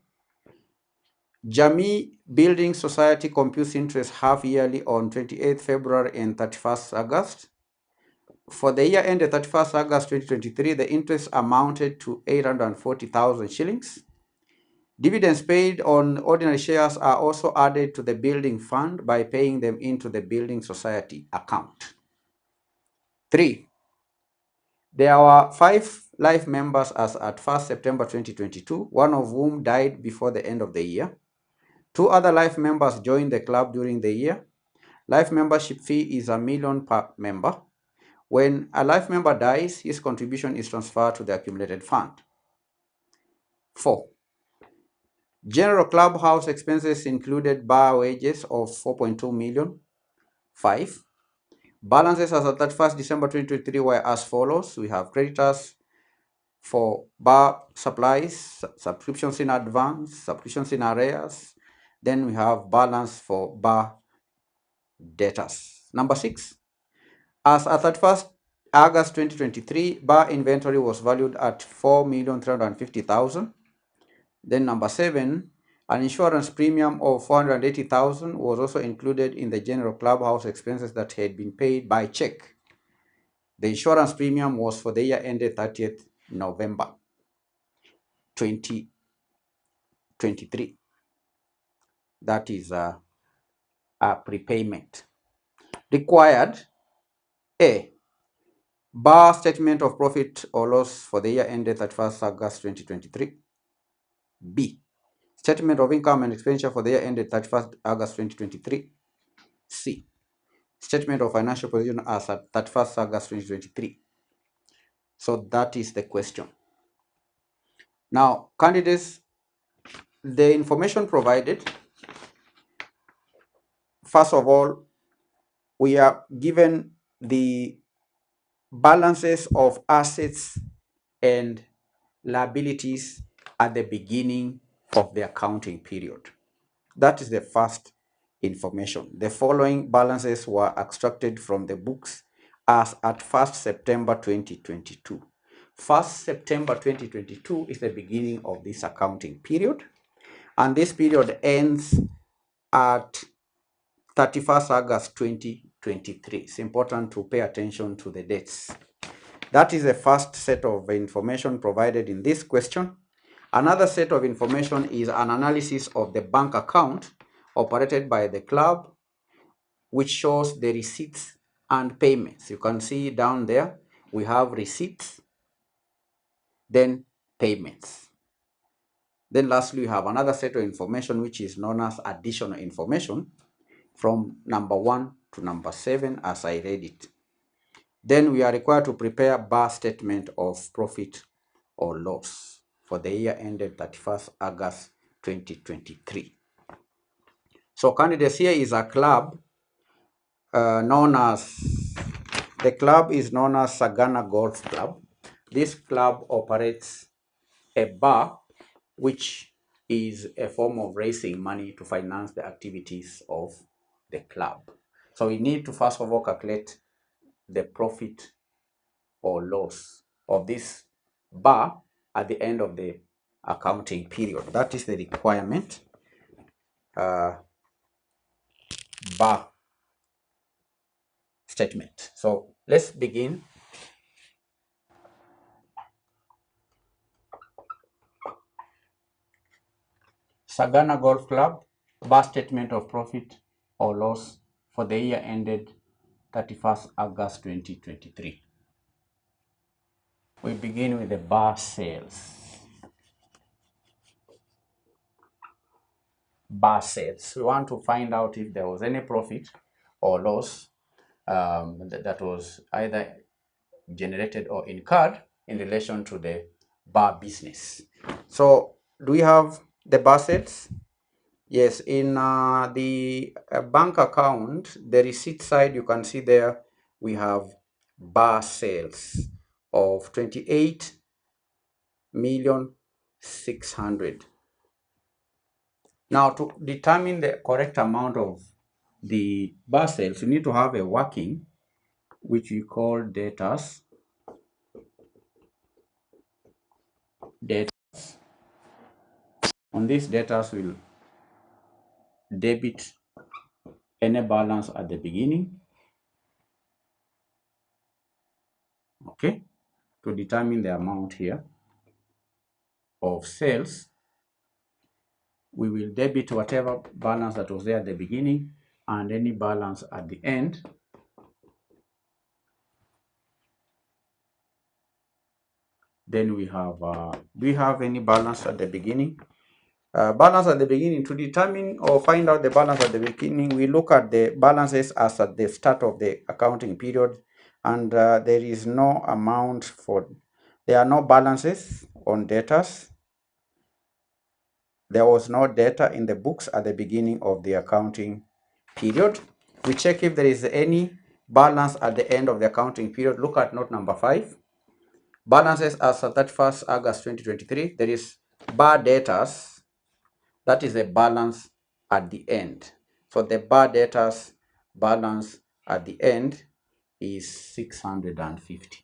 Jamii Building Society computes interest half yearly on 28th February and 31st August. For the year ended 31st August 2023, the interest amounted to 840,000 shillings. Dividends paid on ordinary shares are also added to the building fund by paying them into the building society account. 3. There were 5 life members as at 1st September 2022, one of whom died before the end of the year. 2 other life members joined the club during the year. Life membership fee is $1 million per member. When a life member dies, his contribution is transferred to the accumulated fund. 4. General clubhouse expenses included bar wages of 4.2 million. 5. Balances as of 31st December 2023 were as follows. We have creditors for bar supplies, subscriptions in advance, subscriptions in arrears. Then we have balance for bar debtors. Number 6. As at 31st August 2023, bar inventory was valued at 4,350,000. Then number 7, an insurance premium of 480,000 was also included in the general clubhouse expenses that had been paid by check. The insurance premium was for the year ended 30th November 2023. That is a prepayment. Required: A. Bar statement of profit or loss for the year ended 31st August 2023. B. Statement of income and expenditure for the year ended 31st August 2023. C. Statement of financial position as at 31st August 2023. So that is the question. Now, candidates, the information provided, first of all, we are given the balances of assets and liabilities at the beginning of the accounting period. That is the first information. The following balances were extracted from the books as at 1st September 2022. 1st September 2022 is the beginning of this accounting period, and this period ends at 31st August 2023. It's important to pay attention to the dates. That is the first set of information provided in this question. Another set of information is an analysis of the bank account operated by the club, which shows the receipts and payments. You can see down there, we have receipts, then payments. Then lastly, we have another set of information which is known as additional information from number 1 to number 7 as I read it. Then we are required to prepare bar statement of profit or loss for the year ended 31st August 2023. So candidates, here is a club the club is known as Sagana Golf Club. This club operates a bar, which is a form of raising money to finance the activities of the club. So we need to first of all calculate the profit or loss of this bar at the end of the accounting period. That is the requirement. Bar statement. So let's begin. Sagana Golf Club, bar statement of profit or loss for the year ended 31st August 2023. we begin with the bar sales. Bar sales. We want to find out if there was any profit or loss that was either generated or incurred in relation to the bar business. So do we have the bar sales? Yes, in the bank account, the receipt side, you can see there we have bar sales of 28,600,000. Now, to determine the correct amount of the bar sales, you need to have a working, which we call debtors. On this debtors, we'll debit any balance at the beginning, okay, to determine the amount here of sales. We will debit whatever balance that was there at the beginning and any balance at the end. Then we have, do we have any balance at the beginning? Balance at the beginning, to determine or find out the balance at the beginning, we look at the balances as at the start of the accounting period, and there is no amount for, there are no balances on debtors. There was no data in the books at the beginning of the accounting period. We check if there is any balance at the end of the accounting period. Look at note number 5. Balances as of 31st August 2023. There is bar debtors. That is a balance at the end. So the bar debtors balance at the end is 650.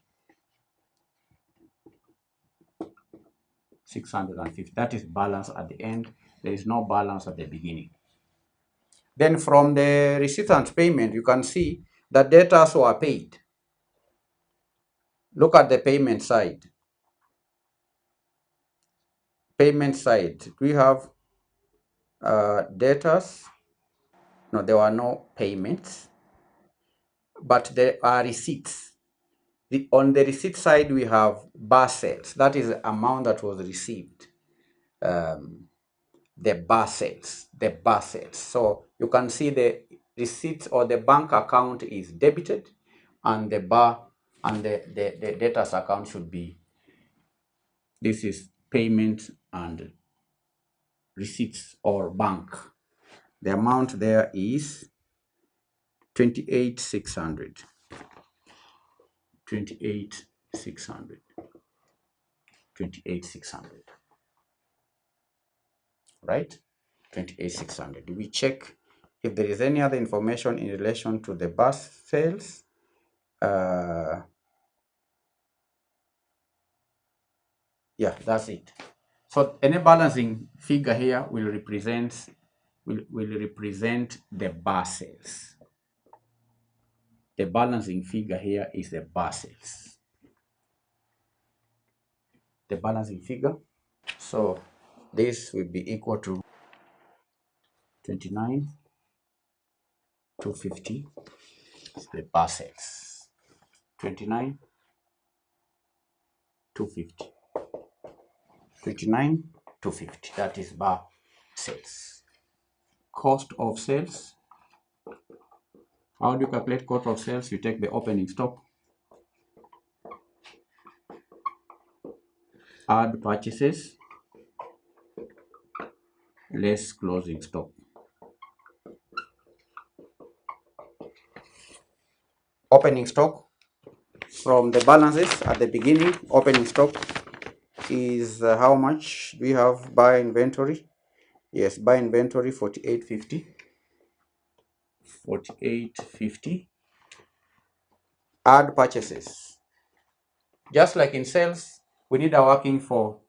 650. That is balance at the end. There is no balance at the beginning. Then from the receipt and payment, you can see that debtors were paid. Look at the payment side. Payment side, we have debtors. No, there were no payments, but there are receipts. On the receipt side, we have bar sales. That is the amount that was received. The bar sales. So you can see the receipts or the bank account is debited, and the bar and the debtors account should be, this is payment and receipts or bank. The amount there is 28,600. 28,600. 28,600. Right? 28,600. We check if there is any other information in relation to the bus sales. Yeah, that's it. So any balancing figure here will represent the bar sales. The balancing figure here is the bar sales. The balancing figure. So this will be equal to 29,250. The bar sales. 29,250. 29,250. That is bar sales. Cost of sales. How do you calculate cost of sales? You take the opening stock, add purchases, less closing stock. Opening stock, from the balances at the beginning, opening stock is how much we have by inventory. Yes, by inventory 4850. 4850. Add purchases. Just like in sales, we need a working for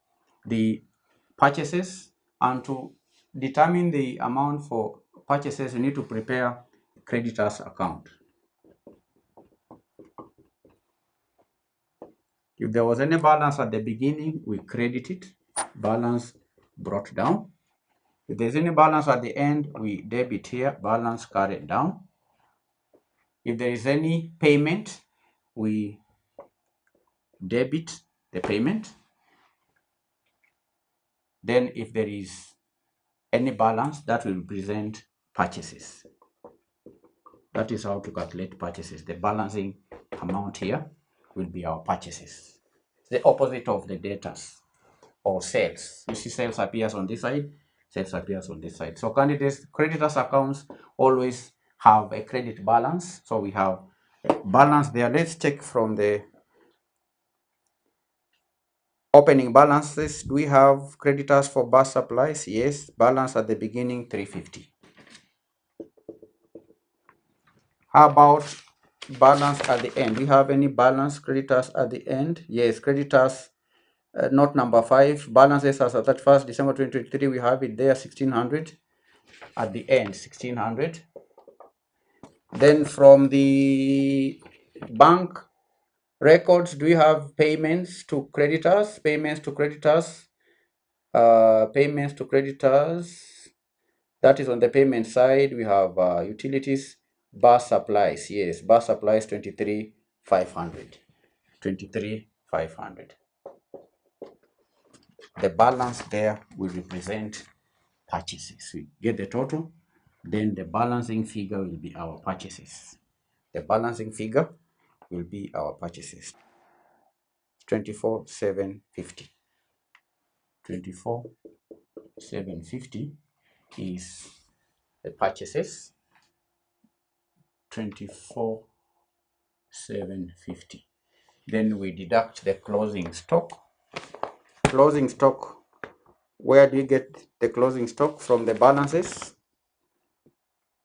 the purchases, and to determine the amount for purchases, we need to prepare creditors account. If there was any balance at the beginning, we credit it, balance brought down. If there's any balance at the end, we debit here, balance carried down. If there is any payment, we debit the payment. Then if there is any balance, that will represent purchases. That is how to calculate purchases. The balancing amount here will be our purchases. It's the opposite of the debtors or sales. You see sales appears on this side, sales appears on this side. So creditors accounts always have a credit balance. So we have a balance there. Let's check from the opening balances. Do we have creditors for bus supplies? Yes. Balance at the beginning 350. How about balance at the end? Do we have any balance creditors at the end? Yes, creditors, note number 5, balances as at 31st December 2023, we have it there 1600 at the end, 1600. Then from the bank records, do we have payments to creditors? Payments to creditors, payments to creditors. That is on the payment side. We have utilities, bus supplies. Yes, bus supplies 23,500. 23,500. The balance there will represent purchases. We get the total, then the balancing figure will be our purchases. The balancing figure will be our purchases. 24,750. 24,750 is the purchases. 24,750. Then we deduct the closing stock. Closing stock, where do you get the closing stock? From the balances.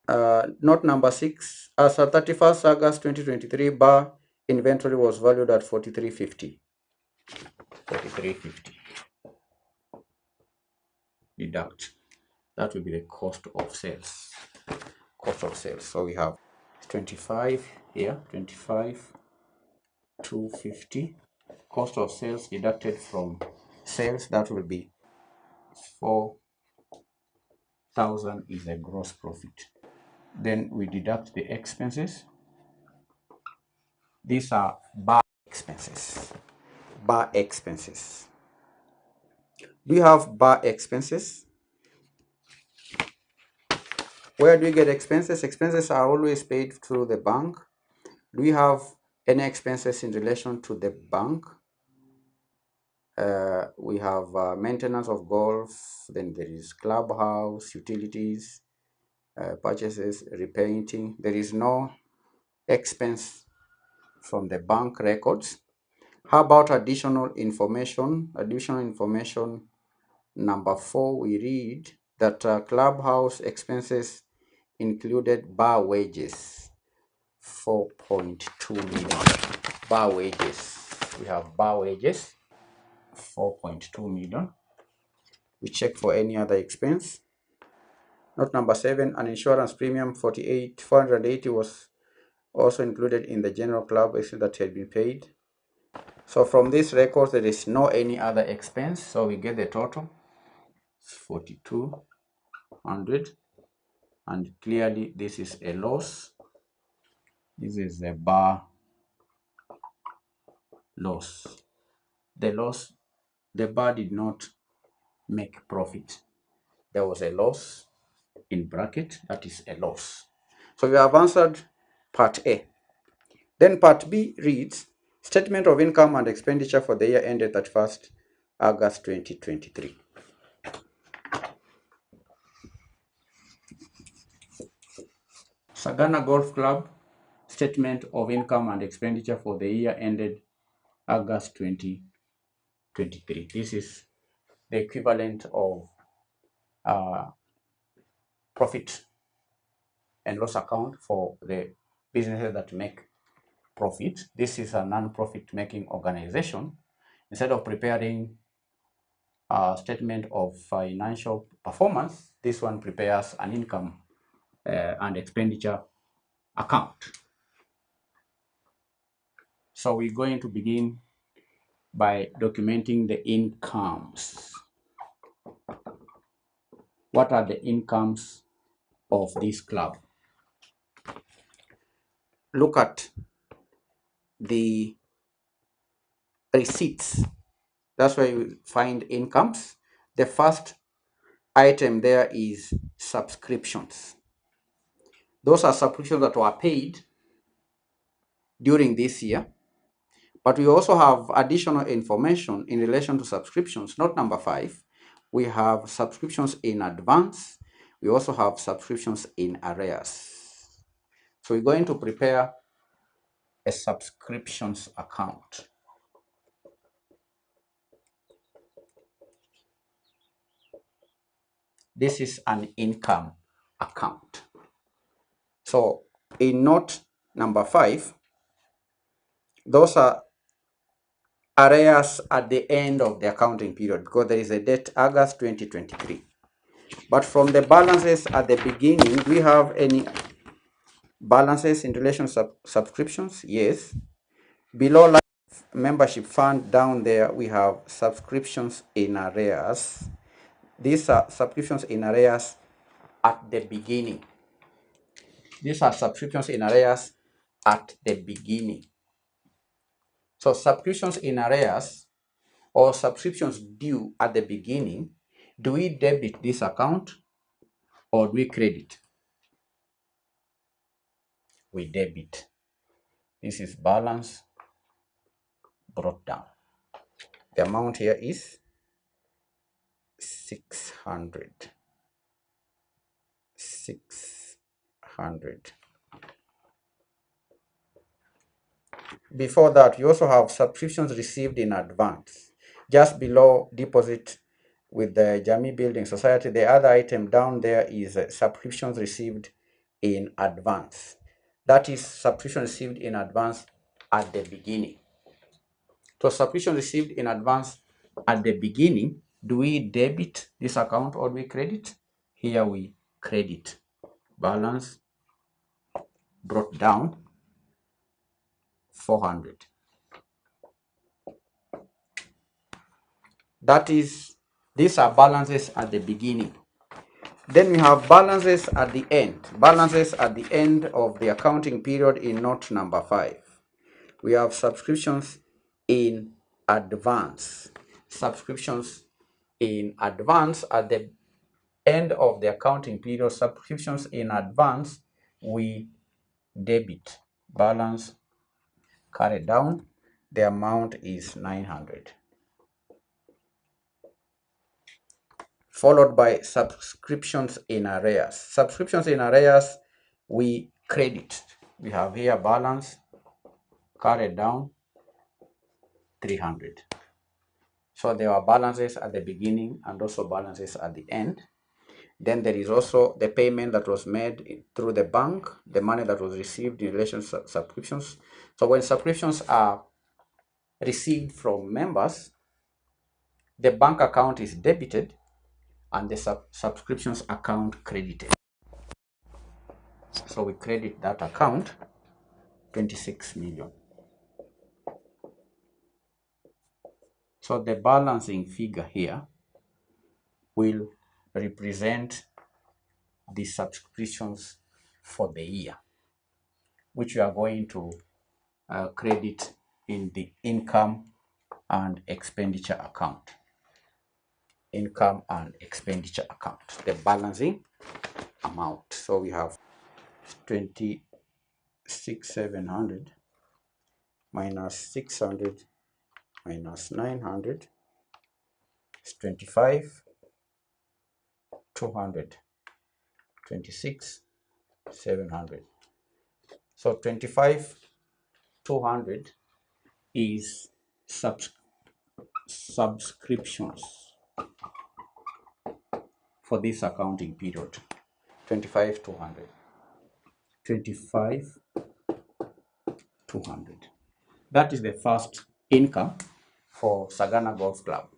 Note number 6, as at 31st August 2023, bar inventory was valued at 4350. 4350. Deduct. That will be the cost of sales. Cost of sales. So we have 25 here, 25,250. Cost of sales deducted from sales, that will be 4,000 is a gross profit. Then we deduct the expenses. These are bar expenses. Bar expenses. Do you have bar expenses? Where do you get expenses? Expenses are always paid through the bank. Do we have any expenses in relation to the bank? We have maintenance of golf, then there is clubhouse, utilities, purchases, repainting. There is no expense from the bank records. How about additional information? Additional information number 4, we read that clubhouse expenses included bar wages, 4.2 million. Bar wages. We have bar wages, 4.2 million. We check for any other expense. Note number 7, an insurance premium 480 was also included in the general club expense that had been paid. So from this record, there is no any other expense. So we get the total, 4,200. And clearly this is a loss. This is a bar loss. The bar did not make profit. There was a loss in bracket, that is a loss. So we have answered part A. Then part B reads, statement of income and expenditure for the year ended 31st August 2023. Sagana Golf Club, statement of income and expenditure for the year ended August 2023. This is the equivalent of profit and loss account for the businesses that make profit. This is a non-profit making organization. Instead of preparing a statement of financial performance, this one prepares an income and expenditure account. So we're going to begin by documenting the incomes. What are the incomes of this club? Look at the receipts That's where you find incomes. The first item there is subscriptions. Those are subscriptions that were paid during this year. But we also have additional information in relation to subscriptions, not number 5. We have subscriptions in advance. We also have subscriptions in arrears. So we're going to prepare a subscriptions account. This is an income account. So in note number 5, those are arrears at the end of the accounting period because there is a date August 2023. But from the balances at the beginning, do we have any balances in relation to subscriptions? Yes. Below life membership fund down there, we have subscriptions in arrears. These are subscriptions in arrears at the beginning. These are subscriptions in arrears at the beginning. So subscriptions in arrears or subscriptions due at the beginning, do we debit this account or do we credit? We debit. This is balance brought down. The amount here is 600. Before that, you also have subscriptions received in advance. Just below deposit with the Jamii Building Society, the other item down there is subscriptions received in advance. That is subscription received in advance at the beginning. So subscription received in advance at the beginning, do we debit this account or do we credit? Here we credit. Balance brought down 400. That is, these are balances at the beginning. Then we have balances at the end. Balances at the end of the accounting period in note number 5. We have subscriptions in advance. Subscriptions in advance at the end of the accounting period. Subscriptions in advance, we debit. Balance carried down. The amount is 900. Followed by subscriptions in arrears. Subscriptions in arrears, we credit. We have here balance carried down 300. So there are balances at the beginning and also balances at the end. Then there is also the payment that was made through the bank, the money that was received in relation to subscriptions. So when subscriptions are received from members, the bank account is debited and the subscriptions account credited. So we credit that account 26 million. So the balancing figure here will represent the subscriptions for the year, which we are going to credit in the income and expenditure account. Income and expenditure account, the balancing amount. So we have 26,700 minus 600 minus 900 is 25,200. 26,700. So 25,200 is subscriptions for this accounting period. 25,200. 25,200. That is the first income for Sagana Golf Club.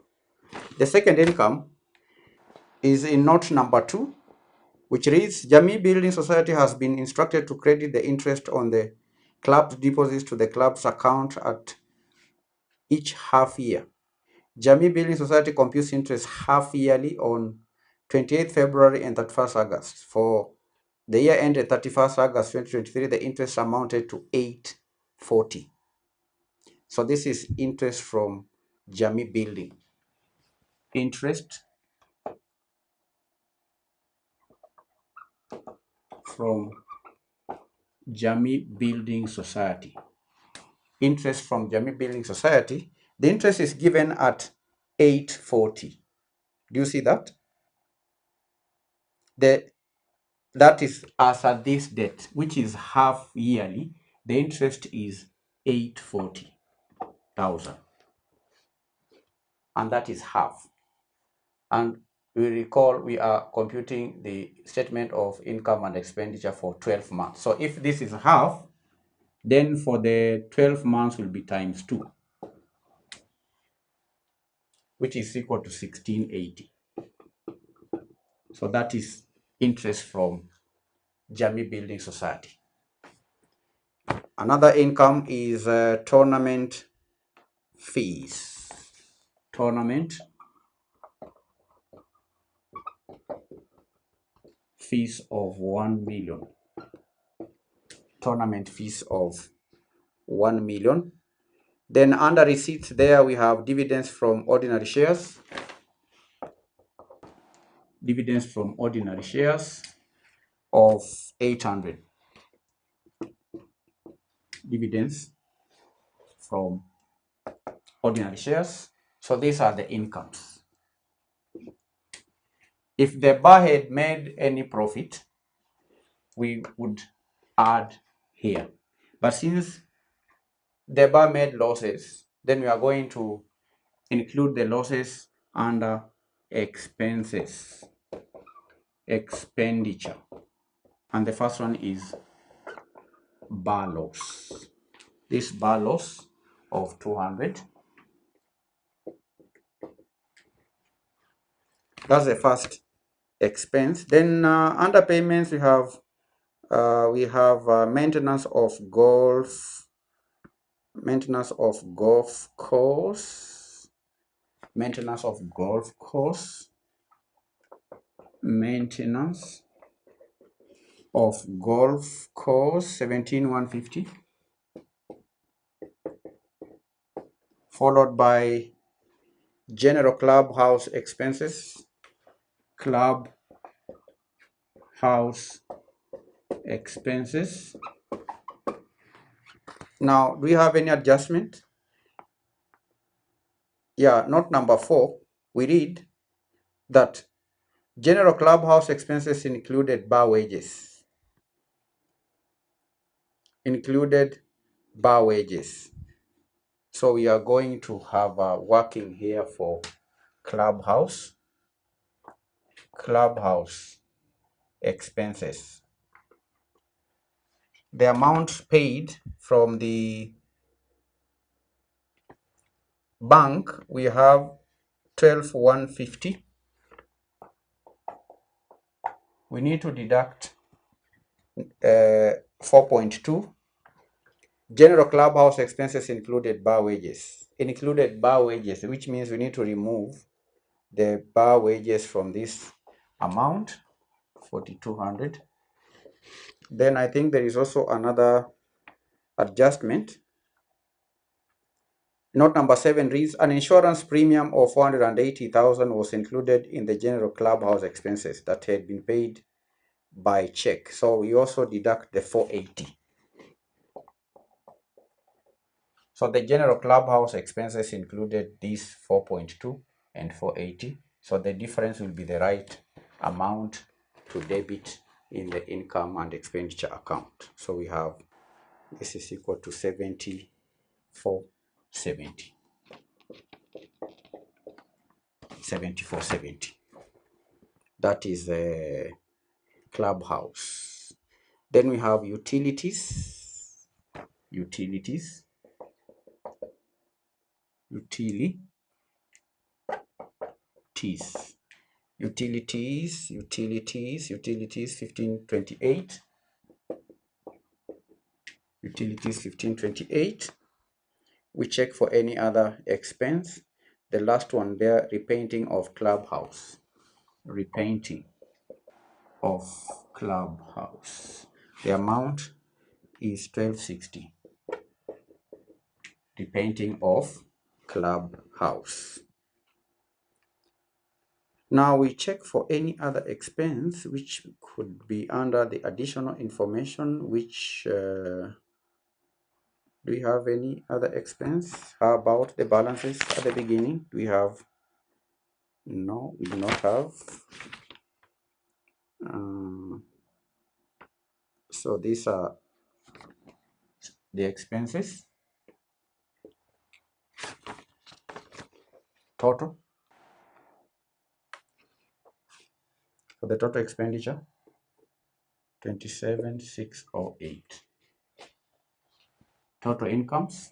The second income is in note number 2, which reads, Jamii Building Society has been instructed to credit the interest on the club's deposits to the club's account at each half year. Jamii Building Society computes interest half yearly on 28th February and 31st August. For the year ended 31st August 2023, the interest amounted to 840. So this is interest from Jamii Building. Interest from Jamii Building Society. Interest from Jamii Building Society. The interest is given at 840. Do you see that? That is as at this date, which is half yearly. The interest is 840,000, and that is half. And we recall we are computing the statement of income and expenditure for 12 months. So if this is half, then for the 12 months will be times 2, which is equal to 1680. So that is interest from Jamii Building Society. Another income is tournament fees. Tournament fees of 1 million. Tournament fees of 1 million. Then under receipts there we have dividends from ordinary shares. Dividends from ordinary shares of 800. Dividends from ordinary shares. So these are the incomes. If the bar had made any profit, we would add here. But since the bar made losses, then we are going to include the losses under expenses, expenditure. And the first one is bar loss. This bar loss of 200. That's the first expense. Then under payments we have maintenance of golf course, maintenance of golf course, maintenance of golf course 17,150, followed by general clubhouse expenses, clubhouse expenses. Now, do we have any adjustment? Yeah, note number 4, we read that general clubhouse expenses included bar wages. So we are going to have a working here for clubhouse expenses. The amount paid from the bank, we have 12,150. We need to deduct 4.2. General clubhouse expenses included bar wages. Which means we need to remove the bar wages from this amount, 4,200. Then I think there is also another adjustment. Note number 7 reads, an insurance premium of 480,000 was included in the general clubhouse expenses that had been paid by check. So we also deduct the 480. So the general clubhouse expenses included these 4.2 and 480. So the difference will be the right amount to debit in the income and expenditure account. So we have this is equal to 7470. 7470. That is the clubhouse. Then we have utilities. Utilities 1528. Utilities 1528. We check for any other expense. The last one there, repainting of clubhouse. Repainting of clubhouse. The amount is 1260. Repainting of clubhouse. Now we check for any other expense which could be under the additional information. Which do we have any other expense? How about the balances at the beginning? Do we have? No, we do not have. So these are the expenses total. For the total expenditure, 27,608. Total incomes,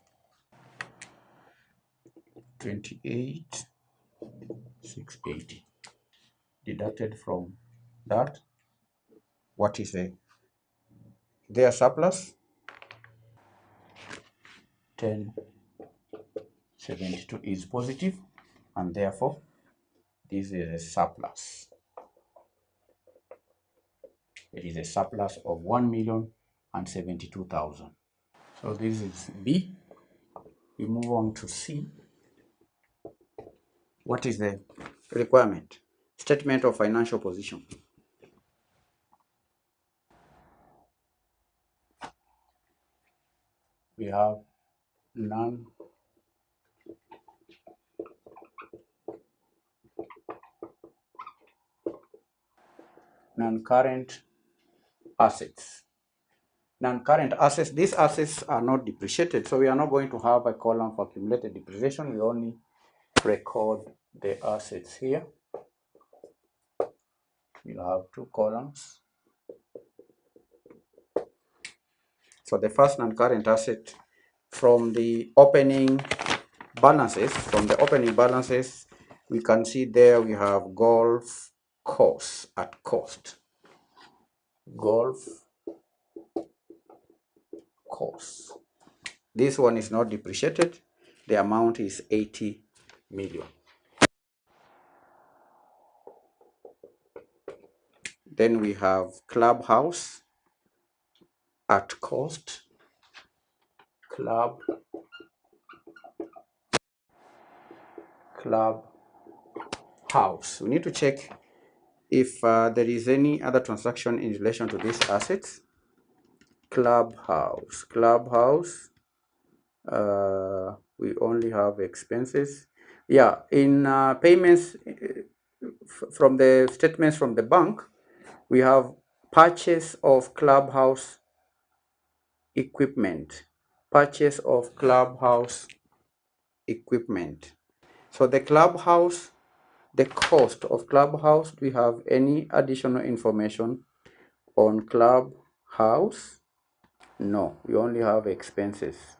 28,680. Deducted from that, what is their surplus? 1072 is positive, and therefore this is a surplus. It is a surplus of 1,072,000. So this is B. We move on to C. What is the requirement? Statement of financial position. We have non-current assets. Non-current assets, these assets are not depreciated, so we are not going to have a column for accumulated depreciation. We only record the assets here. We'll have two columns. So the first non-current asset, from the opening balances, we can see there we have golf course at cost. Golf course. This one is not depreciated. The amount is 80 million. Then we have clubhouse at cost. Clubhouse. We need to check if there is any other transaction in relation to these assets. Clubhouse. We only have expenses. Yeah, in payments from the statements from the bank, we have purchase of clubhouse equipment. Purchase of clubhouse equipment. So the clubhouse, the cost of clubhouse, do we have any additional information on clubhouse? No, we only have expenses.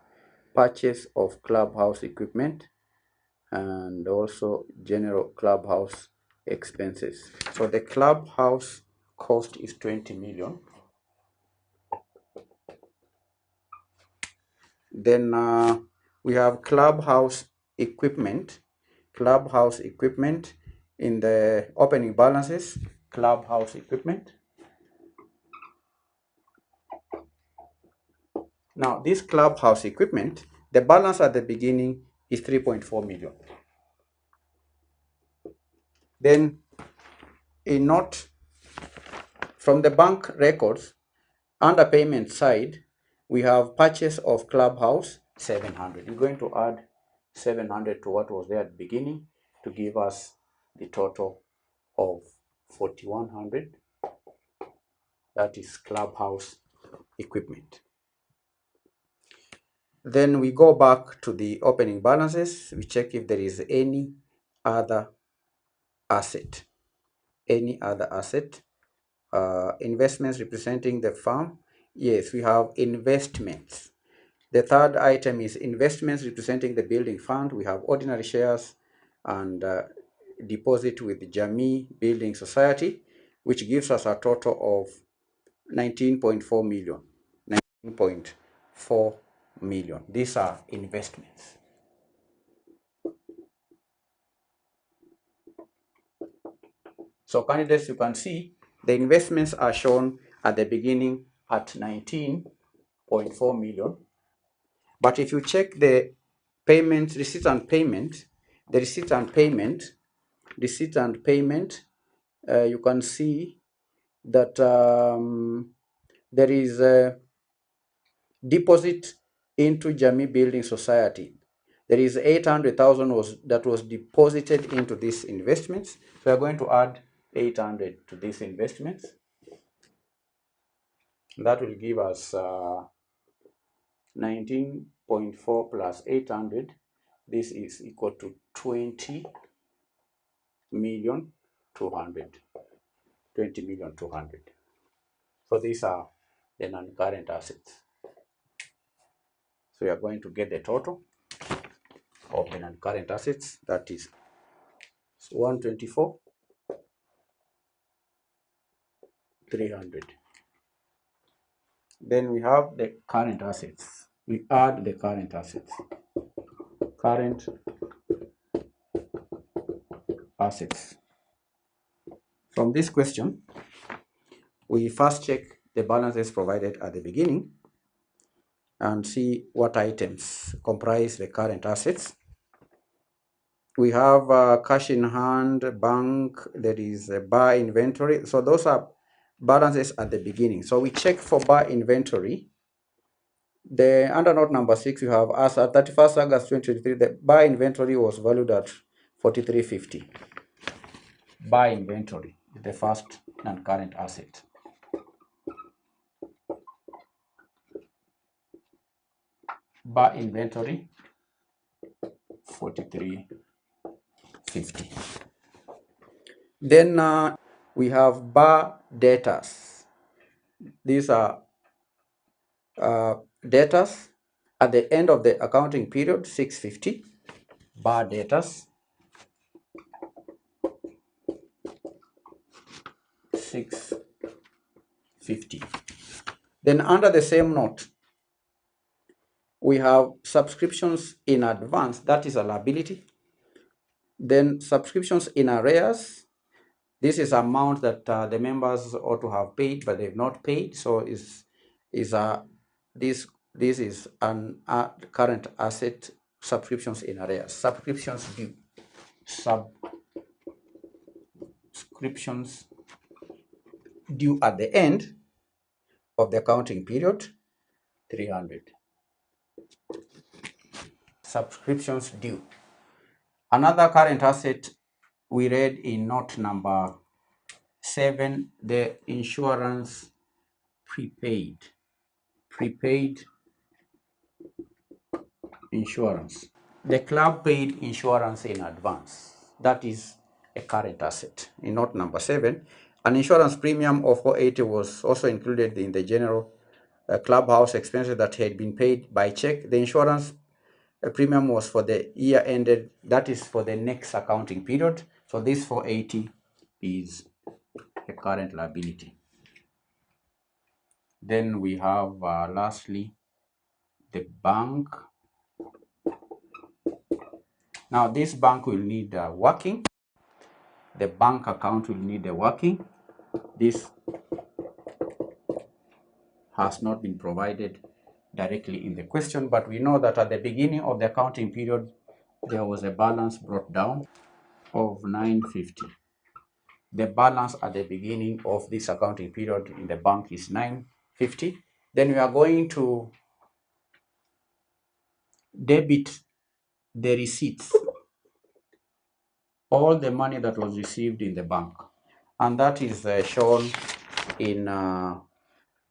Purchase of clubhouse equipment and also general clubhouse expenses. So the clubhouse cost is 20 million. Then we have clubhouse equipment. Clubhouse equipment in the opening balances. Clubhouse equipment. Now this clubhouse equipment, the balance at the beginning is 3.4 million. Then a note from the bank records, under payment side, we have purchase of clubhouse 700. We're going to add 700 to what was there at the beginning to give us the total of 4,100. That is clubhouse equipment. Then we go back to the opening balances. We check if there is any other asset. Any other asset. Investments representing the firm. Yes, we have investments. The third item is investments representing the building fund. We have ordinary shares and deposit with Jamii Building Society, which gives us a total of 19.4 million. 19.4 million. These are investments. So candidates, you can see the investments are shown at the beginning at 19.4 million. But if you check the payment, receipt and payment, the receipt and payment, you can see that there is a deposit into Jamii Building Society. There is 800,000 that was deposited into these investments. So we are going to add 800 to these investments. That will give us 19.4 plus 800. This is equal to 20,200,000. 20,200,000. So these are the non-current assets. So we are going to get the total of the non-current assets, that is 124,300. Then we have the current assets. We add the current assets. Current assets. From this question, we first check the balances provided at the beginning and see what items comprise the current assets. We have cash in hand, bank, there is a bar inventory. So those are balances at the beginning. So we check for bar inventory. The under note number 6, you have as at 31st August 2023, the bar inventory was valued at 4350. Bar inventory, the first non-current asset. Bar inventory 4350. Then we have bar debtors. These are debtors at the end of the accounting period, 650. Bar debtors 650. Then under the same note, we have subscriptions in advance, that is a liability. Then subscriptions in arrears, this is amount that the members ought to have paid but they've not paid. So this is an current asset. Subscriptions in arrears, subscriptions due, subscriptions due at the end of the accounting period, 300. Subscriptions due. Another current asset we read in note number 7, the insurance prepaid. Prepaid insurance. The club paid insurance in advance. That is a current asset. In note number 7, an insurance premium of 480 was also included in the general clubhouse expenses that had been paid by check. The insurance premium was for the year ended, that is for the next accounting period. So this 480 is a current liability. Then we have lastly the bank. Now this bank will need working. The bank account will need a working. This has not been provided directly in the question, but we know that at the beginning of the accounting period, there was a balance brought down of 950. The balance at the beginning of this accounting period in the bank is 950. Then we are going to debit the receipts, all the money that was received in the bank, and that is shown in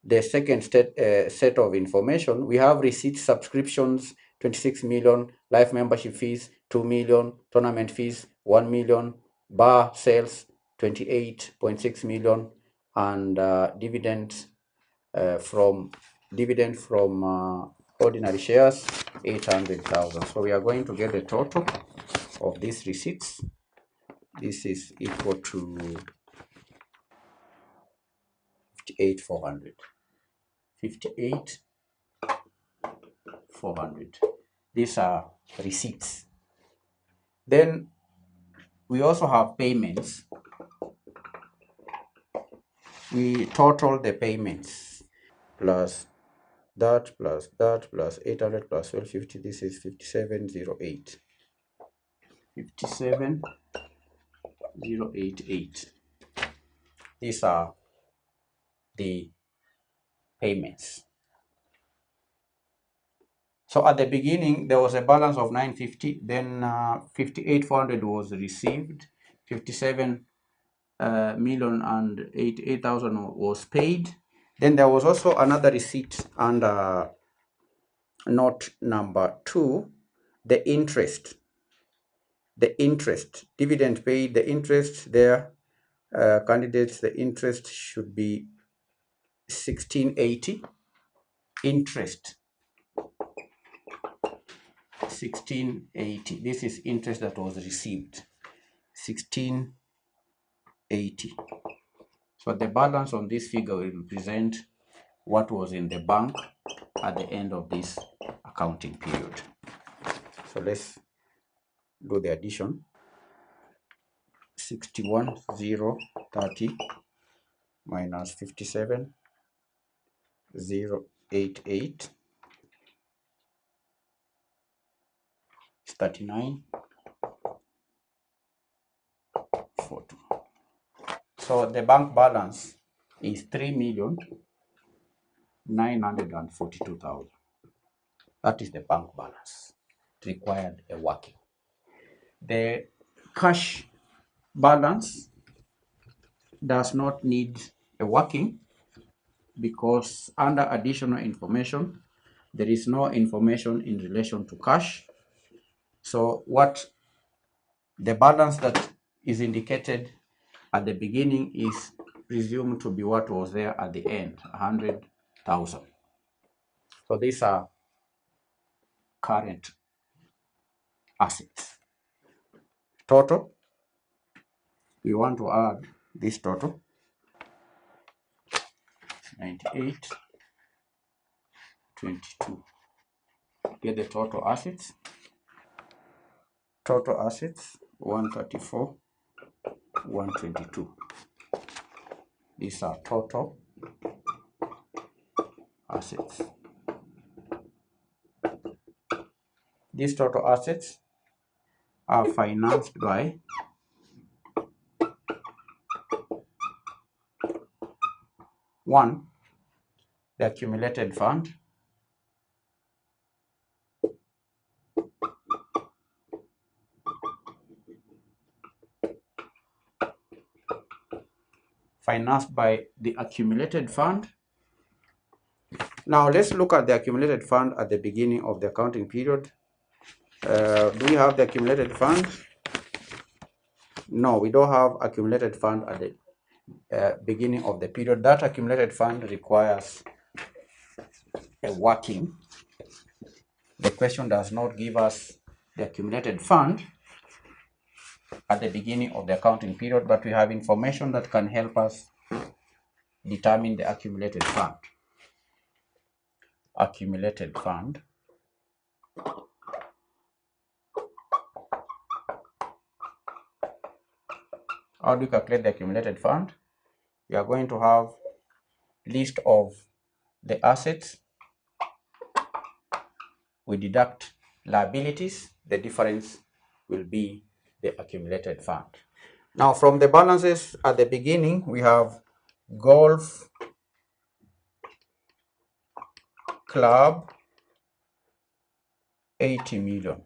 the second set of information. We have receipt subscriptions 26 million, life membership fees 2 million, tournament fees 1 million, bar sales 28.6 million, and dividends from ordinary shares 800,000. So we are going to get the total of these receipts. This is equal to 58,400. 58,400. These are receipts. Then we also have payments. We total the payments plus that plus 800 plus 1250, this is 5708. 57088. These are the payments. So at the beginning, there was a balance of 950, then 58,400 was received, 57 million and 88,000 was paid. Then there was also another receipt under note number 2, the interest. The interest, dividend paid, the interest there, candidates, the interest should be 1680. Interest 1680. This is interest that was received, 1680. So the balance on this figure will represent what was in the bank at the end of this accounting period. So let's do the addition. 61030 minus 57088 is 3942. So the bank balance is 3,942,000. That is the bank balance. It required a working. The cash balance does not need a working because under additional information, there is no information in relation to cash. So what the balance that is indicated at the beginning is presumed to be what was there at the end, 100,000. So these are current assets. Total, we want to add this total, 9822. Get the total assets. Total assets 134 122. These are total assets. These total assets are financed by one, the accumulated fund, financed by the accumulated fund. Now let's look at the accumulated fund at the beginning of the accounting period. Do we have the accumulated fund? No, we don't have accumulated fund at the beginning of the period. That accumulated fund requires a working. The question does not give us the accumulated fund at the beginning of the accounting period, but we have information that can help us determine the accumulated fund. Accumulated fund. How do you calculate the accumulated fund? You are going to have list of the assets. We deduct liabilities. The difference will be the accumulated fund. Now, from the balances at the beginning, we have golf club 80 million.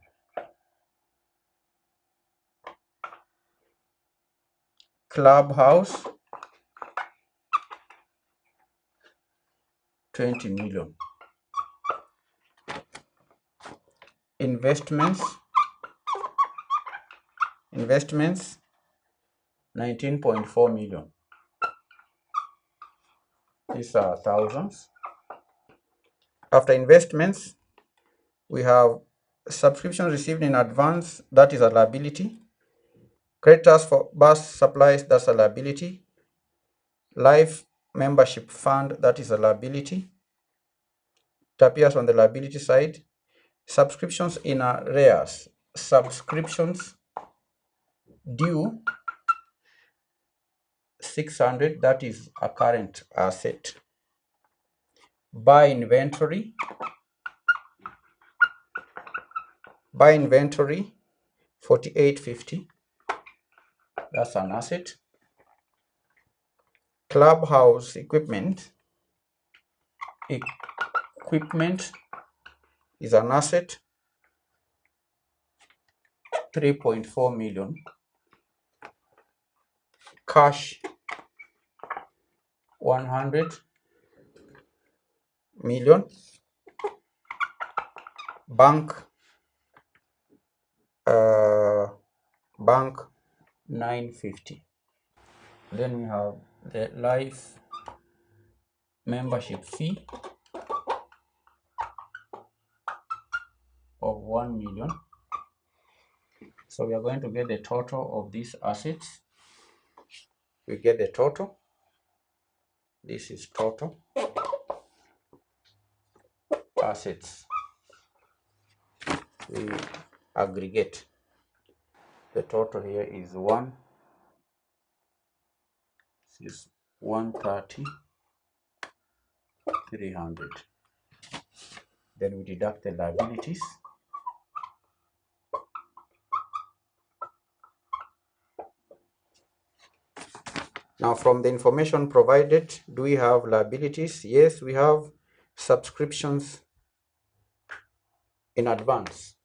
Clubhouse 20 million. Investments 19.4 million. These are thousands. After investments, we have subscription received in advance, that is a liability. Creditors for bus supplies, that's a liability. Life membership fund, that is a liability. It appears on the liability side. Subscriptions in arrears, subscriptions due 600, that is a current asset. Buy inventory. Buy inventory 4850. That's an asset. Clubhouse equipment. Equipment is an asset. 3.4 million. Cash 100 million. Bank 950. Then we have the life membership fee of 1 million. So we are going to get the total of these assets. We get the total. This is total assets. We aggregate. The total here is 130 300. Then we deduct the liabilities. Now, from the information provided, do we have liabilities? Yes, we have subscriptions in advance.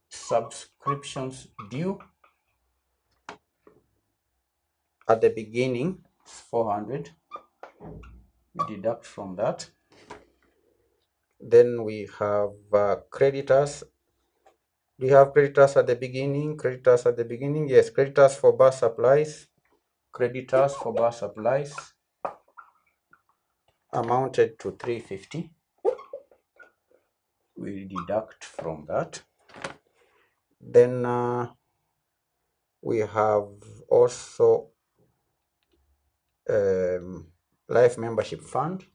Subscriptions due at the beginning, 400. We deduct from that. Then we have creditors. Do we have creditors at the beginning? Creditors at the beginning, yes. Creditors for bar supplies. Creditors for bar supplies amounted to 350. We deduct from that. Then we have also life membership fund.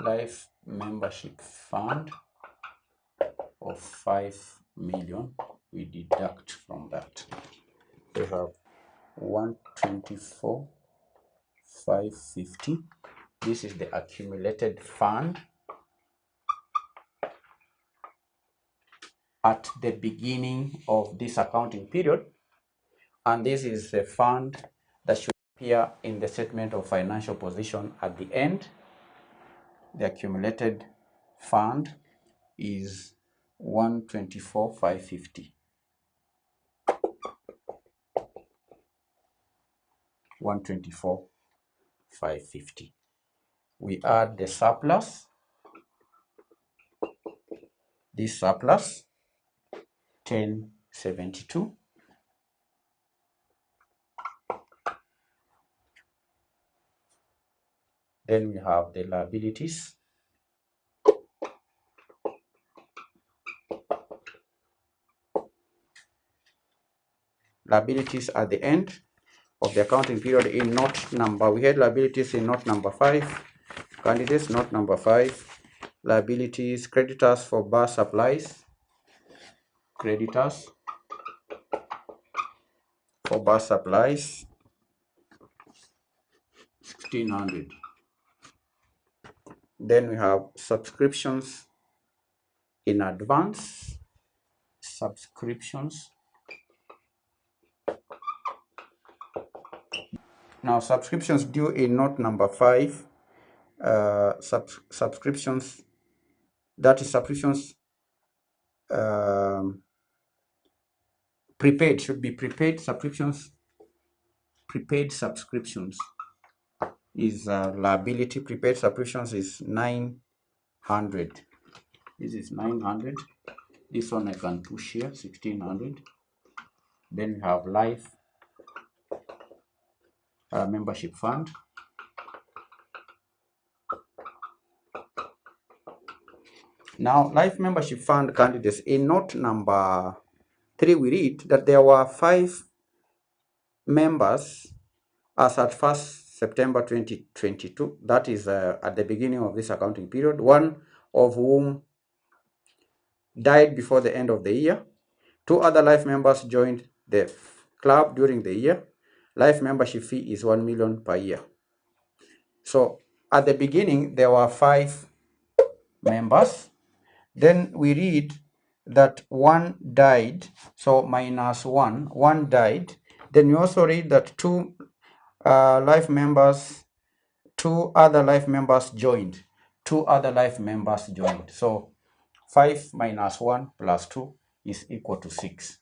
Life membership fund of 5 million. We deduct from that. We have 124,550. This is the accumulated fund at the beginning of this accounting period, and this is the fund that should appear in the statement of financial position at the end. The accumulated fund is 124,550. 124,550. We add the surplus. This surplus 1072. Then we have the liabilities. Liabilities at the end of the accounting period in note number. We had liabilities in note number 5. Candidates, note number 5. Liabilities, creditors for bar supplies. Creditors for bar supplies 1600. Then we have subscriptions in advance. Subscriptions. Now, subscriptions due in note number 5. Subscriptions, that is subscriptions prepaid, should be prepaid subscriptions. Prepaid subscriptions is liability. Prepaid subscriptions is 900. This is 900. This one I can push here, 1600. Then we have life membership fund. Now, life membership fund candidates, in note number 3, we read that there were 5 members as at 1st September 2022. That is at the beginning of this accounting period, one of whom died before the end of the year. 2 other life members joined the club during the year. Life membership fee is 1 million per year. So at the beginning there were 5 members. Then we read that 1 died, so minus 1, 1 died. Then we also read that 2 life members, 2 other life members joined. 2 other life members joined. So 5 minus 1 plus 2 is equal to 6.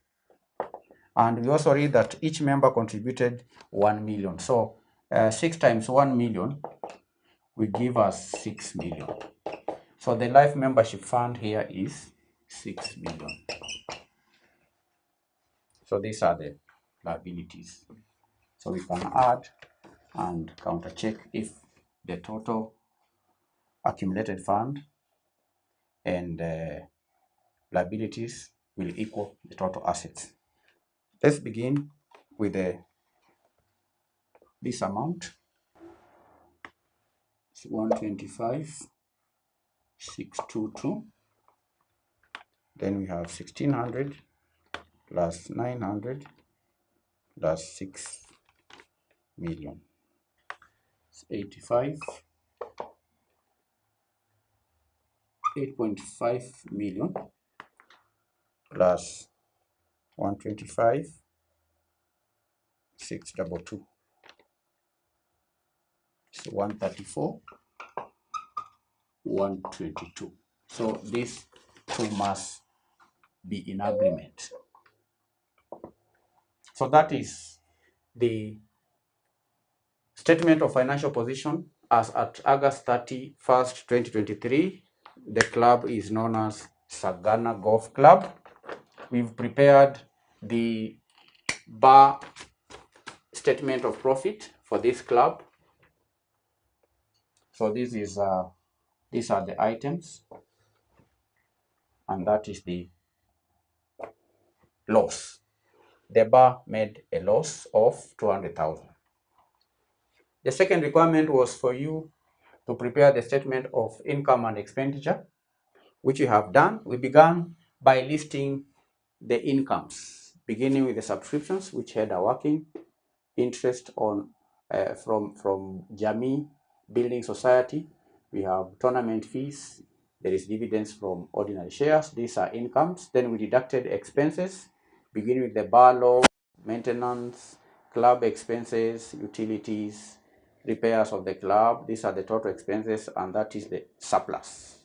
And we also read that each member contributed 1 million. So 6 times 1 million will give us 6 million. So the life membership fund here is 6 million. So these are the liabilities. So we can add and counter check if the total accumulated fund and liabilities will equal the total assets. Let's begin with this amount. It's 125,622. Then we have 1600 plus 900 plus 6 million. It's 8.5 million plus 125,622. So 134,122. So these two must be in agreement. So that is the statement of financial position as at August 31st, 2023. The club is known as Sagana Golf Club. We've prepared the bar statement of profit for this club. So this is these are the items, and that is the loss. The bar made a loss of 200,000. The second requirement was for you to prepare the statement of income and expenditure, which we have done. We began by listing the incomes, beginning with the subscriptions, which had a working interest on from Jamii Building Society. We have tournament fees. There is dividends from ordinary shares. These are incomes. Then we deducted expenses, beginning with the bar law, maintenance, club expenses, utilities, repairs of the club. These are the total expenses, and that is the surplus.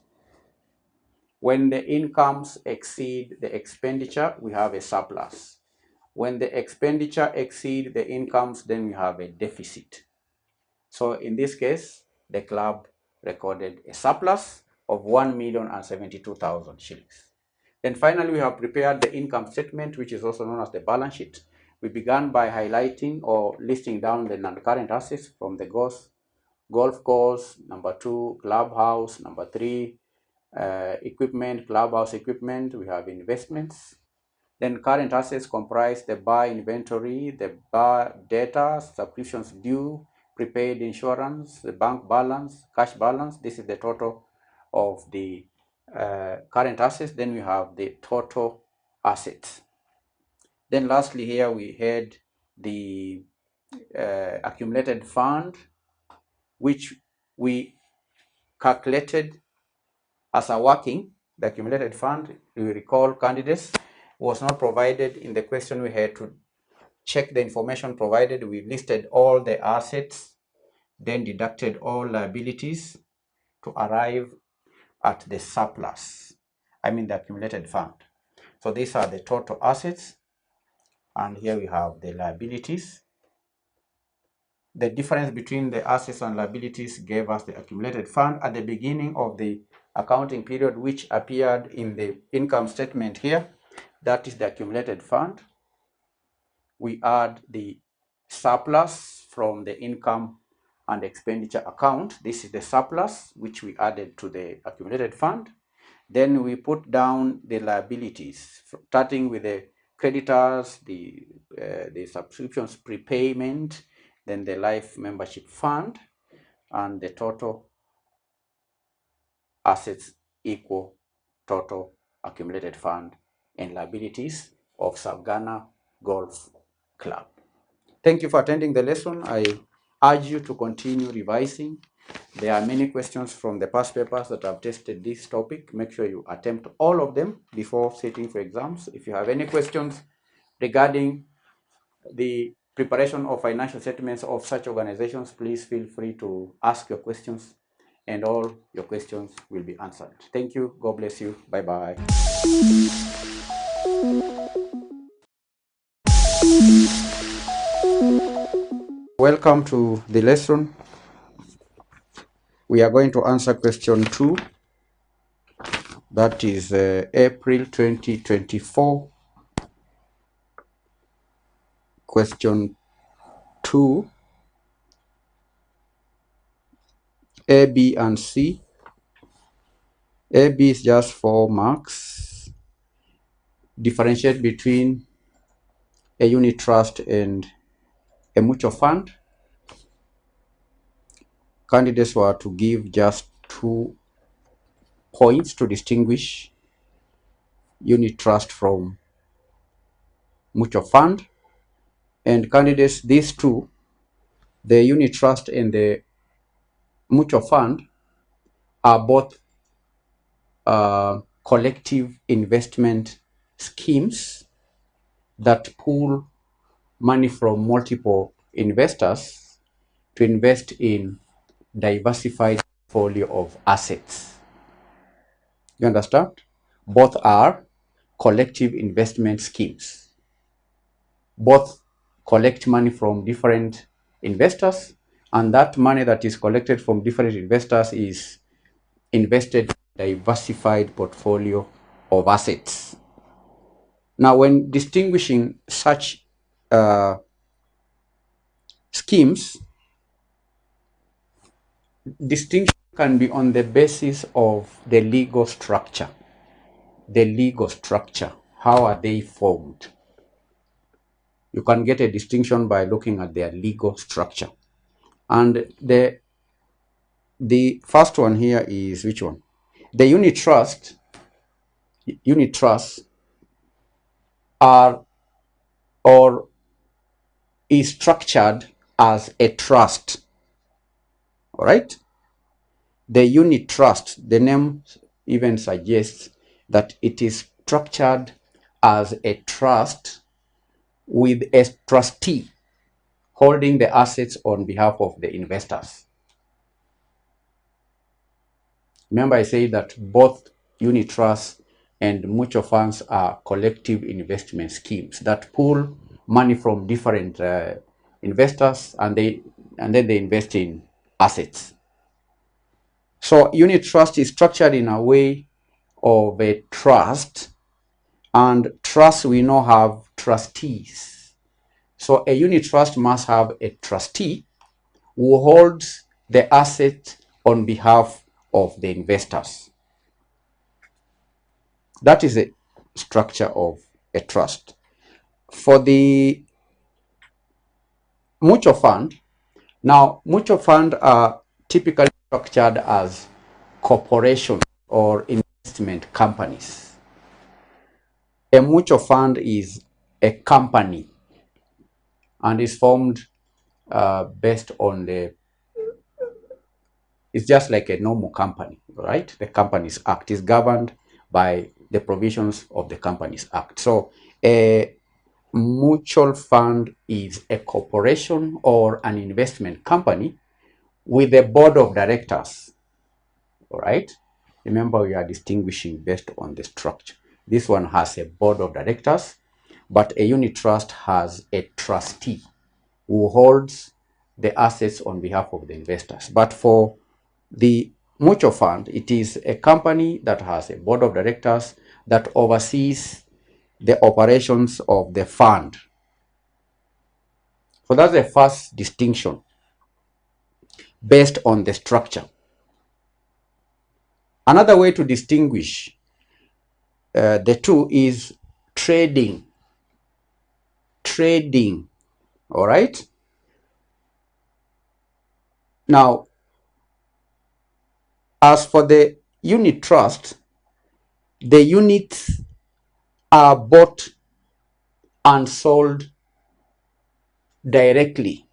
When the incomes exceed the expenditure, we have a surplus. When the expenditure exceed the incomes, then we have a deficit. So in this case, the club recorded a surplus of 1,072,000 shillings. Then finally, we have prepared the income statement, which is also known as the balance sheet. We began by highlighting or listing down the non-current assets from the golf course, number 2, clubhouse, number 3, equipment, clubhouse equipment. We have investments. Then current assets comprise the bar inventory, the bar data, subscriptions due, prepaid insurance, the bank balance, cash balance. This is the total of the current assets. Then we have the total assets. Then lastly here we had the accumulated fund, which we calculated as a working. The accumulated fund, you recall, candidates, was not provided in the question. We had to check the information provided. We listed all the assets, then deducted all liabilities to arrive at the surplus, the accumulated fund. So these are the total assets, and here we have the liabilities. The difference between the assets and liabilities gave us the accumulated fund at the beginning of the accounting period, which appeared in the income statement here. That is the accumulated fund. We add the surplus from the income and expenditure account. This is the surplus which we added to the accumulated fund. Then we put down the liabilities, starting with the creditors, the subscriptions prepayment, then the life membership fund, and the total assets equal total accumulated fund and liabilities of Sagana Golf Club. Thank you for attending the lesson. I urge you to continue revising There are many questions from the past papers that have tested this topic. Make sure you attempt all of them before sitting for exams. If you have any questions regarding the preparation of financial statements of such organizations, please feel free to ask your questions and all your questions will be answered. Thank you. God bless you. Bye-bye. Welcome to the lesson. We are going to answer question 2. That is April 2024. Question 2. A, B, and C. A, B is just 4 marks. Differentiate between a unit trust and a mutual fund. Candidates were to give just 2 points to distinguish unit trust from mutual fund. And candidates, these two, the unit trust and the mutual fund, are both collective investment schemes that pool money from multiple investors to invest in diversified portfolio of assets. You understand? Both are collective investment schemes. Both collect money from different investors, and that money that is collected from different investors is invested in a diversified portfolio of assets. Now, when distinguishing such schemes, distinction can be on the basis of the legal structure. The legal structure, how are they formed? You can get a distinction by looking at their legal structure. And the first one here is which one? The unit trusts are or is structured as a trust. All right? The unit trust, the name even suggests that it is structured as a trust with a trustee holding the assets on behalf of the investors. Remember, I said that both unit trusts and mutual funds are collective investment schemes that pool money from different investors, and then they invest in assets. So unit trust is structured in a way of a trust, and trusts we know have trustees. So a unit trust must have a trustee who holds the asset on behalf of the investors. That is the structure of a trust. For the mutual fund, now mutual fund are typically structured as corporations or investment companies. A mutual fund is a company and is formed based on it's just like a normal company, right? The Companies Act is governed by the provisions of the Companies Act. So a mutual fund is a corporation or an investment company with a board of directors. All right. Remember, we are distinguishing based on the structure. This one has a board of directors, but a unit trust has a trustee who holds the assets on behalf of the investors. But for the mutual fund, it is a company that has a board of directors that oversees the operations of the fund. So that's the first distinction based on the structure. Another way to distinguish the two is trading. Trading, all right? Now, as for the unit trust, the units are bought and sold directly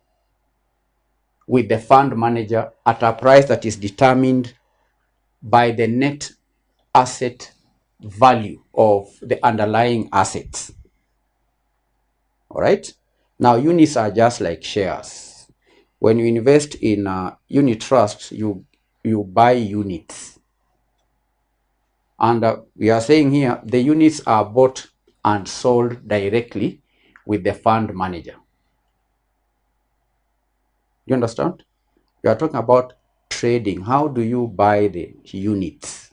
with the fund manager at a price that is determined by the net asset value of the underlying assets. All right. Now, units are just like shares. When you invest in a unit trust, you buy units. And we are saying here, the units are bought and sold directly with the fund manager. You understand? We are talking about trading. How do you buy the units?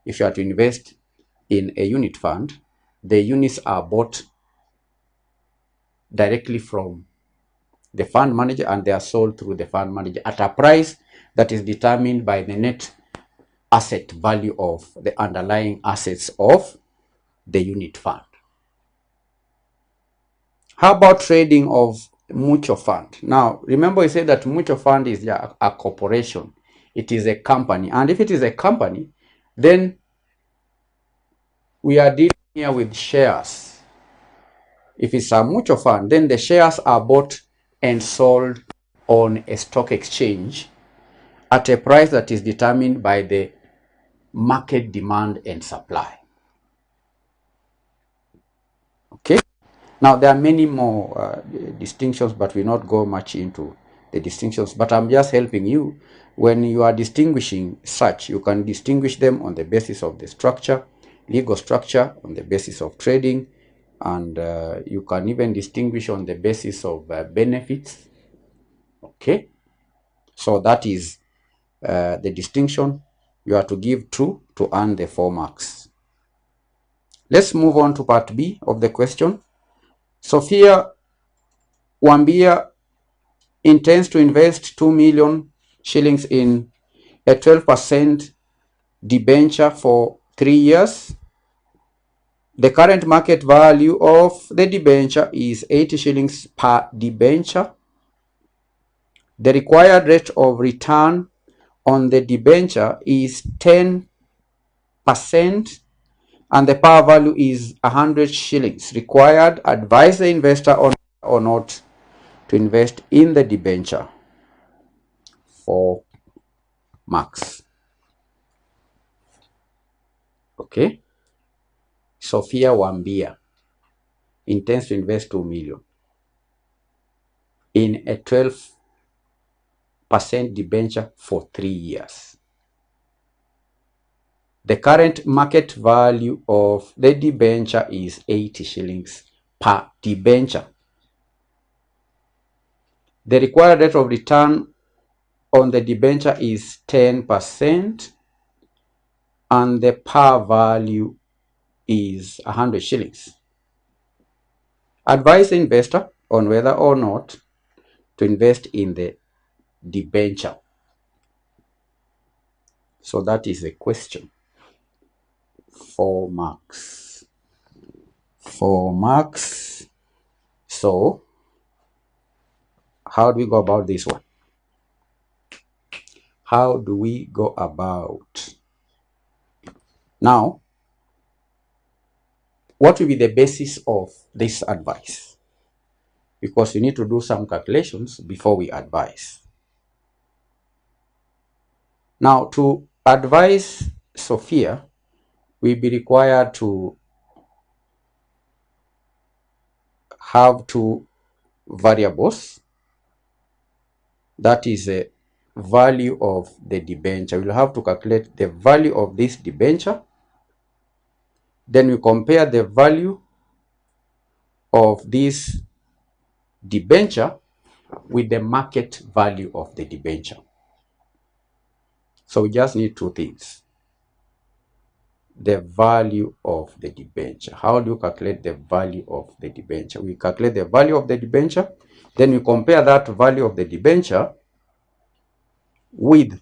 If you are to invest in a unit fund, the units are bought directly from the fund manager and they are sold through the fund manager at a price that is determined by the net asset value of the underlying assets of the unit fund. How about trading of mutual fund? Now, remember we said that mutual fund is a corporation. It is a company. And if it is a company, then we are dealing here with shares. If it's a mutual fund, then the shares are bought and sold on a stock exchange at a price that is determined by the market demand and supply. Okay. Now, there are many more distinctions, but we not go much into the distinctions. But I'm just helping you. When you are distinguishing such, you can distinguish them on the basis of the structure, legal structure, on the basis of trading, and you can even distinguish on the basis of benefits. Okay. So that is the distinction you are to give true to earn the 4 marks. Let's move on to part B of the question. Sophia Wambia intends to invest 2 million shillings in a 12% debenture for 3 years. The current market value of the debenture is 80 shillings per debenture. The required rate of return on the debenture is 10%, and the par value is 100 shillings. Required, advise the investor on or not to invest in the debenture. 4 marks. Okay. Sophia Wambia intends to invest 2 million in a 12% debenture for 3 years. The current market value of the debenture is 80 shillings per debenture. The required rate of return on the debenture is 10%, and the par value is 100 shillings. Advise the investor on whether or not to invest in the debenture. So that is the question. 4 marks. 4 marks. So, how do we go about this one? How do we go about? Now, what will be the basis of this advice? Because we need to do some calculations before we advise. Now, to advise Sophia, we'll be required to have 2 variables. That is a value of the debenture. We'll have to calculate the value of this debenture. Then we compare the value of this debenture with the market value of the debenture. So we just need 2 things. The value of the debenture. How do you calculate the value of the debenture? We calculate the value of the debenture, then we compare that value of the debenture with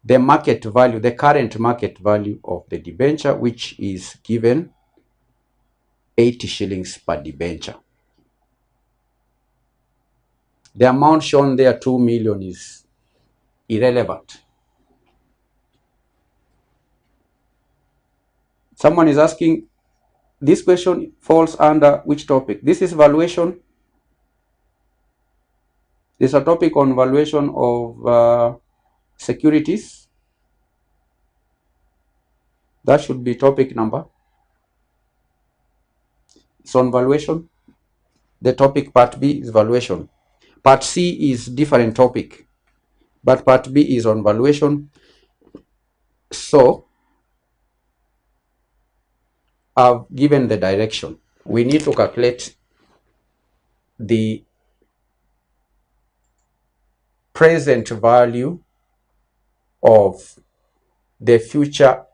the market value, the current market value of the debenture, which is given 80 shillings per debenture. The amount shown there, 2 million, is irrelevant. Someone is asking, this question falls under which topic? This is valuation. There's a topic on valuation of securities. That should be topic number. It's on valuation. The topic part B is valuation. Part C is different topic, but part B is on valuation. So I've given the direction. We need to calculate the present value of the future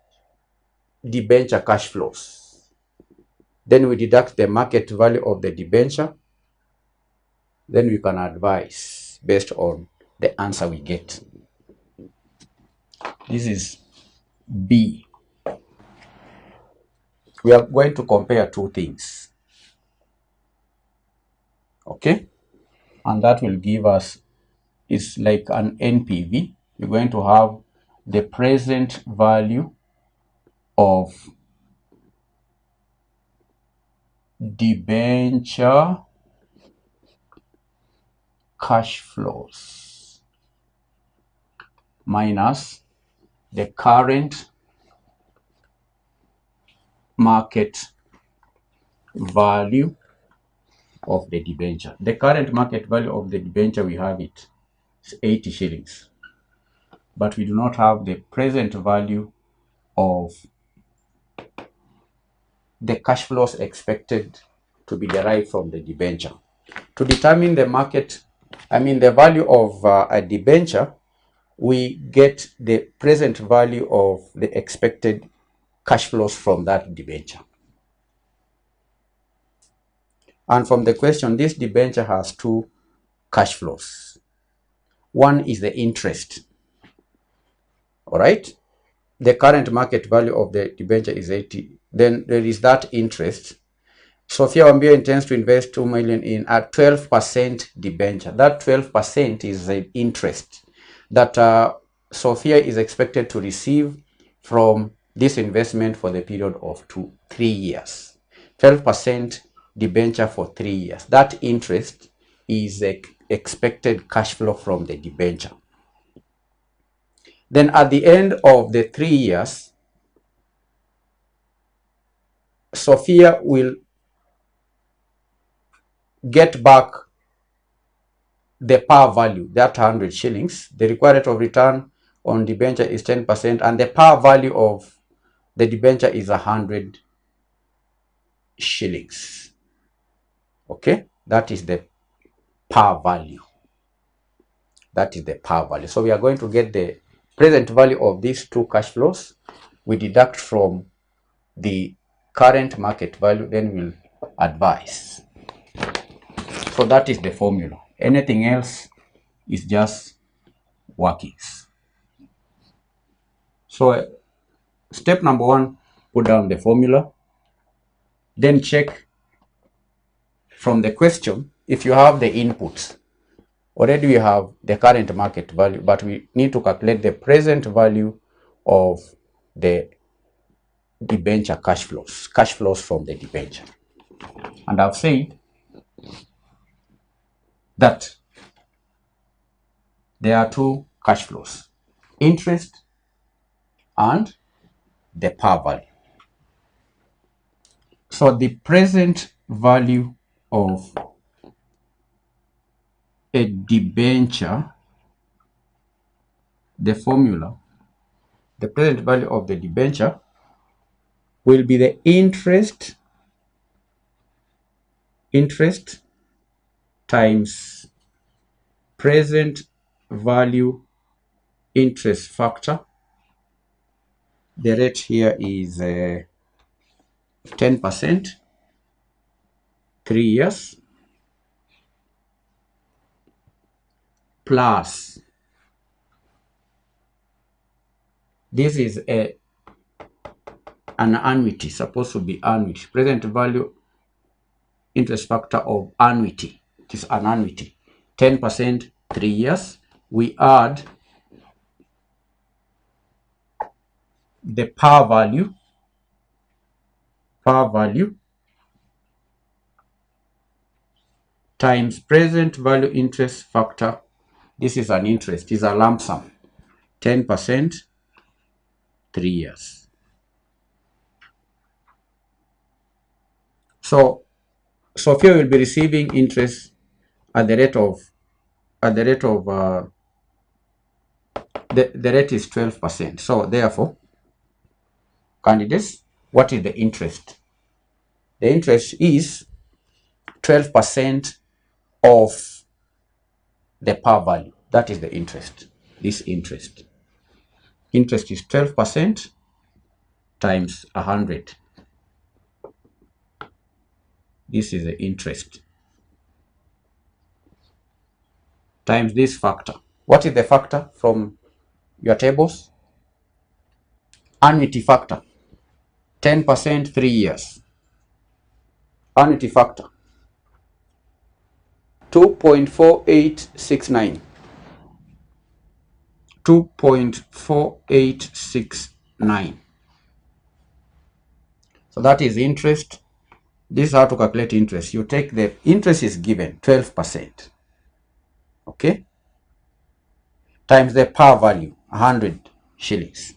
debenture cash flows. Then we deduct the market value of the debenture. Then we can advise based on the answer we get. This is B. We are going to compare two things. Okay? And that will give us, it's like an NPV. You're going to have the present value of debenture cash flows minus the current market value of the debenture. The current market value of the debenture, we have it, it's 80 shillings. But we do not have the present value of the cash flows expected to be derived from the debenture. To determine the the value of a debenture, we get the present value of the expected cash flows from that debenture. And from the question, this debenture has two cash flows. One is the interest. All right. The current market value of the debenture is 80. Then there is that interest. Sophia Wambia intends to invest 2 million in a 12% debenture. That 12% is the interest that Sophia is expected to receive from this investment for the period of 3 years. 12% debenture for 3 years. That interest is the expected cash flow from the debenture. Then at the end of the 3 years, Sophia will get back the par value, that 100 shillings. The required rate of return on debenture is 10%, and the par value of the debenture is 100 shillings. Okay, that is the par value. That is the par value. So we are going to get the present value of these two cash flows. We deduct from the current market value, then we'll advise. So that is the formula. Anything else is just workings. So step number one, put down the formula. Then check from the question if you have the inputs. Already we have the current market value, but we need to calculate the present value of the debenture cash flows from the debenture. And I've said that there are two cash flows, interest and the par value. So the present value of a debenture, the formula, the present value of the debenture will be the interest times present value interest factor. The rate here is 10%, 3 years, plus this is an annuity, supposed to be annuity, present value interest factor of annuity. It is an annuity, 10%, 3 years. We add the par value, 10% times present value interest factor. This is an interest, is a lump sum, 10%, 3 years. So Sophia will be receiving interest at the rate of the rate is 12%. So therefore, candidates, what is the interest? The interest is 12% of the par value. That is the interest. This interest is 12% times 100. This is the interest times this factor. What is the factor from your tables? Annuity factor, 10%, 3 years. Annuity factor, 2.4869. 2.4869. So that is interest. This is how to calculate interest. You take the interest is given 12%, okay, times the par value, 100 shillings.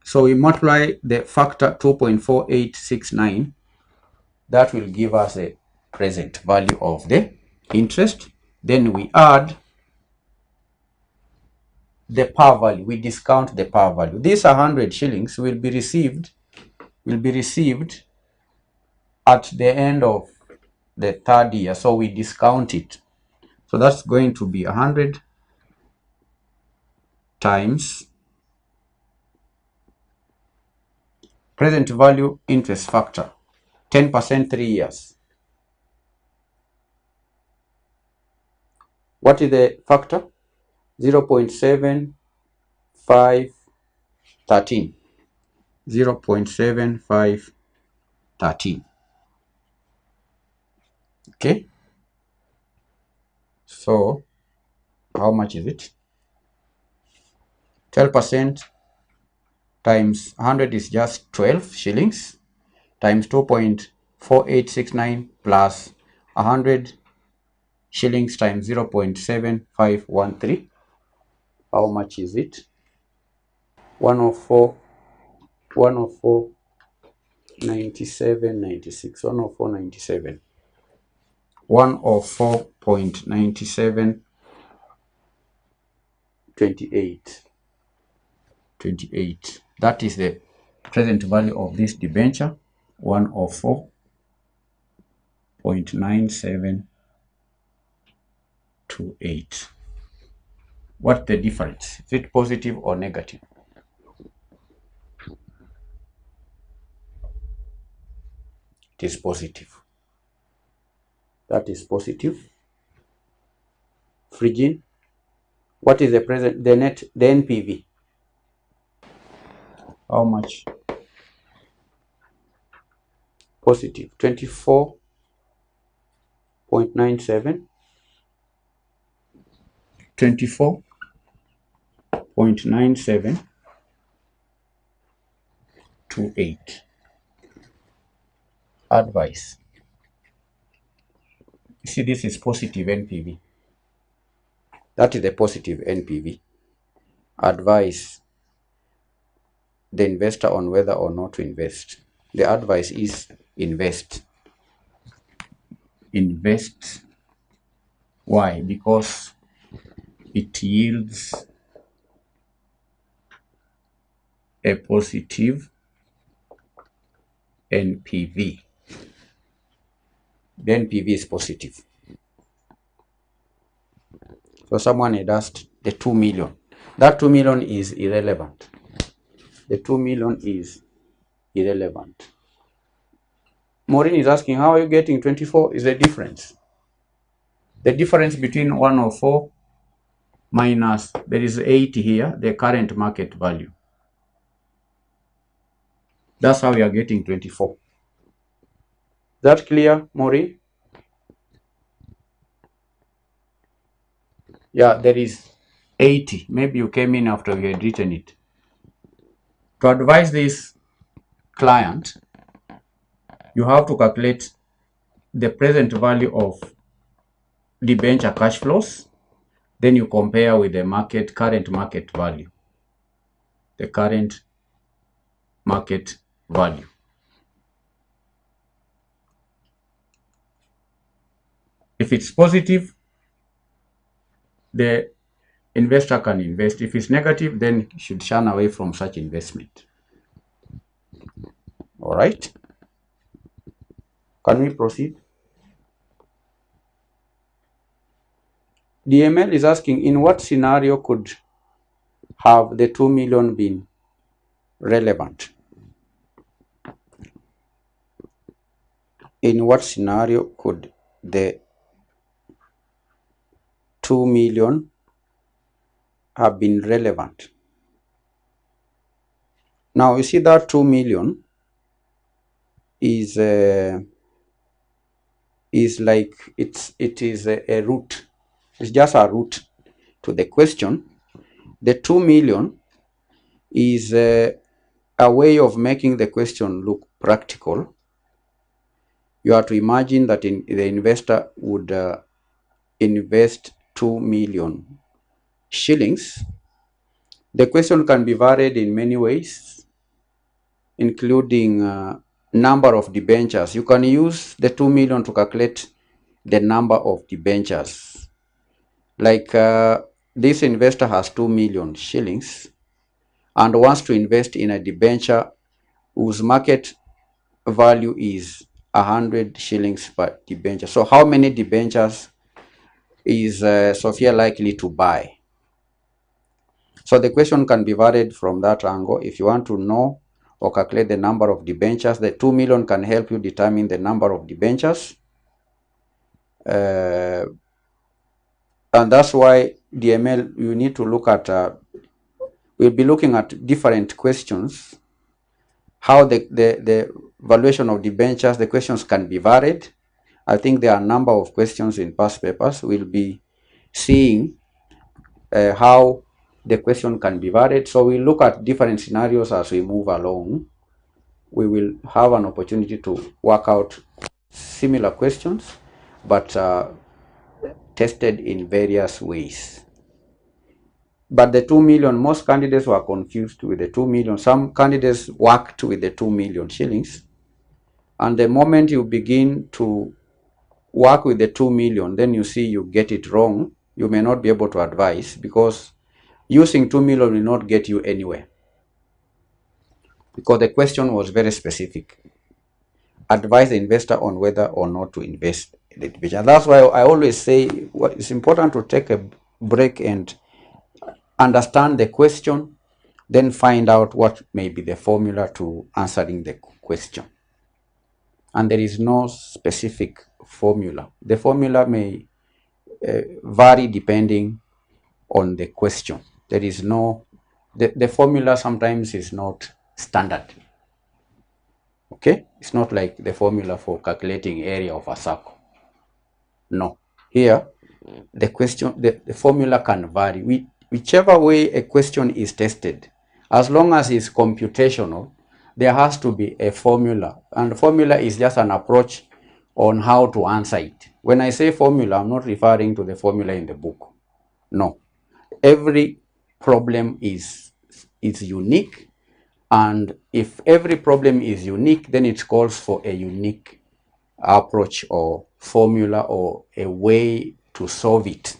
So we multiply the factor 2.4869. That will give us a present value of the interest. Then we add the par value. We discount the par value. This 100 shillings will be received at the end of the third year. So we discount it. So that's going to be 100 times present value interest factor, 10%, 3 years. What is the factor? 0.7513. 0.7513. Okay. So how much is it? 12% times 100 is just 12 shillings times 2.4869 plus 100 shillings times 0.7513. How much is it? 104, 97, 96, 104.97. 104.97, 28. That is the present value of this debenture, 104.9728. What's the difference? Is it positive or negative? It is positive. That is positive. Frigin, what is the present, the net, the NPV? How much? Positive, 24.97. 24.9728. Advice. You see, this is positive NPV. That is the positive NPV. Advise the investor on whether or not to invest. The advice is invest. Invest. Why? Because it yields a positive NPV. The NPV is positive. So someone had asked the 2 million. That 2 million is irrelevant. The 2 million is irrelevant. Maureen is asking, how are you getting 24? Is the difference. The difference between 104 minus, there is 80 here, the current market value. That's how we are getting 24. That clear, Maureen? Yeah, there is 80. Maybe you came in after we had written it. To advise this client, you have to calculate the present value of debenture cash flows, then you compare with the current market value, the current market value. If it's positive, the investor can invest. If it's negative, then you should shun away from such investment. All right. Can we proceed? DML is asking, in what scenario could have the 2 million been relevant? In what scenario could the 2 million have been relevant? Now you see that 2 million is like it is a root. It's just a root to the question. The 2 million is a way of making the question look practical. You have to imagine that the investor would invest 2 million shillings. The question can be varied in many ways, including number of debentures. You can use the 2 million to calculate the number of debentures. Like this investor has 2 million shillings and wants to invest in a debenture whose market value is 100 shillings per debenture. So how many debentures is Sophia likely to buy? So the question can be varied from that angle. If you want to know or calculate the number of debentures, the 2 million can help you determine the number of debentures. And that's why DML, you need to look at, we'll be looking at different questions, how the valuation of debentures, the questions can be varied. I think there are a number of questions in past papers. We'll be seeing how the question can be varied. So we look at different scenarios as we move along. We will have an opportunity to work out similar questions, but tested in various ways. But the 2 million, most candidates were confused with the 2 million. Some candidates worked with the 2 million shillings. And the moment you begin to work with the 2 million, then you see you get it wrong. You may not be able to advise because using 2 million will not get you anywhere. Because the question was very specific. Advise the investor on whether or not to invest in the division. That's why I always say it's important to take a break and understand the question, then find out what may be the formula to answering the question. And there is no specific formula. The formula may vary depending on the question. There is no, the formula sometimes is not standard. Okay, it's not like the formula for calculating area of a circle. No, here the question, the formula can vary. Whichever way a question is tested, as long as it's computational, there has to be a formula, and the formula is just an approach on how to answer it. When I say formula, I'm not referring to the formula in the book. No, every problem is unique, and if every problem is unique, then it calls for a unique approach or formula or a way to solve it.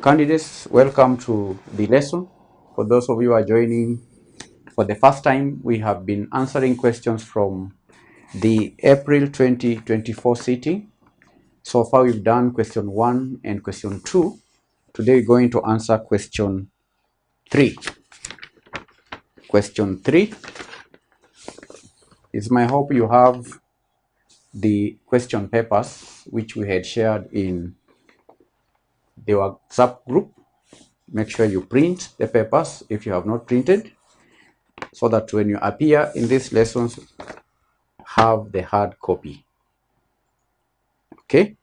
Candidates, welcome to the lesson. For those of you who are joining for the first time, we have been answering questions from the April 2024 sitting. So far we've done question 1 and question 2. Today we're going to answer question 3. Question 3. It's my hope you have the question papers which we had shared in the WhatsApp group. Make sure you print the papers if you have not printed, so that when you appear in these lessons, have the hard copy. Okay.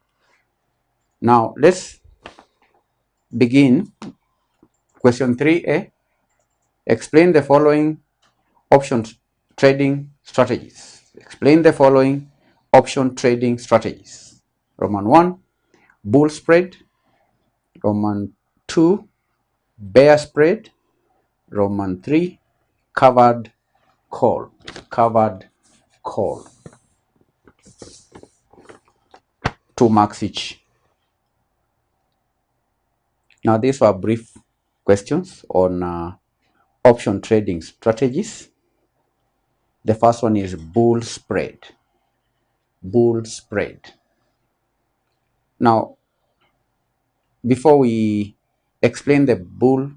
Now let's begin question 3A. Explain the following option trading strategies. Explain the following option trading strategies. Roman 1, bull spread. Roman 2, bear spread. Roman 3, covered call. Covered call. 2 marks each. Now these were brief questions on option trading strategies. The first one is bull spread. Bull spread. Now, before we explain the bull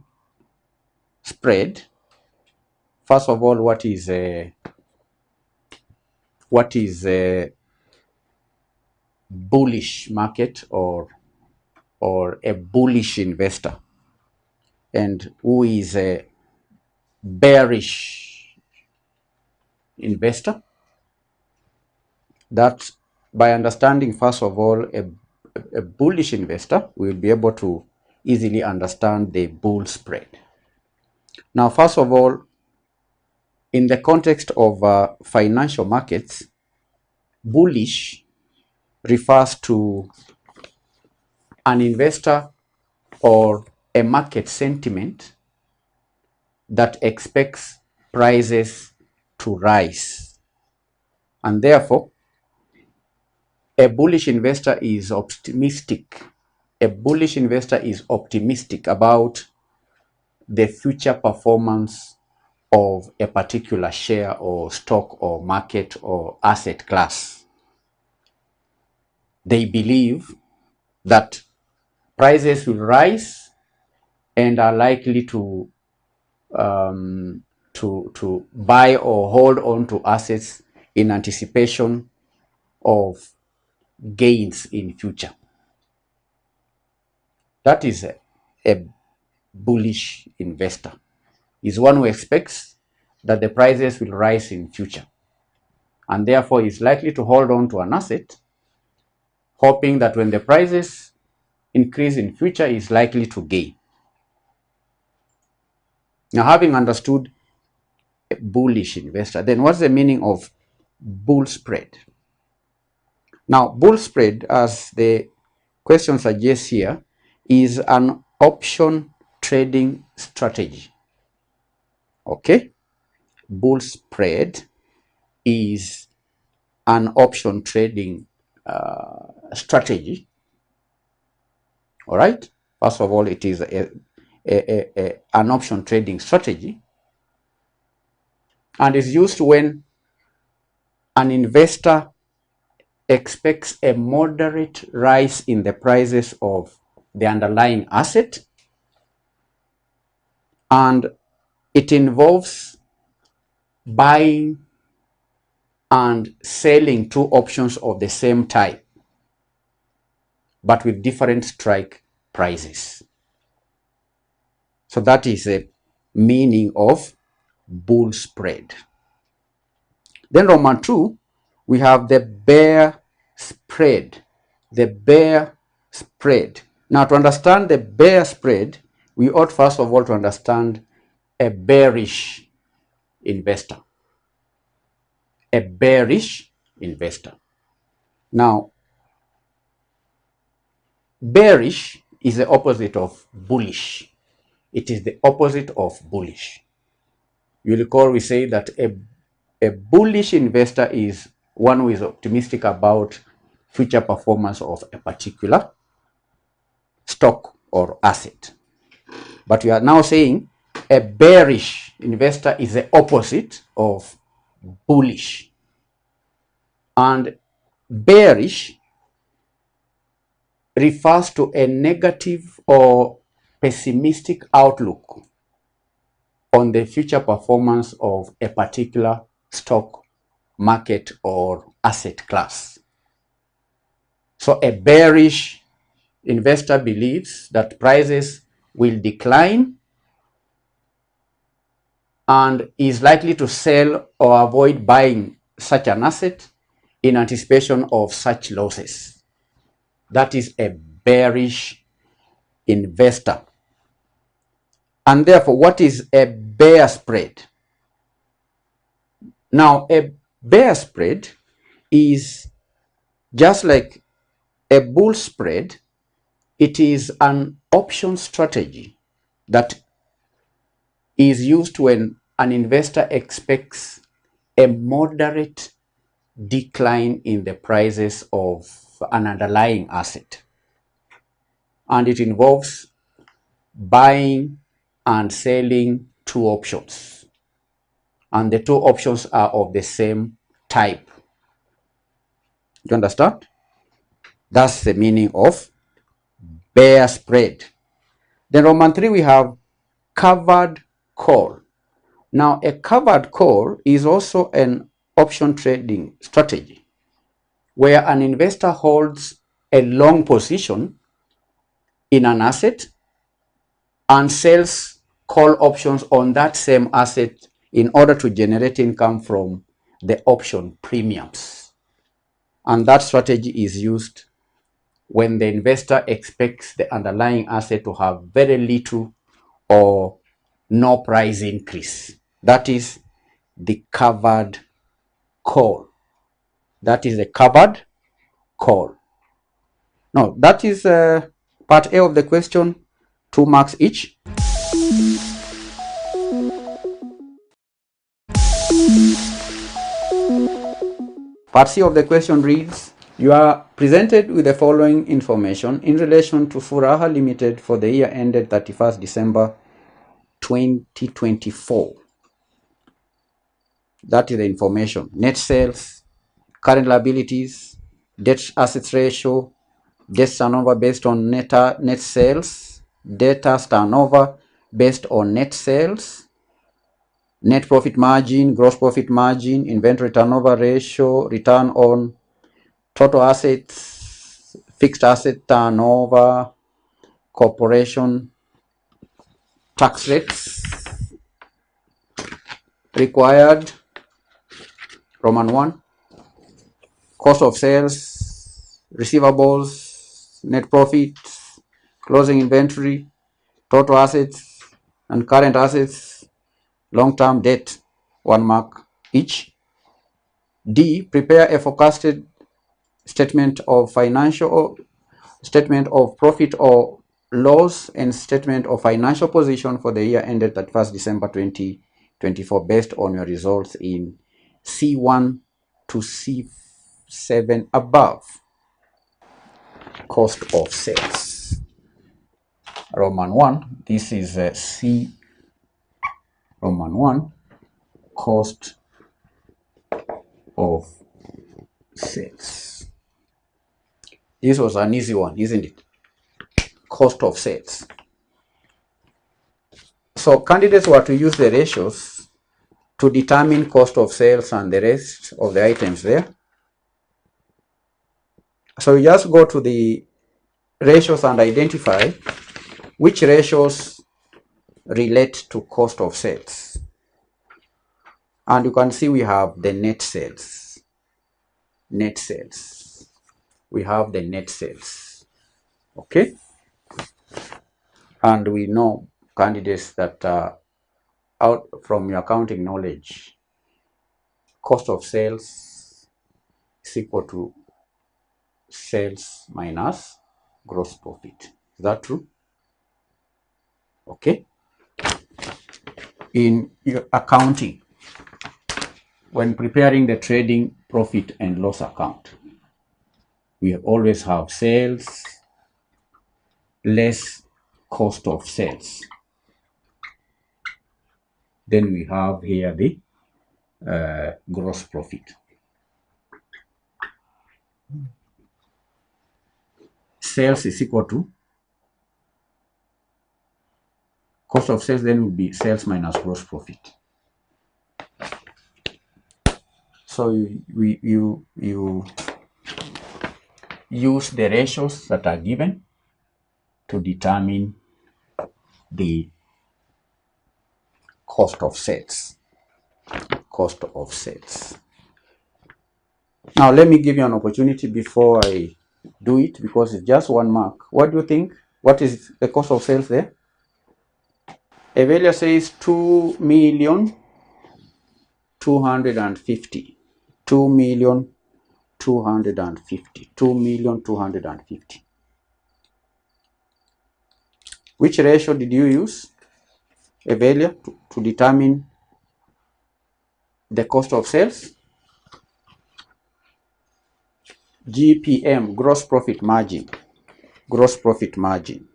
spread, first of all, what is a bullish market or a bullish investor, and who is a bearish investor? That by understanding first of all a bullish investor, we will be able to easily understand the bull spread. Now, first of all, in the context of financial markets, bullish refers to an investor or a market sentiment that expects prices to rise, and therefore a bullish investor is optimistic. A bullish investor is optimistic about the future performance of a particular share or stock or market or asset class. They believe that prices will rise and are likely to buy or hold on to assets in anticipation of gains in future. That is a bullish investor. Is one who expects that the prices will rise in future, and therefore is likely to hold on to an asset, hoping that when the prices increase in future, is likely to gain. Now, having understood a bullish investor, then what's the meaning of bull spread? Now, bull spread, as the question suggests here, is an option trading strategy. Okay? Bull spread is an option trading strategy. All right? First of all, it is an option trading strategy, and is used when an investor expects a moderate rise in the prices of the underlying asset, and it involves buying and selling two options of the same type, but with different strike prices. So that is the meaning of bull spread. Then Roman 2, we have the bear spread. The bear spread. Now, to understand the bear spread, we ought first of all to understand a bearish investor. A bearish investor. Now, bearish is the opposite of bullish. It is the opposite of bullish. You recall we say that a bullish investor is one who is optimistic about future performance of a particular stock or asset. But we are now saying a bearish investor is the opposite of bullish. And bearish refers to a negative or pessimistic outlook on the future performance of a particular stock, market, or asset class. So a bearish investor believes that prices will decline and is likely to sell or avoid buying such an asset in anticipation of such losses. That is a bearish investor. And therefore, what is a bear spread. Now, a bear spread is just like a bull spread. It is an option strategy that is used when an investor expects a moderate decline in the prices of an underlying asset. And it involves buying and selling two options. And the two options are of the same type. Do you understand? That's the meaning of bear spread. Then Roman 3, we have covered call. Now, a covered call is also an option trading strategy where an investor holds a long position in an asset and sells call options on that same asset in order to generate income from the option premiums. And that strategy is used when the investor expects the underlying asset to have very little or no price increase. That is the covered call. That is a covered call. Now, that is part A of the question, 2 marks each. Part C of the question reads, you are presented with the following information in relation to Furaha Limited for the year ended 31st December 2024. That is the information. Net sales, current liabilities, debt assets ratio, debt turnover based on net sales, debtors turnover based on net sales, net profit margin, gross profit margin, inventory turnover ratio, return on total assets, fixed asset turnover, corporation tax rates required, Roman 1, cost of sales, receivables, net profit, closing inventory, total assets and current assets, long-term debt, 1 mark each. D, prepare a forecasted statement of profit or loss and statement of financial position for the year ended 31st December 2024 based on your results in C1 to C7 above. Cost of sales. Roman 1, this is C Roman 1, cost of sales. This was an easy one, isn't it? Cost of sales. So candidates were to use the ratios to determine cost of sales and the rest of the items there. So you just go to the ratios and identify which ratios relate to cost of sales. And you can see we have the net sales. Net sales. We have the net sales. Okay? And we know candidates that out from your accounting knowledge, cost of sales is equal to sales minus gross profit. Is that true? Okay. In your accounting, when preparing the trading profit and loss account, we always have sales less cost of sales. Then we have here the gross profit. Sales is equal to cost of sales, then will be sales minus gross profit. So you use the ratios that are given to determine the cost of sales. Cost of sales. Now let me give you an opportunity before I do it, because it's just 1 mark. What do you think? What is the cost of sales there? Evelia says 2,250,000. 2,250,000. 2,250,000. Which ratio did you use, Evelia, to determine the cost of sales? GPM, gross profit margin. Gross profit margin.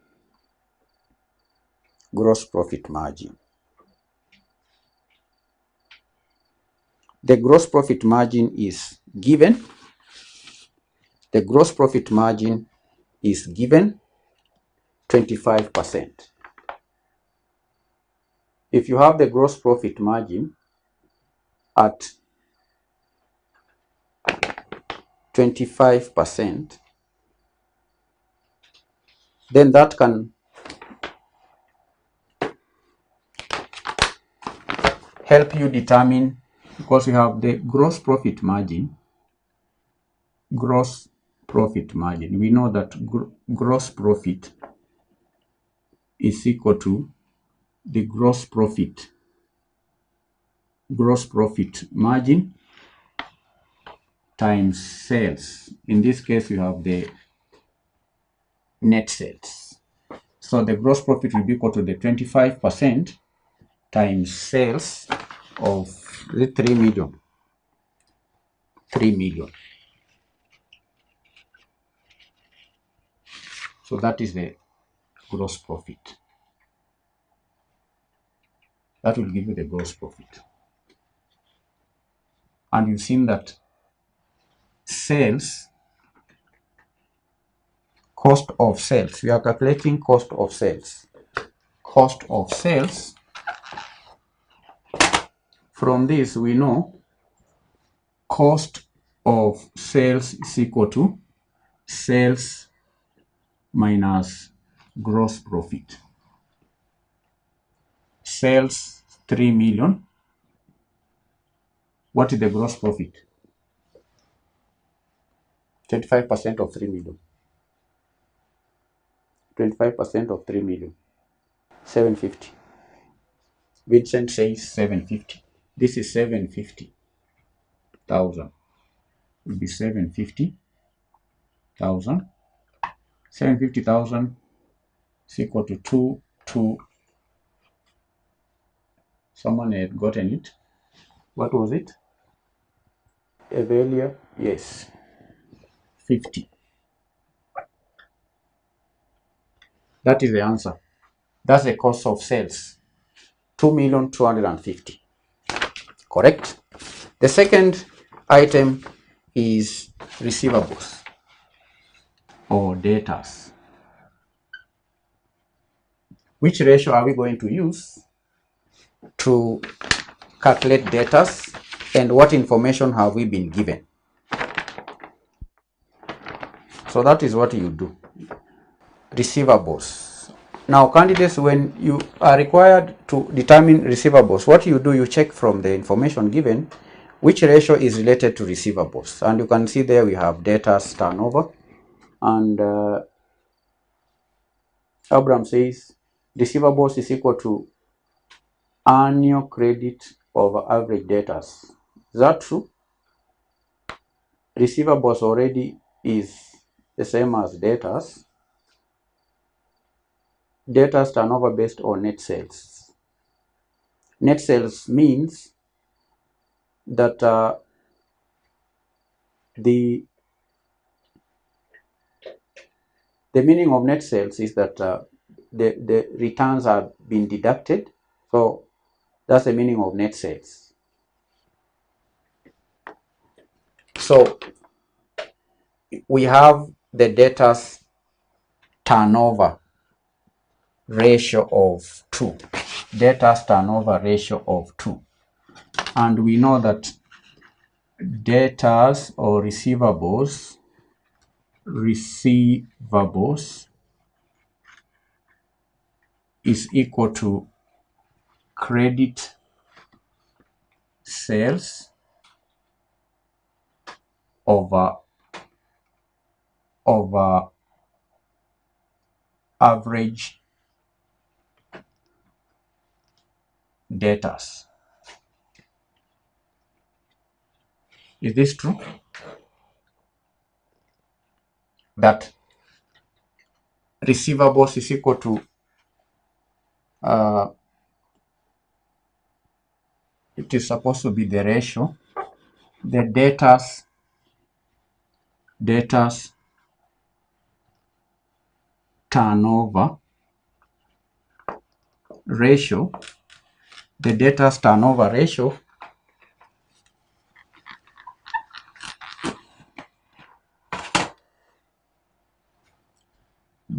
Gross profit margin. The gross profit margin is given. The gross profit margin is given 25%. If you have the gross profit margin at 25%, then that can help you determine, because you have the gross profit margin. Gross profit margin. We know that gross profit is equal to the gross profit margin times sales. In this case, we have the net sales. So the gross profit will be equal to the 25% times sales of the 3 million. 3 million. So that is the gross profit. That will give you the gross profit. And you've seen that sales, cost of sales, we are calculating cost of sales. Cost of sales, from this we know cost of sales is equal to sales minus gross profit. Sales 3 million. What is the gross profit? 25% of 3 million. 25% of 3 million. 750. Vincent says 750. This is 750,000. Will be 750,000. 750,000 is equal to 2. Someone had gotten it. What was it? Evelia, yes. 50. That is the answer. That's the cost of sales. 2,250,000. Correct? The second item is receivables or debtors. Which ratio are we going to use to calculate debtors, and what information have we been given? So that is what you do. Receivables. Now, candidates, when you are required to determine receivables, what you do, you check from the information given which ratio is related to receivables. And you can see there we have debtors turnover. And Abraham says receivables is equal to annual credit over average debtors. Is that true? Receivables already is the same as debtors. Debtors turnover based on net sales. Net sales means that the meaning of net sales is that the returns have been deducted. So that's the meaning of net sales. So we have the debtors turnover ratio of 2. Debtors turnover ratio of 2. And we know that debtors or receivables is equal to credit sales over average debtors. Is this true? That receivables is equal to it is supposed to be the ratio, the debtors turnover ratio, the debtors turnover ratio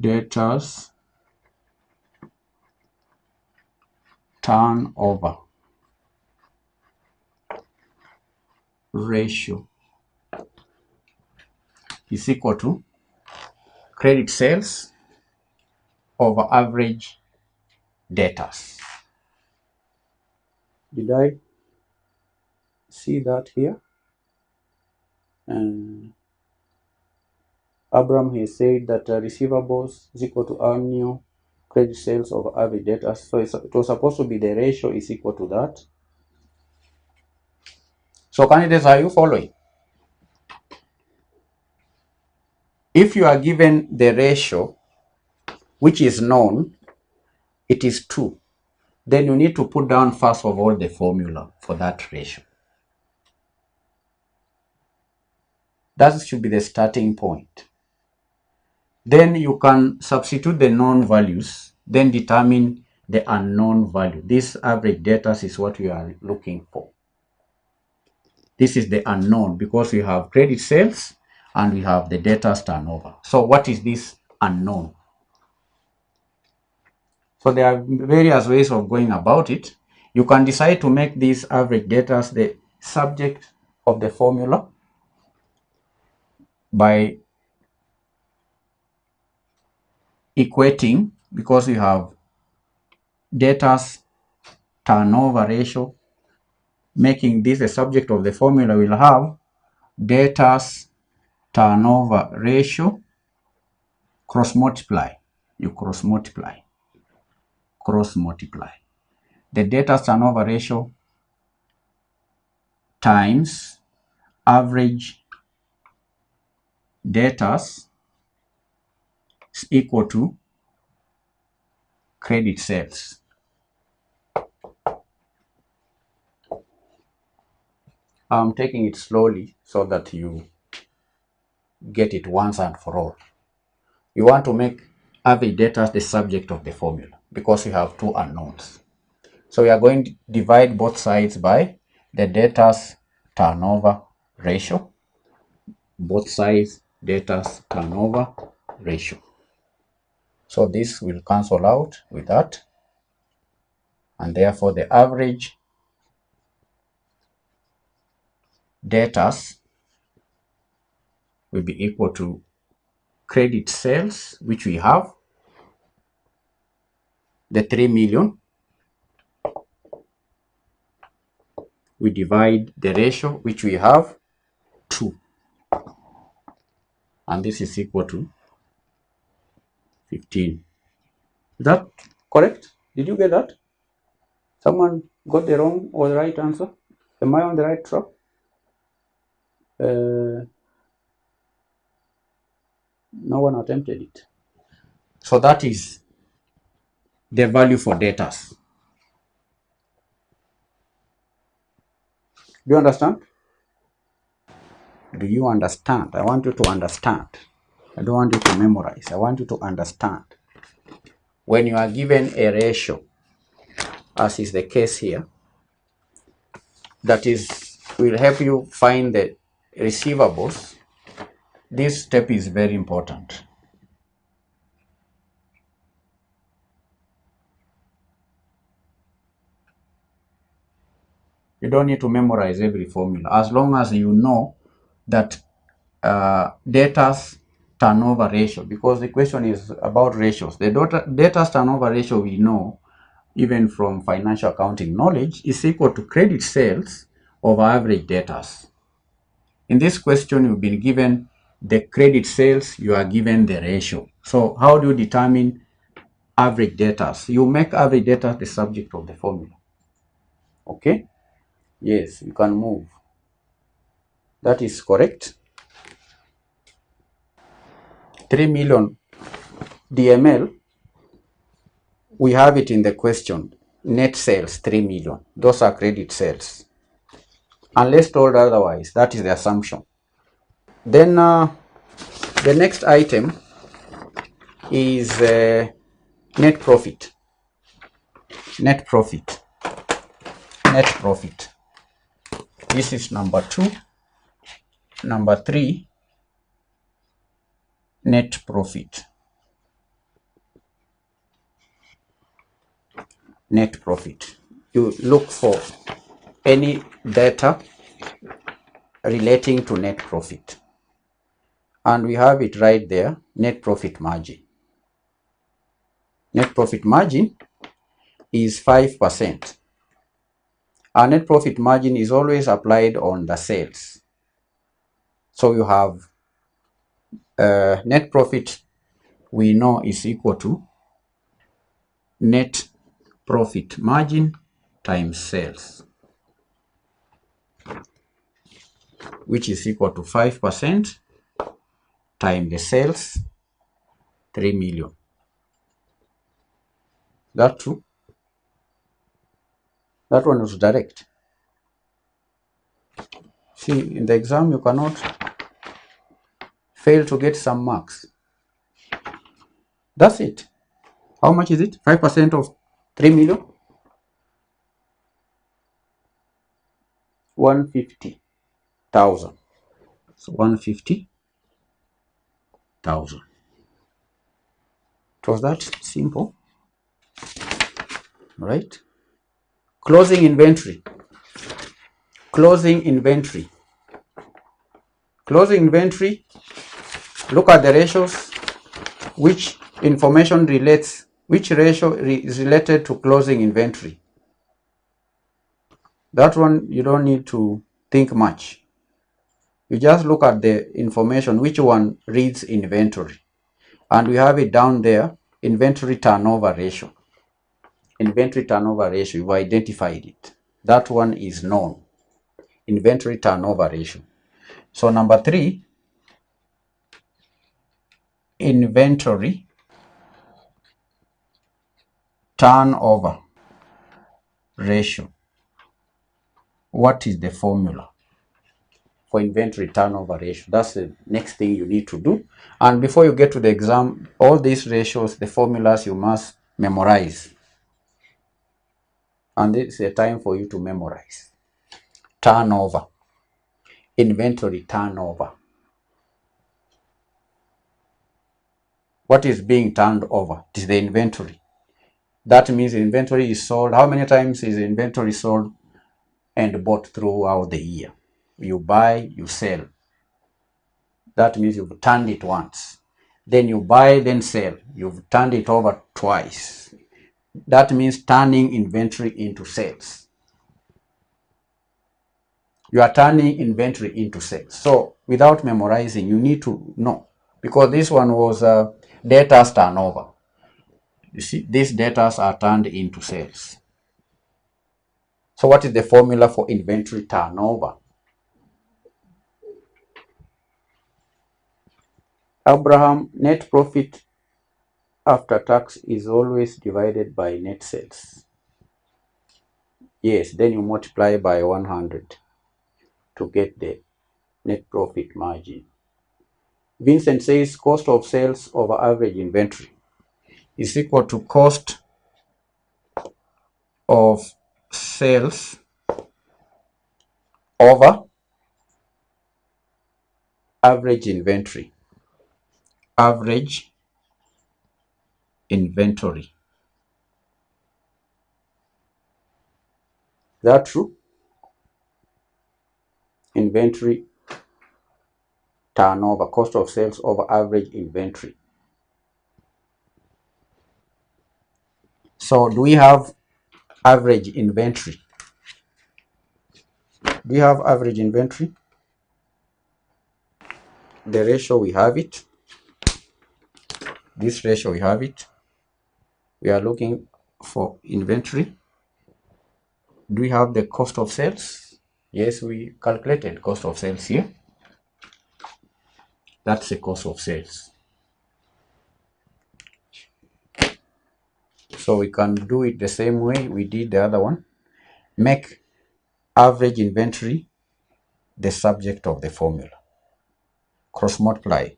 debtors turnover ratio is equal to credit sales over average debtors. Did I see that here? And Abraham has said that receivables is equal to annual credit sales over average debtors. So it was supposed to be the ratio is equal to that. So candidates, are you following? If you are given the ratio, which is known, it is 2, then you need to put down first of all the formula for that ratio. That should be the starting point. Then you can substitute the known values, then determine the unknown value. This average debtors is what we are looking for. This is the unknown because we have credit sales and we have the debtors turnover. So what is this unknown? So there are various ways of going about it. You can decide to make these average debtors the subject of the formula by equating, because you have debtors turnover ratio, making this a subject of the formula, will have debtors turnover ratio cross multiply. You cross multiply. The debtors turnover ratio times average debtors is equal to credit sales. I'm taking it slowly so that you get it once and for all. You want to make average debtors the subject of the formula because we have 2 unknowns. So we are going to divide both sides by the debtors turnover ratio. Both sides debtors turnover ratio. So this will cancel out with that, and therefore the average debtors will be equal to credit sales, which we have, the 3 million. We divide the ratio, which we have, 2. And this is equal to 15. Is that correct? Did you get that? Someone got the wrong or the right answer? Am I on the right track? No one attempted it. So that is the value for debtors. Do you understand? Do you understand? I want you to understand. I don't want you to memorize. I want you to understand. When you are given a ratio, as is the case here, that is will help you find the receivables, this step is very important. You don't need to memorize every formula as long as you know that debtors turnover ratio, because the question is about ratios. The debtors turnover ratio, we know even from financial accounting knowledge, is equal to credit sales over average debtors. In this question, you've been given the credit sales, you are given the ratio. So how do you determine average debtors? You make average debtors the subject of the formula. Okay, yes, you can move. That is correct. 3 million DML, we have it in the question. Net sales 3 million. Those are credit sales. Unless told otherwise, that is the assumption. Then the next item is net profit. Net profit. Net profit. This is number 2. Number 3, net profit. Net profit. You look for any data relating to net profit. And we have it right there, net profit margin. Net profit margin is 5%. Our net profit margin is always applied on the sales. So you have net profit we know is equal to net profit margin times sales, which is equal to 5% times the sales, 3 million. That true? That one was direct. See, in the exam you cannot fail to get some marks. That's it. How much is it? 5% of 3 million? 150,000. So 150,000. It was that simple, right? Closing inventory. Closing inventory. Closing inventory. Look at the ratios. Which information relates? Which ratio is related to closing inventory? That one you don't need to think much. You just look at the information, which one reads inventory. And we have it down there, inventory turnover ratio. Inventory turnover ratio, you've identified it. That one is known. Inventory turnover ratio. So number 3, inventory turnover ratio. What is the formula for inventory turnover ratio? That's the next thing you need to do. And before you get to the exam, all these ratios, the formulas, you must memorize. And it's a time for you to memorize. Turnover. Inventory turnover. What is being turned over? It is the inventory. That means inventory is sold. How many times is inventory sold and bought throughout the year? You buy, you sell. That means you've turned it once. Then you buy, then sell. You've turned it over twice. That means turning inventory into sales. You are turning inventory into sales. So without memorizing, you need to know. Because this one was data's turnover. You see, these data are turned into sales. So what is the formula for inventory turnover? Abraham, net profit after tax is always divided by net sales. Yes, then you multiply by 100 to get the net profit margin. Vincent says cost of sales over average inventory is equal to cost of sales over average inventory. Average inventory. Is that true? Inventory turnover, cost of sales over average inventory. So do we have average inventory? Do we have average inventory? The ratio, we have it. This ratio, we have it. We are looking for inventory Do we have the cost of sales? Yes, we calculated cost of sales here. That's the cost of sales. So we can do it the same way we did the other one. Make average inventory the subject of the formula. Cross multiply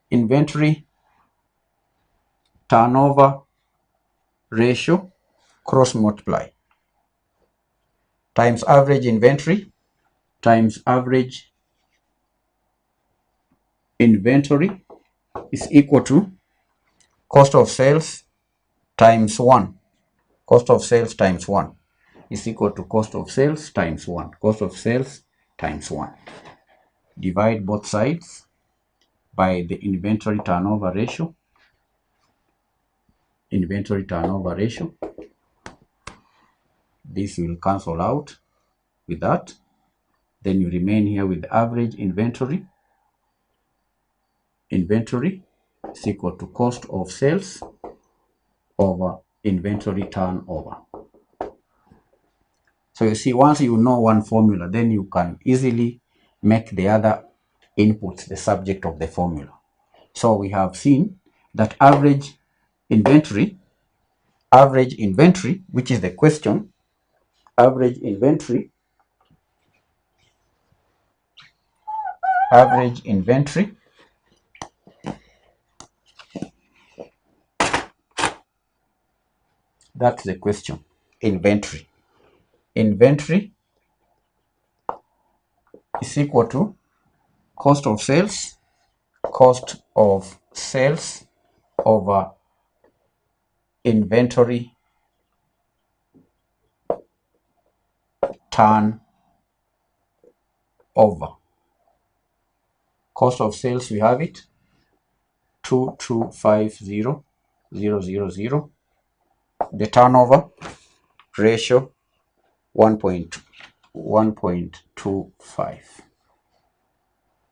inventory turnover ratio, cross multiply, times average inventory times average inventory is equal to cost of sales times 1. Cost of sales times 1 is equal to cost of sales times 1. Cost of sales times 1. Divide both sides by the inventory turnover ratio. Inventory turnover ratio. This will cancel out with that. Then you remain here with average inventory. Inventory is equal to cost of sales over inventory turnover. So you see, once you know one formula, then you can easily make the other inputs the subject of the formula. So we have seen that average inventory, which is the question, average inventory, that's the question, inventory. Inventory is equal to cost of sales over inventory turnover. Cost of sales, we have it 2250000. The turnover ratio 1.25.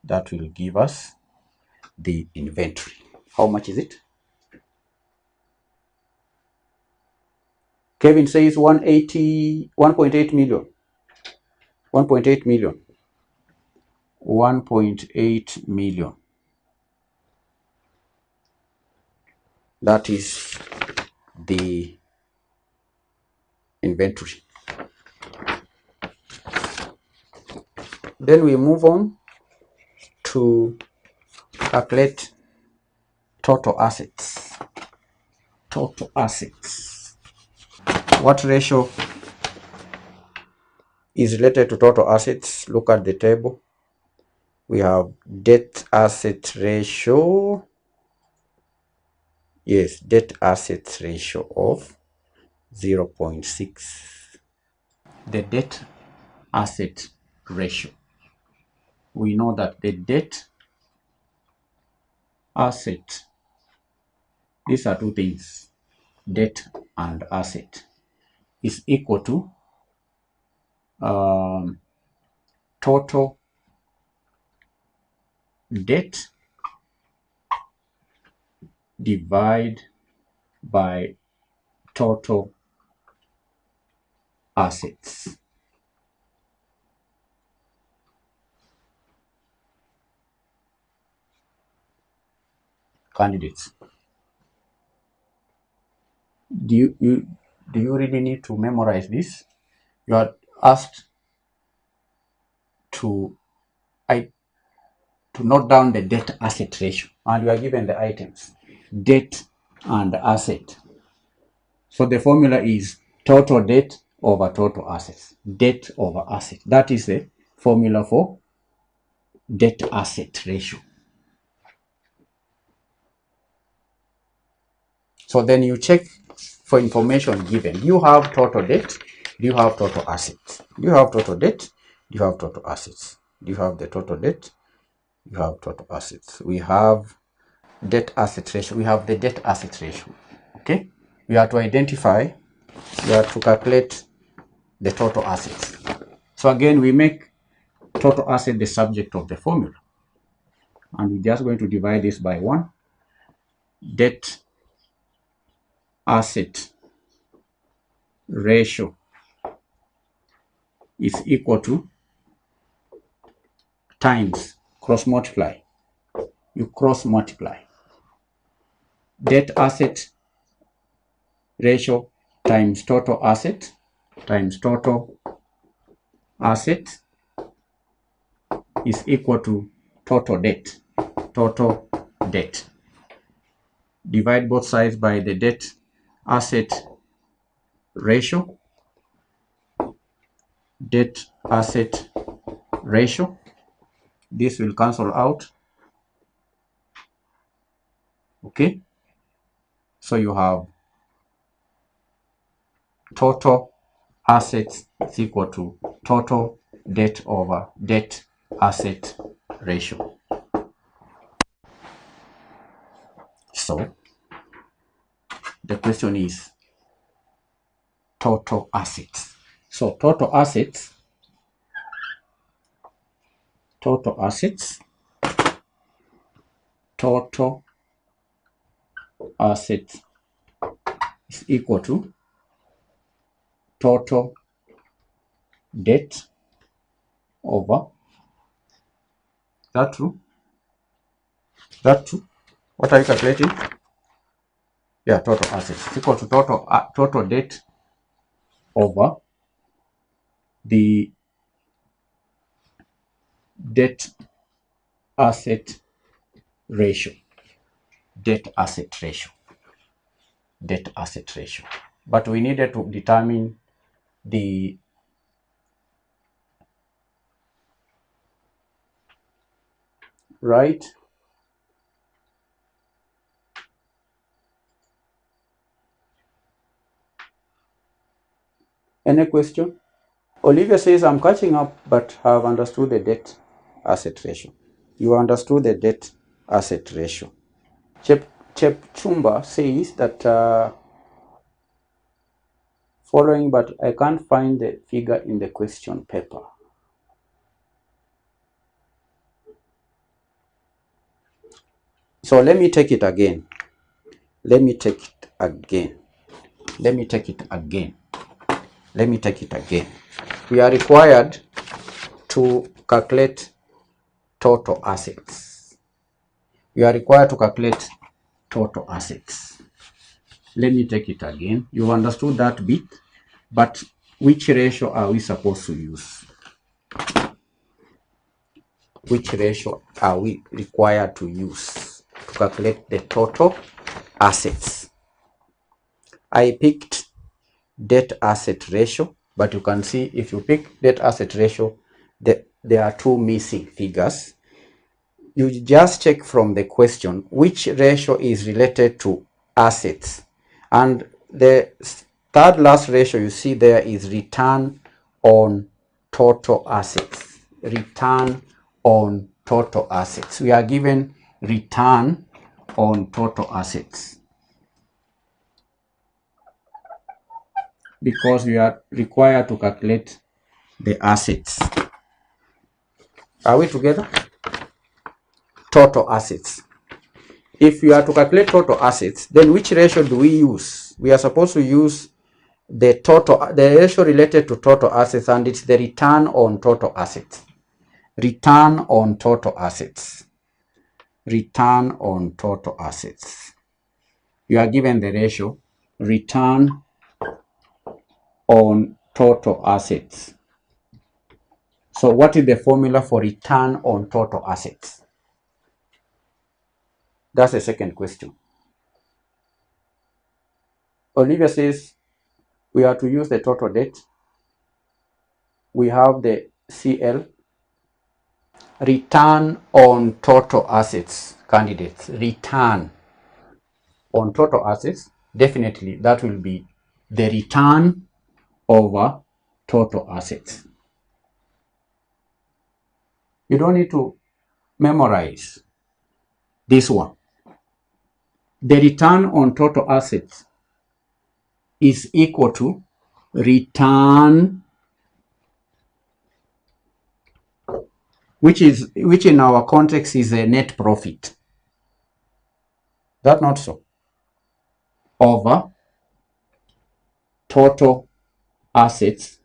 That will give us the inventory. How much is it? Kevin says 1.8 million. 1.8 million. 1.8 million. That is the inventory. Then we move on to calculate total assets. Total assets. What ratio is related to total assets? Look at the table. We have debt asset ratio. Yes, debt asset ratio of 0.6. The debt asset ratio. We know that the debt asset, these are two things, debt and asset, is equal to total debt divided by total assets. Candidates, do you really need to memorize this? You are asked to note down the debt asset ratio, and you are given the items, debt and asset. So the formula is total debt over total assets, debt over asset. That is the formula for debt asset ratio. So then you check for information given. Do you have total debt? Do you have total assets? Do you have total debt? Do you have total assets? Do you have the total debt? You have total assets. We have debt asset ratio. We have the debt asset ratio. Okay. We have to identify, we have to calculate the total assets. So again, we make total asset the subject of the formula. And we're just going to divide this by 1. Debt asset ratio is equal to times cross multiply. You cross multiply debt asset ratio times total asset is equal to total debt. Divide both sides by the debt asset ratio. This will cancel out. Okay, so you have total assets is equal to total debt over debt asset ratio. So the question is total assets. So total assets is equal to total debt over that true. What are you calculating? Yeah, total assets is equal to total debt over the debt asset ratio. Debt asset ratio. But we needed to determine the right. Any question? Olivia says, I'm catching up, but have understood the debt asset ratio. You understood the debt asset ratio. Chumba says that following, but I can't find the figure in the question paper. So let me take it again. We are required to calculate total assets. Let me take it again. You understood that bit, but which ratio are we supposed to use? Which ratio are we required to use to calculate the total assets? I picked debt asset ratio, but you can see if you pick debt asset ratio, there are two missing figures. You just check from the question which ratio is related to assets, and the third last ratio you see there is return on total assets. We are given return on total assets because we are required to calculate the assets. Are we together? Total assets. If we are to calculate total assets, then which ratio do we use? We are supposed to use the ratio related to total assets, and it's the return on total assets. Return on total assets. You are given the ratio return on total assets. So what is the formula for return on total assets? That's the second question. Olivia says we are to use the total debt. We have the CL. Return on total assets, candidates. Return on total assets, definitely that will be the return over total assets. You don't need to memorize this one. The return on total assets is equal to return, which in our context is a net profit. That not so? Over total assets,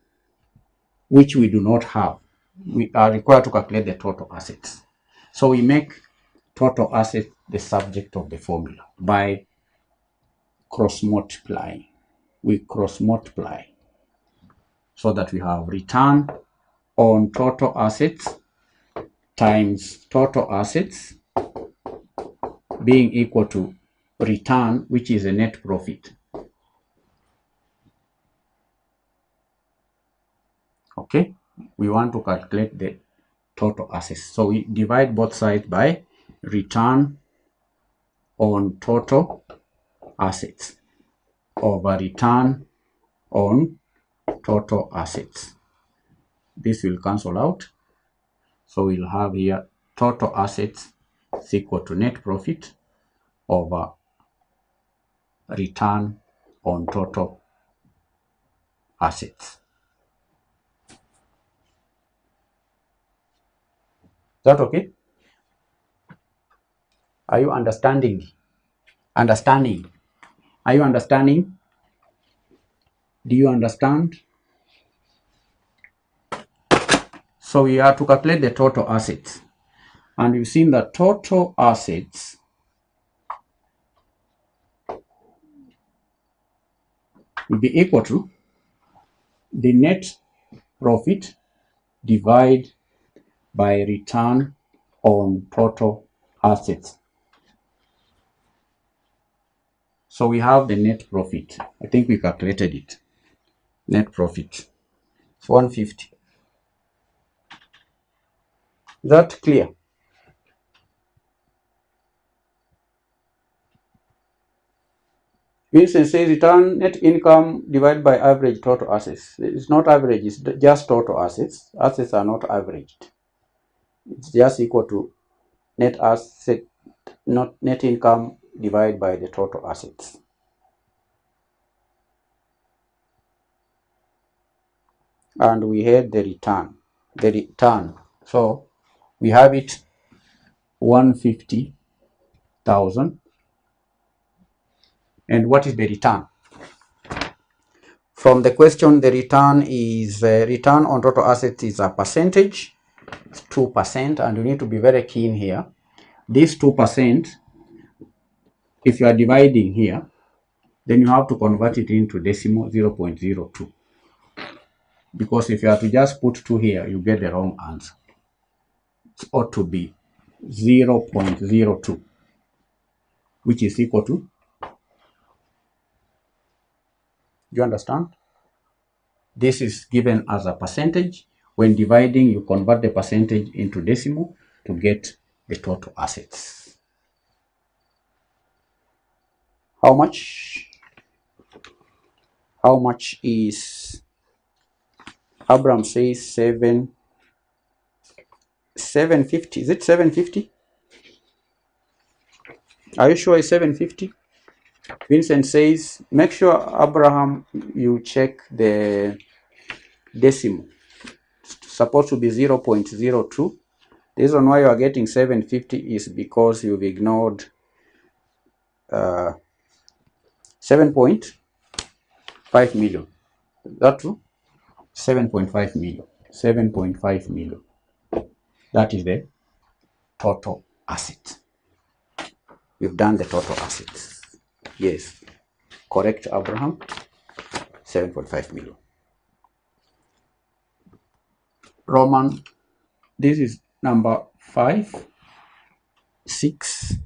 which we do not have, we are required to calculate the total assets. So we make total asset the subject of the formula by cross multiplying. We cross multiply so that we have return on total assets times total assets being equal to return, which is a net profit. Okay, we want to calculate the total assets. So we divide both sides by return on total assets over return on total assets. This will cancel out. So we'll have here total assets is equal to net profit over return on total assets. Is that okay? Are you understanding? Understanding? Are you understanding? Do you understand? So we are to calculate the total assets. And you've seen that total assets will be equal to the net profit divided by return on total assets. So we have the net profit. I think we calculated it. Net profit. It's 150. Is that clear? Vincent says return net income divided by average total assets. It's not average, it's just total assets. Assets are not averaged. It's just equal to net asset, not net income divided by the total assets. And we had the return. So we have it 150,000. And what is the return? From the question, the return is return on total assets is a percentage, it's 2%, and you need to be very keen here. This 2%, if you are dividing here, then you have to convert it into decimal 0.02. Because if you have to just put 2 here, you get the wrong answer. It ought to be 0.02, which is equal to, do you understand? This is given as a percentage. When dividing, you convert the percentage into decimal to get the total assets. How much? How much is, Abraham says 750. Is it 750? Are you sure it's 750? Vincent says, make sure, Abraham, you check the decimal. It's supposed to be 0.02. The reason why you are getting 750 is because you've ignored 7.5 million. Is that true? 7.5 million. 7.5 million. That is the total asset. We've done the total assets. Yes. Correct, Abraham. 7.5 million. Roman, this is number 5. 6.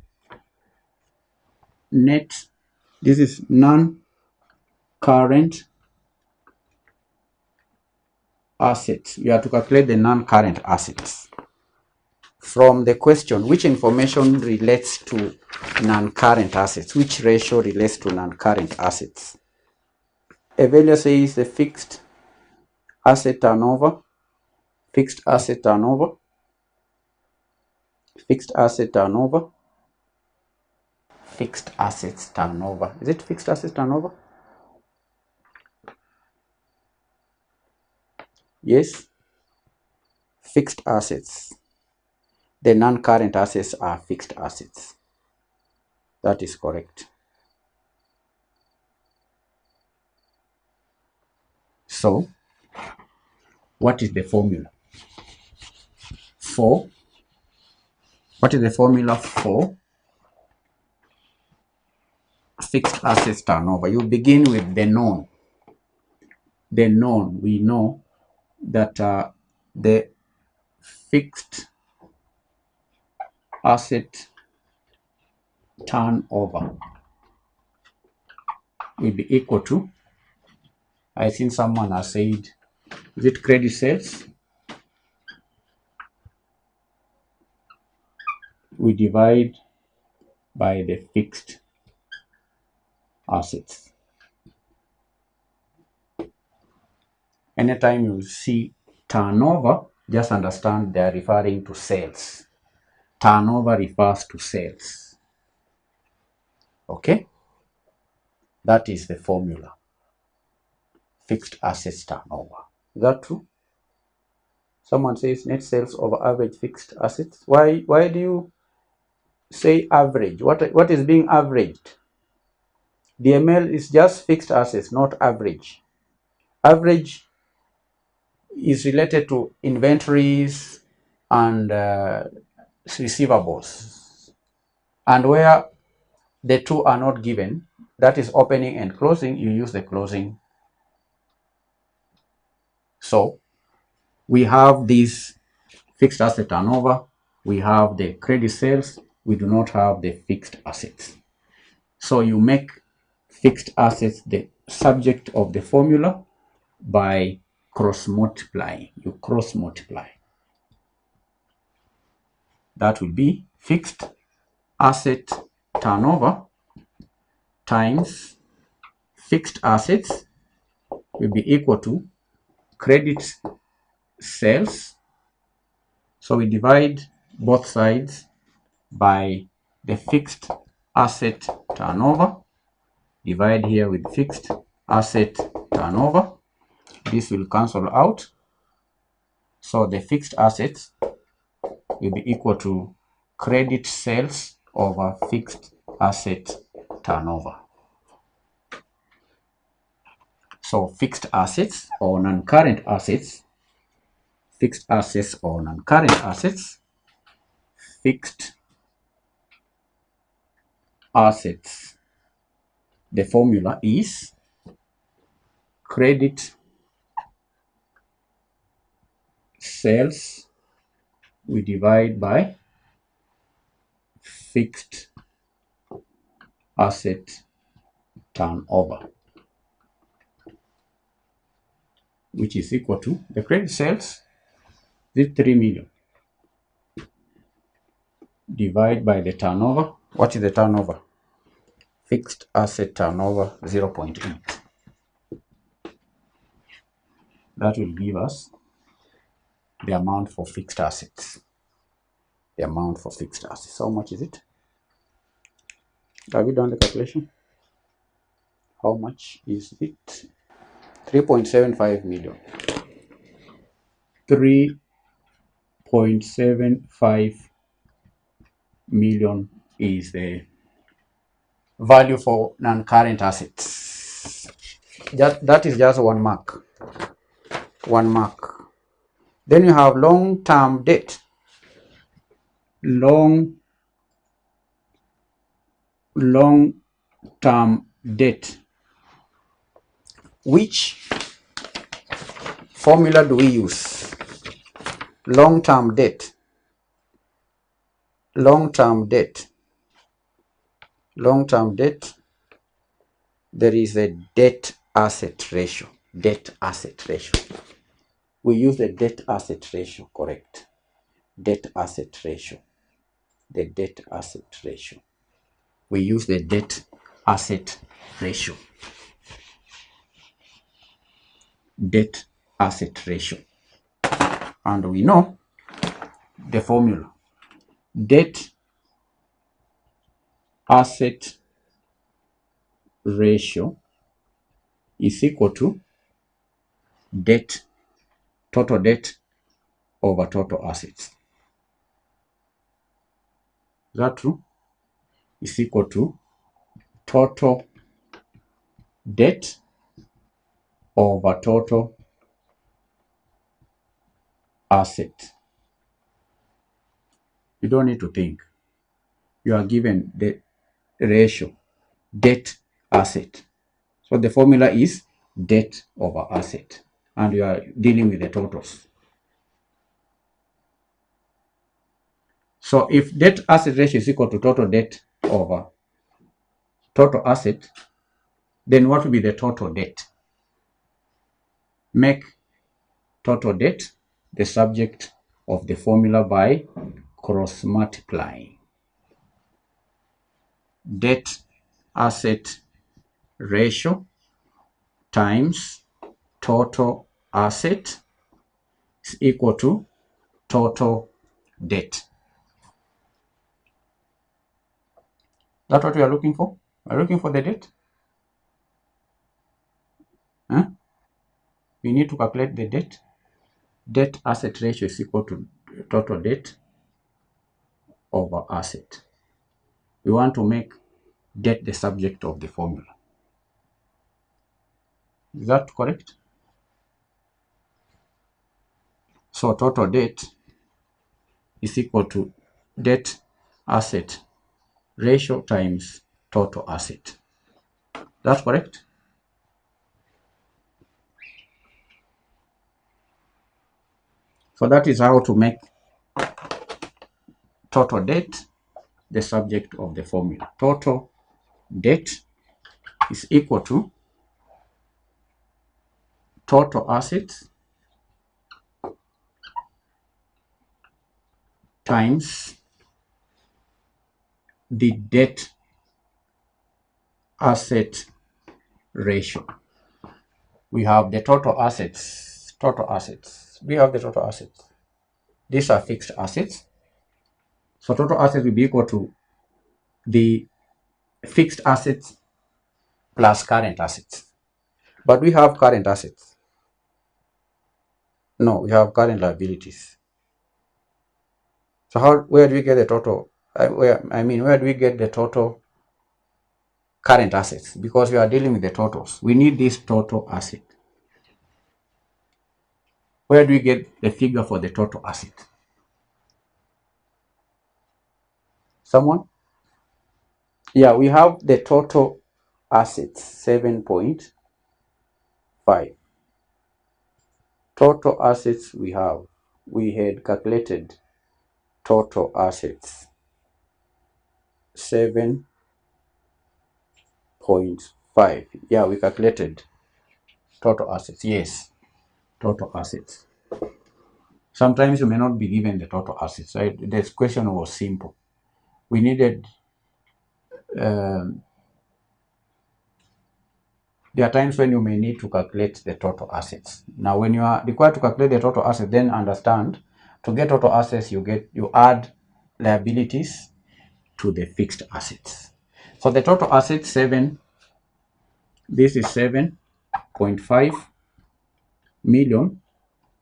Net. This is non-current assets. You have to calculate the non-current assets. From the question, which information relates to non-current assets? Which ratio relates to non-current assets? Evelia says the fixed asset turnover. Fixed asset turnover. Fixed asset turnover. Fixed assets turnover. Is it fixed asset turnover? Yes. Fixed assets. The non-current assets are fixed assets. That is correct. So what is the formula for fixed assets turnover? You begin with the known. The known, we know that the fixed asset turnover will be equal to, I think someone has said, is it credit sales? We divide by the fixed assets. Anytime you see turnover, just understand they are referring to sales. Turnover refers to sales. Okay? That is the formula. Fixed assets turnover. Is that true? Someone says net sales over average fixed assets. Why do you say average? What is being averaged? DML is just fixed assets, not average. Average is related to inventories and receivables. And where the two are not given, that is opening and closing, you use the closing. So we have this fixed asset turnover, we have the credit sales, we do not have the fixed assets. So you make fixed assets the subject of the formula by cross multiplying. You cross multiply. That will be fixed asset turnover times fixed assets will be equal to credit sales. So we divide both sides by the fixed asset turnover. Divide here with fixed asset turnover. This will cancel out. So the fixed assets will be equal to credit sales over fixed asset turnover. So fixed assets or non-current assets, fixed assets or non-current assets, fixed assets. The formula is credit sales we divide by fixed asset turnover, which is equal to the credit sales, this 3 million, divide by the turnover. What is the turnover? Fixed asset turnover 0.8. That will give us the amount for fixed assets. The amount for fixed assets. How much is it? Have you done the calculation? How much is it? 3.75 million. 3.75 million is the value for non-current assets. That is just one mark. One mark. Then you have long-term debt. Long-term debt. Which formula do we use? Long-term debt. Long-term debt. Long-term debt. There is a debt asset ratio. Debt asset ratio. We use the debt asset ratio, correct? Debt asset ratio. The debt asset ratio. We use the debt asset ratio. Debt asset ratio. And we know the formula. Debt asset ratio is equal to debt, total debt over total assets. Is that true? Is equal to total debt over total asset. You don't need to think. You are given the ratio, debt asset. So the formula is debt over asset, and you are dealing with the totals. So if debt asset ratio is equal to total debt over total asset, then what will be the total debt? Make total debt the subject of the formula by cross multiplying. Debt asset ratio times total asset is equal to total debt. That's what we are looking for. We are looking for the debt. Huh? We need to calculate the debt. Debt asset ratio is equal to total debt over asset. We want to make debt the subject of the formula. Is that correct? So total debt is equal to debt asset ratio times total asset. That's correct? So that is how to make total debt the subject of the formula. Total debt is equal to total assets times the debt asset ratio. We have the total assets. We have the total assets. These are fixed assets. So total assets will be equal to the fixed assets plus current assets. But we have current assets. No, we have current liabilities. So where do we get the total? Where do we get the total current assets? Because we are dealing with the totals. We need this total asset. Where do we get the figure for the total asset? Someone? Yeah, we have the total assets, 7.5. Total assets we had calculated total assets 7.5. Yeah, we calculated total assets. Yes, total assets. Sometimes you may not be given the total assets, right? This question was simple. We needed, there are times when you may need to calculate the total assets. Now, when you are required to calculate the total assets, then understand, to get total assets, you add liabilities to the fixed assets. So the total assets, this is 7.5 million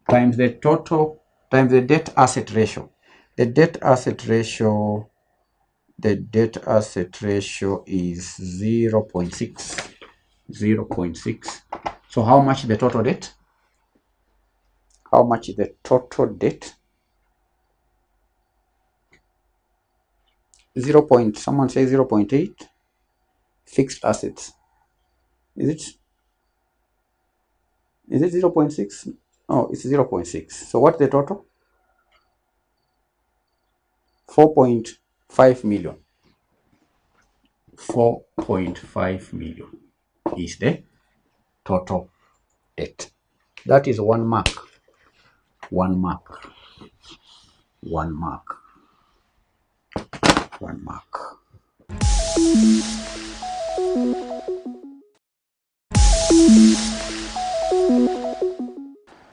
times the total times the debt asset ratio. The debt asset ratio is 0.6. 0.6. So how much is the total debt? How much is the total debt? Someone say 0.8. Fixed assets. Is it 0.6? Oh, it's 0.6. So what's the total? 4.5 million. 4.5 million is the total debt. That is 1 mark. 1 mark. 1 mark. 1 mark.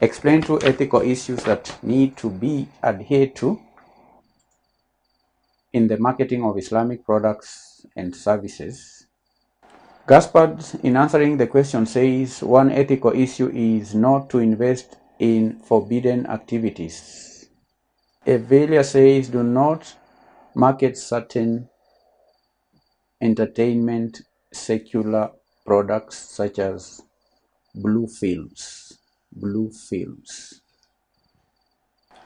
Explain 2 ethical issues that need to be adhered to in the marketing of Islamic products and services. Gaspard, in answering the question, says one ethical issue is not to invest in forbidden activities. Evelia says do not market certain entertainment secular products such as blue films. Blue films.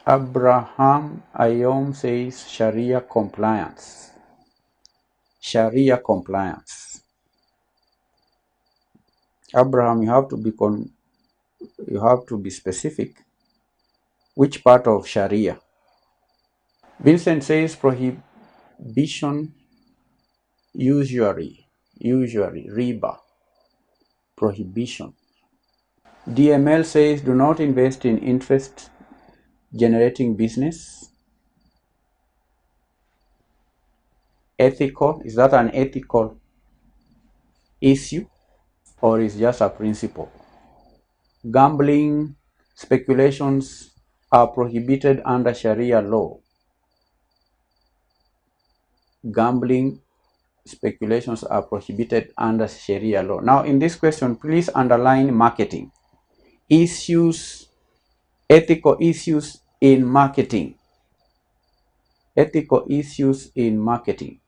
Abraham Ayom says Sharia compliance. Sharia compliance. Abraham, you have to be specific. Which part of Sharia? Vincent says prohibition, usury, riba, prohibition. DML says do not invest in interest generating business. Ethical, is that an ethical issue or is just a principle? Gambling, speculations are prohibited under Sharia law. Gambling, speculations are prohibited under Sharia law. Now in this question, please underline marketing. Issues, ethical issues in marketing. Ethical issues in marketing.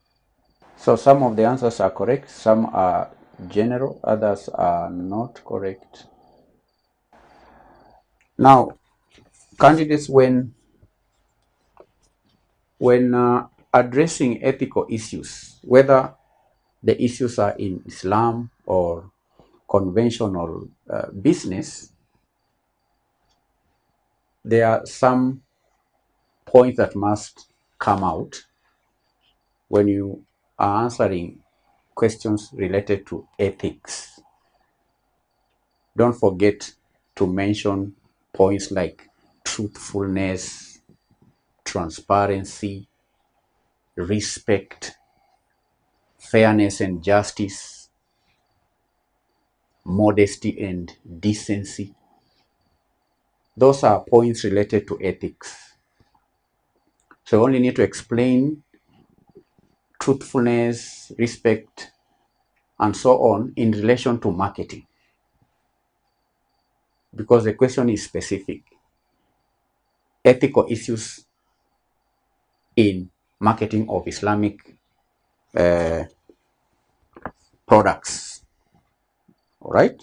So some of the answers are correct, some are general, others are not correct. Now, candidates, when addressing ethical issues, whether the issues are in Islam or conventional business, there are some points that must come out when you are answering questions related to ethics. Don't forget to mention points like truthfulness, transparency, respect, fairness and justice, modesty and decency. Those are points related to ethics. So you only need to explain truthfulness, respect, and so on in relation to marketing, because the question is specific. Ethical issues in marketing of Islamic products, all right?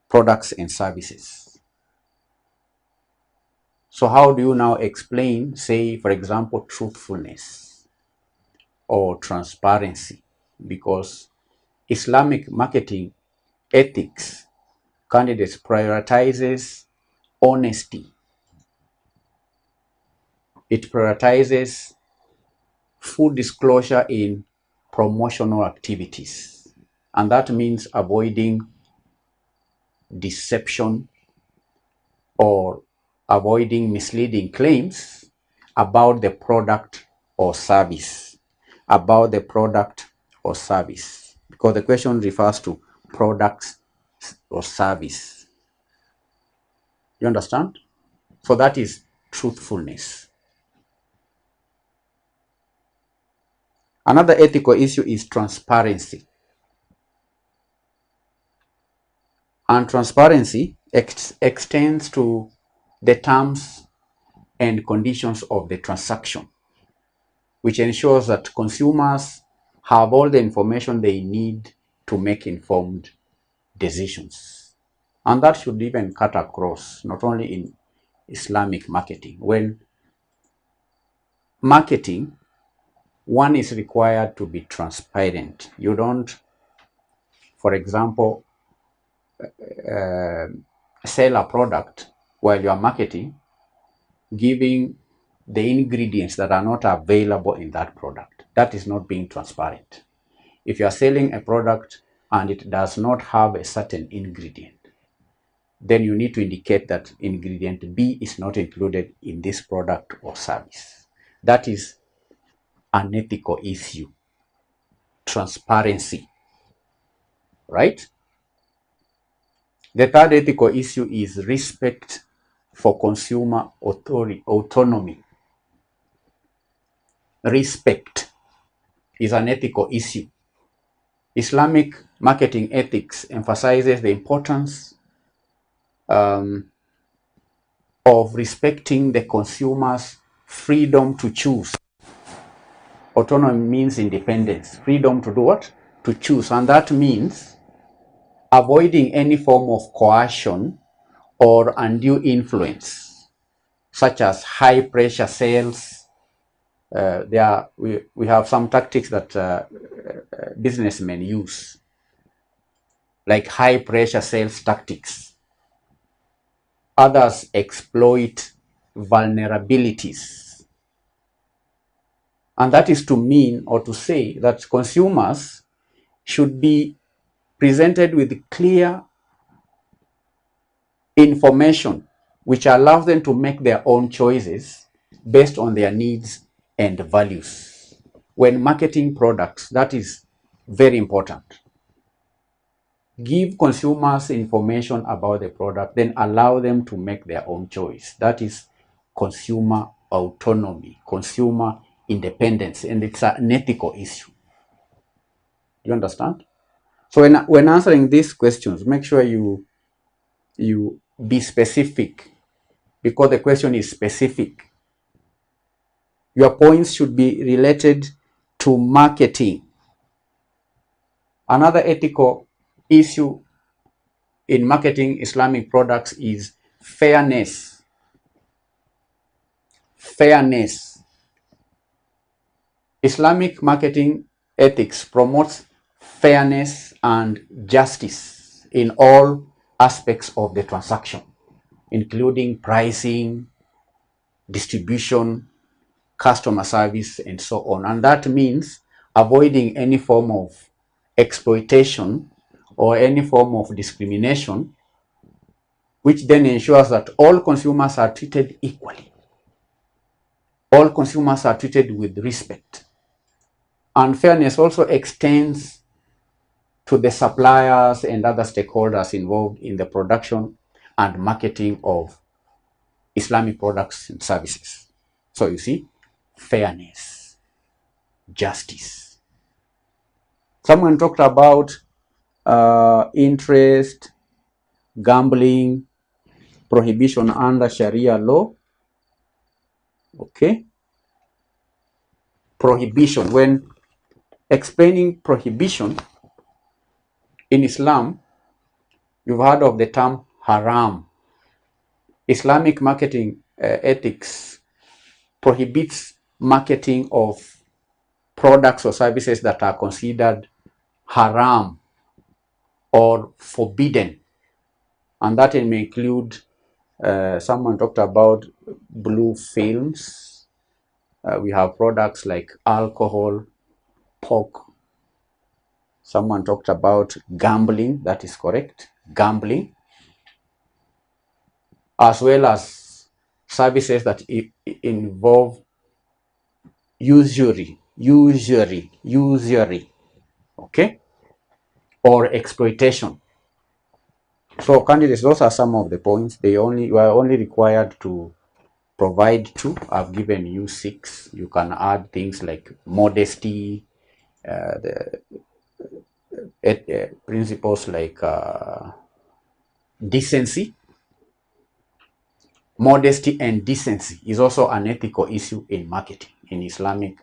Products and services. So how do you now explain, say, for example, truthfulness or transparency? Because Islamic marketing ethics, candidates, prioritizes honesty. It prioritizes full disclosure in promotional activities. And that means avoiding deception or avoiding misleading claims about the product or service. About the product or service. Because the question refers to products or service. You understand? So that is truthfulness. Another ethical issue is transparency. And transparency extends to the terms and conditions of the transaction, which ensures that consumers have all the information they need to make informed decisions. And that should even cut across, not only in Islamic marketing. When marketing, one is required to be transparent. You don't, for example, sell a product while you are marketing, giving the ingredients that are not available in that product. That is not being transparent. If you are selling a product and it does not have a certain ingredient, then you need to indicate that ingredient B is not included in this product or service. That is an ethical issue. Transparency, right? The third ethical issue is respect for consumer autonomy. Respect is an ethical issue. Islamic marketing ethics emphasizes the importance of respecting the consumer's freedom to choose. Autonomy means independence. Freedom to do what? To choose. And that means avoiding any form of coercion or undue influence. such as high pressure sales. We have some tactics that businessmen use, like high pressure sales tactics. Others exploit vulnerabilities. And that is to mean or to say that consumers should be presented with clear information which allows them to make their own choices based on their needs and values. When marketing products, that is very important. Give consumers information about the product, then allow them to make their own choice. That is consumer autonomy, consumer independence, and it's an ethical issue. You understand? So when answering these questions, make sure you be specific, because the question is specific. Your points should be related to marketing. Another ethical issue in marketing Islamic products is fairness. Fairness. Islamic marketing ethics promotes fairness and justice in all aspects of the transaction, including pricing, distribution, customer service, and so on. And that means avoiding any form of exploitation or any form of discrimination, which then ensures that all consumers are treated equally. All consumers are treated with respect. And fairness also extends to the suppliers and other stakeholders involved in the production and marketing of Islamic products and services. So you see, fairness, justice. Someone talked about interest, gambling, prohibition under Sharia law. Okay. Prohibition. When explaining prohibition in Islam, you've heard of the term haram. Islamic marketing ethics prohibits marketing of products or services that are considered haram or forbidden. And that may include, someone talked about blue films. We have products like alcohol, pork. Someone talked about gambling, that is correct, gambling, as well as services that involve usury, okay, or exploitation. So candidates, those are some of the points. You are only required to provide 2. I've given you 6. You can add things like modesty, the principles like decency. Modesty and decency is also an ethical issue in marketing, in Islamic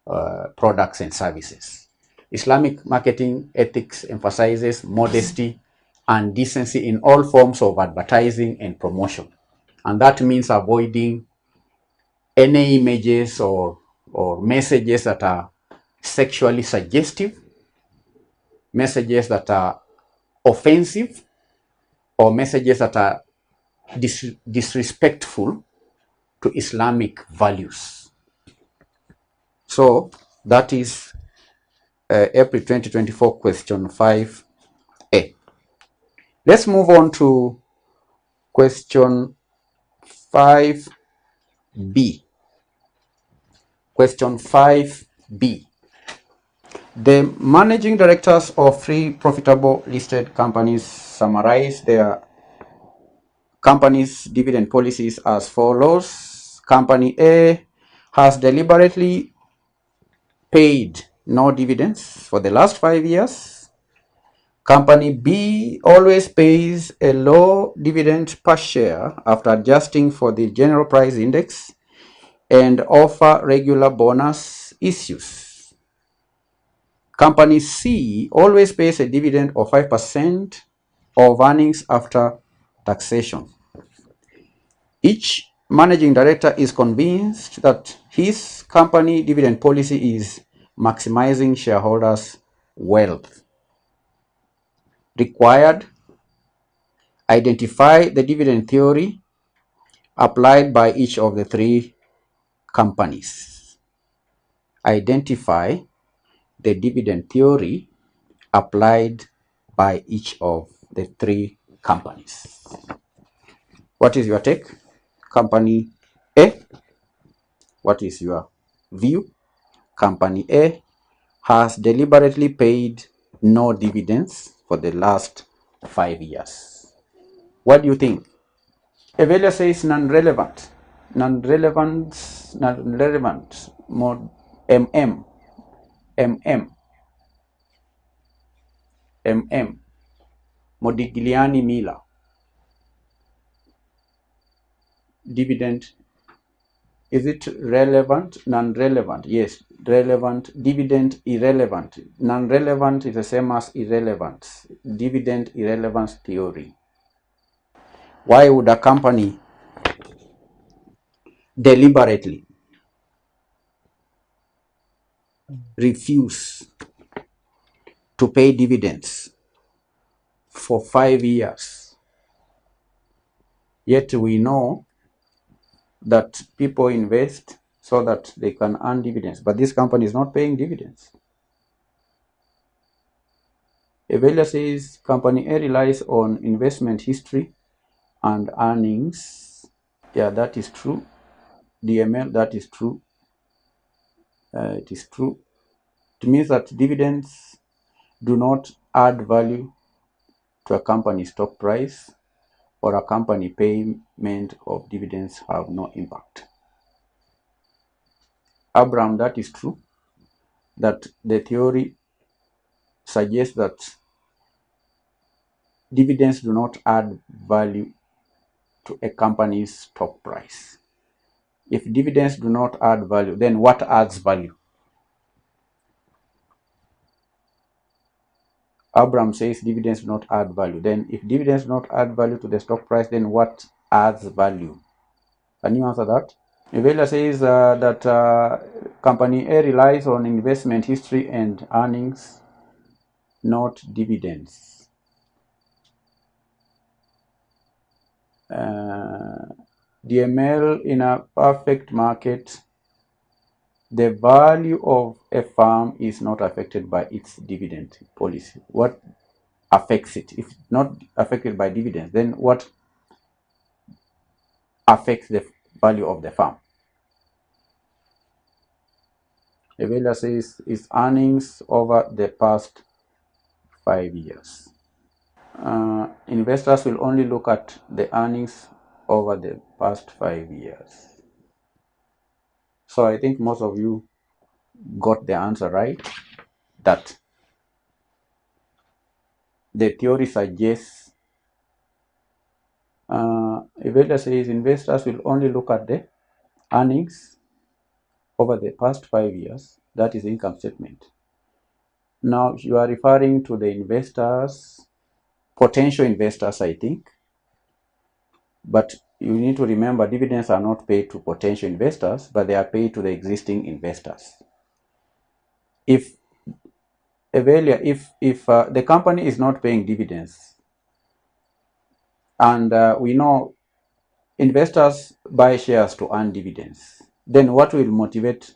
products and services. Islamic marketing ethics emphasizes modesty and decency in all forms of advertising and promotion. And that means avoiding any images or messages that are sexually suggestive, messages that are offensive, or messages that are disrespectful to Islamic values. So that is April 2024 question 5A. Let's move on to question 5B. Question 5B. The managing directors of 3 profitable listed companies summarize their company's dividend policies as follows. Company A has deliberately paid no dividends for the last 5 years. Company B always pays a low dividend per share after adjusting for the general price index and offer regular bonus issues. Company C always pays a dividend of 5% of earnings after taxation. Each managing director is convinced that his company dividend policy is maximizing shareholders' wealth. Required, identify the dividend theory applied by each of the three companies. Identify the dividend theory applied by each of the three companies. What is your take? Company A, what is your view? Company A has deliberately paid no dividends for the last 5 years. What do you think? Evaluator says non-relevant. Non-relevant, more MM, MM, MM, Modigliani Miller. Dividend, is it relevant? Non-relevant, yes. Relevant, dividend irrelevant. Non-relevant is the same as irrelevant. Dividend irrelevance theory. Why would a company deliberately refuse to pay dividends for 5 years? Yet we know that people invest so that they can earn dividends, but this company is not paying dividends. Evaluator says company A relies on investment history and earnings. Yeah, that is true. DML, that is true. It is true. It means that dividends do not add value to a company's stock price, or a company payment of dividends have no impact. Abraham, that is true. That the theory suggests that dividends do not add value to a company's stock price. If dividends do not add value, then what adds value? Abraham says dividends do not add value. Then if dividends do not add value to the stock price, then what adds value? Can you answer that? Evaluator says that company A relies on investment history and earnings, not dividends. DML, in a perfect market, the value of a firm is not affected by its dividend policy. What affects it? If not affected by dividends, then what affects the value of the firm? Evaluator says its earnings over the past 5 years. Investors will only look at the earnings over the past 5 years. So I think most of you got the answer right, that the theory suggests Evaluator says investors will only look at the earnings over the past 5 years, that is income statement. Now you are referring to the investors, potential investors, I think, but you need to remember dividends are not paid to potential investors, but they are paid to the existing investors. If the company is not paying dividends, and we know investors buy shares to earn dividends, then what will motivate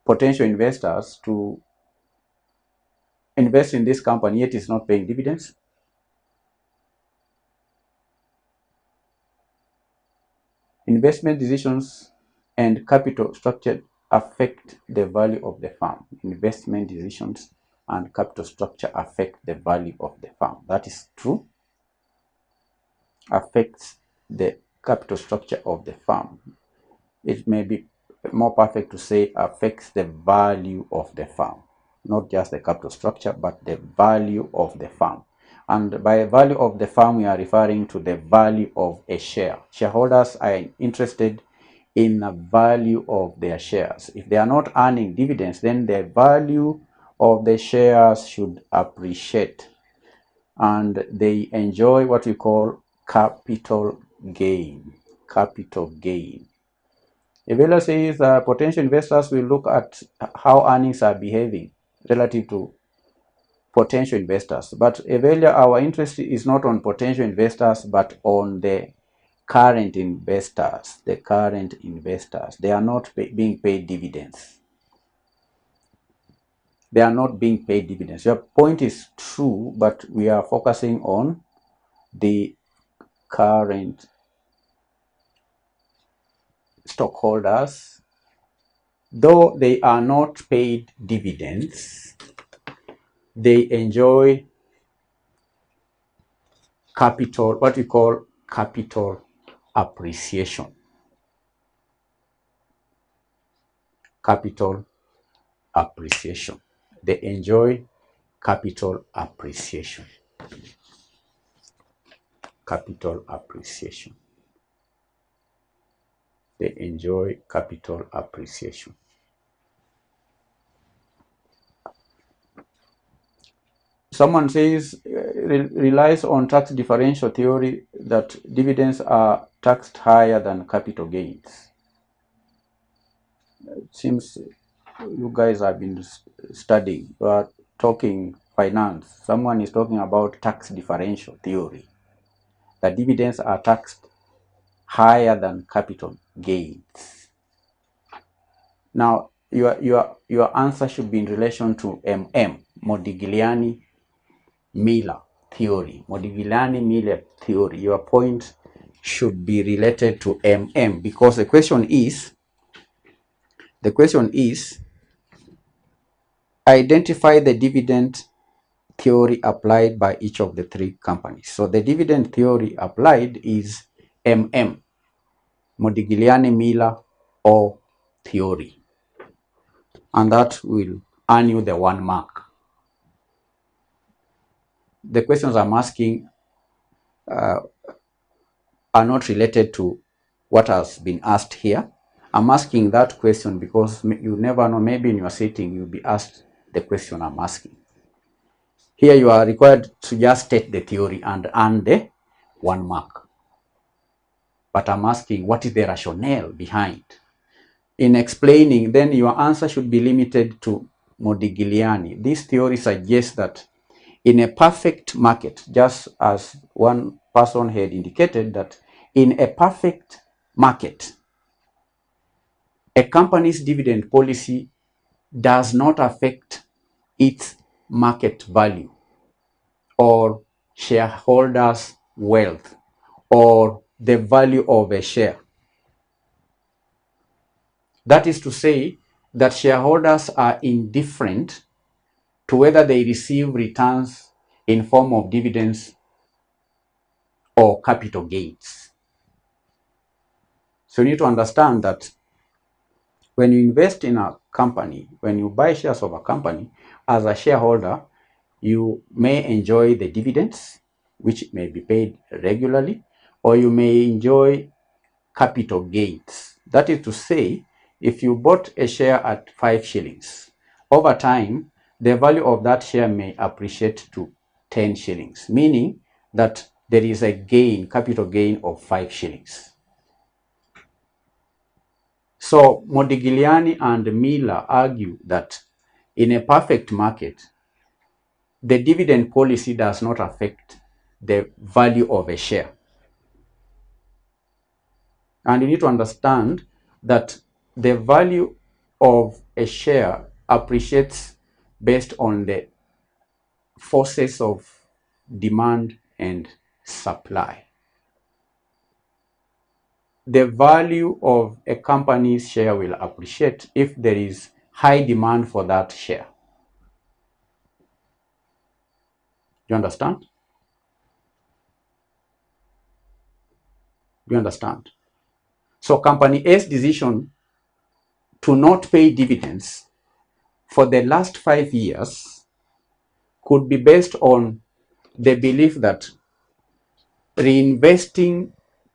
potential investors to invest in this company yet is not paying dividends? Investment decisions and capital structure affect the value of the firm. Investment decisions and capital structure affect the value of the firm. That is true. Affects the capital structure of the firm. It may be more perfect to say affects the value of the firm, not just the capital structure, but the value of the firm. And by value of the firm, we are referring to the value of a share. Shareholders are interested in the value of their shares. If they are not earning dividends, then the value of the shares should appreciate, and they enjoy what we call capital gain. capital gain. Evaluator says potential investors will look at how earnings are behaving relative to potential investors. But evaluator, our interest is not on potential investors, but on the current investors. The current investors, they are not being paid dividends. They are not being paid dividends. Your point is true, but we are focusing on the current stockholders. Though they are not paid dividends, they enjoy capital, what we call capital appreciation. Capital appreciation. They enjoy capital appreciation. Capital appreciation. They enjoy capital appreciation. Someone says relies on tax differential theory that dividends are taxed higher than capital gains. It seems you guys have been studying, you are talking finance. Someone is talking about tax differential theory, that dividends are taxed higher than capital gains. Now, your answer should be in relation to Modigliani-Miller theory. Modigliani-Miller theory. Your point should be related to because the question is identify the dividend theory applied by each of the three companies. So the dividend theory applied is Modigliani-Miller or theory. And that will earn you the 1 mark. The questions I'm asking are not related to what has been asked here. I'm asking that question because you never know, maybe in your sitting you'll be asked the question I'm asking. Here you are required to just state the theory and earn the 1 mark. But I'm asking, what is the rationale behind? In explaining, then your answer should be limited to Modigliani. This theory suggests that in a perfect market, just as one person had indicated, that in a perfect market, a company's dividend policy does not affect its market value or shareholders' wealth or the value of a share. That is to say that shareholders are indifferent to whether they receive returns in form of dividends or capital gains. So you need to understand that when you invest in a company, when you buy shares of a company, as a shareholder, you may enjoy the dividends, which may be paid regularly, or you may enjoy capital gains. That is to say, if you bought a share at 5 shillings, over time, the value of that share may appreciate to 10 shillings, meaning that there is a gain, capital gain of 5 shillings. So Modigliani and Miller argue that in a perfect market, the dividend policy does not affect the value of a share. And you need to understand that the value of a share appreciates based on the forces of demand and supply. The value of a company's share will appreciate if there is high demand for that share. You understand? You understand? So company A's decision to not pay dividends for the last 5 years could be based on the belief that reinvesting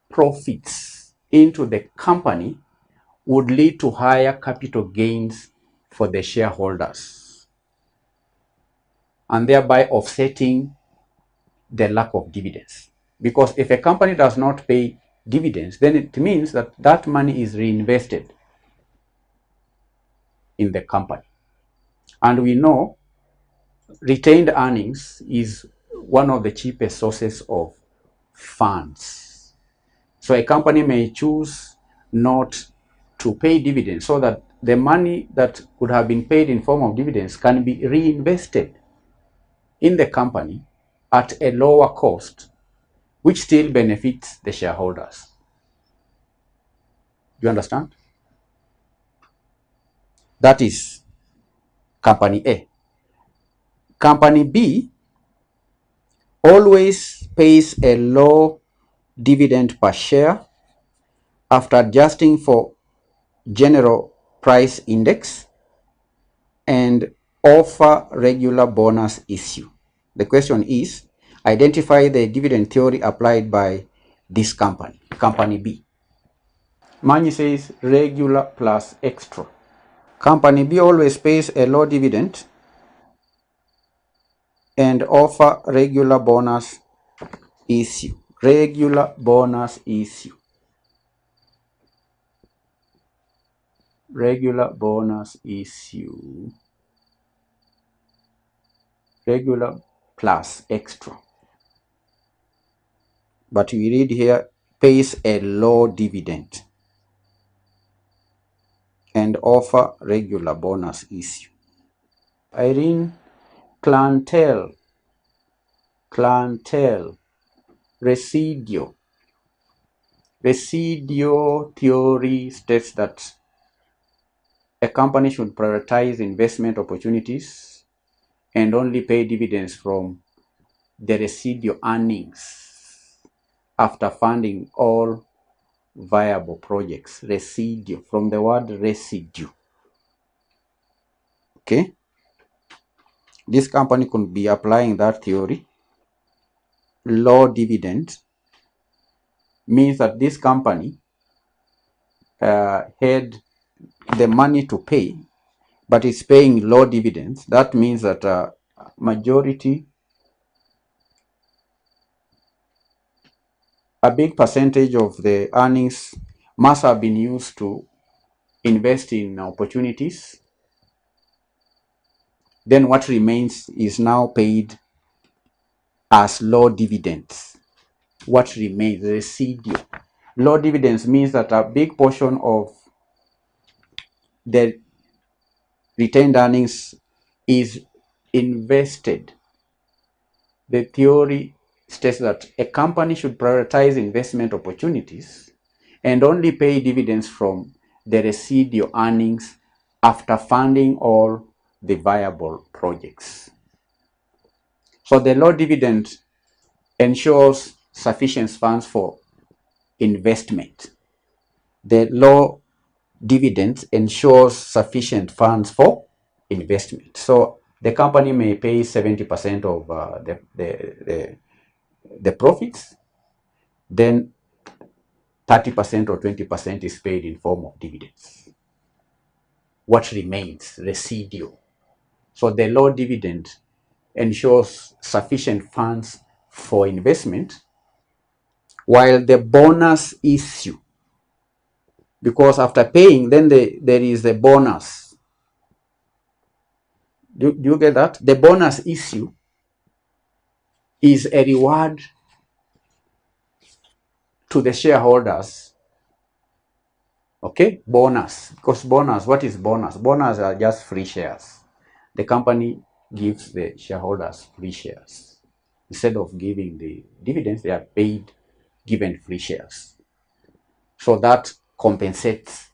profits into the company would lead to higher capital gains for the shareholders and thereby offsetting the lack of dividends. Because if a company does not pay dividends, then it means that that money is reinvested in the company. And we know retained earnings is one of the cheapest sources of funds. So a company may choose not to pay dividends so that the money that could have been paid in form of dividends can be reinvested in the company at a lower cost, which still benefits the shareholders. You understand? That is company A. Company B always pays a low dividend per share after adjusting for general price index and offer regular bonus issue. The question is, identify the dividend theory applied by this company, company B. Mani says regular plus extra. Company B always pays a low dividend and offer regular bonus issue. Regular bonus issue. Regular bonus issue. Regular plus extra. But we read here, pays a low dividend and offer regular bonus issue. Irene, clientele, residual. Residual theory states that a company should prioritize investment opportunities and only pay dividends from the residual earnings after funding all viable projects. Residue, from the word residue. Okay? This company could be applying that theory. Low dividend means that this company had the money to pay, but it's paying low dividends. That means that a big percentage of the earnings must have been used to invest in opportunities. Then what remains is now paid as low dividends. What remains, the residual. Low dividends means that a big portion of the retained earnings is invested. The theory states that a company should prioritize investment opportunities and only pay dividends from the residual earnings after funding all the viable projects. So the low dividend ensures sufficient funds for investment. The low dividend ensures sufficient funds for investment. So the company may pay 70% of the profits, then 30% or 20% is paid in form of dividends. What remains? Residual. So the low dividend ensures sufficient funds for investment, while the bonus issue, because after paying, then there is a bonus. Do you get that? The bonus issue is a reward to the shareholders. Okay, bonus. Because bonus, what is bonus? Bonus are just free shares. The company gives the shareholders free shares. Instead of giving the dividends, they are paid, given free shares. So that compensates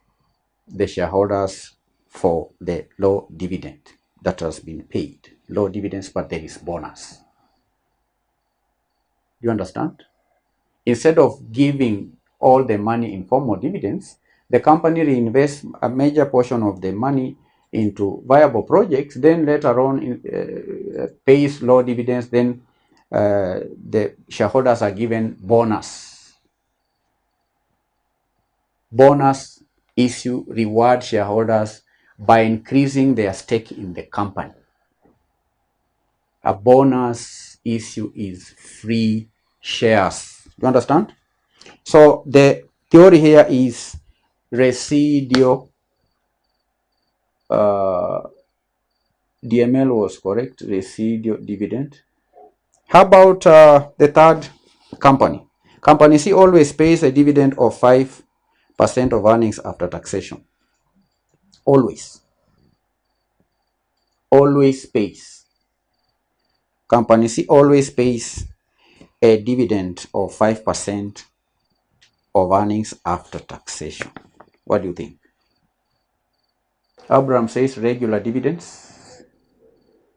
the shareholders for the low dividend that has been paid. Low dividends, but there is bonus. You understand? Instead of giving all the money in form of dividends, the company reinvests a major portion of the money into viable projects, then later on pays low dividends, then the shareholders are given bonus. Bonus issue reward shareholders by increasing their stake in the company. A bonus issue is free shares. You understand? So the theory here is residual. DML was correct, residual dividend. How about the third company? Company C always pays a dividend of 5% of earnings after taxation. Always. Always pays. Company C always pays a dividend of 5% of earnings after taxation. What do you think? Abraham says regular dividends.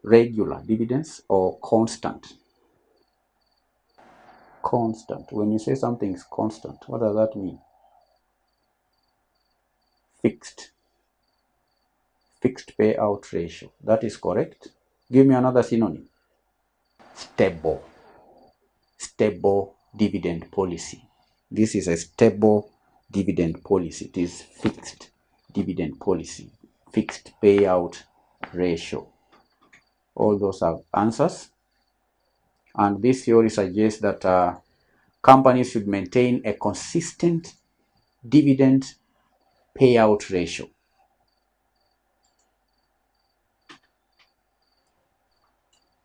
Regular dividends or constant? Constant. When you say something is constant, what does that mean? Fixed. Fixed payout ratio. That is correct. Give me another synonym. Stable. Stable dividend policy. This is a stable dividend policy. It is fixed dividend policy. Fixed payout ratio. All those are answers. And this theory suggests that companies should maintain a consistent dividend payout ratio.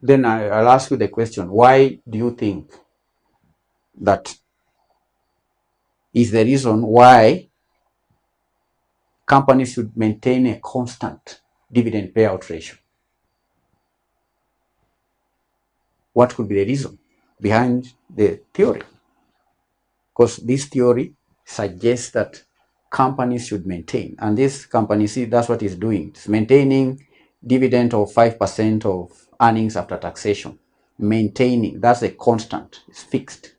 Then I'll ask you the question, why do you think that is the reason why companies should maintain a constant dividend payout ratio? What could be the reason behind the theory? Because this theory suggests that companies should maintain, and this company, see, that's what it's doing. It's maintaining dividend of 5% of earnings after taxation. Maintaining, that's a constant, it's fixed.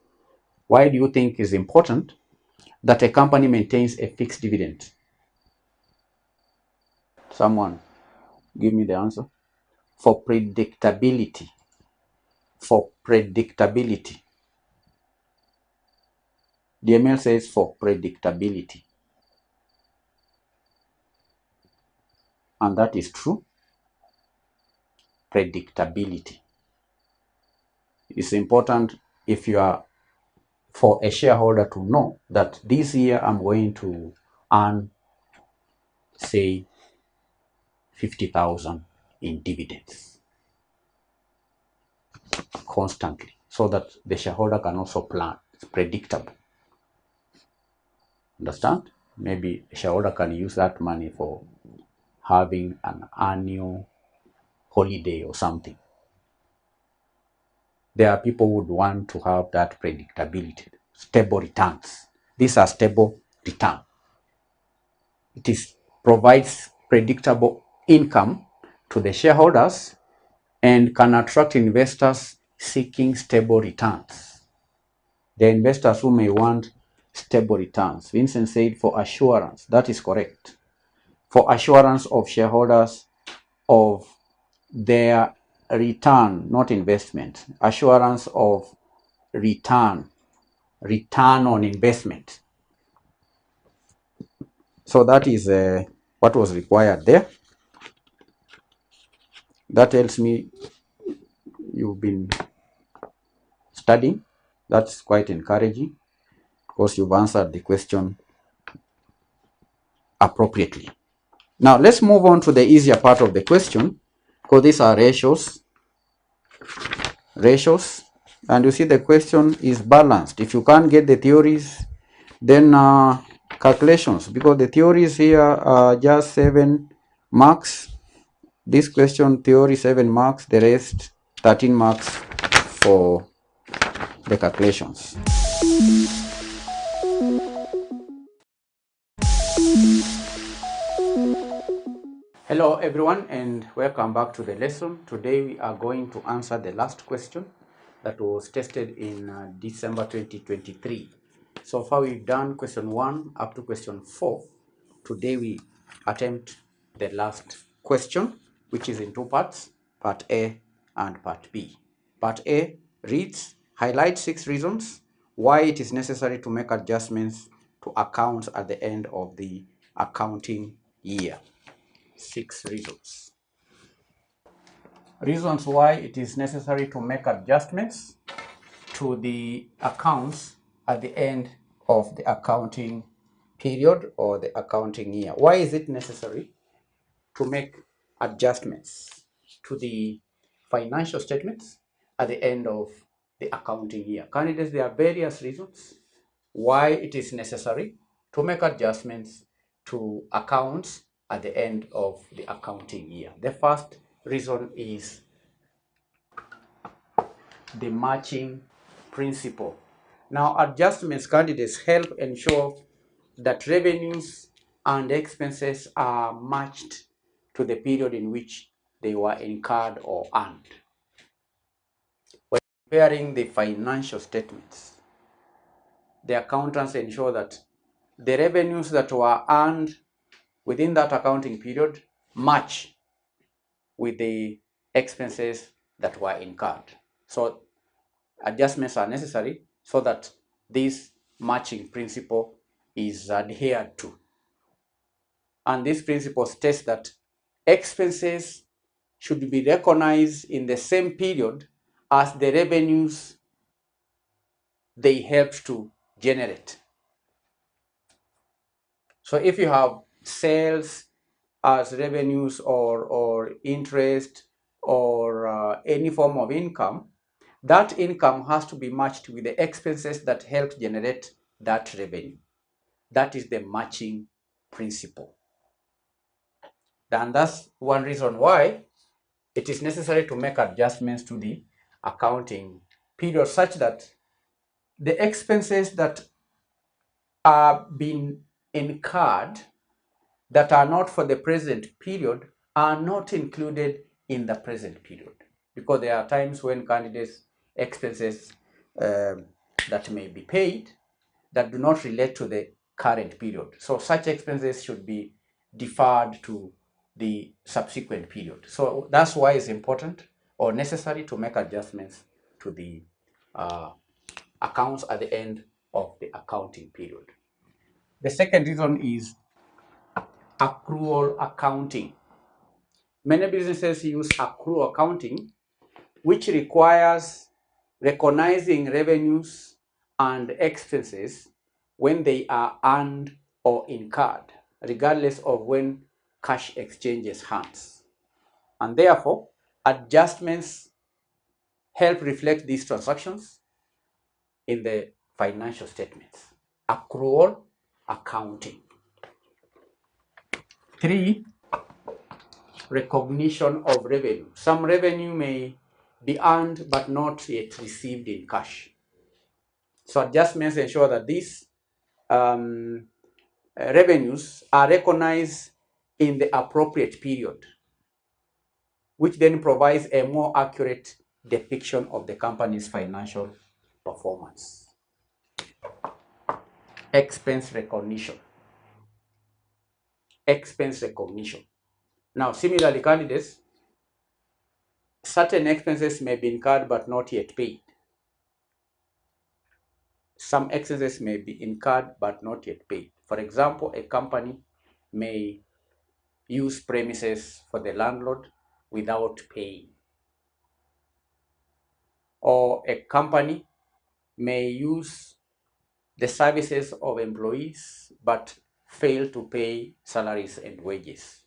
Why do you think it's important that a company maintains a fixed dividend? Someone give me the answer. For predictability. For predictability. DML says for predictability. And that is true. Predictability. It's important if you are for a shareholder to know that this year I'm going to earn, say, 50,000 in dividends constantly, so that the shareholder can also plan. It's predictable. Understand? Maybe a shareholder can use that money for having an annual holiday or something. There are people who would want to have that predictability, stable returns. These are stable return. It provides predictable income to the shareholders and can attract investors seeking stable returns. The investors who may want stable returns. Vincent said for assurance. That is correct. For assurance of shareholders of their return, not investment. Assurance of return on investment. So that is what was required there. That tells me you've been studying. That's quite encouraging because you've answered the question appropriately. Now let's move on to the easier part of the question, because these are ratios. And you see the question is balanced. If you can't get the theories, then calculations, because the theories here are just 7 marks. This question theory 7 marks, the rest 13 marks for the calculations. Hello everyone and welcome back to the lesson. Today we are going to answer the last question that was tested in December 2023. So far we've done question 1 up to question 4. Today we attempt the last question, which is in 2 parts, part A and part B. Part A reads, highlight 6 reasons why it is necessary to make adjustments to accounts at the end of the accounting year. 6 reasons. Reasons why it is necessary to make adjustments to the accounts at the end of the accounting period or the accounting year. Why is it necessary to make adjustments to the financial statements at the end of the accounting year? Candidates, there are various reasons why it is necessary to make adjustments to accounts at the end of the accounting year. The first reason is the matching principle. Now, adjustments, candidates, help ensure that revenues and expenses are matched to the period in which they were incurred or earned. When preparing the financial statements, the accountants ensure that the revenues that were earned within that accounting period match with the expenses that were incurred. So adjustments are necessary so that this matching principle is adhered to. And this principle states that expenses should be recognized in the same period as the revenues they helped to generate. So if you have sales as revenues or interest or any form of income, that income has to be matched with the expenses that helped generate that revenue. That is the matching principle. And that's one reason why it is necessary to make adjustments to the accounting period such that the expenses that are being incurred that are not for the present period are not included in the present period, because there are times when candidates expenses that may be paid that do not relate to the current period. So such expenses should be deferred to the subsequent period. So that's why it's important or necessary to make adjustments to the accounts at the end of the accounting period. The second reason is accrual accounting. Many businesses use accrual accounting, which requires recognizing revenues and expenses when they are earned or incurred, regardless of when cash exchanges hands. And therefore, adjustments help reflect these transactions in the financial statements. Accrual accounting. 3, recognition of revenue. Some revenue may be earned but not yet received in cash. So adjustments ensure that these revenues are recognized in the appropriate period, which then provides a more accurate depiction of the company's financial performance. Expense recognition. Expense recognition. Now, similarly, candidates, certain expenses may be incurred but not yet paid. Some expenses may be incurred but not yet paid. For example, a company may use premises for the landlord without paying. Or a company may use the services of employees but fail to pay salaries and wages.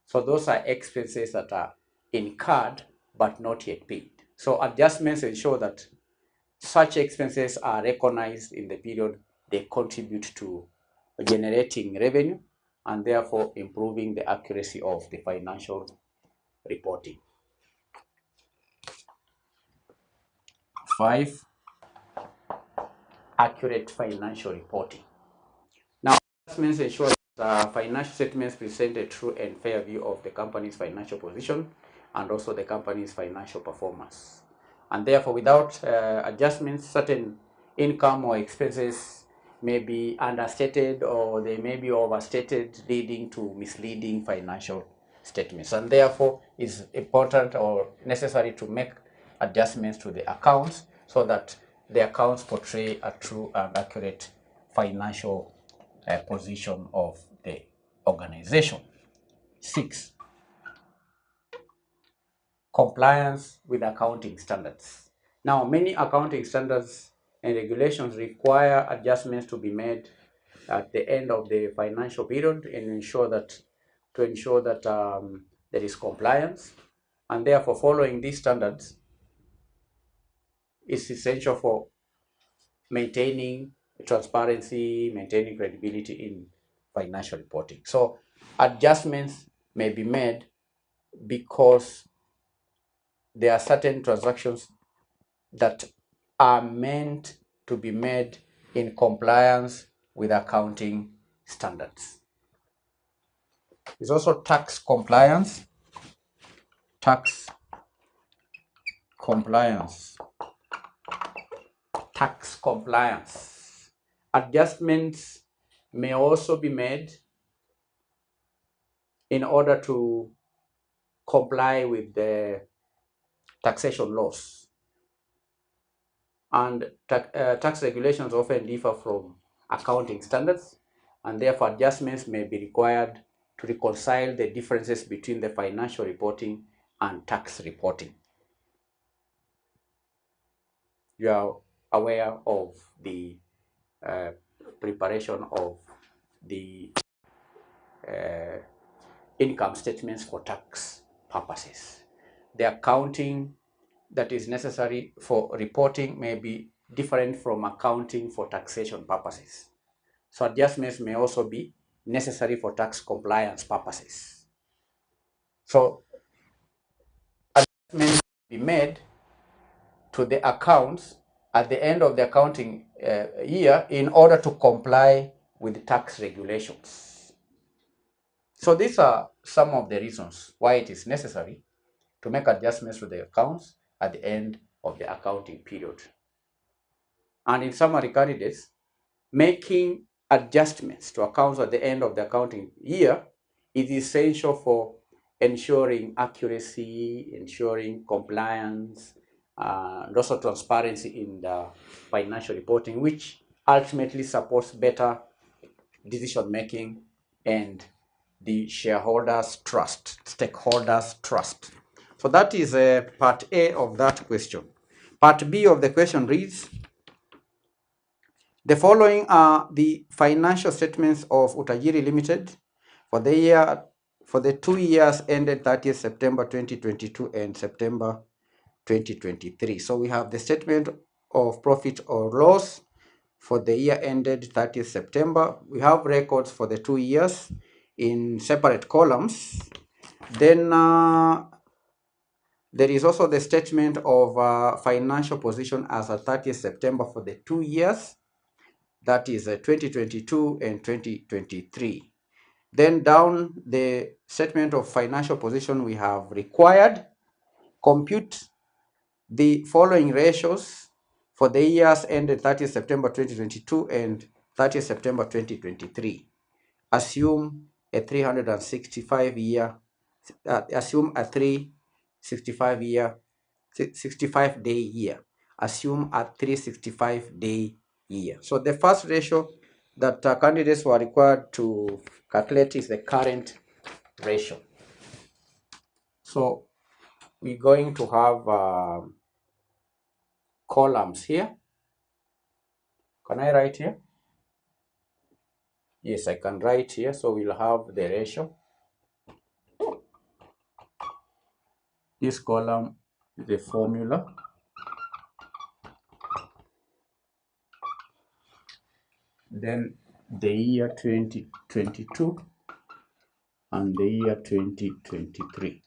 So those are expenses that are incurred but not yet paid. So adjustments ensure that such expenses are recognized in the period they contribute to generating revenue and therefore improving the accuracy of the financial reporting. 5, accurate financial reporting. Now, adjustments ensure that financial statements present a true and fair view of the company's financial position and also the company's financial performance. And therefore, without adjustments, certain income or expenses may be understated or they may be overstated, leading to misleading financial statements. And therefore, it's important or necessary to make adjustments to the accounts so that the accounts portray a true and accurate financial position of the organization. 6, compliance with accounting standards. Now, many accounting standards and regulations require adjustments to be made at the end of the financial period and ensure that there is compliance, and therefore following these standards is essential for maintaining transparency, maintaining credibility in financial reporting. So adjustments may be made because there are certain transactions that are meant to be made in compliance with accounting standards. There's also tax compliance. Tax compliance. Tax compliance. Adjustments may also be made in order to comply with the taxation laws. And tax regulations often differ from accounting standards, and therefore adjustments may be required to reconcile the differences between the financial reporting and tax reporting. You are aware of the preparation of the income statements for tax purposes. The accounting that is necessary for reporting may be different from accounting for taxation purposes. So adjustments may also be necessary for tax compliance purposes. So adjustments be made to the accounts at the end of the accounting year in order to comply with tax regulations. So these are some of the reasons why it is necessary to make adjustments to the accounts at the end of the accounting period. And in summary candidates, making adjustments to accounts at the end of the accounting year is essential for ensuring accuracy, ensuring compliance, and also transparency in the financial reporting, which ultimately supports better decision making and the shareholders' trust, stakeholders' trust. So that is part A of that question. Part B of the question reads, the following are the financial statements of Utajiri Limited for the 2 years ended 30th September 2022 and September 2023. So we have the statement of profit or loss for the year ended 30th September. We have records for the 2 years in separate columns. Then there is also the statement of financial position as at 30th September for the 2 years. That is 2022 and 2023. Then down the statement of financial position, we have required, compute the following ratios for the years ended 30th September 2022 and 30th September 2023. Assume a 365 year, assume a 65 day year. Assume a 365-day year. So the first ratio that candidates were required to calculate is the current ratio. So we're going to have columns here. Can I write here? Yes, I can write here. So we'll have the ratio. This column is the formula. Then the year 2022 and the year 2023.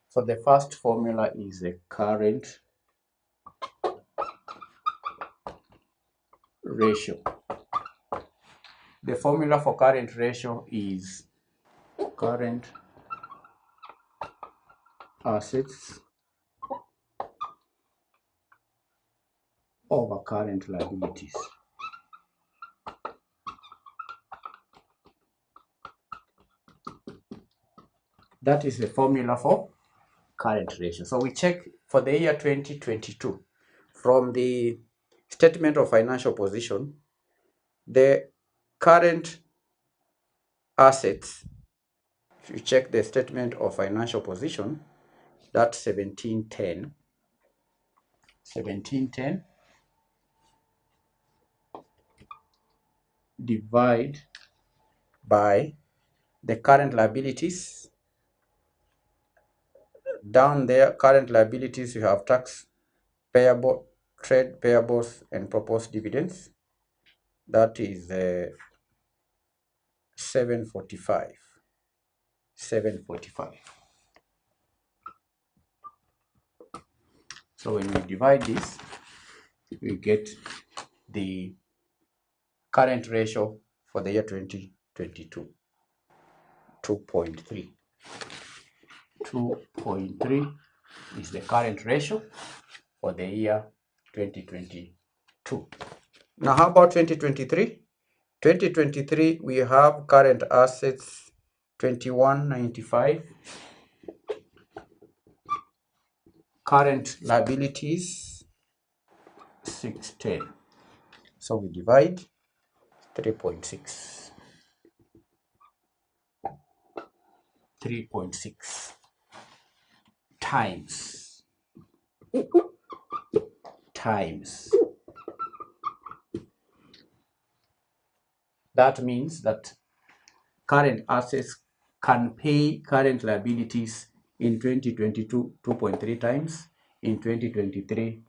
So the first formula is the current ratio. The formula for current ratio is current assets over current liabilities. That is the formula for current ratio. So we check for the year 2022 from the statement of financial position, the current assets. If you check the statement of financial position, that's 1710. divide by the current liabilities. Down there, current liabilities, you have tax payable, trade payables, and proposed dividends. That is 745. 745. So when we divide this, we get the current ratio for the year 2022, 2.3. 2.3 is the current ratio for the year 2022. Now, how about 2023? 2023, we have current assets 2195, current liabilities 610. So we divide 3.6. 3.6 times that means that current assets can pay current liabilities in 2022 2.3 times, in 2023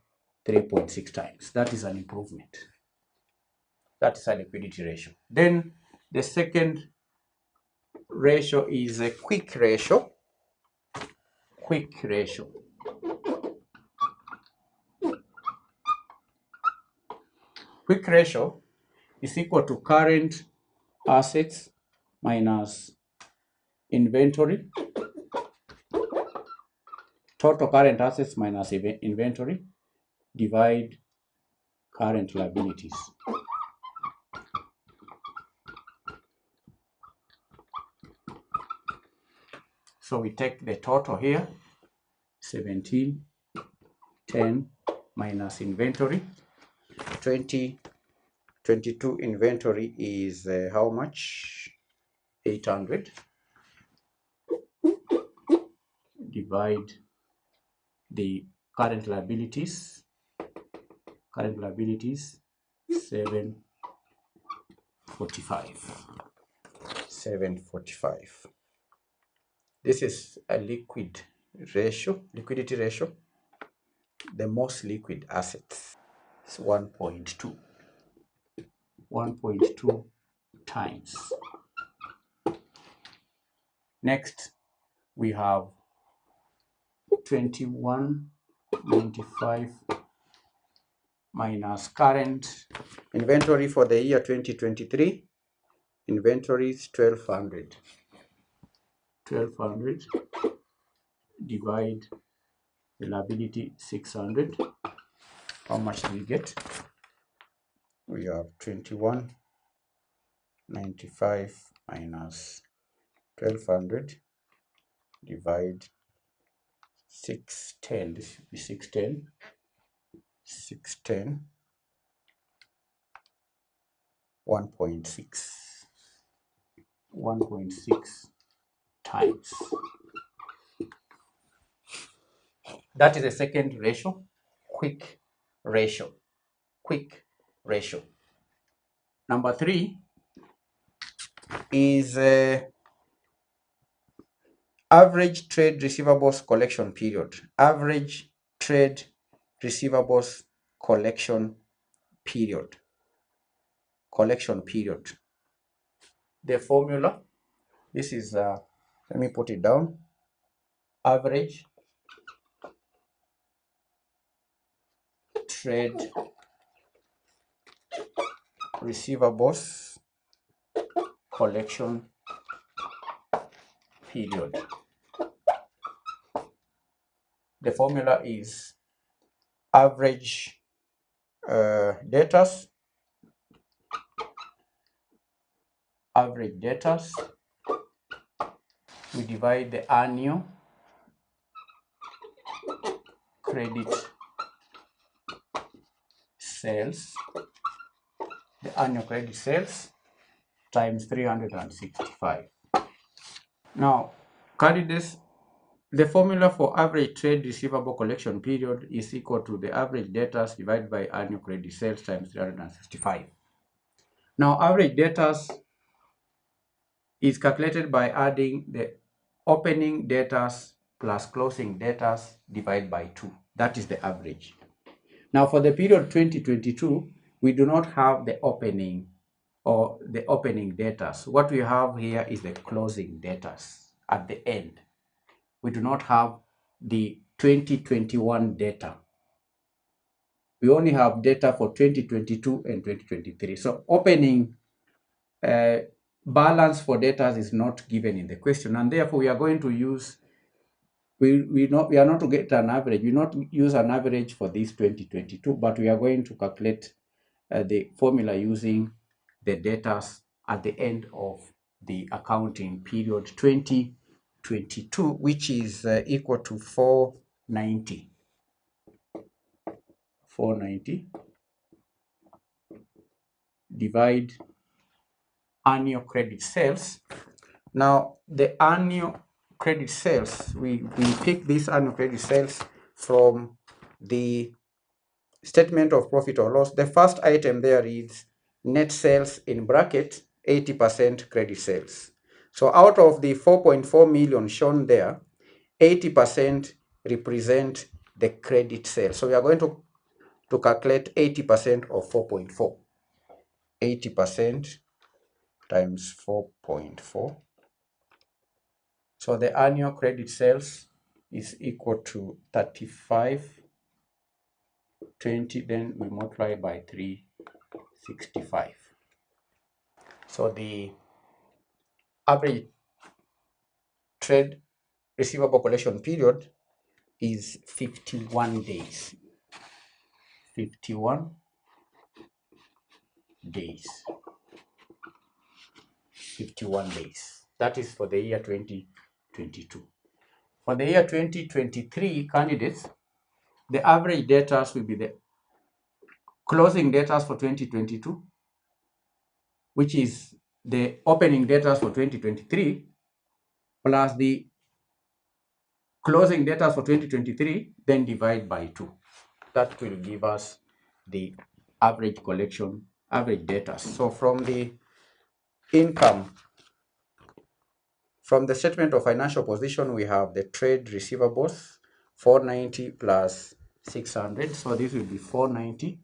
3.6 times. That is an improvement. That is a liquidity ratio. Then the second ratio is a quick ratio. Quick ratio. Quick ratio is equal to current assets minus inventory, total current assets minus inventory, divide current liabilities. So we take the total here, 17, 10 minus inventory. 2022 inventory is how much? 800. Divide the current liabilities. Current liabilities 745. 745. This is a liquidity ratio. The most liquid assets is 1.2. 1.2 times. Next, we have 2195 minus current inventory for the year 2023. Inventory is 1200. 1200 divide the liability 600. How much do we get? We have 2195 minus 1200 divide 610. This should be 610. 610. 1.6. 1.6 times. That is the second ratio, quick ratio. Quick ratio. Number 3 is average trade receivables collection period. Average trade receivables collection period. Collection period. The formula, this is, let me put it down. Average trade receivables collection period. The formula is average debtors, we divide the annual credit sales, times 365. Now, carry this. The formula for average trade receivable collection period is equal to the average debtors divided by annual credit sales times 365. Now, average debtors is calculated by adding the opening debtors plus closing debtors divided by 2. That is the average. Now, for the period 2022, we do not have the opening or the opening debtors. What we have here is the closing debtors at the end. We do not have the 2021 data. We only have data for 2022 and 2023. So opening balance for debtors is not given in the question, and therefore we are going to use we are not to get an average. We not use an average for this 2022, but we are going to calculate the formula using the debtors at the end of the accounting period 2022, which is equal to 490. 490 divide annual credit sales. Now, the annual credit sales, we pick this annual credit sales from the statement of profit or loss. The first item there is net sales in bracket 80% credit sales. So out of the 4.4 million shown there, 80% represent the credit sales. So we are going to calculate 80% of 4.4. 80% times 4.4. So the annual credit sales is equal to 3520, then we multiply by 365. So the average trade receivable collection period is 51 days. 51 days. 51 days. That is for the year 2022. For the year 2023 candidates, the average debtors will be the closing debtors for 2022, which is the opening debtors for 2023, plus the closing debtors for 2023, then divide by 2. That will give us the average collection, average debtors. So from the income, from the statement of financial position, we have the trade receivables, 490 plus 600. So this will be 490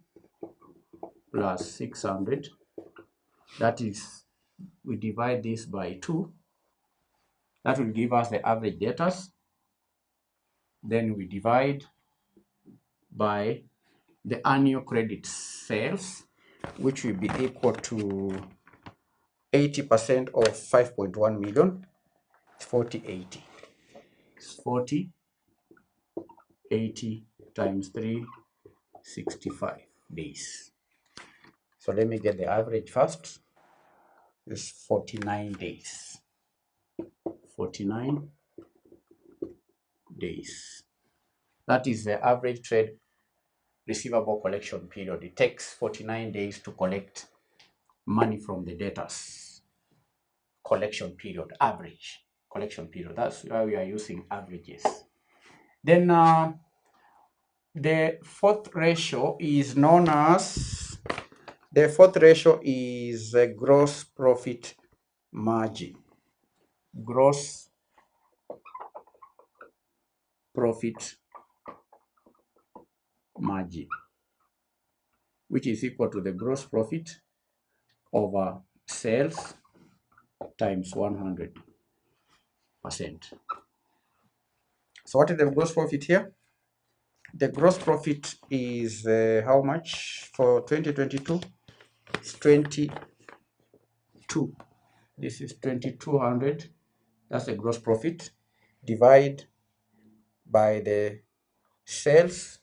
plus 600. That is, we divide this by 2. That will give us the average debtors. Then we divide by the annual credit sales, which will be equal to 80% of 5.1 million. It's 4080. It's 4080 times 365 days. So let me get the average first. It's 49 days. 49 days. That is the average trade receivable collection period. It takes 49 days to collect money from the debtors. Collection period, average collection period. That's why we are using averages. Then the fourth ratio is known as, the fourth ratio is a gross profit margin. Gross profit margin, which is equal to the gross profit over sales times 100%. So what is the gross profit here? The gross profit is how much for 2022? It's 22. This is 2200. That's the gross profit. Divide by the sales,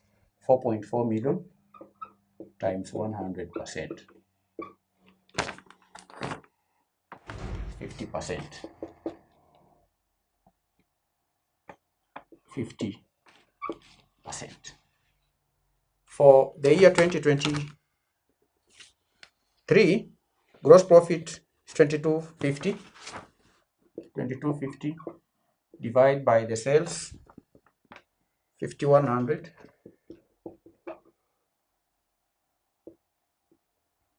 4.4 million times 100%. 50%. 50%. For the year 2023, gross profit is 2250. 2250 divide by the sales, 5100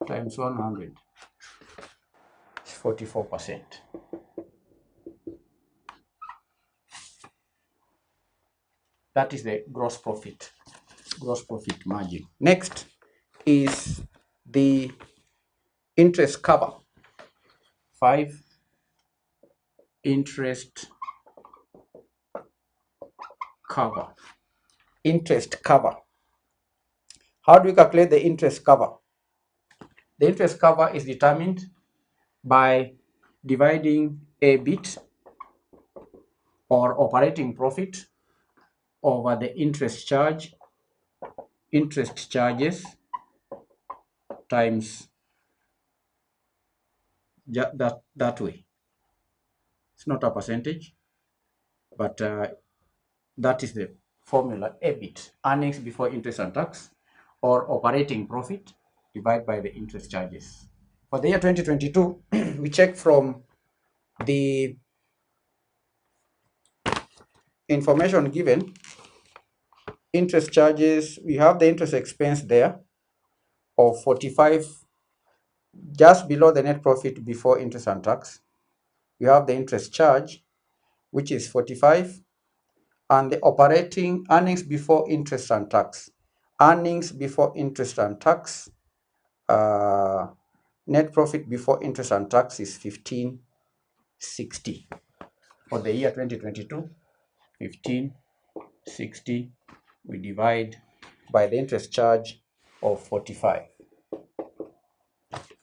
times 100. 44%. That is the gross profit margin. Next is the interest cover. 5, interest cover. Interest cover. How do we calculate the interest cover? The interest cover is determined by dividing EBIT or operating profit over the interest charges times that way. It's not a percentage, but that is the formula. EBIT, earnings before interest and tax, or operating profit divided by the interest charges. For the year 2022, we check from the information given. Interest charges, we have the interest expense there of 45, just below the net profit before interest and tax. We have the interest charge, which is 45, and the operating earnings before interest and tax. Earnings before interest and tax, net profit before interest and tax is 1560. For the year 2022, 1560, we divide by the interest charge of 45.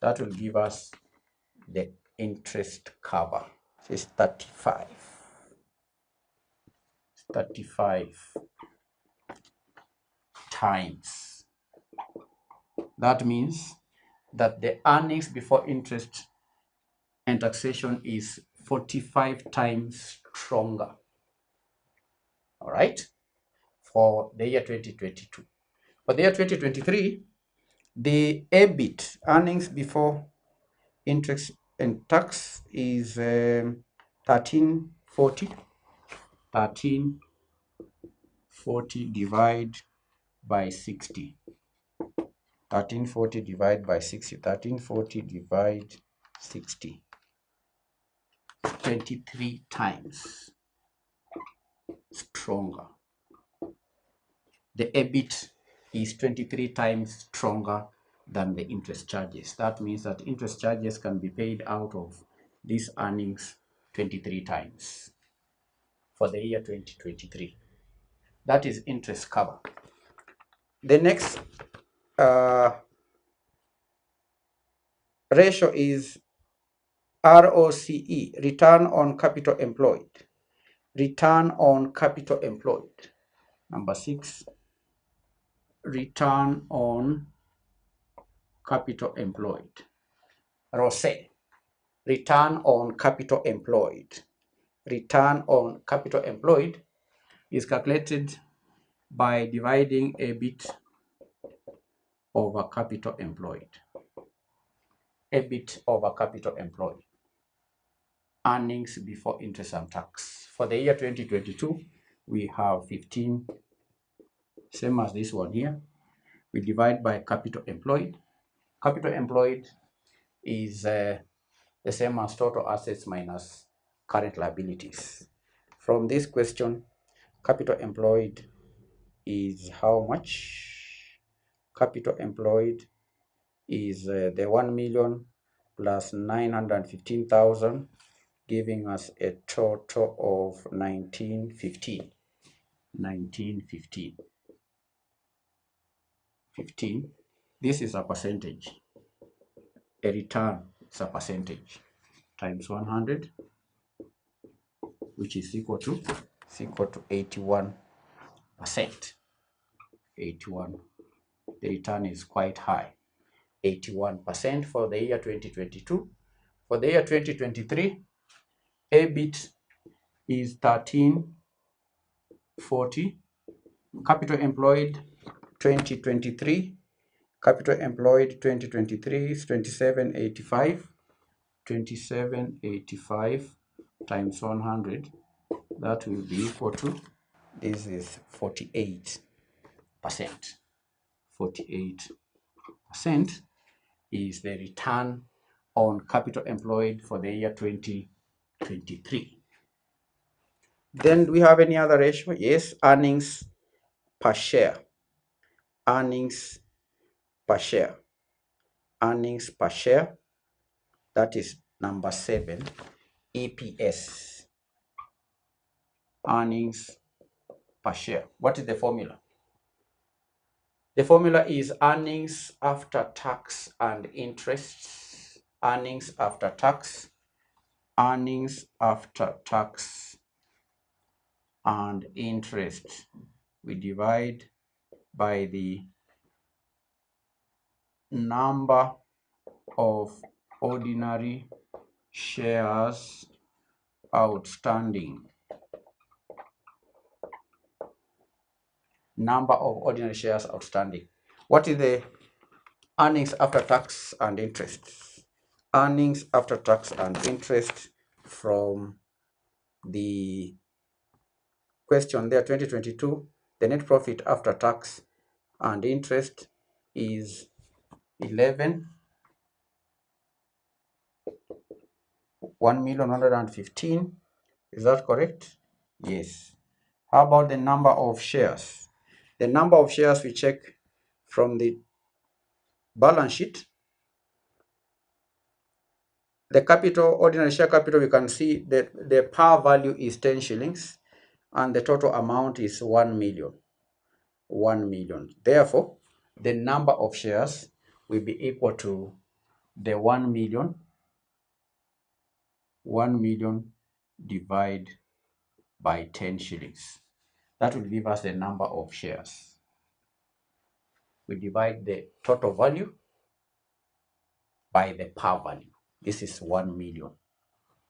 That will give us the interest cover. It's 35 times. That means that the earnings before interest and taxation is 45 times stronger. All right, for the year 2022. For the year 2023, the EBIT, earnings before interest and tax, is 1340. 1340 divided by 60. 1340 divided by 60. 1340 divide 60. 23 times stronger. The EBIT is 23 times stronger than the interest charges. That means that interest charges can be paid out of these earnings 23 times for the year 2023. That is interest cover. The next ratio is ROCE, return on capital employed. Return on capital employed. Number 6, return on capital employed. ROCE, return on capital employed. Return on capital employed is calculated by dividing EBIT over capital employed. EBIT over capital employed. Earnings before interest and tax. For the year 2022, we have 15, same as this one here. We divide by capital employed. Capital employed is the same as total assets minus current liabilities. From this question, capital employed is how much? Capital employed is the 1 million plus 915,000, giving us a total of 1915. 1915. 15. This is a percentage. A return is a percentage times 100, which is equal to 81%. 81. The return is quite high. 81% for the year 2022. For the year 2023, EBIT is 1340. Capital employed 2023. Capital employed 2023 is 2785. 2785 times 100. That will be equal to, this is 48%. 48% is the return on capital employed for the year 2023. Then do we have any other ratio? Yes, earnings per share. Earnings per share. Earnings per share. That is number 7. EPS. Earnings per share. What is the formula? The formula is earnings after tax and interest. Earnings after tax. Earnings after tax and interest. We divide by the number of ordinary shares outstanding. Number of ordinary shares outstanding. What is the earnings after tax and interest? Earnings after tax and interest from the question there, 2022, the net profit after tax and interest is 1,115,000. Is that correct? Yes. How about the number of shares? The number of shares we check from the balance sheet. The capital, ordinary share capital, we can see that the par value is 10 shillings and the total amount is 1 million. 1 million. Therefore, the number of shares will be equal to the 1 million. 1 million divided by 10 shillings. That will give us the number of shares. We divide the total value by the par value. This is 1 million.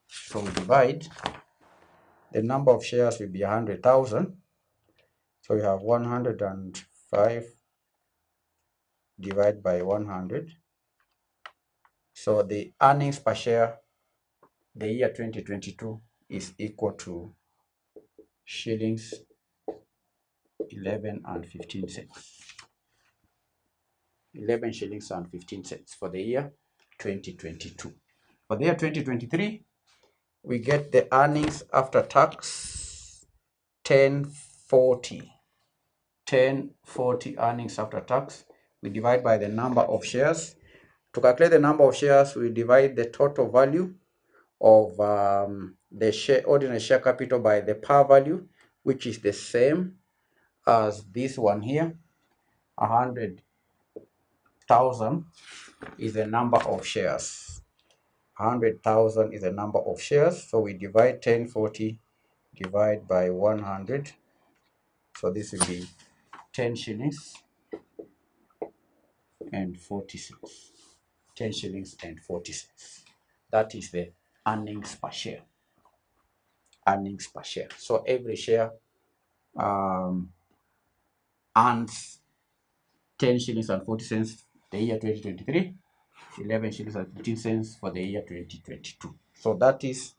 So we divide, the number of shares will be 100,000. So we have 105 divided by 100. So the earnings per share, the year 2022, is equal to shillings 11 and 15 cents. 11 shillings and 15 cents for the year 2022. For the year 2023, we get the earnings after tax 1040. 1040 earnings after tax. We divide by the number of shares. To calculate the number of shares, we divide the total value of the ordinary share capital by the par value, which is the same as this one here. 100,000 is the number of shares. 100,000 is the number of shares. So we divide 1040 divide by 100. So this will be 10 shillings and 40 cents. 10 shillings and 40 cents. That is the earnings per share. Earnings per share. So every share earns 10 shillings and 40 cents the year 2023, 11 shillings and 15 cents for the year 2022. So that is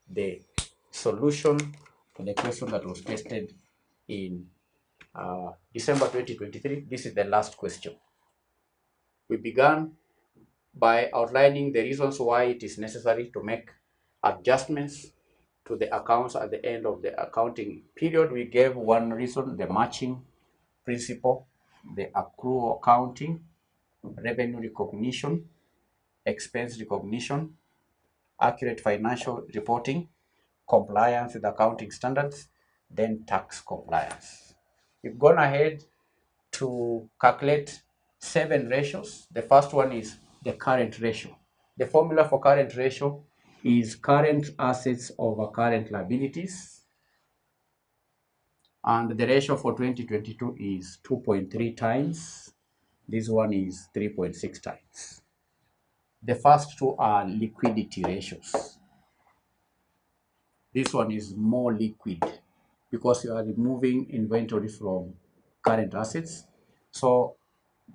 the solution to the question that was tested in December 2023. This is the last question. We began by outlining the reasons why it is necessary to make adjustments to the accounts at the end of the accounting period. We gave one reason, the matching principle, the accrual accounting, revenue recognition, expense recognition, accurate financial reporting, compliance with accounting standards, then tax compliance. We've gone ahead to calculate 7 ratios. The first one is the current ratio. The formula for current ratio is current assets over current liabilities. And the ratio for 2022 is 2.3 times. This one is 3.6 times. The first two are liquidity ratios. This one is more liquid because you are removing inventory from current assets. So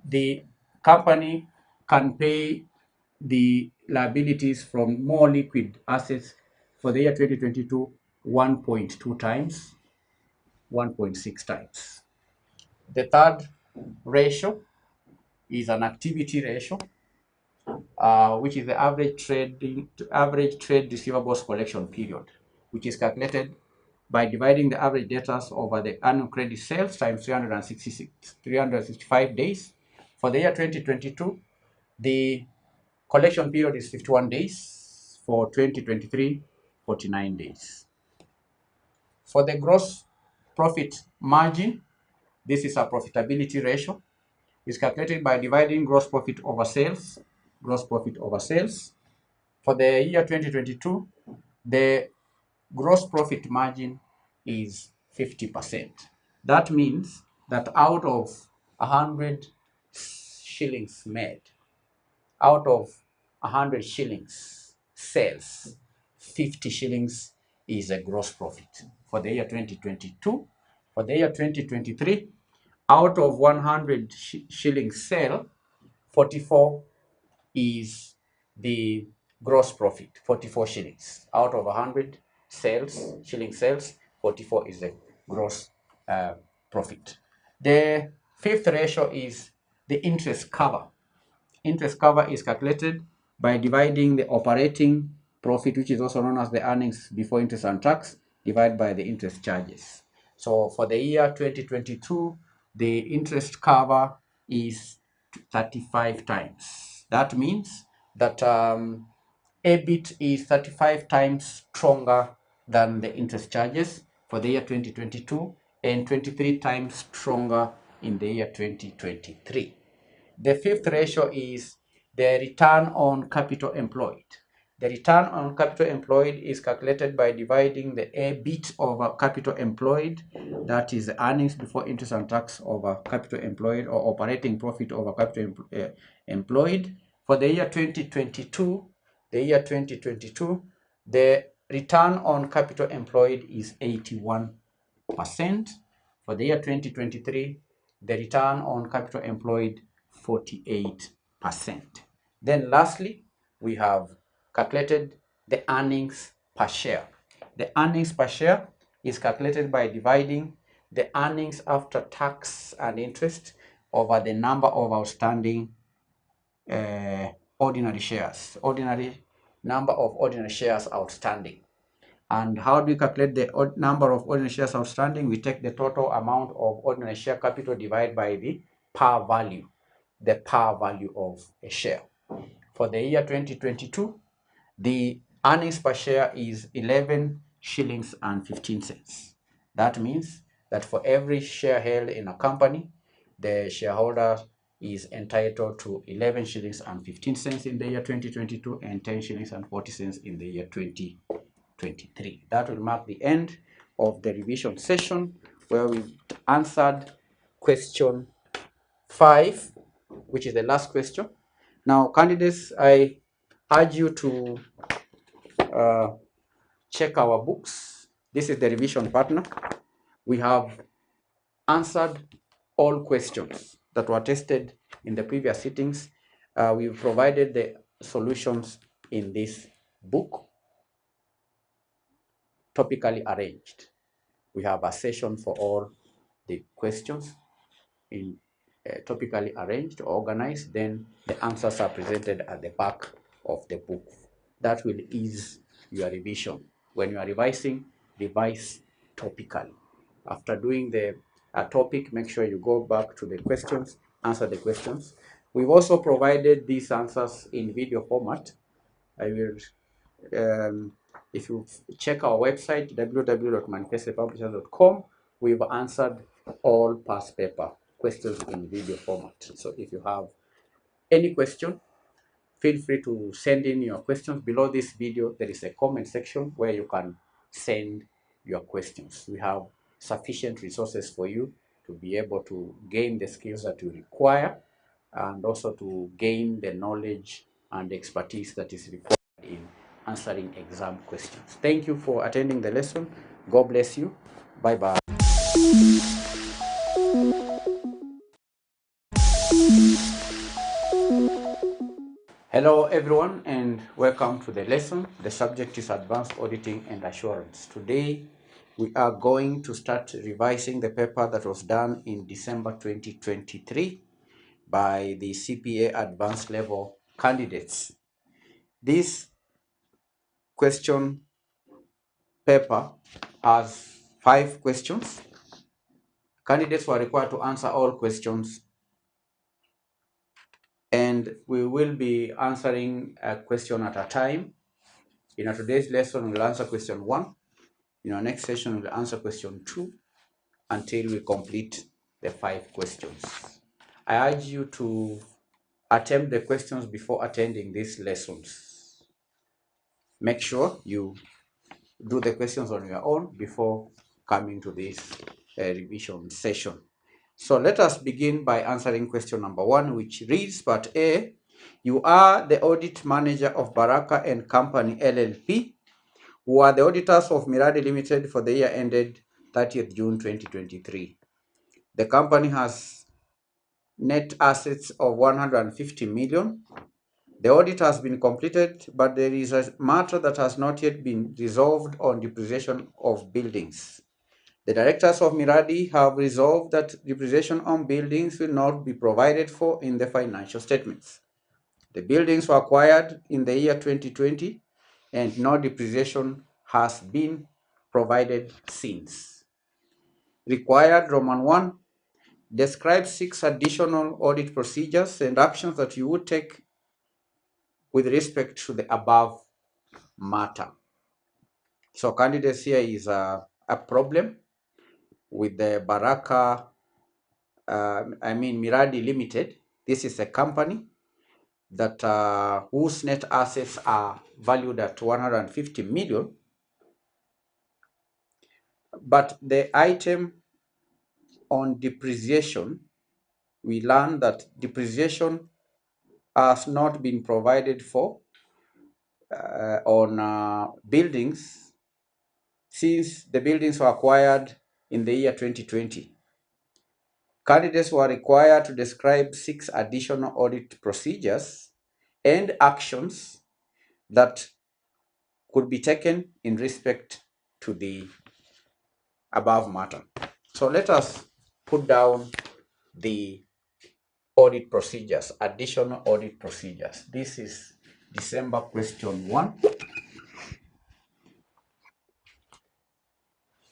the company can pay the liabilities from more liquid assets for the year 2022 1.2 times, 1.6 times. The third ratio is an activity ratio. which is the average trade receivables collection period, which is calculated by dividing the average debtors over the annual credit sales times 365 days. For the year 2022, the collection period is 51 days. For 2023, 49 days. For the gross profit margin, this is a profitability ratio. It's calculated by dividing gross profit over sales. Gross profit over sales. For the year 2022, the gross profit margin is 50%. That means that out of 100 shillings made, out of 100 shillings sales, 50 shillings is a gross profit. For the year 2022, for the year 2023, out of 100 shillings sale, 44 is the gross profit, 44 shillings. Out of 100 shilling sales, 44 is the gross profit. The fifth ratio is the interest cover. Interest cover is calculated by dividing the operating profit, which is also known as the earnings before interest and tax, divided by the interest charges. So for the year 2022, the interest cover is 35 times. That means that EBIT is 35 times stronger than the interest charges for the year 2022 and 23 times stronger in the year 2023. The fifth ratio is the return on capital employed. The return on capital employed is calculated by dividing the EBIT over capital employed, that is earnings before interest and tax over capital employed, or operating profit over capital employed. For the year 2022, the return on capital employed is 81%. For the year 2023, the return on capital employed 48%. Then lastly, we have calculated the earnings per share. The earnings per share is calculated by dividing the earnings after tax and interest over the number of outstanding ordinary shares, number of ordinary shares outstanding. And how do we calculate the number of ordinary shares outstanding? We take the total amount of ordinary share capital divided by the par value of a share. For the year 2022, the earnings per share is 11 shillings and 15 cents. That means that for every share held in a company, the shareholder is entitled to 11 shillings and 15 cents in the year 2022 and 10 shillings and 40 cents in the year 2023. That will mark the end of the revision session, where we answered question 5, which is the last question. Now, candidates, I urge you to check our books. This is the revision partner. We have answered all questions that were tested in the previous sittings. We've provided the solutions in this book, topically arranged. We have a session for all the questions in topically arranged, organized. Then the answers are presented at the back of the book. That will ease your revision. When you are revising, revise topically. After doing the topic, make sure you go back to the questions, answer the questions. We've also provided these answers in video format. I will, if you check our website, www.manifestedpublishers.com, we've answered all past paper questions in video format. So if you have any question, feel free to send in your questions. Below this video, there is a comment section where you can send your questions. We have sufficient resources for you to be able to gain the skills that you require, and also to gain the knowledge and expertise that is required in answering exam questions. Thank you for attending the lesson. God bless you. Bye-bye. Hello everyone, and welcome to the lesson. The subject is Advanced Auditing and Assurance. Today we are going to start revising the paper that was done in December 2023 by the CPA Advanced Level candidates. This question paper has 5 questions. Candidates were required to answer all questions, and we will be answering a question at a time. In our today's lesson, we'll answer question 1. In our next session, we'll answer question 2 until we complete the 5 questions. I urge you to attempt the questions before attending these lessons. Make sure you do the questions on your own before coming to this revision session. So let us begin by answering question number 1, which reads, Part A, you are the audit manager of Baraka and Company LLP, who are the auditors of Miradi Limited for the year ended 30th June 2023. The company has net assets of 150 million. The audit has been completed, but there is a matter that has not yet been resolved on depreciation of buildings. The directors of Miradi have resolved that depreciation on buildings will not be provided for in the financial statements. The buildings were acquired in the year 2020 and no depreciation has been provided since. Required Roman 1, describe 6 additional audit procedures and actions that you would take with respect to the above matter. So candidates, here is a problem with the Baraka, Miradi Limited. This is a company that whose net assets are valued at 150 million. But the item on depreciation, we learned that depreciation has not been provided for on buildings since the buildings were acquired in the year 2020. Candidates were required to describe 6 additional audit procedures and actions that could be taken in respect to the above matter. So let us put down the audit procedures, additional audit procedures. This is December question 1.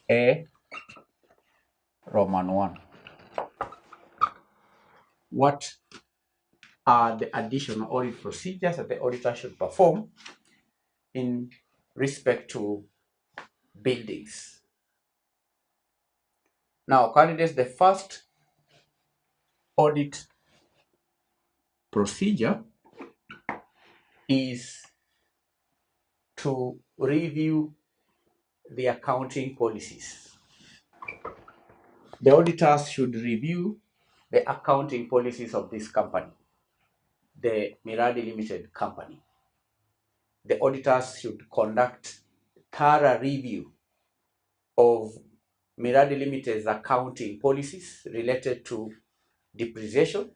A, Roman 1. What are the additional audit procedures that the auditor should perform in respect to buildings? Now, candidates, the first audit procedure is to review the accounting policies. The auditors should review the accounting policies of this company, the Miradi Limited company. The auditors should conduct thorough review of Miradi Limited's accounting policies related to depreciation,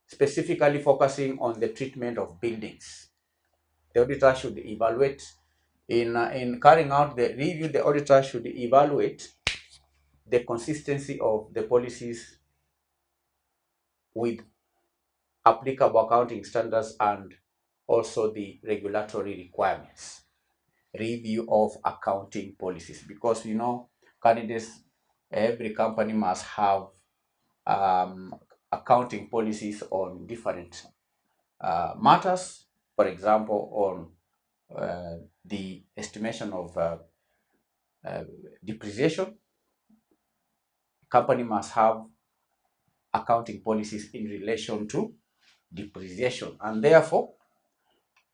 specifically focusing on the treatment of buildings. The auditor should evaluate, in carrying out the review, the auditor should evaluate the consistency of the policies with applicable accounting standards and also the regulatory requirements. Review of accounting policies, because candidates, every company must have accounting policies on different matters. For example, on the estimation of depreciation, company must have accounting policies in relation to depreciation. And therefore,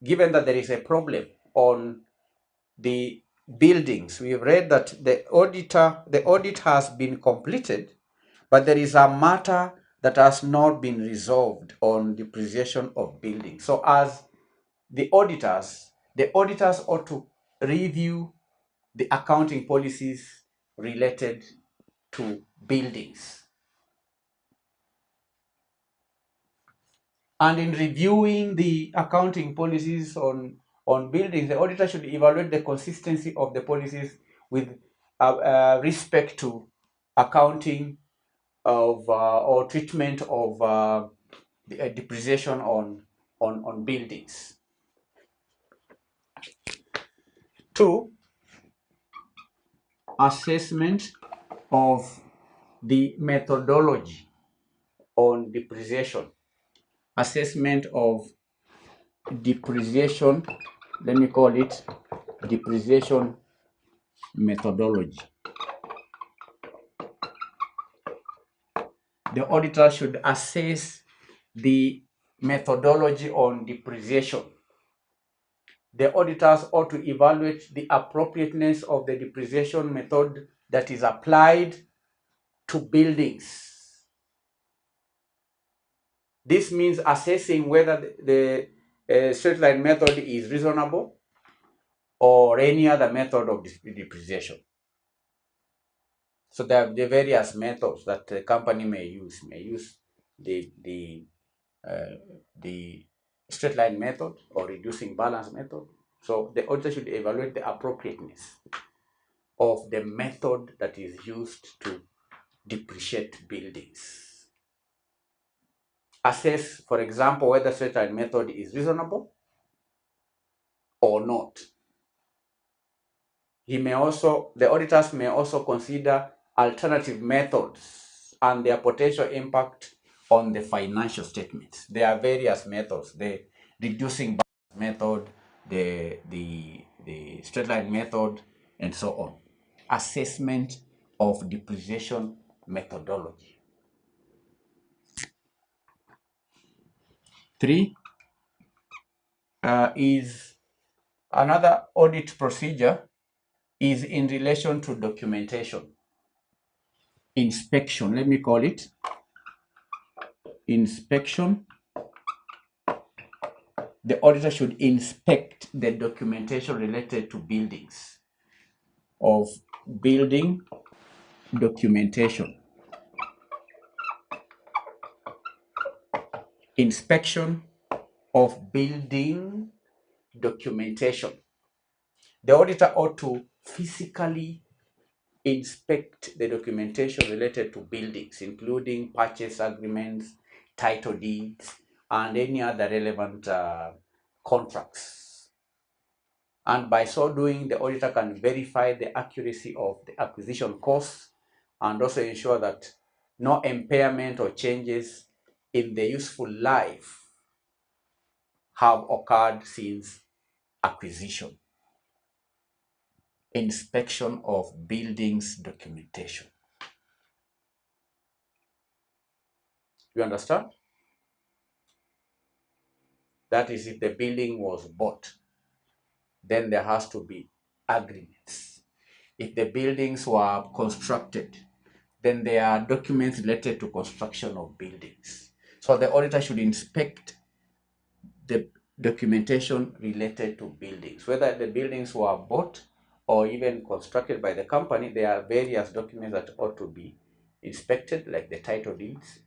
given that there is a problem on the buildings, we've read that the audit has been completed, but there is a matter that has not been resolved on depreciation of buildings. So as the auditors ought to review the accounting policies related to buildings. And in reviewing the accounting policies on buildings, the auditor should evaluate the consistency of the policies with respect to accounting of or treatment of the depreciation on on buildings. 2, assessment of the methodology on depreciation. Assessment of depreciation, let me call it depreciation methodology. The auditor should assess the methodology on depreciation. The auditors ought to evaluate the appropriateness of the depreciation method that is applied to buildings. This means assessing whether the straight line method is reasonable or any other method of depreciation. So there are the various methods that the company may use. The straight line method or reducing balance method. So the auditor should evaluate the appropriateness of the method that is used to depreciate buildings. Assess, for example, whether straight line method is reasonable or not. The auditors may also consider alternative methods and their potential impact on the financial statements. There are various methods: the reducing balance method, the straight line method, and so on. Assessment of depreciation methodology. 3 is another audit procedure is in relation to documentation. Inspection, let me call it inspection. The auditor should inspect the documentation related to buildings, of building documentation. Inspection of building documentation. The auditor ought to physically inspect the documentation related to buildings, including purchase agreements, title deeds, and any other relevant contracts. And by so doing, the auditor can verify the accuracy of the acquisition costs and also ensure that no impairment or changes in the useful life have occurred since acquisition. Inspection of buildings documentation. You understand? That is, if the building was bought, then there has to be agreements. If the buildings were constructed, then there are documents related to construction of buildings. So the auditor should inspect the documentation related to buildings. Whether the buildings were bought or even constructed by the company, there are various documents that ought to be inspected, like the title deeds,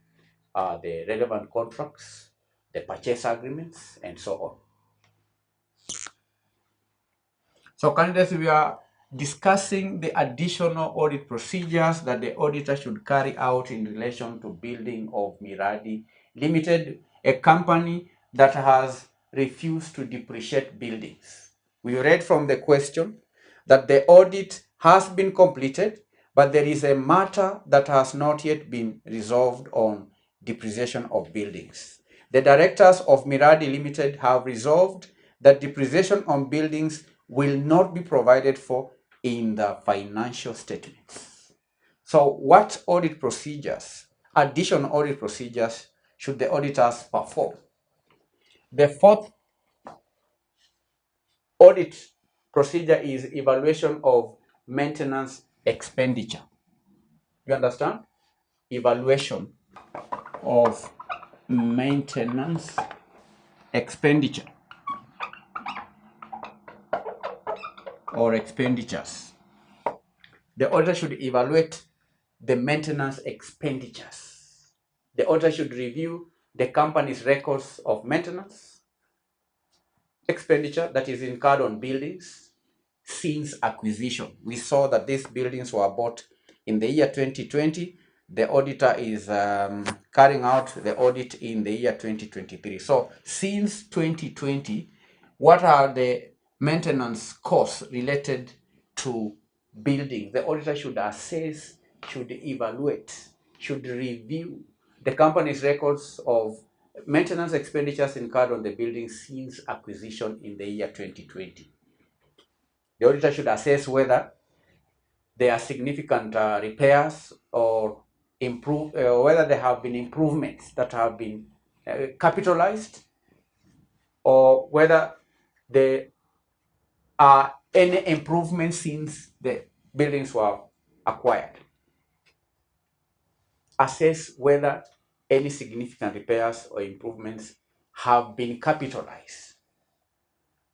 the relevant contracts, the purchase agreements, and so on. So candidates, we are discussing the additional audit procedures that the auditor should carry out in relation to building of Miradi Limited, a company that has refused to depreciate buildings. We read from the question that the audit has been completed, but there is a matter that has not yet been resolved on depreciation of buildings. The directors of Miradi Limited have resolved that depreciation on buildings will not be provided for in the financial statements. So what audit procedures, additional audit procedures, should the auditors perform? The 4th audit procedure is evaluation of maintenance expenditure. You understand? Evaluation of maintenance expenditure or expenditures. The auditor should evaluate the maintenance expenditures. The auditor should review the company's records of maintenance expenditure that is incurred on buildings since acquisition. We saw that these buildings were bought in the year 2020, the auditor is carrying out the audit in the year 2023. So since 2020, what are the maintenance costs related to building? The auditor should assess, should evaluate, should review the company's records of maintenance expenditures incurred on the building since acquisition in the year 2020. The auditor should assess whether there are significant repairs or whether there have been improvements that have been capitalized, or whether there are any improvements since the buildings were acquired. Assess whether any significant repairs or improvements have been capitalized,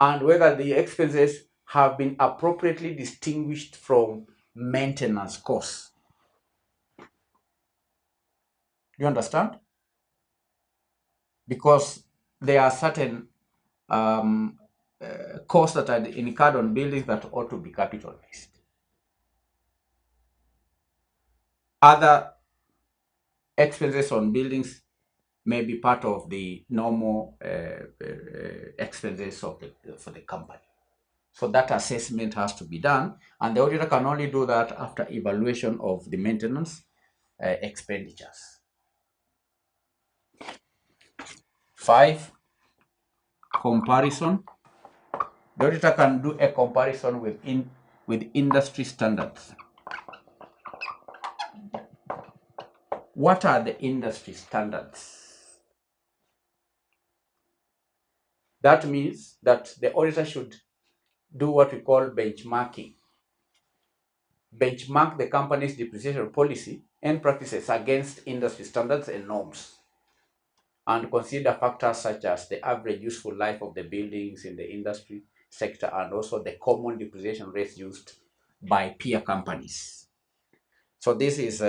and whether the expenses have been appropriately distinguished from maintenance costs. You understand? Because there are certain costs that are incurred on buildings that ought to be capitalized. Other expenses on buildings may be part of the normal expenses for the company. So that assessment has to be done, and the auditor can only do that after evaluation of the maintenance expenditures. 5, comparison. The auditor can do a comparison with industry standards. What are the industry standards? That means that the auditor should do what we call benchmarking. Benchmark the company's depreciation policy and practices against industry standards and norms, and consider factors such as the average useful life of the buildings in the industry sector, and also the common depreciation rates used by peer companies. So this is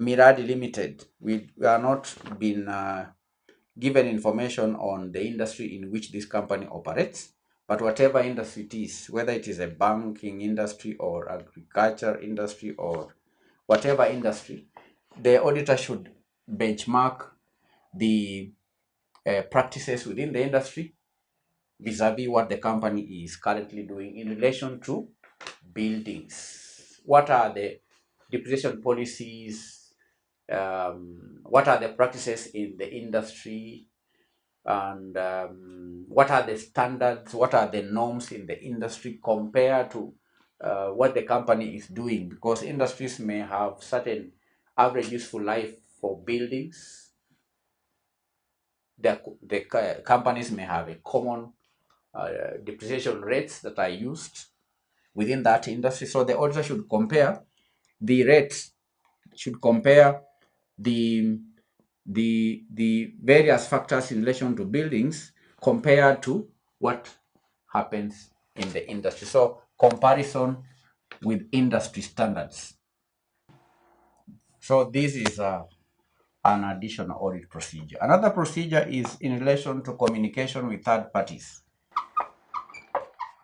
Miradi Limited. We are not been given information on the industry in which this company operates, but whatever industry it is, whether it is a banking industry or agriculture industry or whatever industry, the auditor should benchmark the practices within the industry vis-a-vis what the company is currently doing in relation to buildings. What are the depreciation policies? What are the practices in the industry? And what are the standards, what are the norms in the industry compared to what the company is doing? Because industries may have certain average useful life for buildings. The companies may have a common depreciation rates that are used within that industry. So the auditor should compare the rates, should compare the various factors in relation to buildings compared to what happens in the industry. So comparison with industry standards. So this is an additional audit procedure. Another procedure is in relation to communication with third parties.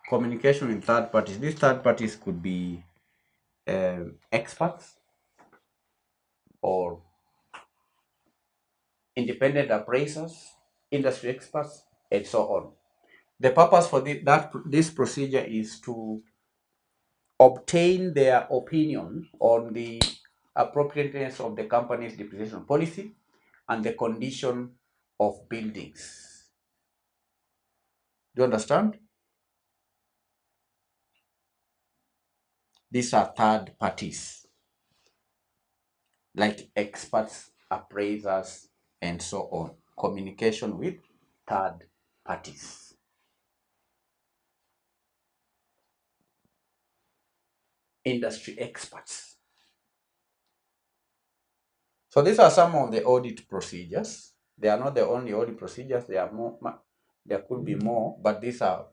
Communication with third parties. These third parties could be experts or independent appraisers, industry experts, and so on. The purpose for this procedure is to obtain their opinion on the appropriateness of the company's depreciation policy and the condition of buildings. Do you understand? These are third parties, like experts, appraisers, and so on. Communication with third parties. Industry experts. So these are some of the audit procedures. They are not the only audit procedures. There are more. There could be more, but these are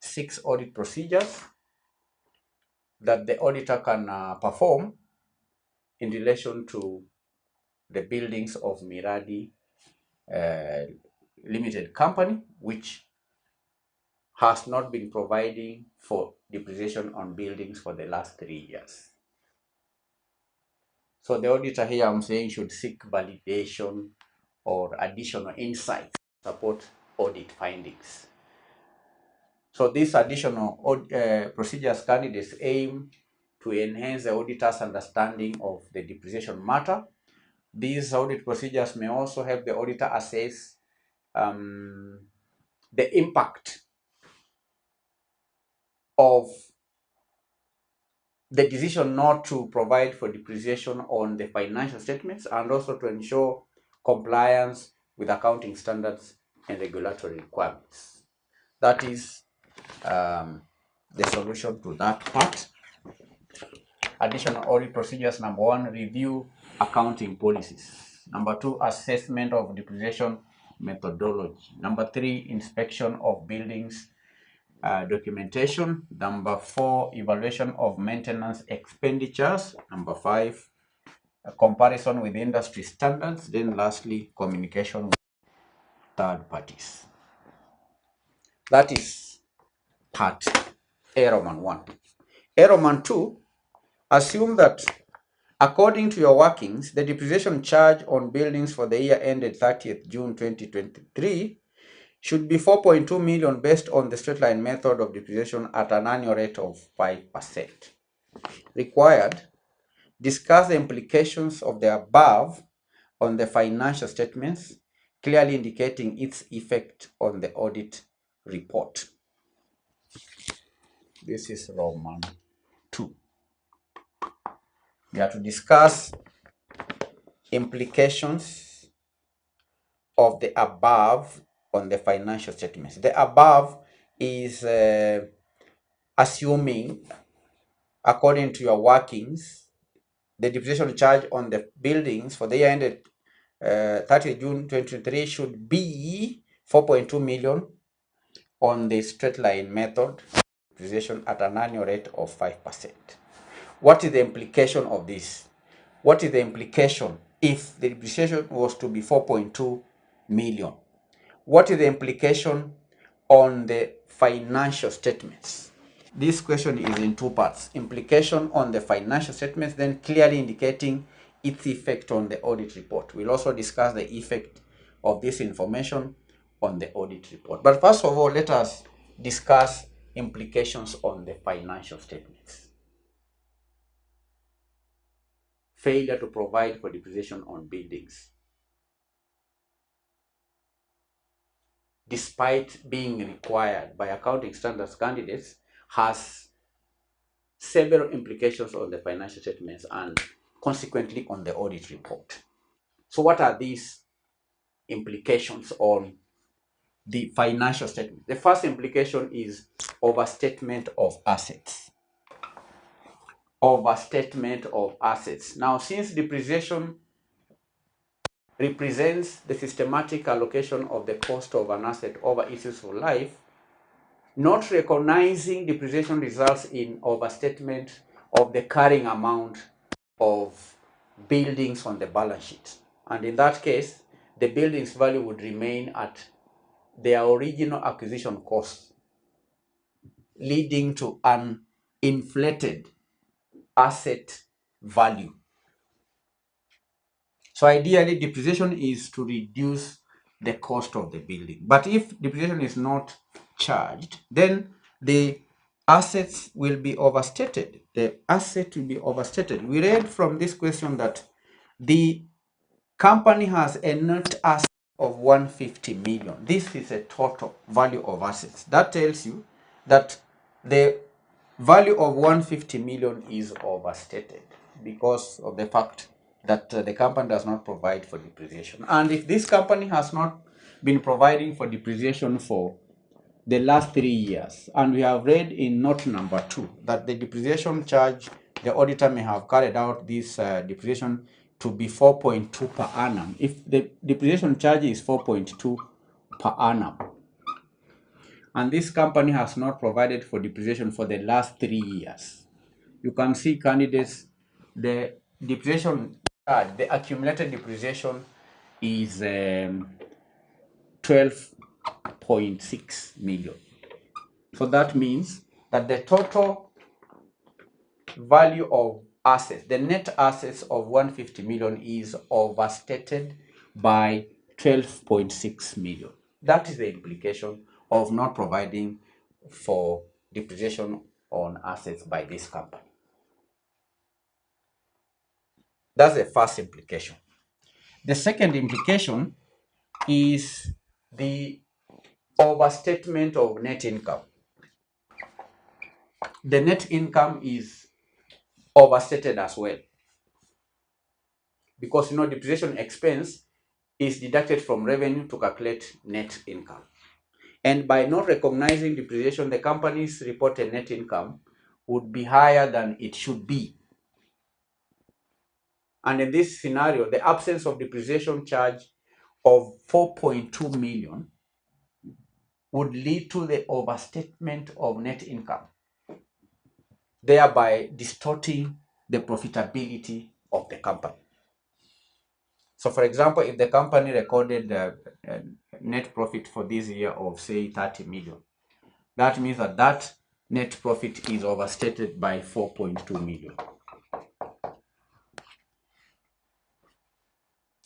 6 audit procedures that the auditor can perform in relation to the buildings of Miradi Limited Company, which has not been providing for depreciation on buildings for the last 3 years. So the auditor here, I'm saying, should seek validation or additional insights to support audit findings. So these additional procedures candidates aim to enhance the auditor's understanding of the depreciation matter. These audit procedures may also help the auditor assess the impact of the decision not to provide for depreciation on the financial statements, and also to ensure compliance with accounting standards and regulatory requirements. That is the solution to that part. Additional audit procedures: number 1, review accounting policies. Number 2, assessment of depreciation methodology. Number 3, inspection of buildings documentation. Number 4, evaluation of maintenance expenditures. Number 5, a comparison with industry standards. Then lastly, communication with third parties. That is part A, Roman 1. A, Roman 2, assume that according to your workings, the depreciation charge on buildings for the year ended 30th June 2023 should be 4.2 million based on the straight line method of depreciation at an annual rate of 5%. Required, discuss the implications of the above on the financial statements, clearly indicating its effect on the audit report. This is Roman 2. We have to discuss implications of the above on the financial statements. The above is assuming, according to your workings, the depreciation charge on the buildings for the year ended 30 June 2023 should be 4.2 million on the straight line method depreciation at an annual rate of 5%. What is the implication of this? What is the implication if the depreciation was to be 4.2 million? What is the implication on the financial statements? This question is in two parts. Implication on the financial statements, then clearly indicating its effect on the audit report. We'll also discuss the effect of this information on the audit report. But first of all, let us discuss implications on the financial statements. Failure to provide for depreciation on buildings, despite being required by accounting standards candidates, has several implications on the financial statements and consequently on the audit report. So what are these implications on the financial statement? The first implication is overstatement of assets. Overstatement of assets. Now, since depreciation represents the systematic allocation of the cost of an asset over its useful life, not recognizing depreciation results in overstatement of the carrying amount of buildings on the balance sheet. And in that case, the building's value would remain at their original acquisition cost, leading to an inflated asset value. So ideally, depreciation is to reduce the cost of the building. But if depreciation is not charged, then the assets will be overstated. The asset will be overstated. We read from this question that the company has a net asset of 150 million. This is a total value of assets. That tells you that the value of 150 million is overstated because of the fact that the company does not provide for depreciation. And if this company has not been providing for depreciation for the last 3 years, and we have read in note number 2 that the depreciation charge, the auditor may have carried out this depreciation to be 4.2 per annum. If the depreciation charge is 4.2 per annum, and this company has not provided for depreciation for the last 3 years, you can see, candidates, the depreciation charge, the accumulated depreciation is 12.6 million. So that means that the total value of assets, the net assets of 150 million is overstated by 12.6 million. That is the implication of not providing for depreciation on assets by this company. That's the first implication. The second implication is the overstatement of net income. The net income is overstated as well, because depreciation expense is deducted from revenue to calculate net income. And by not recognizing depreciation, the company's reported net income would be higher than it should be. And in this scenario, the absence of depreciation charge of 4.2 million would lead to the overstatement of net income, thereby distorting the profitability of the company. So, for example, if the company recorded net profit for this year of, say, 30 million, that means that net profit is overstated by 4.2 million.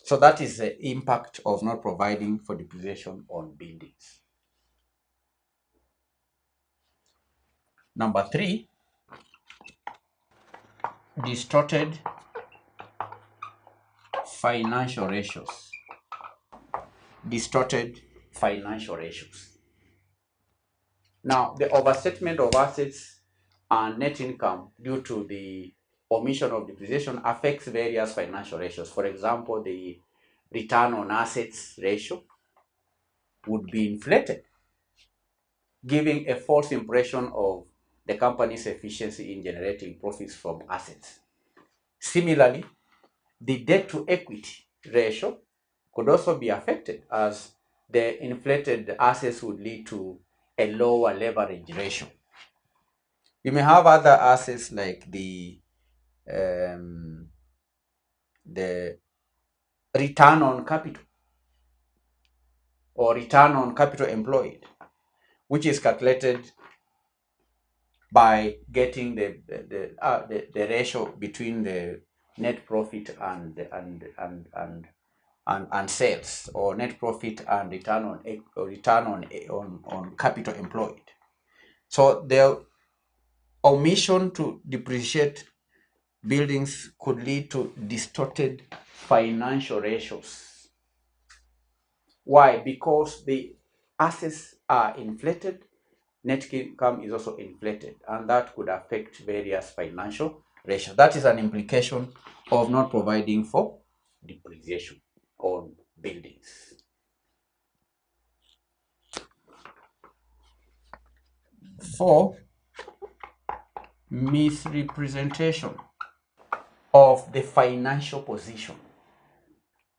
So that is the impact of not providing for depreciation on buildings. Number 3, distorted financial ratios. Distorted financial ratios. Now, the overstatement of assets and net income due to the omission of depreciation affects various financial ratios. For example, the return on assets ratio would be inflated, giving a false impression of the company's efficiency in generating profits from assets. Similarly, the debt to equity ratio could also be affected, as the inflated assets would lead to a lower leverage ratio. You may have other assets like the return on capital or return on capital employed, which is calculated by getting the ratio between the net profit and sales, or net profit and return on capital employed. So the omission to depreciate buildings could lead to distorted financial ratios. Why? Because the assets are inflated, net income is also inflated, and that could affect various financial ratios. That is an implication of not providing for depreciation on buildings. 4, misrepresentation of the financial position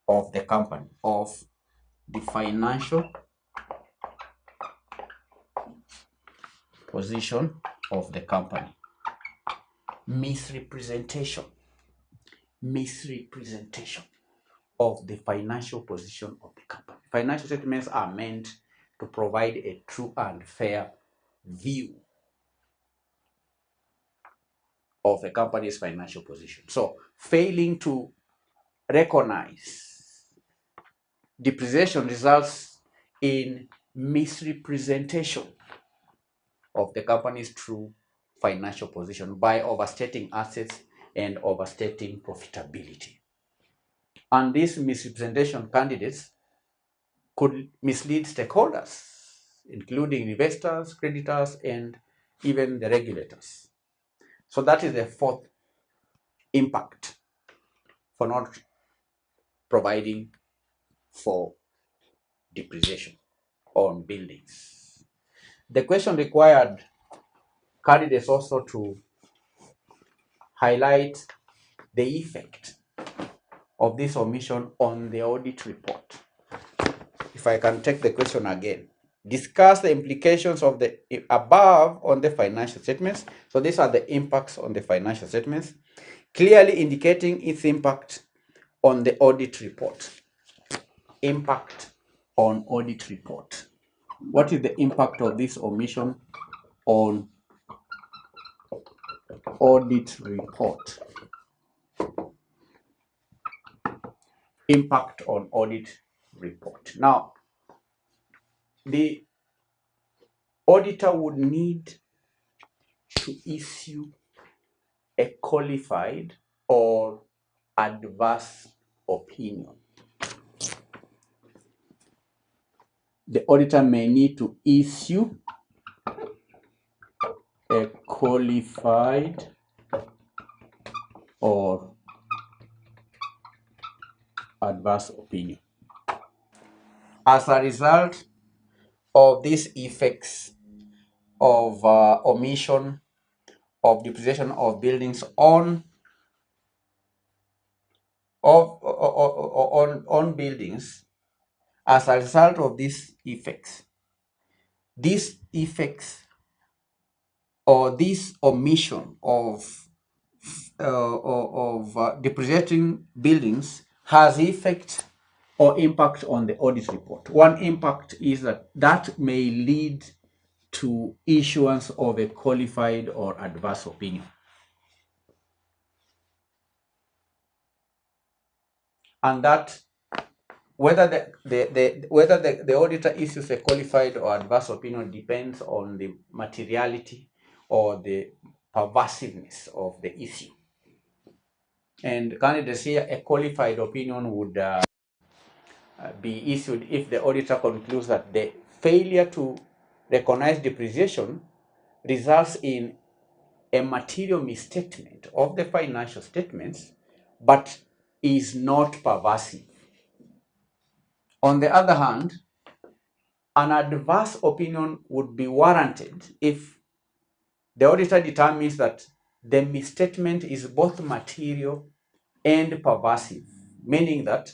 of the company, of the financial position of the company. Misrepresentation of the financial position of the company. Financial statements are meant to provide a true and fair view of the company's financial position. So, failing to recognize depreciation results in misrepresentation of the company's true financial position by overstating assets and overstating profitability. And these misrepresentation candidates could mislead stakeholders, including investors, creditors, and even the regulators. So that is the 4th impact for not providing for depreciation on buildings. The question required candidates also to highlight the effect of this omission on the audit report. If I can take the question again. Discuss the implications of the above on the financial statements. So these are the impacts on the financial statements, clearly indicating its impact on the audit report. Impact on audit report. What is the impact of this omission on audit report? impact on audit report. Now, the auditor would need to issue a qualified or adverse opinion. The auditor may need to issue a qualified or adverse opinion. As a result of these effects of omission of depreciation of buildings on buildings, as a result of these effects or this omission of depreciating buildings has effect or impact on the audit report. One impact is that may lead to issuance of a qualified or adverse opinion. And that whether the auditor issues a qualified or adverse opinion depends on the materiality or the pervasiveness of the issue. And candidates here, a qualified opinion would be issued if the auditor concludes that the failure to recognize depreciation results in a material misstatement of the financial statements, but is not pervasive. On the other hand, an adverse opinion would be warranted if the auditor determines that the misstatement is both material and pervasive, meaning that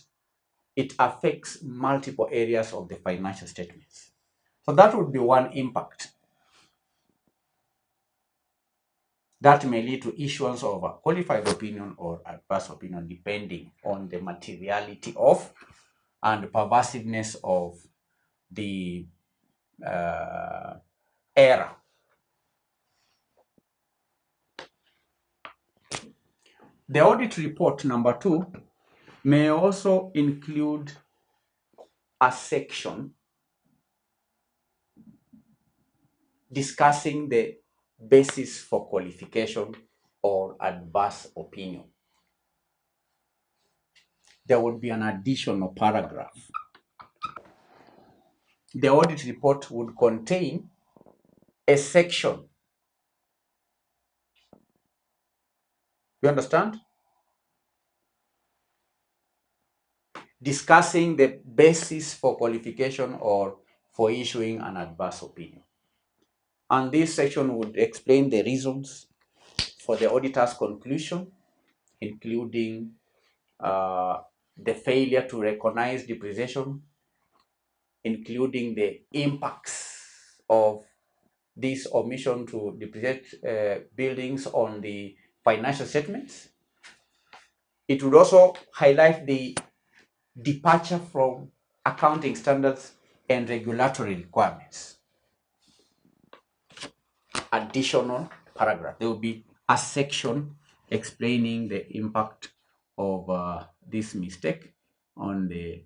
it affects multiple areas of the financial statements. So that would be one impact. That may lead to issuance of a qualified opinion or adverse opinion depending on the materiality of and pervasiveness of the error. The audit report number 2 may also include a section discussing the basis for qualification or adverse opinion. There would be an additional paragraph. The audit report would contain a section. You understand? Discussing the basis for qualification or for issuing an adverse opinion. And this section would explain the reasons for the auditor's conclusion, including the failure to recognize depreciation, including the impacts of this omission to depreciate buildings on the financial statements. It would also highlight the departure from accounting standards and regulatory requirements. Additional paragraph. There will be a section explaining the impact of this mistake on the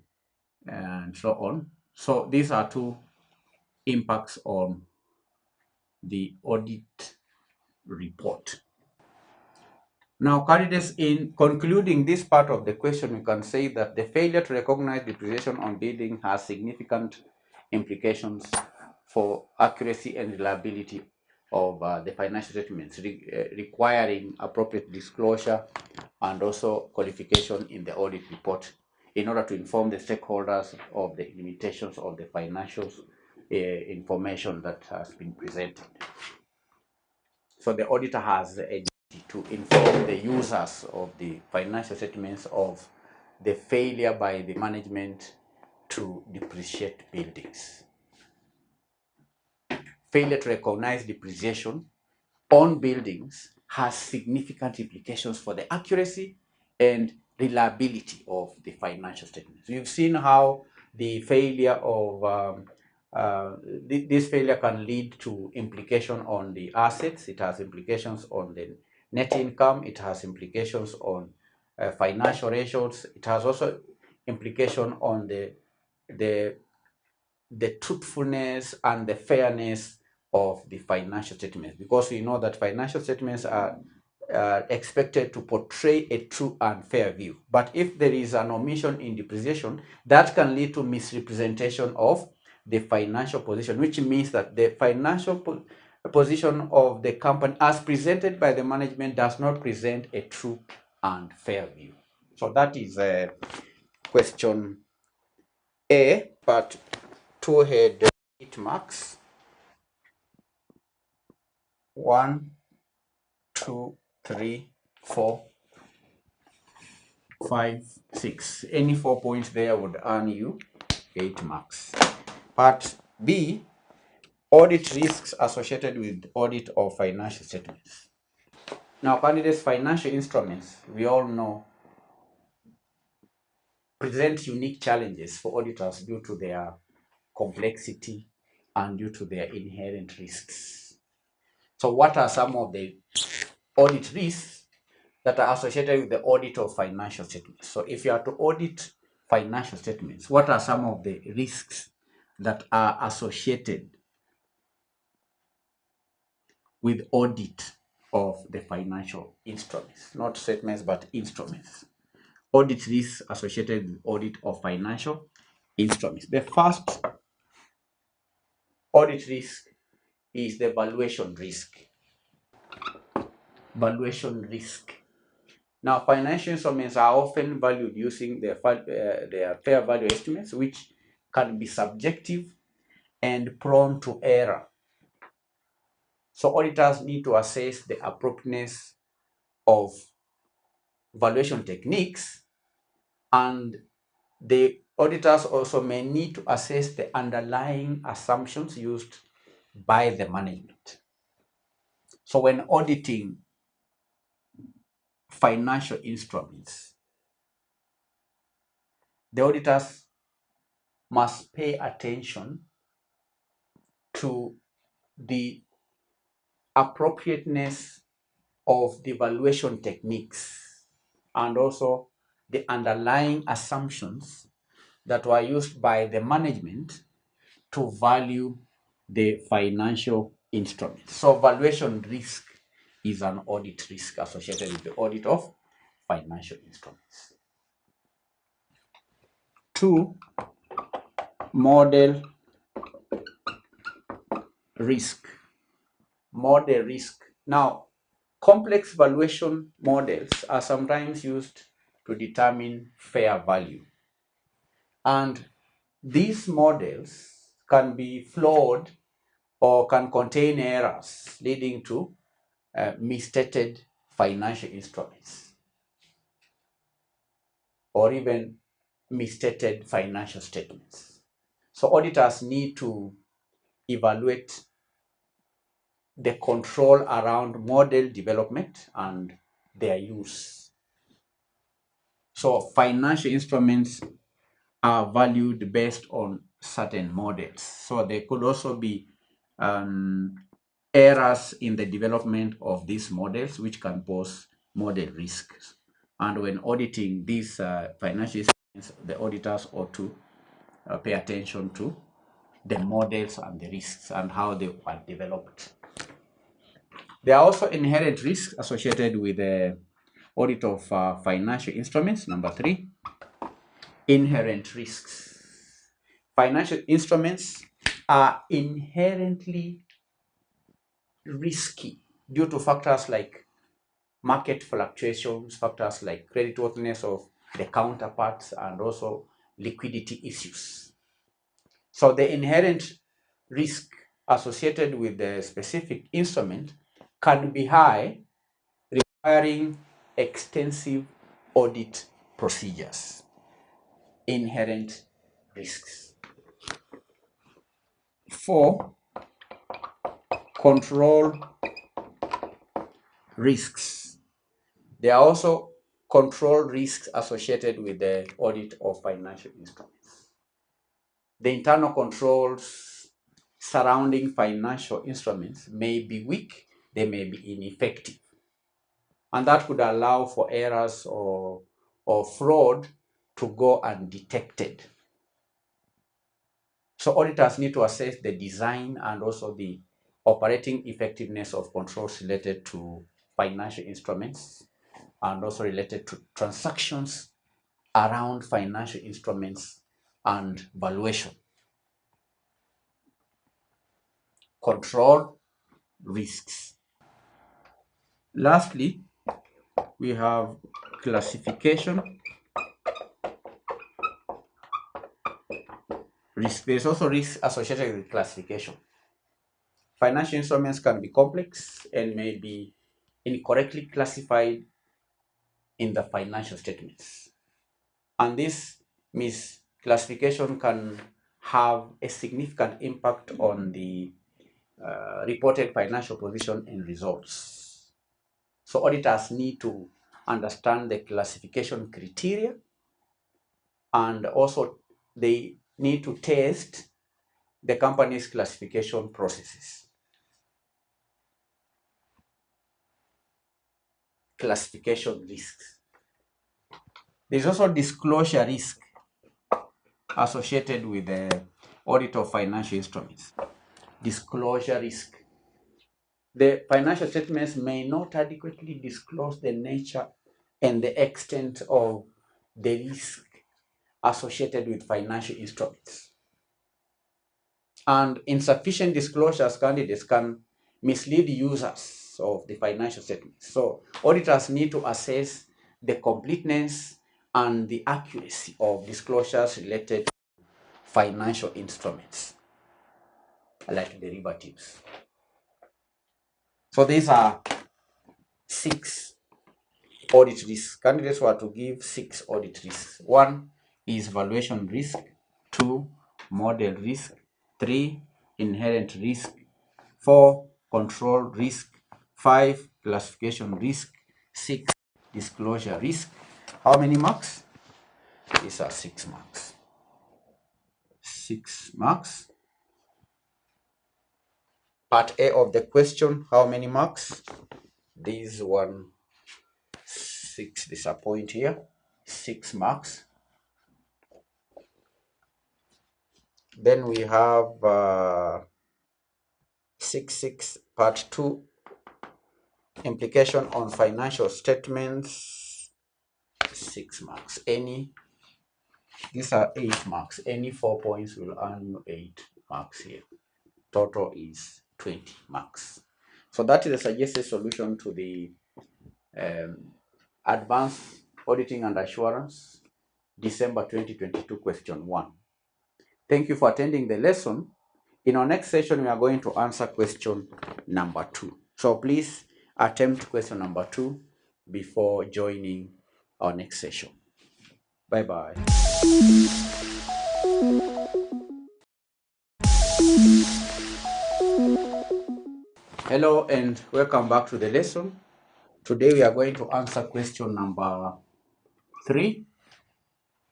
and so on. So these are two impacts on the audit report. Now, candidates, in concluding this part of the question, we can say that the failure to recognize depreciation on building has significant implications for accuracy and reliability of the financial statements, requiring appropriate disclosure and also qualification in the audit report in order to inform the stakeholders of the limitations of the financial information that has been presented. So the auditor has a duty to inform the users of the financial statements of the failure by the management to depreciate buildings. Failure to recognize depreciation on buildings has significant implications for the accuracy and reliability of the financial statements. We've seen how the failure of this failure can lead to implication on the assets. It has implications on the net income. It has implications on financial ratios. It has also implication on the the truthfulness and the fairness of the financial statements, because we know that financial statements are expected to portray a true and fair view. But if there is an omission in depreciation, that can lead to misrepresentation of the financial position, which means that the financial position of the company as presented by the management does not present a true and fair view. So that is question A, part 2 had 8 marks. 1, 2, 3, 4, 5, 6. Any 4 points there would earn you 8 marks. Part B, audit risks associated with audit of financial statements. Now, candidates, financial instruments, we all know, present unique challenges for auditors due to their complexity and due to their inherent risks. So what are some of the audit risks that are associated with the audit of financial statements? So if you are to audit financial statements, what are some of the risks that are associated with audit of the financial instruments? Not statements, but instruments. Audit risks associated with audit of financial instruments. The first audit risk is the valuation risk. Valuation risk. Now, financial instruments are often valued using their fair value estimates, which can be subjective and prone to error. So auditors need to assess the appropriateness of valuation techniques, and the auditors also may need to assess the underlying assumptions used by the management. So when auditing financial instruments, the auditors must pay attention to the appropriateness of the valuation techniques and also the underlying assumptions that were used by the management to value the financial instruments. So valuation risk is an audit risk associated with the audit of financial instruments. 2, model risk. Model risk. Now, complex valuation models are sometimes used to determine fair value. And these models can be flawed or can contain errors leading to misstated financial instruments or even misstated financial statements. So auditors need to evaluate the control around model development and their use. So financial instruments are valued based on certain models. So there could also be errors in the development of these models, which can pose model risks. And when auditing these financial instruments, the auditors ought to pay attention to the models and the risks and how they are developed. There are also inherent risks associated with the audit of financial instruments. Number 3, inherent risks. Financial instruments are inherently risky due to factors like market fluctuations, factors like creditworthiness of the counterparts, and also liquidity issues. So the inherent risk associated with the specific instrument can be high, requiring extensive audit procedures. Inherent risks. 4, control risks. There are also control risks associated with the audit of financial instruments. The internal controls surrounding financial instruments may be weak, they may be ineffective, and that could allow for errors or fraud to go undetected. So auditors need to assess the design and also the operating effectiveness of controls related to financial instruments and also related to transactions around financial instruments and valuation. Control risks. Lastly, we have classification risk. There is also risk associated with classification. Financial instruments can be complex and may be incorrectly classified in the financial statements. And this misclassification can have a significant impact on the reported financial position and results. So auditors need to understand the classification criteria, and also they need to test the company's classification processes. Classification risks. There's also disclosure risk associated with the audit of financial instruments. Disclosure risk. The financial statements may not adequately disclose the nature and the extent of the risk associated with financial instruments. And insufficient disclosures candidates can mislead users of the financial statements. So auditors need to assess the completeness and the accuracy of disclosures related to financial instruments like derivatives. So these are 6 audit risks. Candidates were to give 6 audit risks. 1 is valuation risk, 2 model risk, 3 inherent risk, 4 control risk, 5 classification risk, 6 disclosure risk. How many marks? These are 6 marks. 6 marks. Part A of the question, how many marks? This one, 6, this a point here, 6 marks. Then we have 6 part 2, implication on financial statements, 6 marks. These are 8 marks. Any 4 points will earn you 8 marks here. Total is 20 marks. So that is a suggested solution to the Advanced Auditing and Assurance December 2022 question 1. Thank you for attending the lesson. In our next session, we are going to answer question number 2. So please attempt question number 2 before joining our next session. Bye-bye. Hello and welcome back to the lesson. Today we are going to answer question number 3,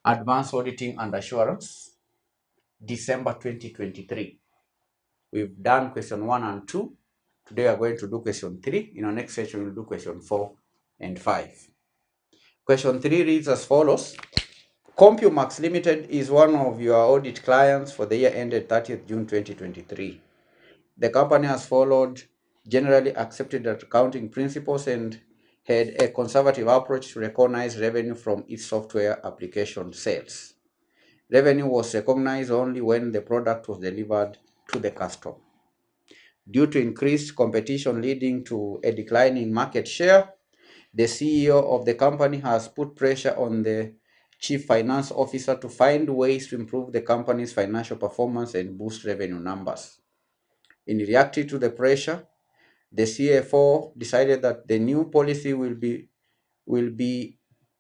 Advanced Auditing and Assurance, December 2023. We've done question 1 and 2. Today we are going to do question 3. In our next session, we'll do question 4 and 5. Question 3 reads as follows. CompuMax Limited is one of your audit clients for the year ended 30th June 2023. The company has followed generally accepted accounting principles and had a conservative approach to recognize revenue from its software application sales. Revenue was recognized only when the product was delivered to the customer. Due to increased competition leading to a decline in market share, the CEO of the company has put pressure on the Chief Finance Officer to find ways to improve the company's financial performance and boost revenue numbers. In reacting to the pressure, the CFO decided that the new policy will be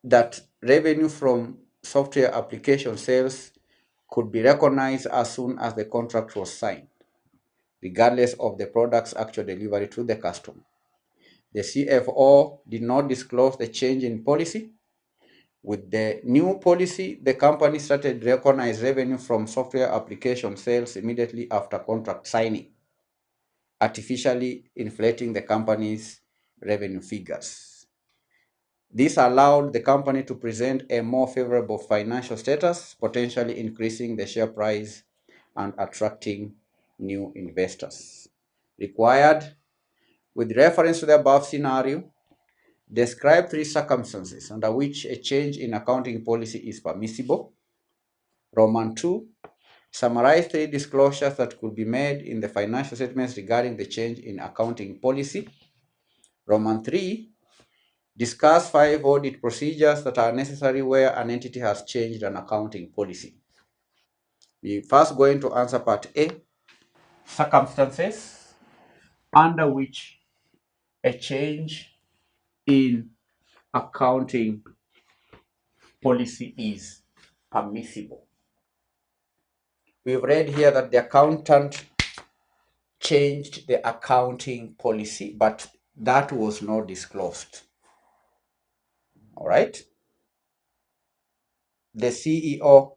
that revenue from software application sales could be recognized as soon as the contract was signed, regardless of the product's actual delivery to the customer. The CFO did not disclose the change in policy. With the new policy, the company started to recognize revenue from software application sales immediately after contract signing, artificially inflating the company's revenue figures. This allowed the company to present a more favorable financial status, potentially increasing the share price and attracting new investors. Required, with reference to the above scenario, describe 3 circumstances under which a change in accounting policy is permissible. Roman 2, summarize 3 disclosures that could be made in the financial statements regarding the change in accounting policy. Roman 3, discuss 5 audit procedures that are necessary where an entity has changed an accounting policy. We're first going to answer part A, circumstances under which a change in accounting policy is permissible. We've read here that the accountant changed the accounting policy, but that was not disclosed. All right. The CEO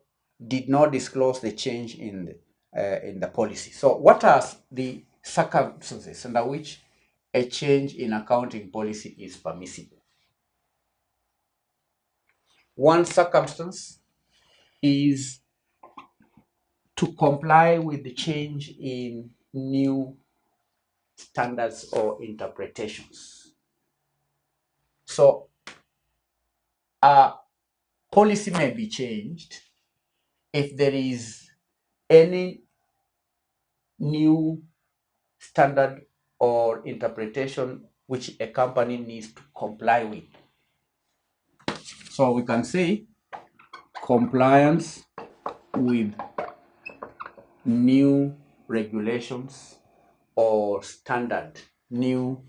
did not disclose the change in the policy. So what are the circumstances under which a change in accounting policy is permissible? One circumstance is to comply with the change in new standards or interpretations. So a policy may be changed if there is any new standard or interpretation which a company needs to comply with. So we can say compliance with new regulations or standard, new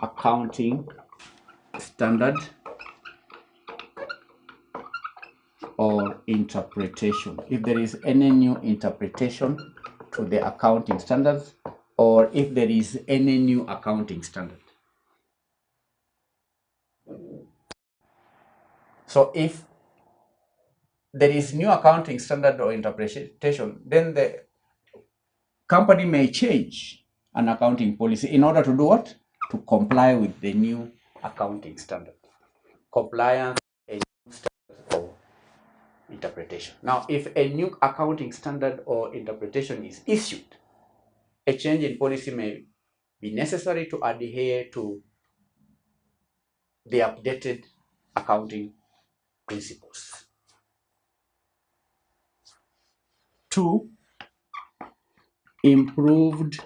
accounting standard or interpretation. If there is any new interpretation to the accounting standards, or if there is any new accounting standard. So if there is new accounting standard or interpretation, then the company may change an accounting policy in order to do what? To comply with the new accounting standard. Compliance with a new standard or interpretation. Now, if a new accounting standard or interpretation is issued, a change in policy may be necessary to adhere to the updated accounting principles. 2, improved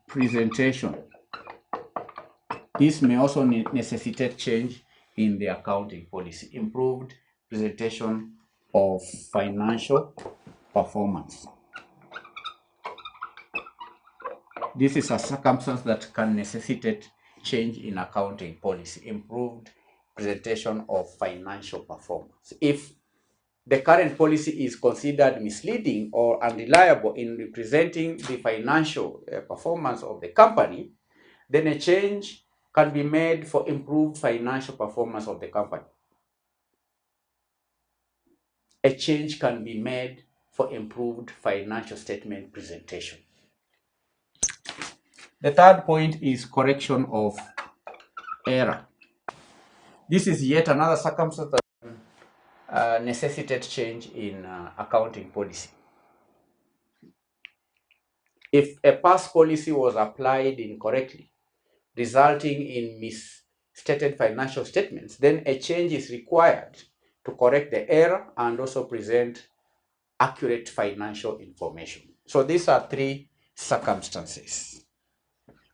presentation. This may also necessitate change in the accounting policy. Improved presentation of financial performance. This is a circumstance that can necessitate change in accounting policy. Improved presentation of financial performance. If the current policy is considered misleading or unreliable in representing the financial performance of the company, then a change can be made for improved financial performance of the company. A change can be made for improved financial statement presentation. The third point is correction of error. This is yet another circumstance that necessitates change in accounting policy. If a past policy was applied incorrectly, resulting in misstated financial statements, then a change is required to correct the error and also present accurate financial information. So these are 3 circumstances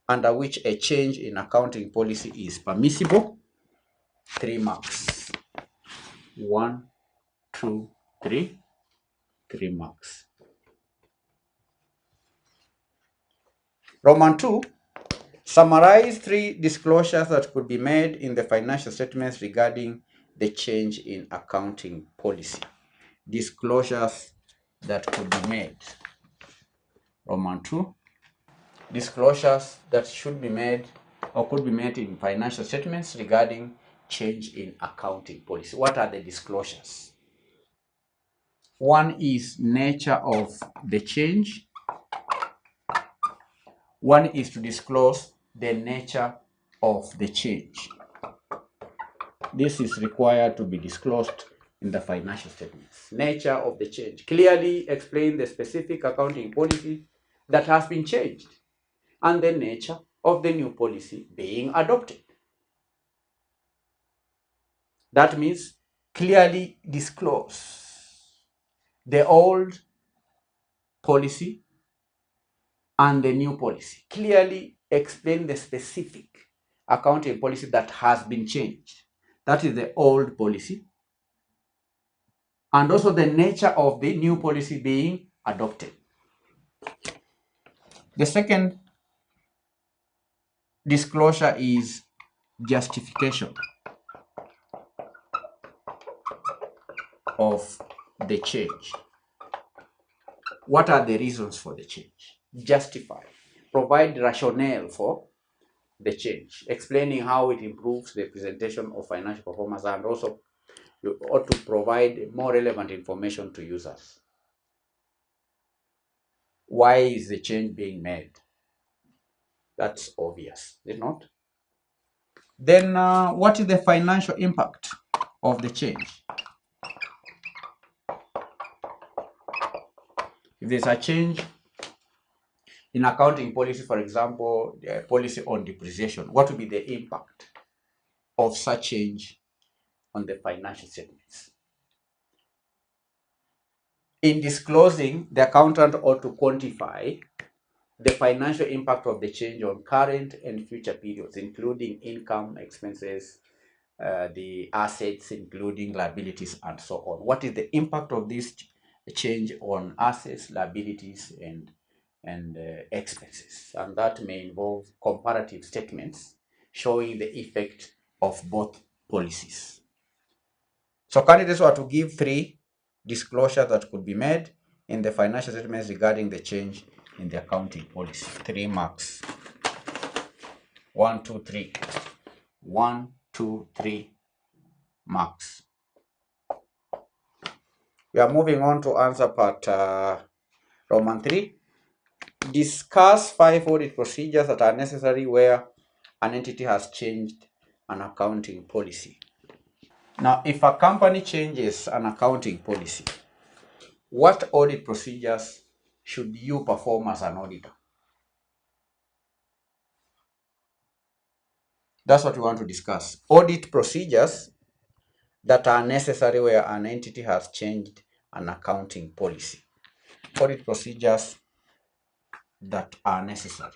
under which a change in accounting policy is permissible. 3 marks. 1, 2, 3. 3 marks. Roman 2, summarize 3 disclosures that could be made in the financial statements regarding the change in accounting policy. Disclosures that could be made. Roman 2, disclosures that should be made or could be made in financial statements regarding change in accounting policy. What are the disclosures? One is nature of the change. One is to disclose the nature of the change. this is required to be disclosed in the financial statements. Nature of the change. Clearly explain the specific accounting policy that has been changed and the nature of the new policy being adopted. That means clearly disclose the old policy and the new policy. Clearly explain the specific accounting policy that has been changed. That is the old policy. And also the nature of the new policy being adopted. The second disclosure is justification of the change. What are the reasons for the change? Justify. Provide rationale for the change, explaining how it improves the presentation of financial performance, and also you ought to provide more relevant information to users. Why is the change being made? That's obvious, is it not? Then what is the financial impact of the change? If there's a change in accounting policy, for example, the policy on depreciation, what will be the impact of such change on the financial statements? In disclosing, the accountant ought to quantify the financial impact of the change on current and future periods, including income, expenses, the assets, including liabilities, and so on. What is the impact of this change on assets, liabilities, and expenses? And that may involve comparative statements showing the effect of both policies. So candidates were to give 3 disclosures that could be made in the financial statements regarding the change in the accounting policy. 3 marks. 1, 2, 3. 1, 2, 3 marks. We are moving on to answer part Roman 3. Discuss 5 audit procedures that are necessary where an entity has changed an accounting policy. Now, if a company changes an accounting policy, what audit procedures should you perform as an auditor? That's what we want to discuss. Audit procedures that are necessary where an entity has changed an accounting policy. Audit procedures that are necessary.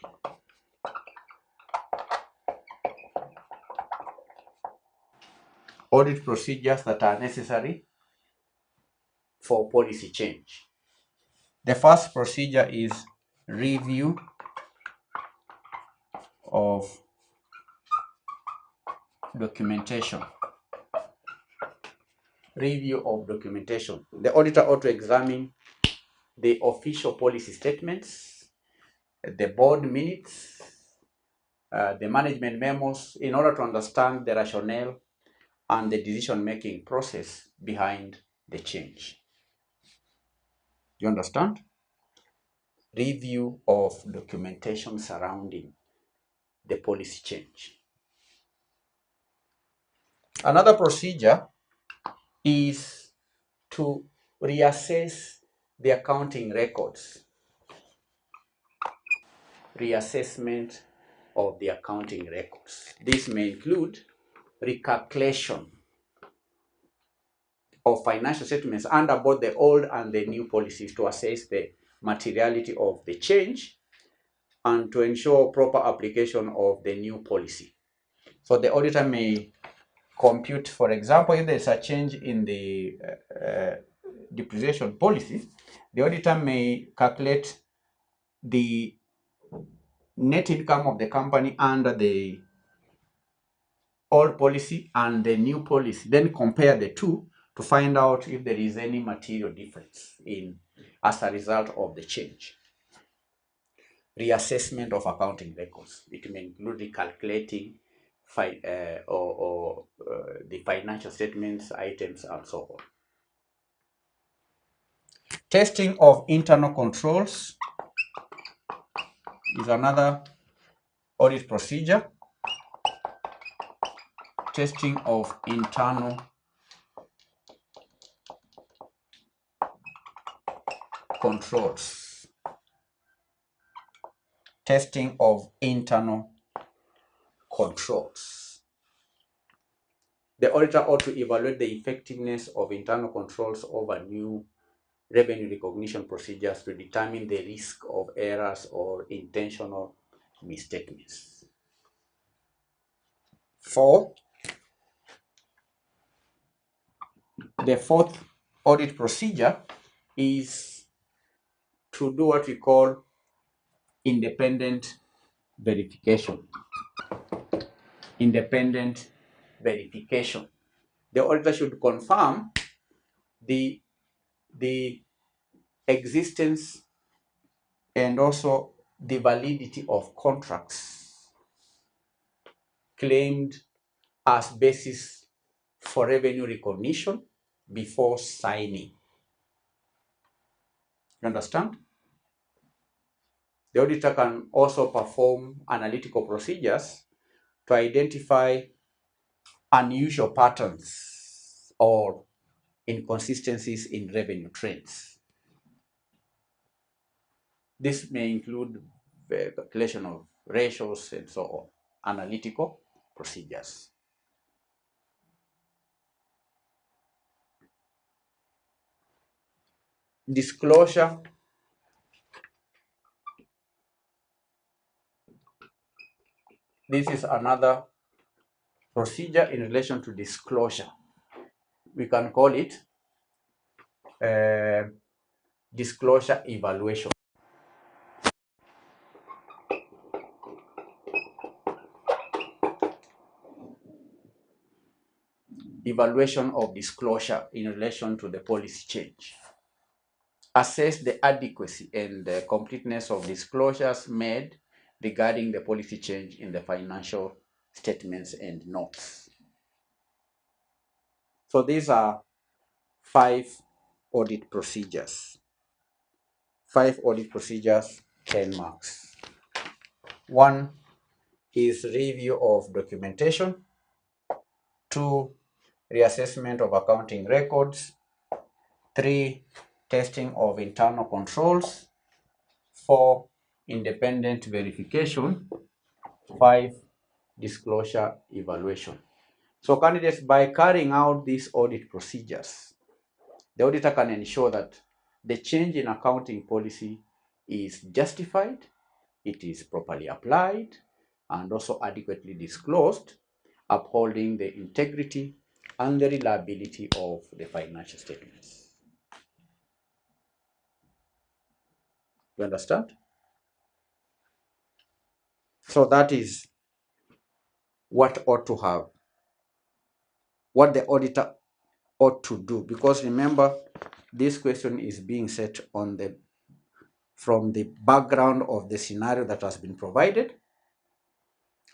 Audit procedures that are necessary for policy change. The first procedure is review of documentation. Review of documentation. The auditor ought to examine the official policy statements, the board minutes, the management memos, in order to understand the rationale and the decision-making process behind the change. You understand? Review of documentation surrounding the policy change. Another procedure is to reassess the accounting records. Reassessment of the accounting records. This may include recalculation of financial statements under both the old and the new policies to assess the materiality of the change and to ensure proper application of the new policy. So the auditor may compute, for example, if there's a change in the depreciation policy, the auditor may calculate the net income of the company under the old policy and the new policy, then compare the two to find out if there is any material difference as a result of the change. Reassessment of accounting records. It may include recalculating the financial statements, items, and so on. Testing of internal controls is another audit procedure. testing of internal controls. Testing of internal controls. The auditor ought to evaluate the effectiveness of internal controls over new revenue recognition procedures to determine the risk of errors or intentional misstatements. 4. The fourth audit procedure is to do what we call independent verification. Independent verification. The auditor should confirm the existence and also the validity of contracts claimed as basis for revenue recognition before signing. You understand? The auditor can also perform analytical procedures to identify unusual patterns or inconsistencies in revenue trends. This may include the calculation of ratios and so on, analytical procedures. Disclosure. This is another procedure in relation to disclosure. We can call it disclosure evaluation. Evaluation of disclosure in relation to the policy change. Assess the adequacy and the completeness of disclosures made regarding the policy change in the financial statements and notes. So these are 5 audit procedures. 5 audit procedures, 10 marks. 1 is review of documentation. 2, reassessment of accounting records. 3, testing of internal controls. 4, independent verification. 5, disclosure evaluation. So candidates, by carrying out these audit procedures, the auditor can ensure that the change in accounting policy is justified, it is properly applied, and also adequately disclosed, upholding the integrity and the reliability of the financial statements. You understand? So that is what ought to have, what the auditor ought to do, because remember, this question is being set on the from the background of the scenario that has been provided,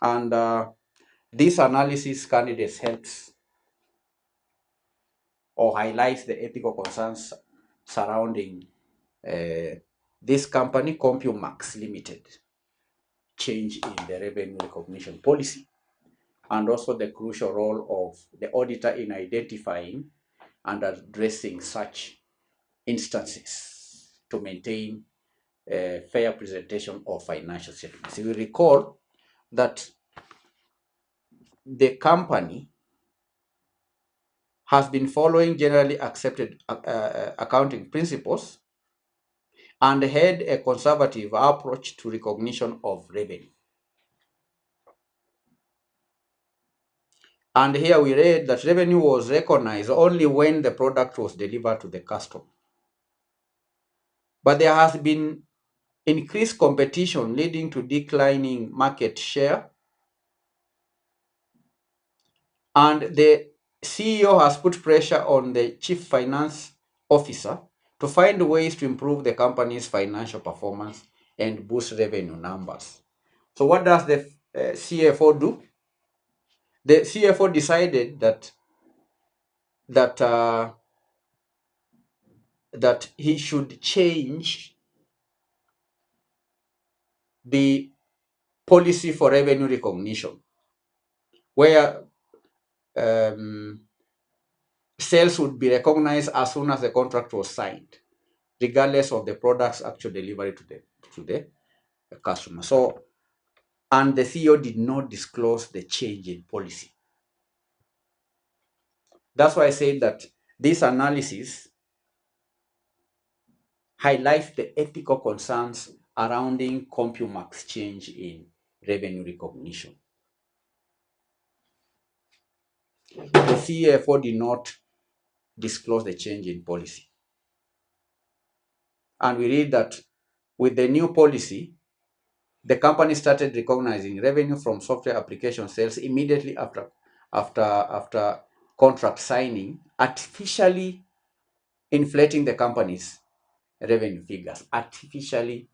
and this analysis candidates helps or highlights the ethical concerns surrounding this company, CompuMax Limited, change in the revenue recognition policy, and also the crucial role of the auditor in identifying and addressing such instances to maintain a fair presentation of financial statements. You will recall that the company has been following generally accepted accounting principles and had a conservative approach to recognition of revenue. And here we read that revenue was recognized only when the product was delivered to the customer. But there has been increased competition leading to declining market share, and the CEO has put pressure on the chief finance officer to find ways to improve the company's financial performance and boost revenue numbers. So what does the CFO do? The CFO decided that he should change the policy for revenue recognition, where sales would be recognized as soon as the contract was signed, regardless of the product's actual delivery to the customer. So, and the CEO did not disclose the change in policy. That's why I say that this analysis highlights the ethical concerns surrounding CompuMark's change in revenue recognition. The CFO did not disclose the change in policy. And we read that with the new policy, the company started recognizing revenue from software application sales immediately after contract signing, artificially inflating the company's revenue figures. Artificially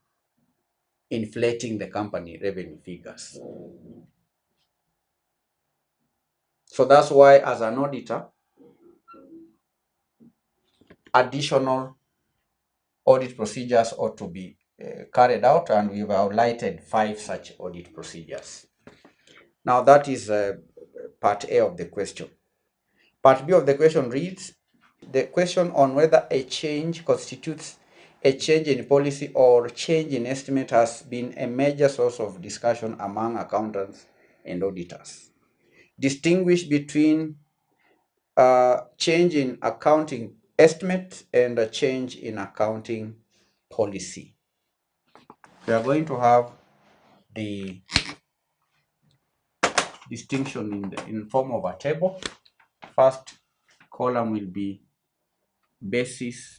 inflating the company revenue figures. So that's why, as an auditor, additional audit procedures ought to be carried out, and we've highlighted 5 such audit procedures. Now, that is part A of the question. Part B of the question reads, the question on whether a change constitutes a change in policy or change in estimate has been a major source of discussion among accountants and auditors. Distinguish between a change in accounting estimate and a change in accounting policy. We are going to have the distinction in form of a table. First column will be basis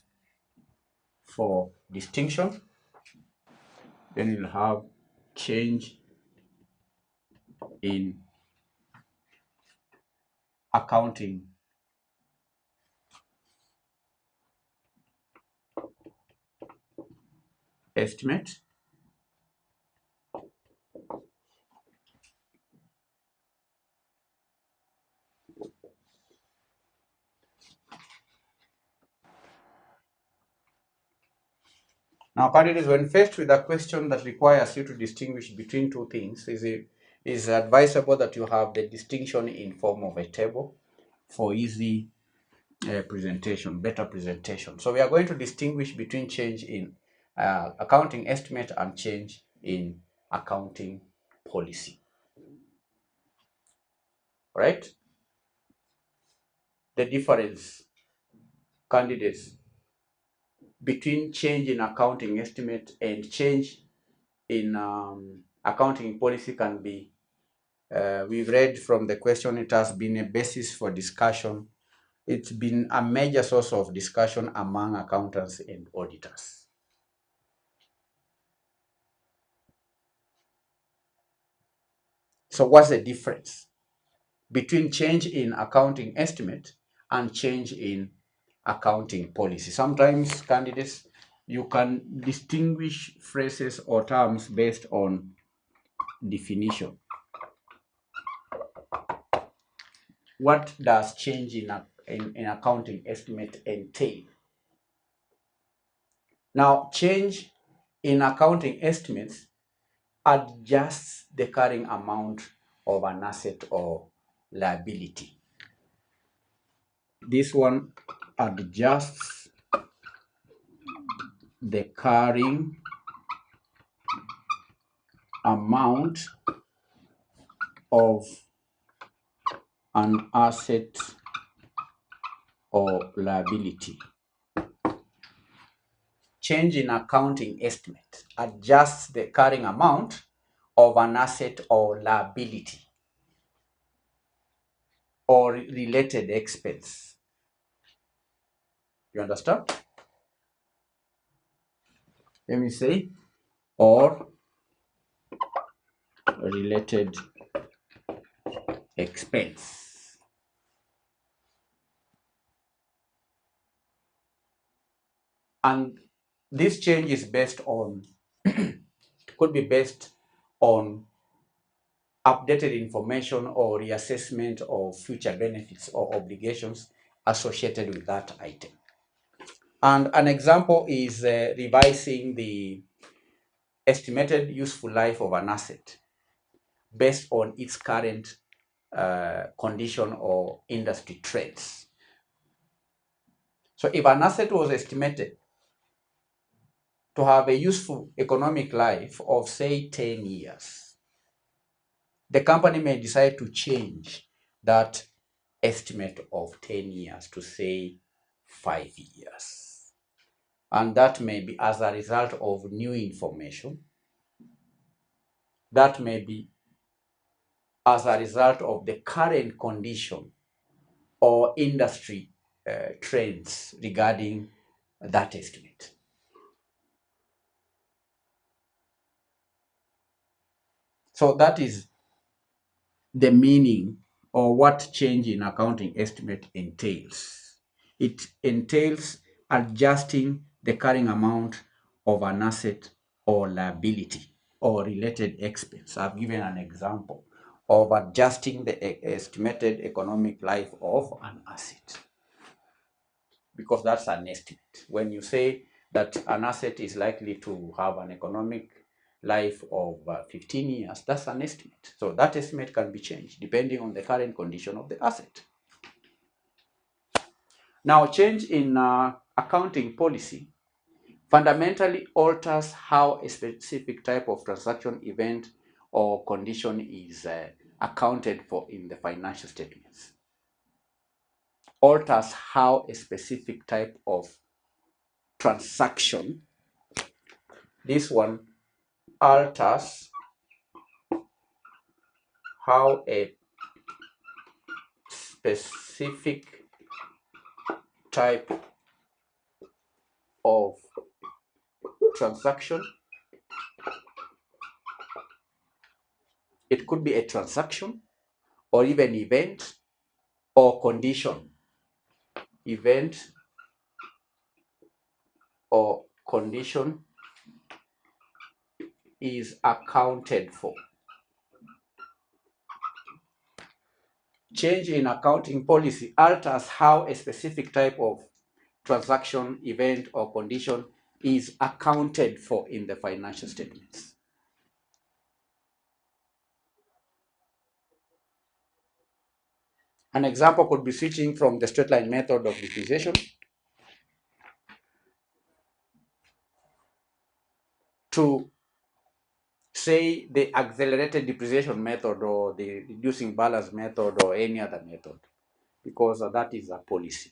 for distinction. Then you'll have change in accounting estimate. Now, candidates, when faced with a question that requires you to distinguish between two things, it is advisable that you have the distinction in form of a table for easy presentation, better presentation. So we are going to distinguish between change in accounting estimate and change in accounting policy. Right? The difference, candidates, between change in accounting estimate and change in accounting policy can be, we've read from the question, it has been a basis for discussion. It's been a major source of discussion among accountants and auditors. So what's the difference between change in accounting estimate and change in accounting policy? Sometimes, candidates, you can distinguish phrases or terms based on definition. What does change in accounting estimate entail? Now, change in accounting estimates adjusts the carrying amount of an asset or liability. This one adjusts the carrying amount of an asset or liability. Change in accounting estimate adjusts the carrying amount of an asset or liability or related expense. You understand? Let me say, or related expense. And this change is based on, could be based on updated information or reassessment of future benefits or obligations associated with that item. And an example is revising the estimated useful life of an asset based on its current condition or industry trends. So if an asset was estimated to have a useful economic life of, say, 10 years, the company may decide to change that estimate of 10 years to, say, 5 years. And that may be as a result of new information. That may be as a result of the current condition or industry trends regarding that estimate. So that is the meaning or what change in accounting estimate entails. It entails adjusting the carrying amount of an asset or liability or related expense. I've given an example of adjusting the estimated economic life of an asset, because that's an estimate. When you say that an asset is likely to have an economic life of 15 years, that's an estimate. So that estimate can be changed depending on the current condition of the asset. Now, change in accounting policy fundamentally alters how a specific type of transaction, event, or condition is accounted for in the financial statements. Alters how a specific type of transaction, this one alters how a specific type of transaction, it could be a transaction or even event or condition, event or condition is accounted for. Change in accounting policy alters how a specific type of transaction, event, or condition is accounted for in the financial statements. An example could be switching from the straight line method of depreciation to, say, the accelerated depreciation method or the reducing balance method or any other method, because that is a policy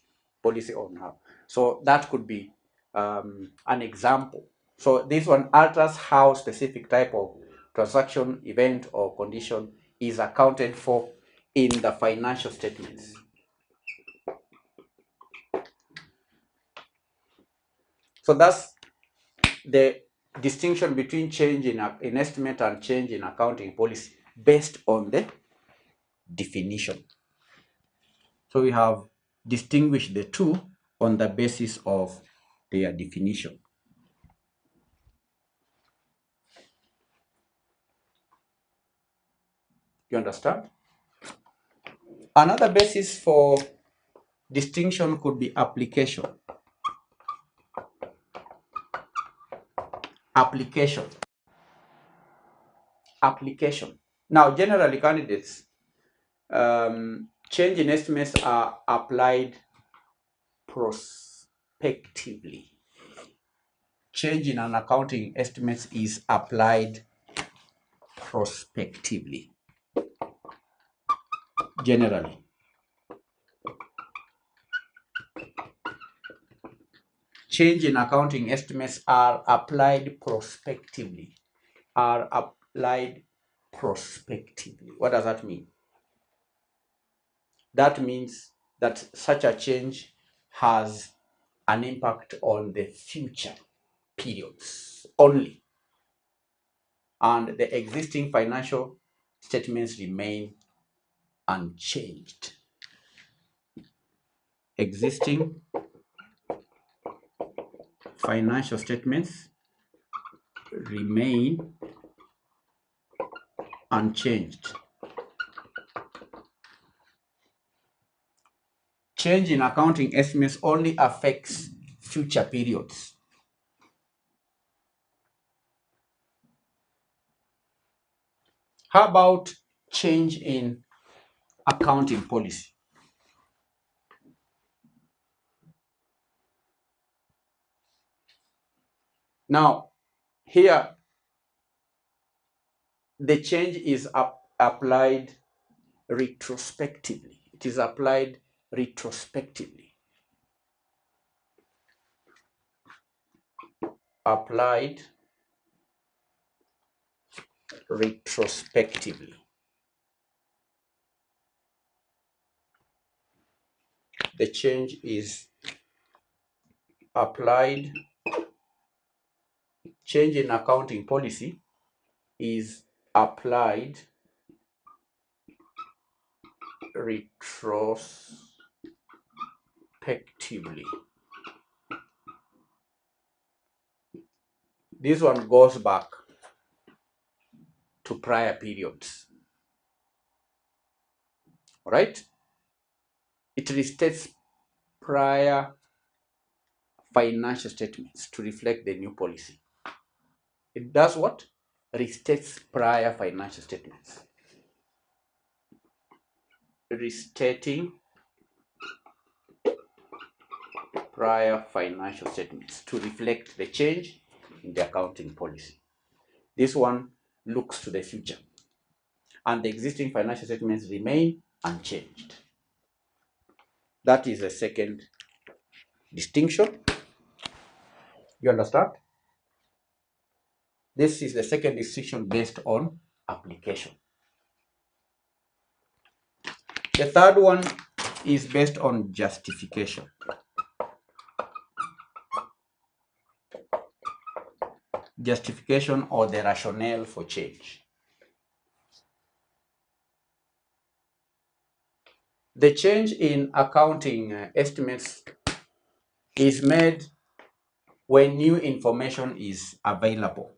on how. So that could be an example. So this one alters how specific type of transaction, event, or condition is accounted for in the financial statements. So that's the distinction between change in estimate and change in accounting policy based on the definition. So we have distinguished the two on the basis of their definition. You understand? Another basis for distinction could be application. Application. Application. Now, generally, candidates, change in estimates are applied prospectively. Change in an accounting estimates is applied prospectively, generally. Change in accounting estimates are applied prospectively. Are applied prospectively. What does that mean? That means that such a change has an impact on the future periods only, and the existing financial statements remain unchanged. Existing financial statements remain unchanged. Change in accounting estimates only affects future periods. How about change in accounting policy. Now, here, the change is applied retrospectively. It is applied retrospectively. Applied retrospectively. The change is applied, change in accounting policy is applied retrospectively. This one goes back to prior periods. All right? It restates prior financial statements to reflect the new policy. It does what? Restates prior financial statements. Restating prior financial statements to reflect the change in the accounting policy. This one looks to the future, and the existing financial statements remain unchanged. That is the second distinction. You understand? This is the second distinction based on application. The third one is based on justification. Justification or the rationale for change. The change in accounting estimates is made when new information is available.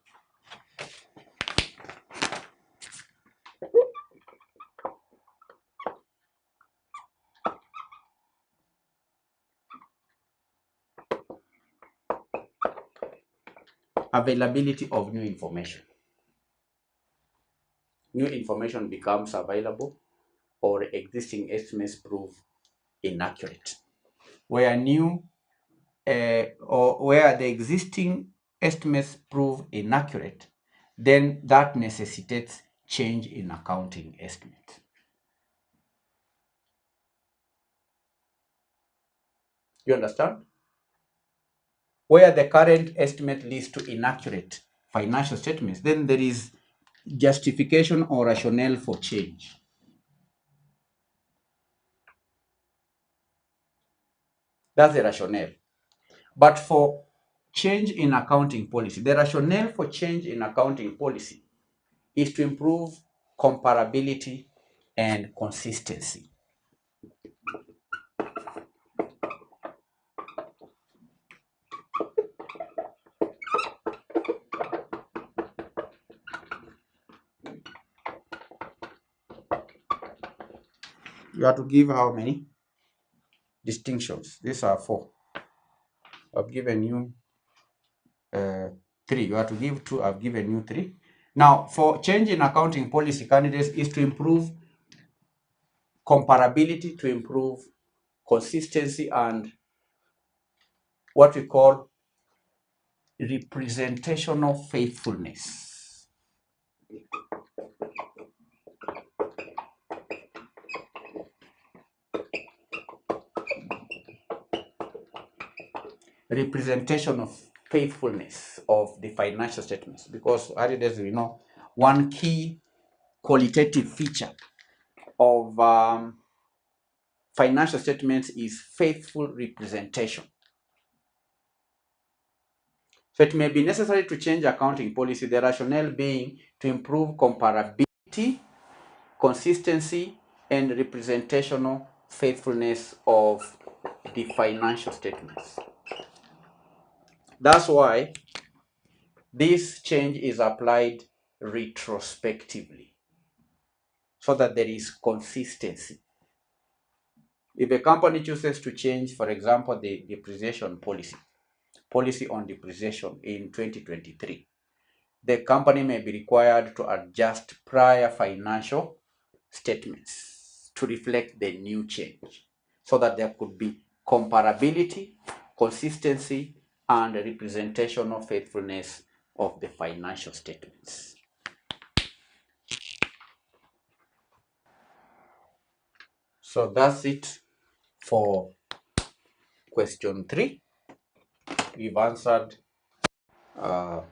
Availability of new information. New information becomes available or existing estimates prove inaccurate. Where new or where the existing estimates prove inaccurate, then that necessitates change in accounting estimate. You understand? Where the current estimate leads to inaccurate financial statements, then there is justification or rationale for change. That's the rationale. But for change in accounting policy, the rationale for change in accounting policy is to improve comparability and consistency. You have to give how many distinctions? These are 4. I've given you 3. You have to give 2. I've given you 3. Now, for change in accounting policy candidates is to improve comparability, to improve consistency, and what we call representational faithfulness. Representation of faithfulness of the financial statements, because as we know, one key qualitative feature of financial statements is faithful representation. So it may be necessary to change accounting policy, the rationale being to improve comparability, consistency, and representational faithfulness of the financial statements. That's why this change is applied retrospectively, so that there is consistency. If a company chooses to change, for example, the depreciation policy on depreciation in 2023, the company may be required to adjust prior financial statements to reflect the new change so that there could be comparability, consistency, and representational faithfulness of the financial statements. So that's it for question 3. We've answered part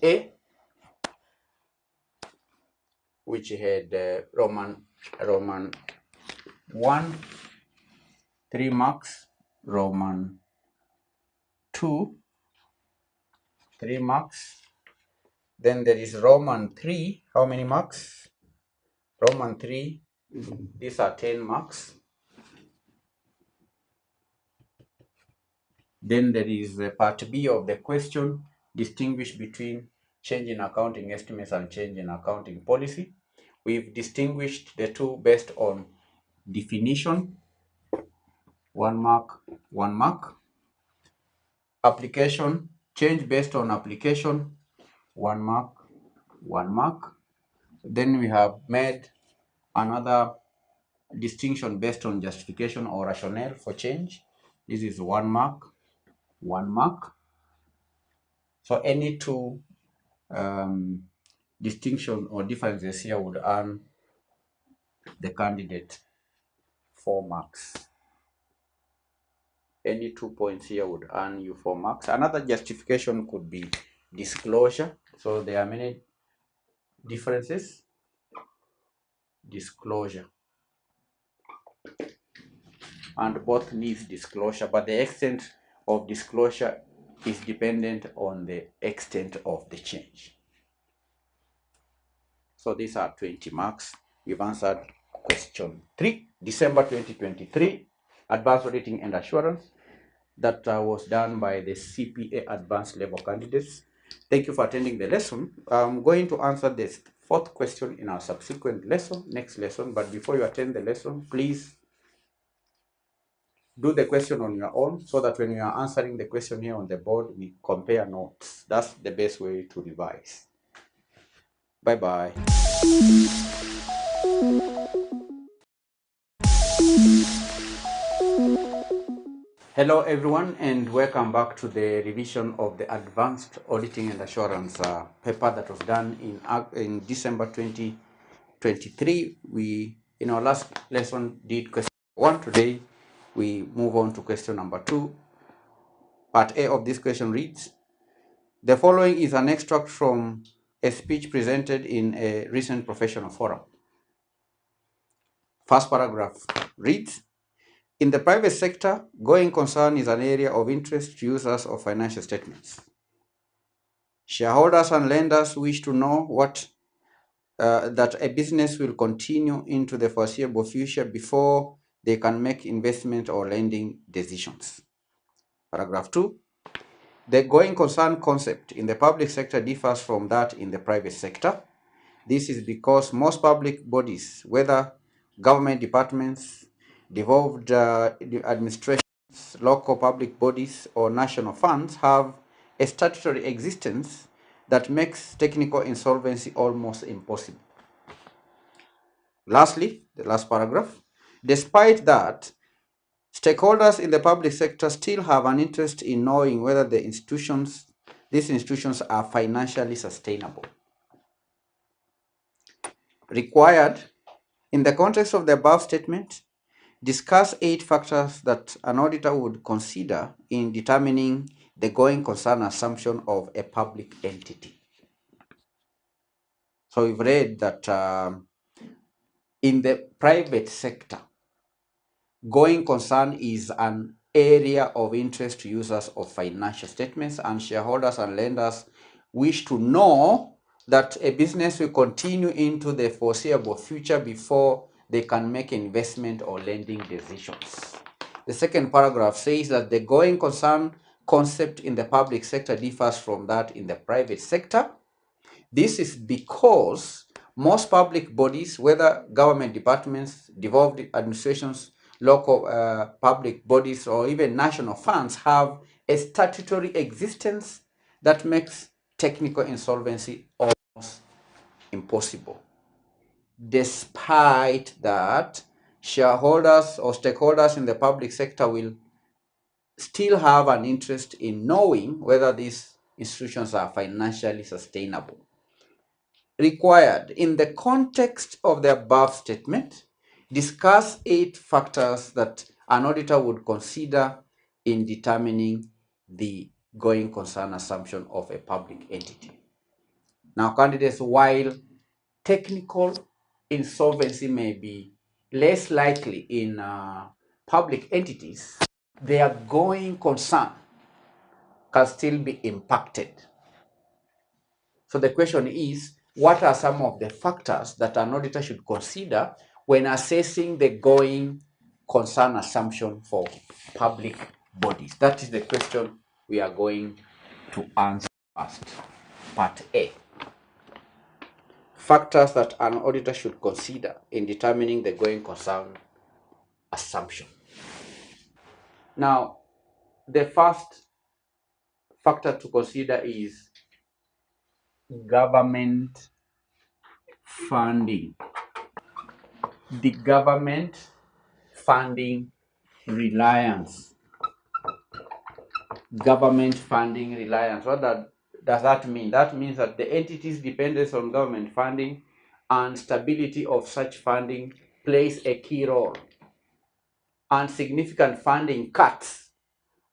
A, which had Roman 1, 3 marks, Roman 2, 3 marks. Then there is Roman 3, how many marks? Roman 3, these are 10 marks. Then there is part B of the question, distinguish between change in accounting estimates and change in accounting policy. We've distinguished the two based on definition, 1 mark, 1 mark. Application, change based on application, 1 mark, 1 mark. Then we have made another distinction based on justification or rationale for change. This is 1 mark, 1 mark. So any two distinction or differences here would earn the candidate 4 marks. Any 2 points here would earn you 4 marks. Another justification could be disclosure. So there are many differences. Disclosure. And both needs disclosure, but the extent of disclosure is dependent on the extent of the change. So these are 20 marks. We've answered question 3, December 2023, Advanced Auditing and Assurance, that was done by the CPA Advanced Level candidates. Thank you for attending the lesson. I'm going to answer this 4th question in our subsequent lesson, next lesson. But before you attend the lesson, please do the question on your own so that when you are answering the question here on the board, we compare notes. That's the best way to revise. Bye-bye. Hello everyone, and welcome back to the revision of the Advanced Auditing and Assurance paper that was done in December 2023. We, in our last lesson, did question 1. Today, we move on to question number 2. Part A of this question reads, the following is an extract from a speech presented in a recent professional forum. First paragraph reads, in the private sector, going concern is an area of interest to users of financial statements. Shareholders and lenders wish to know that a business will continue into the foreseeable future before they can make investment or lending decisions. Paragraph 2. The going concern concept in the public sector differs from that in the private sector. This is because most public bodies, whether government departments, devolved administrations, local public bodies, or national funds, have a statutory existence that makes technical insolvency almost impossible. Lastly, the last paragraph, despite that, stakeholders in the public sector still have an interest in knowing whether these institutions are financially sustainable. Required, in the context of the above statement, discuss 8 factors that an auditor would consider in determining the going concern assumption of a public entity. So we've read that in the private sector, going concern is an area of interest to users of financial statements, and shareholders and lenders wish to know that a business will continue into the foreseeable future before they can make investment or lending decisions. The second paragraph says that the going concern concept in the public sector differs from that in the private sector. This is because most public bodies, whether government departments, devolved administrations, local public bodies, or even national funds, have a statutory existence that makes technical insolvency almost impossible. despite that shareholders or stakeholders in the public sector will still have an interest in knowing whether these institutions are financially sustainable. Required, in the context of the above statement, discuss 8 factors that an auditor would consider in determining the going concern assumption of a public entity. Now, candidates, while technical insolvency may be less likely in public entities, their going concern can still be impacted. So the question is, what are some of the factors that an auditor should consider when assessing the going concern assumption for public bodies? That is the question we are going to answer first. Part A. Factors that an auditor should consider in determining the going concern assumption. Now, the first factor to consider is government funding. The government funding reliance. Government funding reliance. What does that mean? That means that the entity's dependence on government funding and stability of such funding plays a key role. And significant funding cuts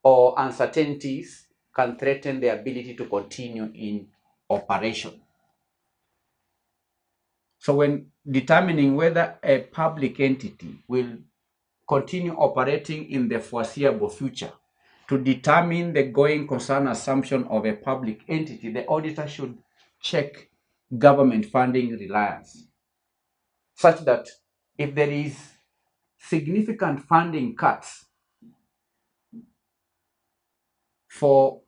or uncertainties can threaten the ability to continue in operation. So when determining whether a public entity will continue operating in the foreseeable future, to determine the going concern assumption of a public entity, the auditor should check government funding reliance, such that if there is significant funding cuts for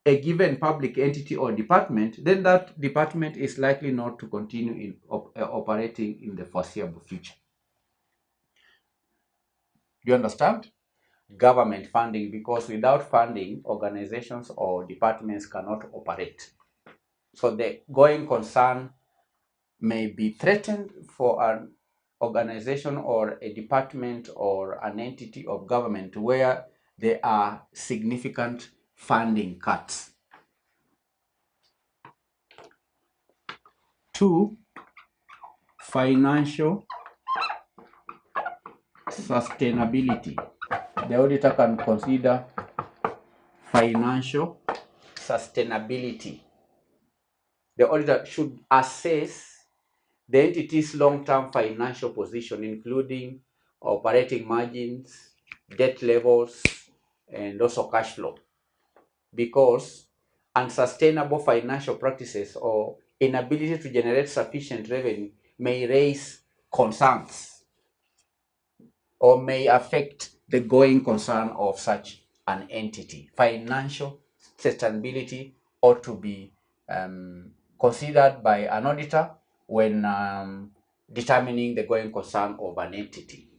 a given public entity or department, then that department is likely not to continue in operating in the foreseeable future. Do you understand? Government funding, because without funding, organizations or departments cannot operate. So the going concern may be threatened for an organization or a department or an entity of government where there are significant funding cuts. 2, financial sustainability. The auditor can consider financial sustainability. The auditor should assess the entity's long-term financial position, including operating margins, debt levels, and also cash flow, because unsustainable financial practices or inability to generate sufficient revenue may raise concerns or may affect the going concern of such an entity. Financial sustainability ought to be considered by an auditor when determining the going concern of an entity.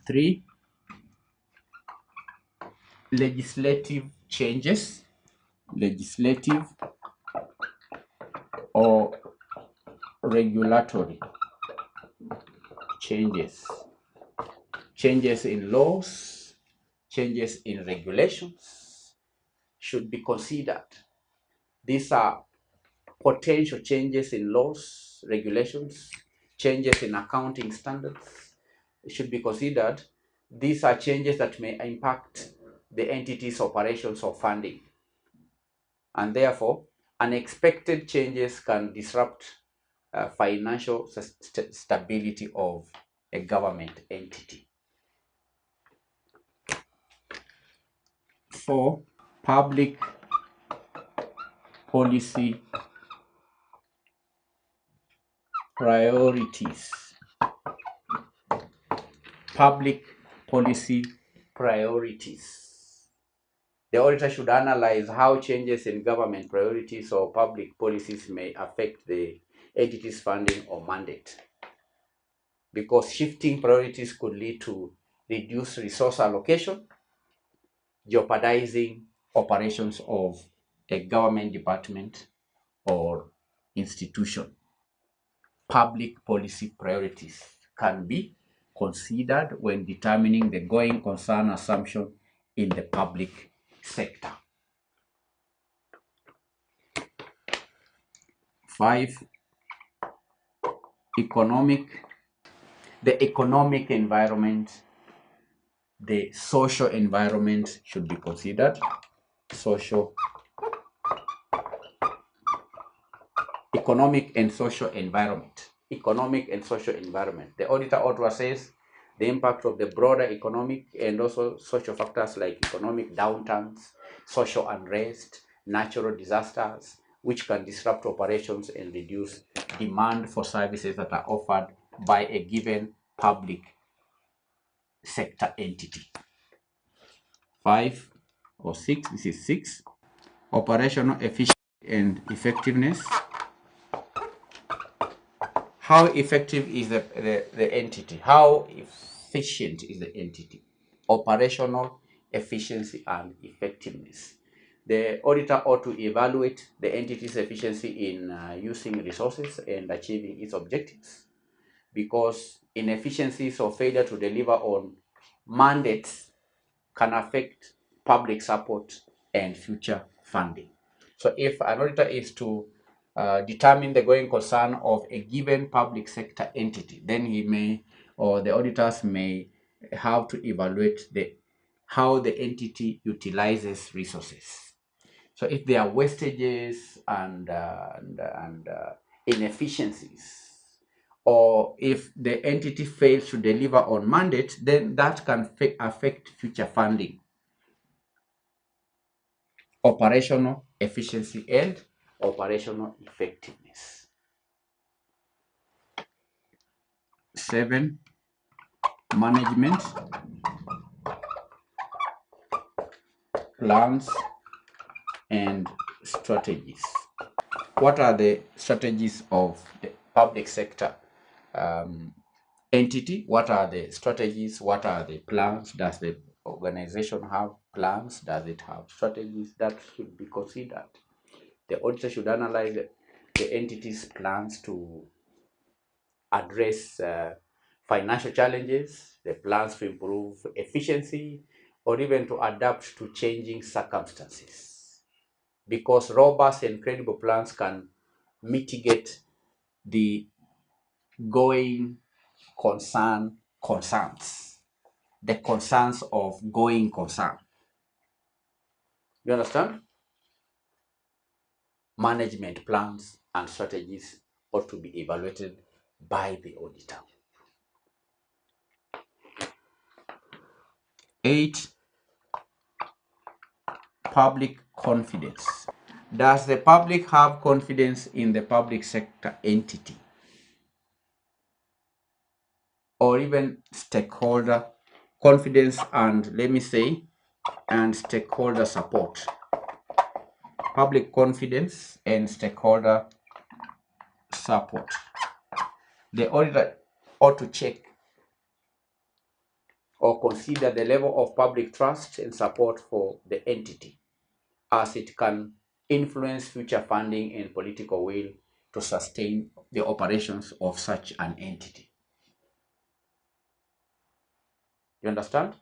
3, legislative changes. Legislative or regulatory changes. Changes in laws, changes in regulations should be considered. These are potential changes in laws, regulations, changes in accounting standards should be considered. These are changes that may impact the entity's operations or funding, and therefore unexpected changes can disrupt financial stability of a government entity. 4, public policy priorities. Public policy priorities. The auditor should analyze how changes in government priorities or public policies may affect the entity's funding or mandate, because shifting priorities could lead to reduced resource allocation, jeopardizing operations of a government department or institution. public policy priorities can be considered when determining the going concern assumption in the public sector. 5, the economic environment, the social environment should be considered. Economic and social environment. Economic and social environment. The auditor ought to assess the impact of the broader economic and also social factors like economic downturns, social unrest, natural disasters, which can disrupt operations and reduce demand for services that are offered by a given public sector entity. 5 or 6, this is 6, operational efficiency and effectiveness. How effective is the entity? How efficient is the entity? Operational efficiency and effectiveness. The auditor ought to evaluate the entity's efficiency in using resources and achieving its objectives, because inefficiencies or failure to deliver on mandates can affect public support and future funding. So if an auditor is to determine the going concern of a given public sector entity, then he may, or the auditors may have to evaluate how the entity utilizes resources. So if there are wastages and inefficiencies, or if the entity fails to deliver on mandate, then that can affect future funding. Operational efficiency and operational effectiveness. 7, management, plans and strategies. What are the strategies of the public sector entity? What are the strategies? What are the plans? Does the organization have plans? Does it have strategies? That should be considered. The auditor should analyze the entity's plans to address financial challenges, the plans to improve efficiency, or even to adapt to changing circumstances. Because robust and credible plans can mitigate the going concerns, the concerns of going concern. You understand? Management plans and strategies ought to be evaluated by the auditor. 8, public confidence. Does the public have confidence in the public sector entity? Or even stakeholder confidence and, let me say, and stakeholder support. Public confidence and stakeholder support. The auditor ought to check or consider the level of public trust and support for the entity, as it can influence future funding and political will to sustain the operations of such an entity. You understand?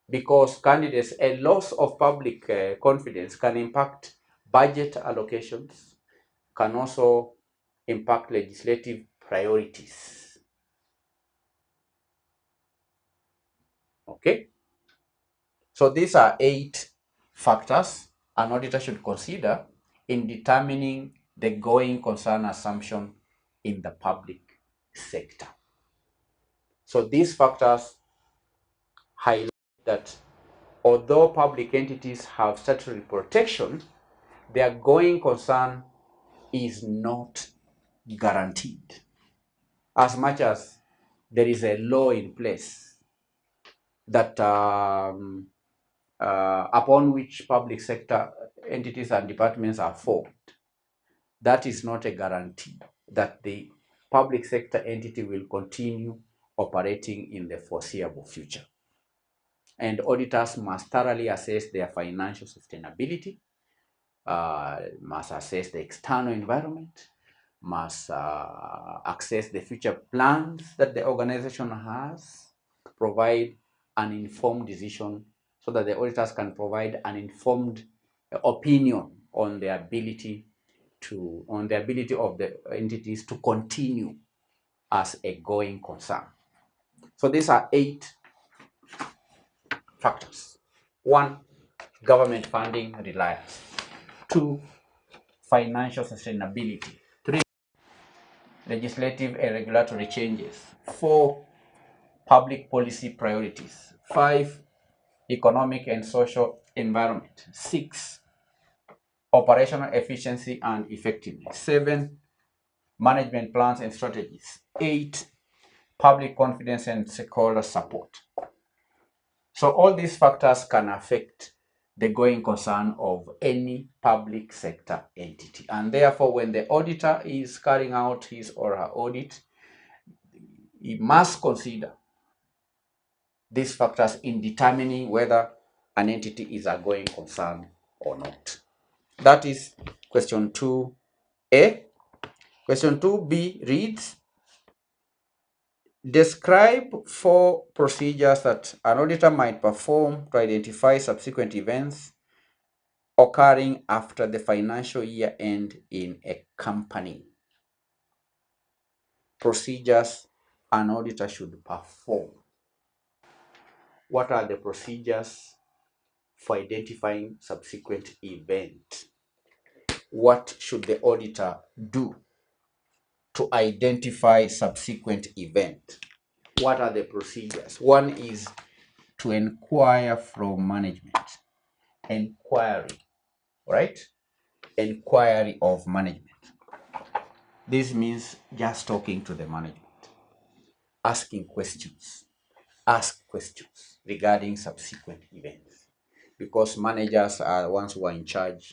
Because candidates, a loss of public confidence can impact budget allocations, can also impact legislative priorities. Okay? So these are 8 factors an auditor should consider in determining the going concern assumption in the public sector. So these factors highlight that although public entities have statutory protection, their going concern is not guaranteed. As much as there is a law in place that upon which public sector entities and departments are formed, that is not a guarantee that the public sector entity will continue operating in the foreseeable future. And auditors must thoroughly assess their financial sustainability, must assess the external environment, must access the future plans that the organization has to provide an informed decision so that the auditors can provide an informed opinion on the ability of the entities to continue as a going concern. So these are 8 factors. 1, government funding reliance. 2, financial sustainability. 3, legislative and regulatory changes. 4, public policy priorities. 5, economic and social environment. 6, operational efficiency and effectiveness. 7, management plans and strategies. 8, public confidence and stakeholder support. So all these factors can affect the going concern of any public sector entity. And therefore, when the auditor is carrying out his or her audit, he must consider these factors in determining whether an entity is a going concern or not. That is question 2A. Question 2B reads, describe 4 procedures that an auditor might perform to identify subsequent events occurring after the financial year end in a company. Procedures an auditor should perform. What are the procedures for identifying subsequent event? What should the auditor do to identify subsequent event? What are the procedures? One is to inquire from management. Inquiry, right? Inquiry of management. This means just talking to the management, asking questions. Ask questions regarding subsequent events, because managers are the ones who are in charge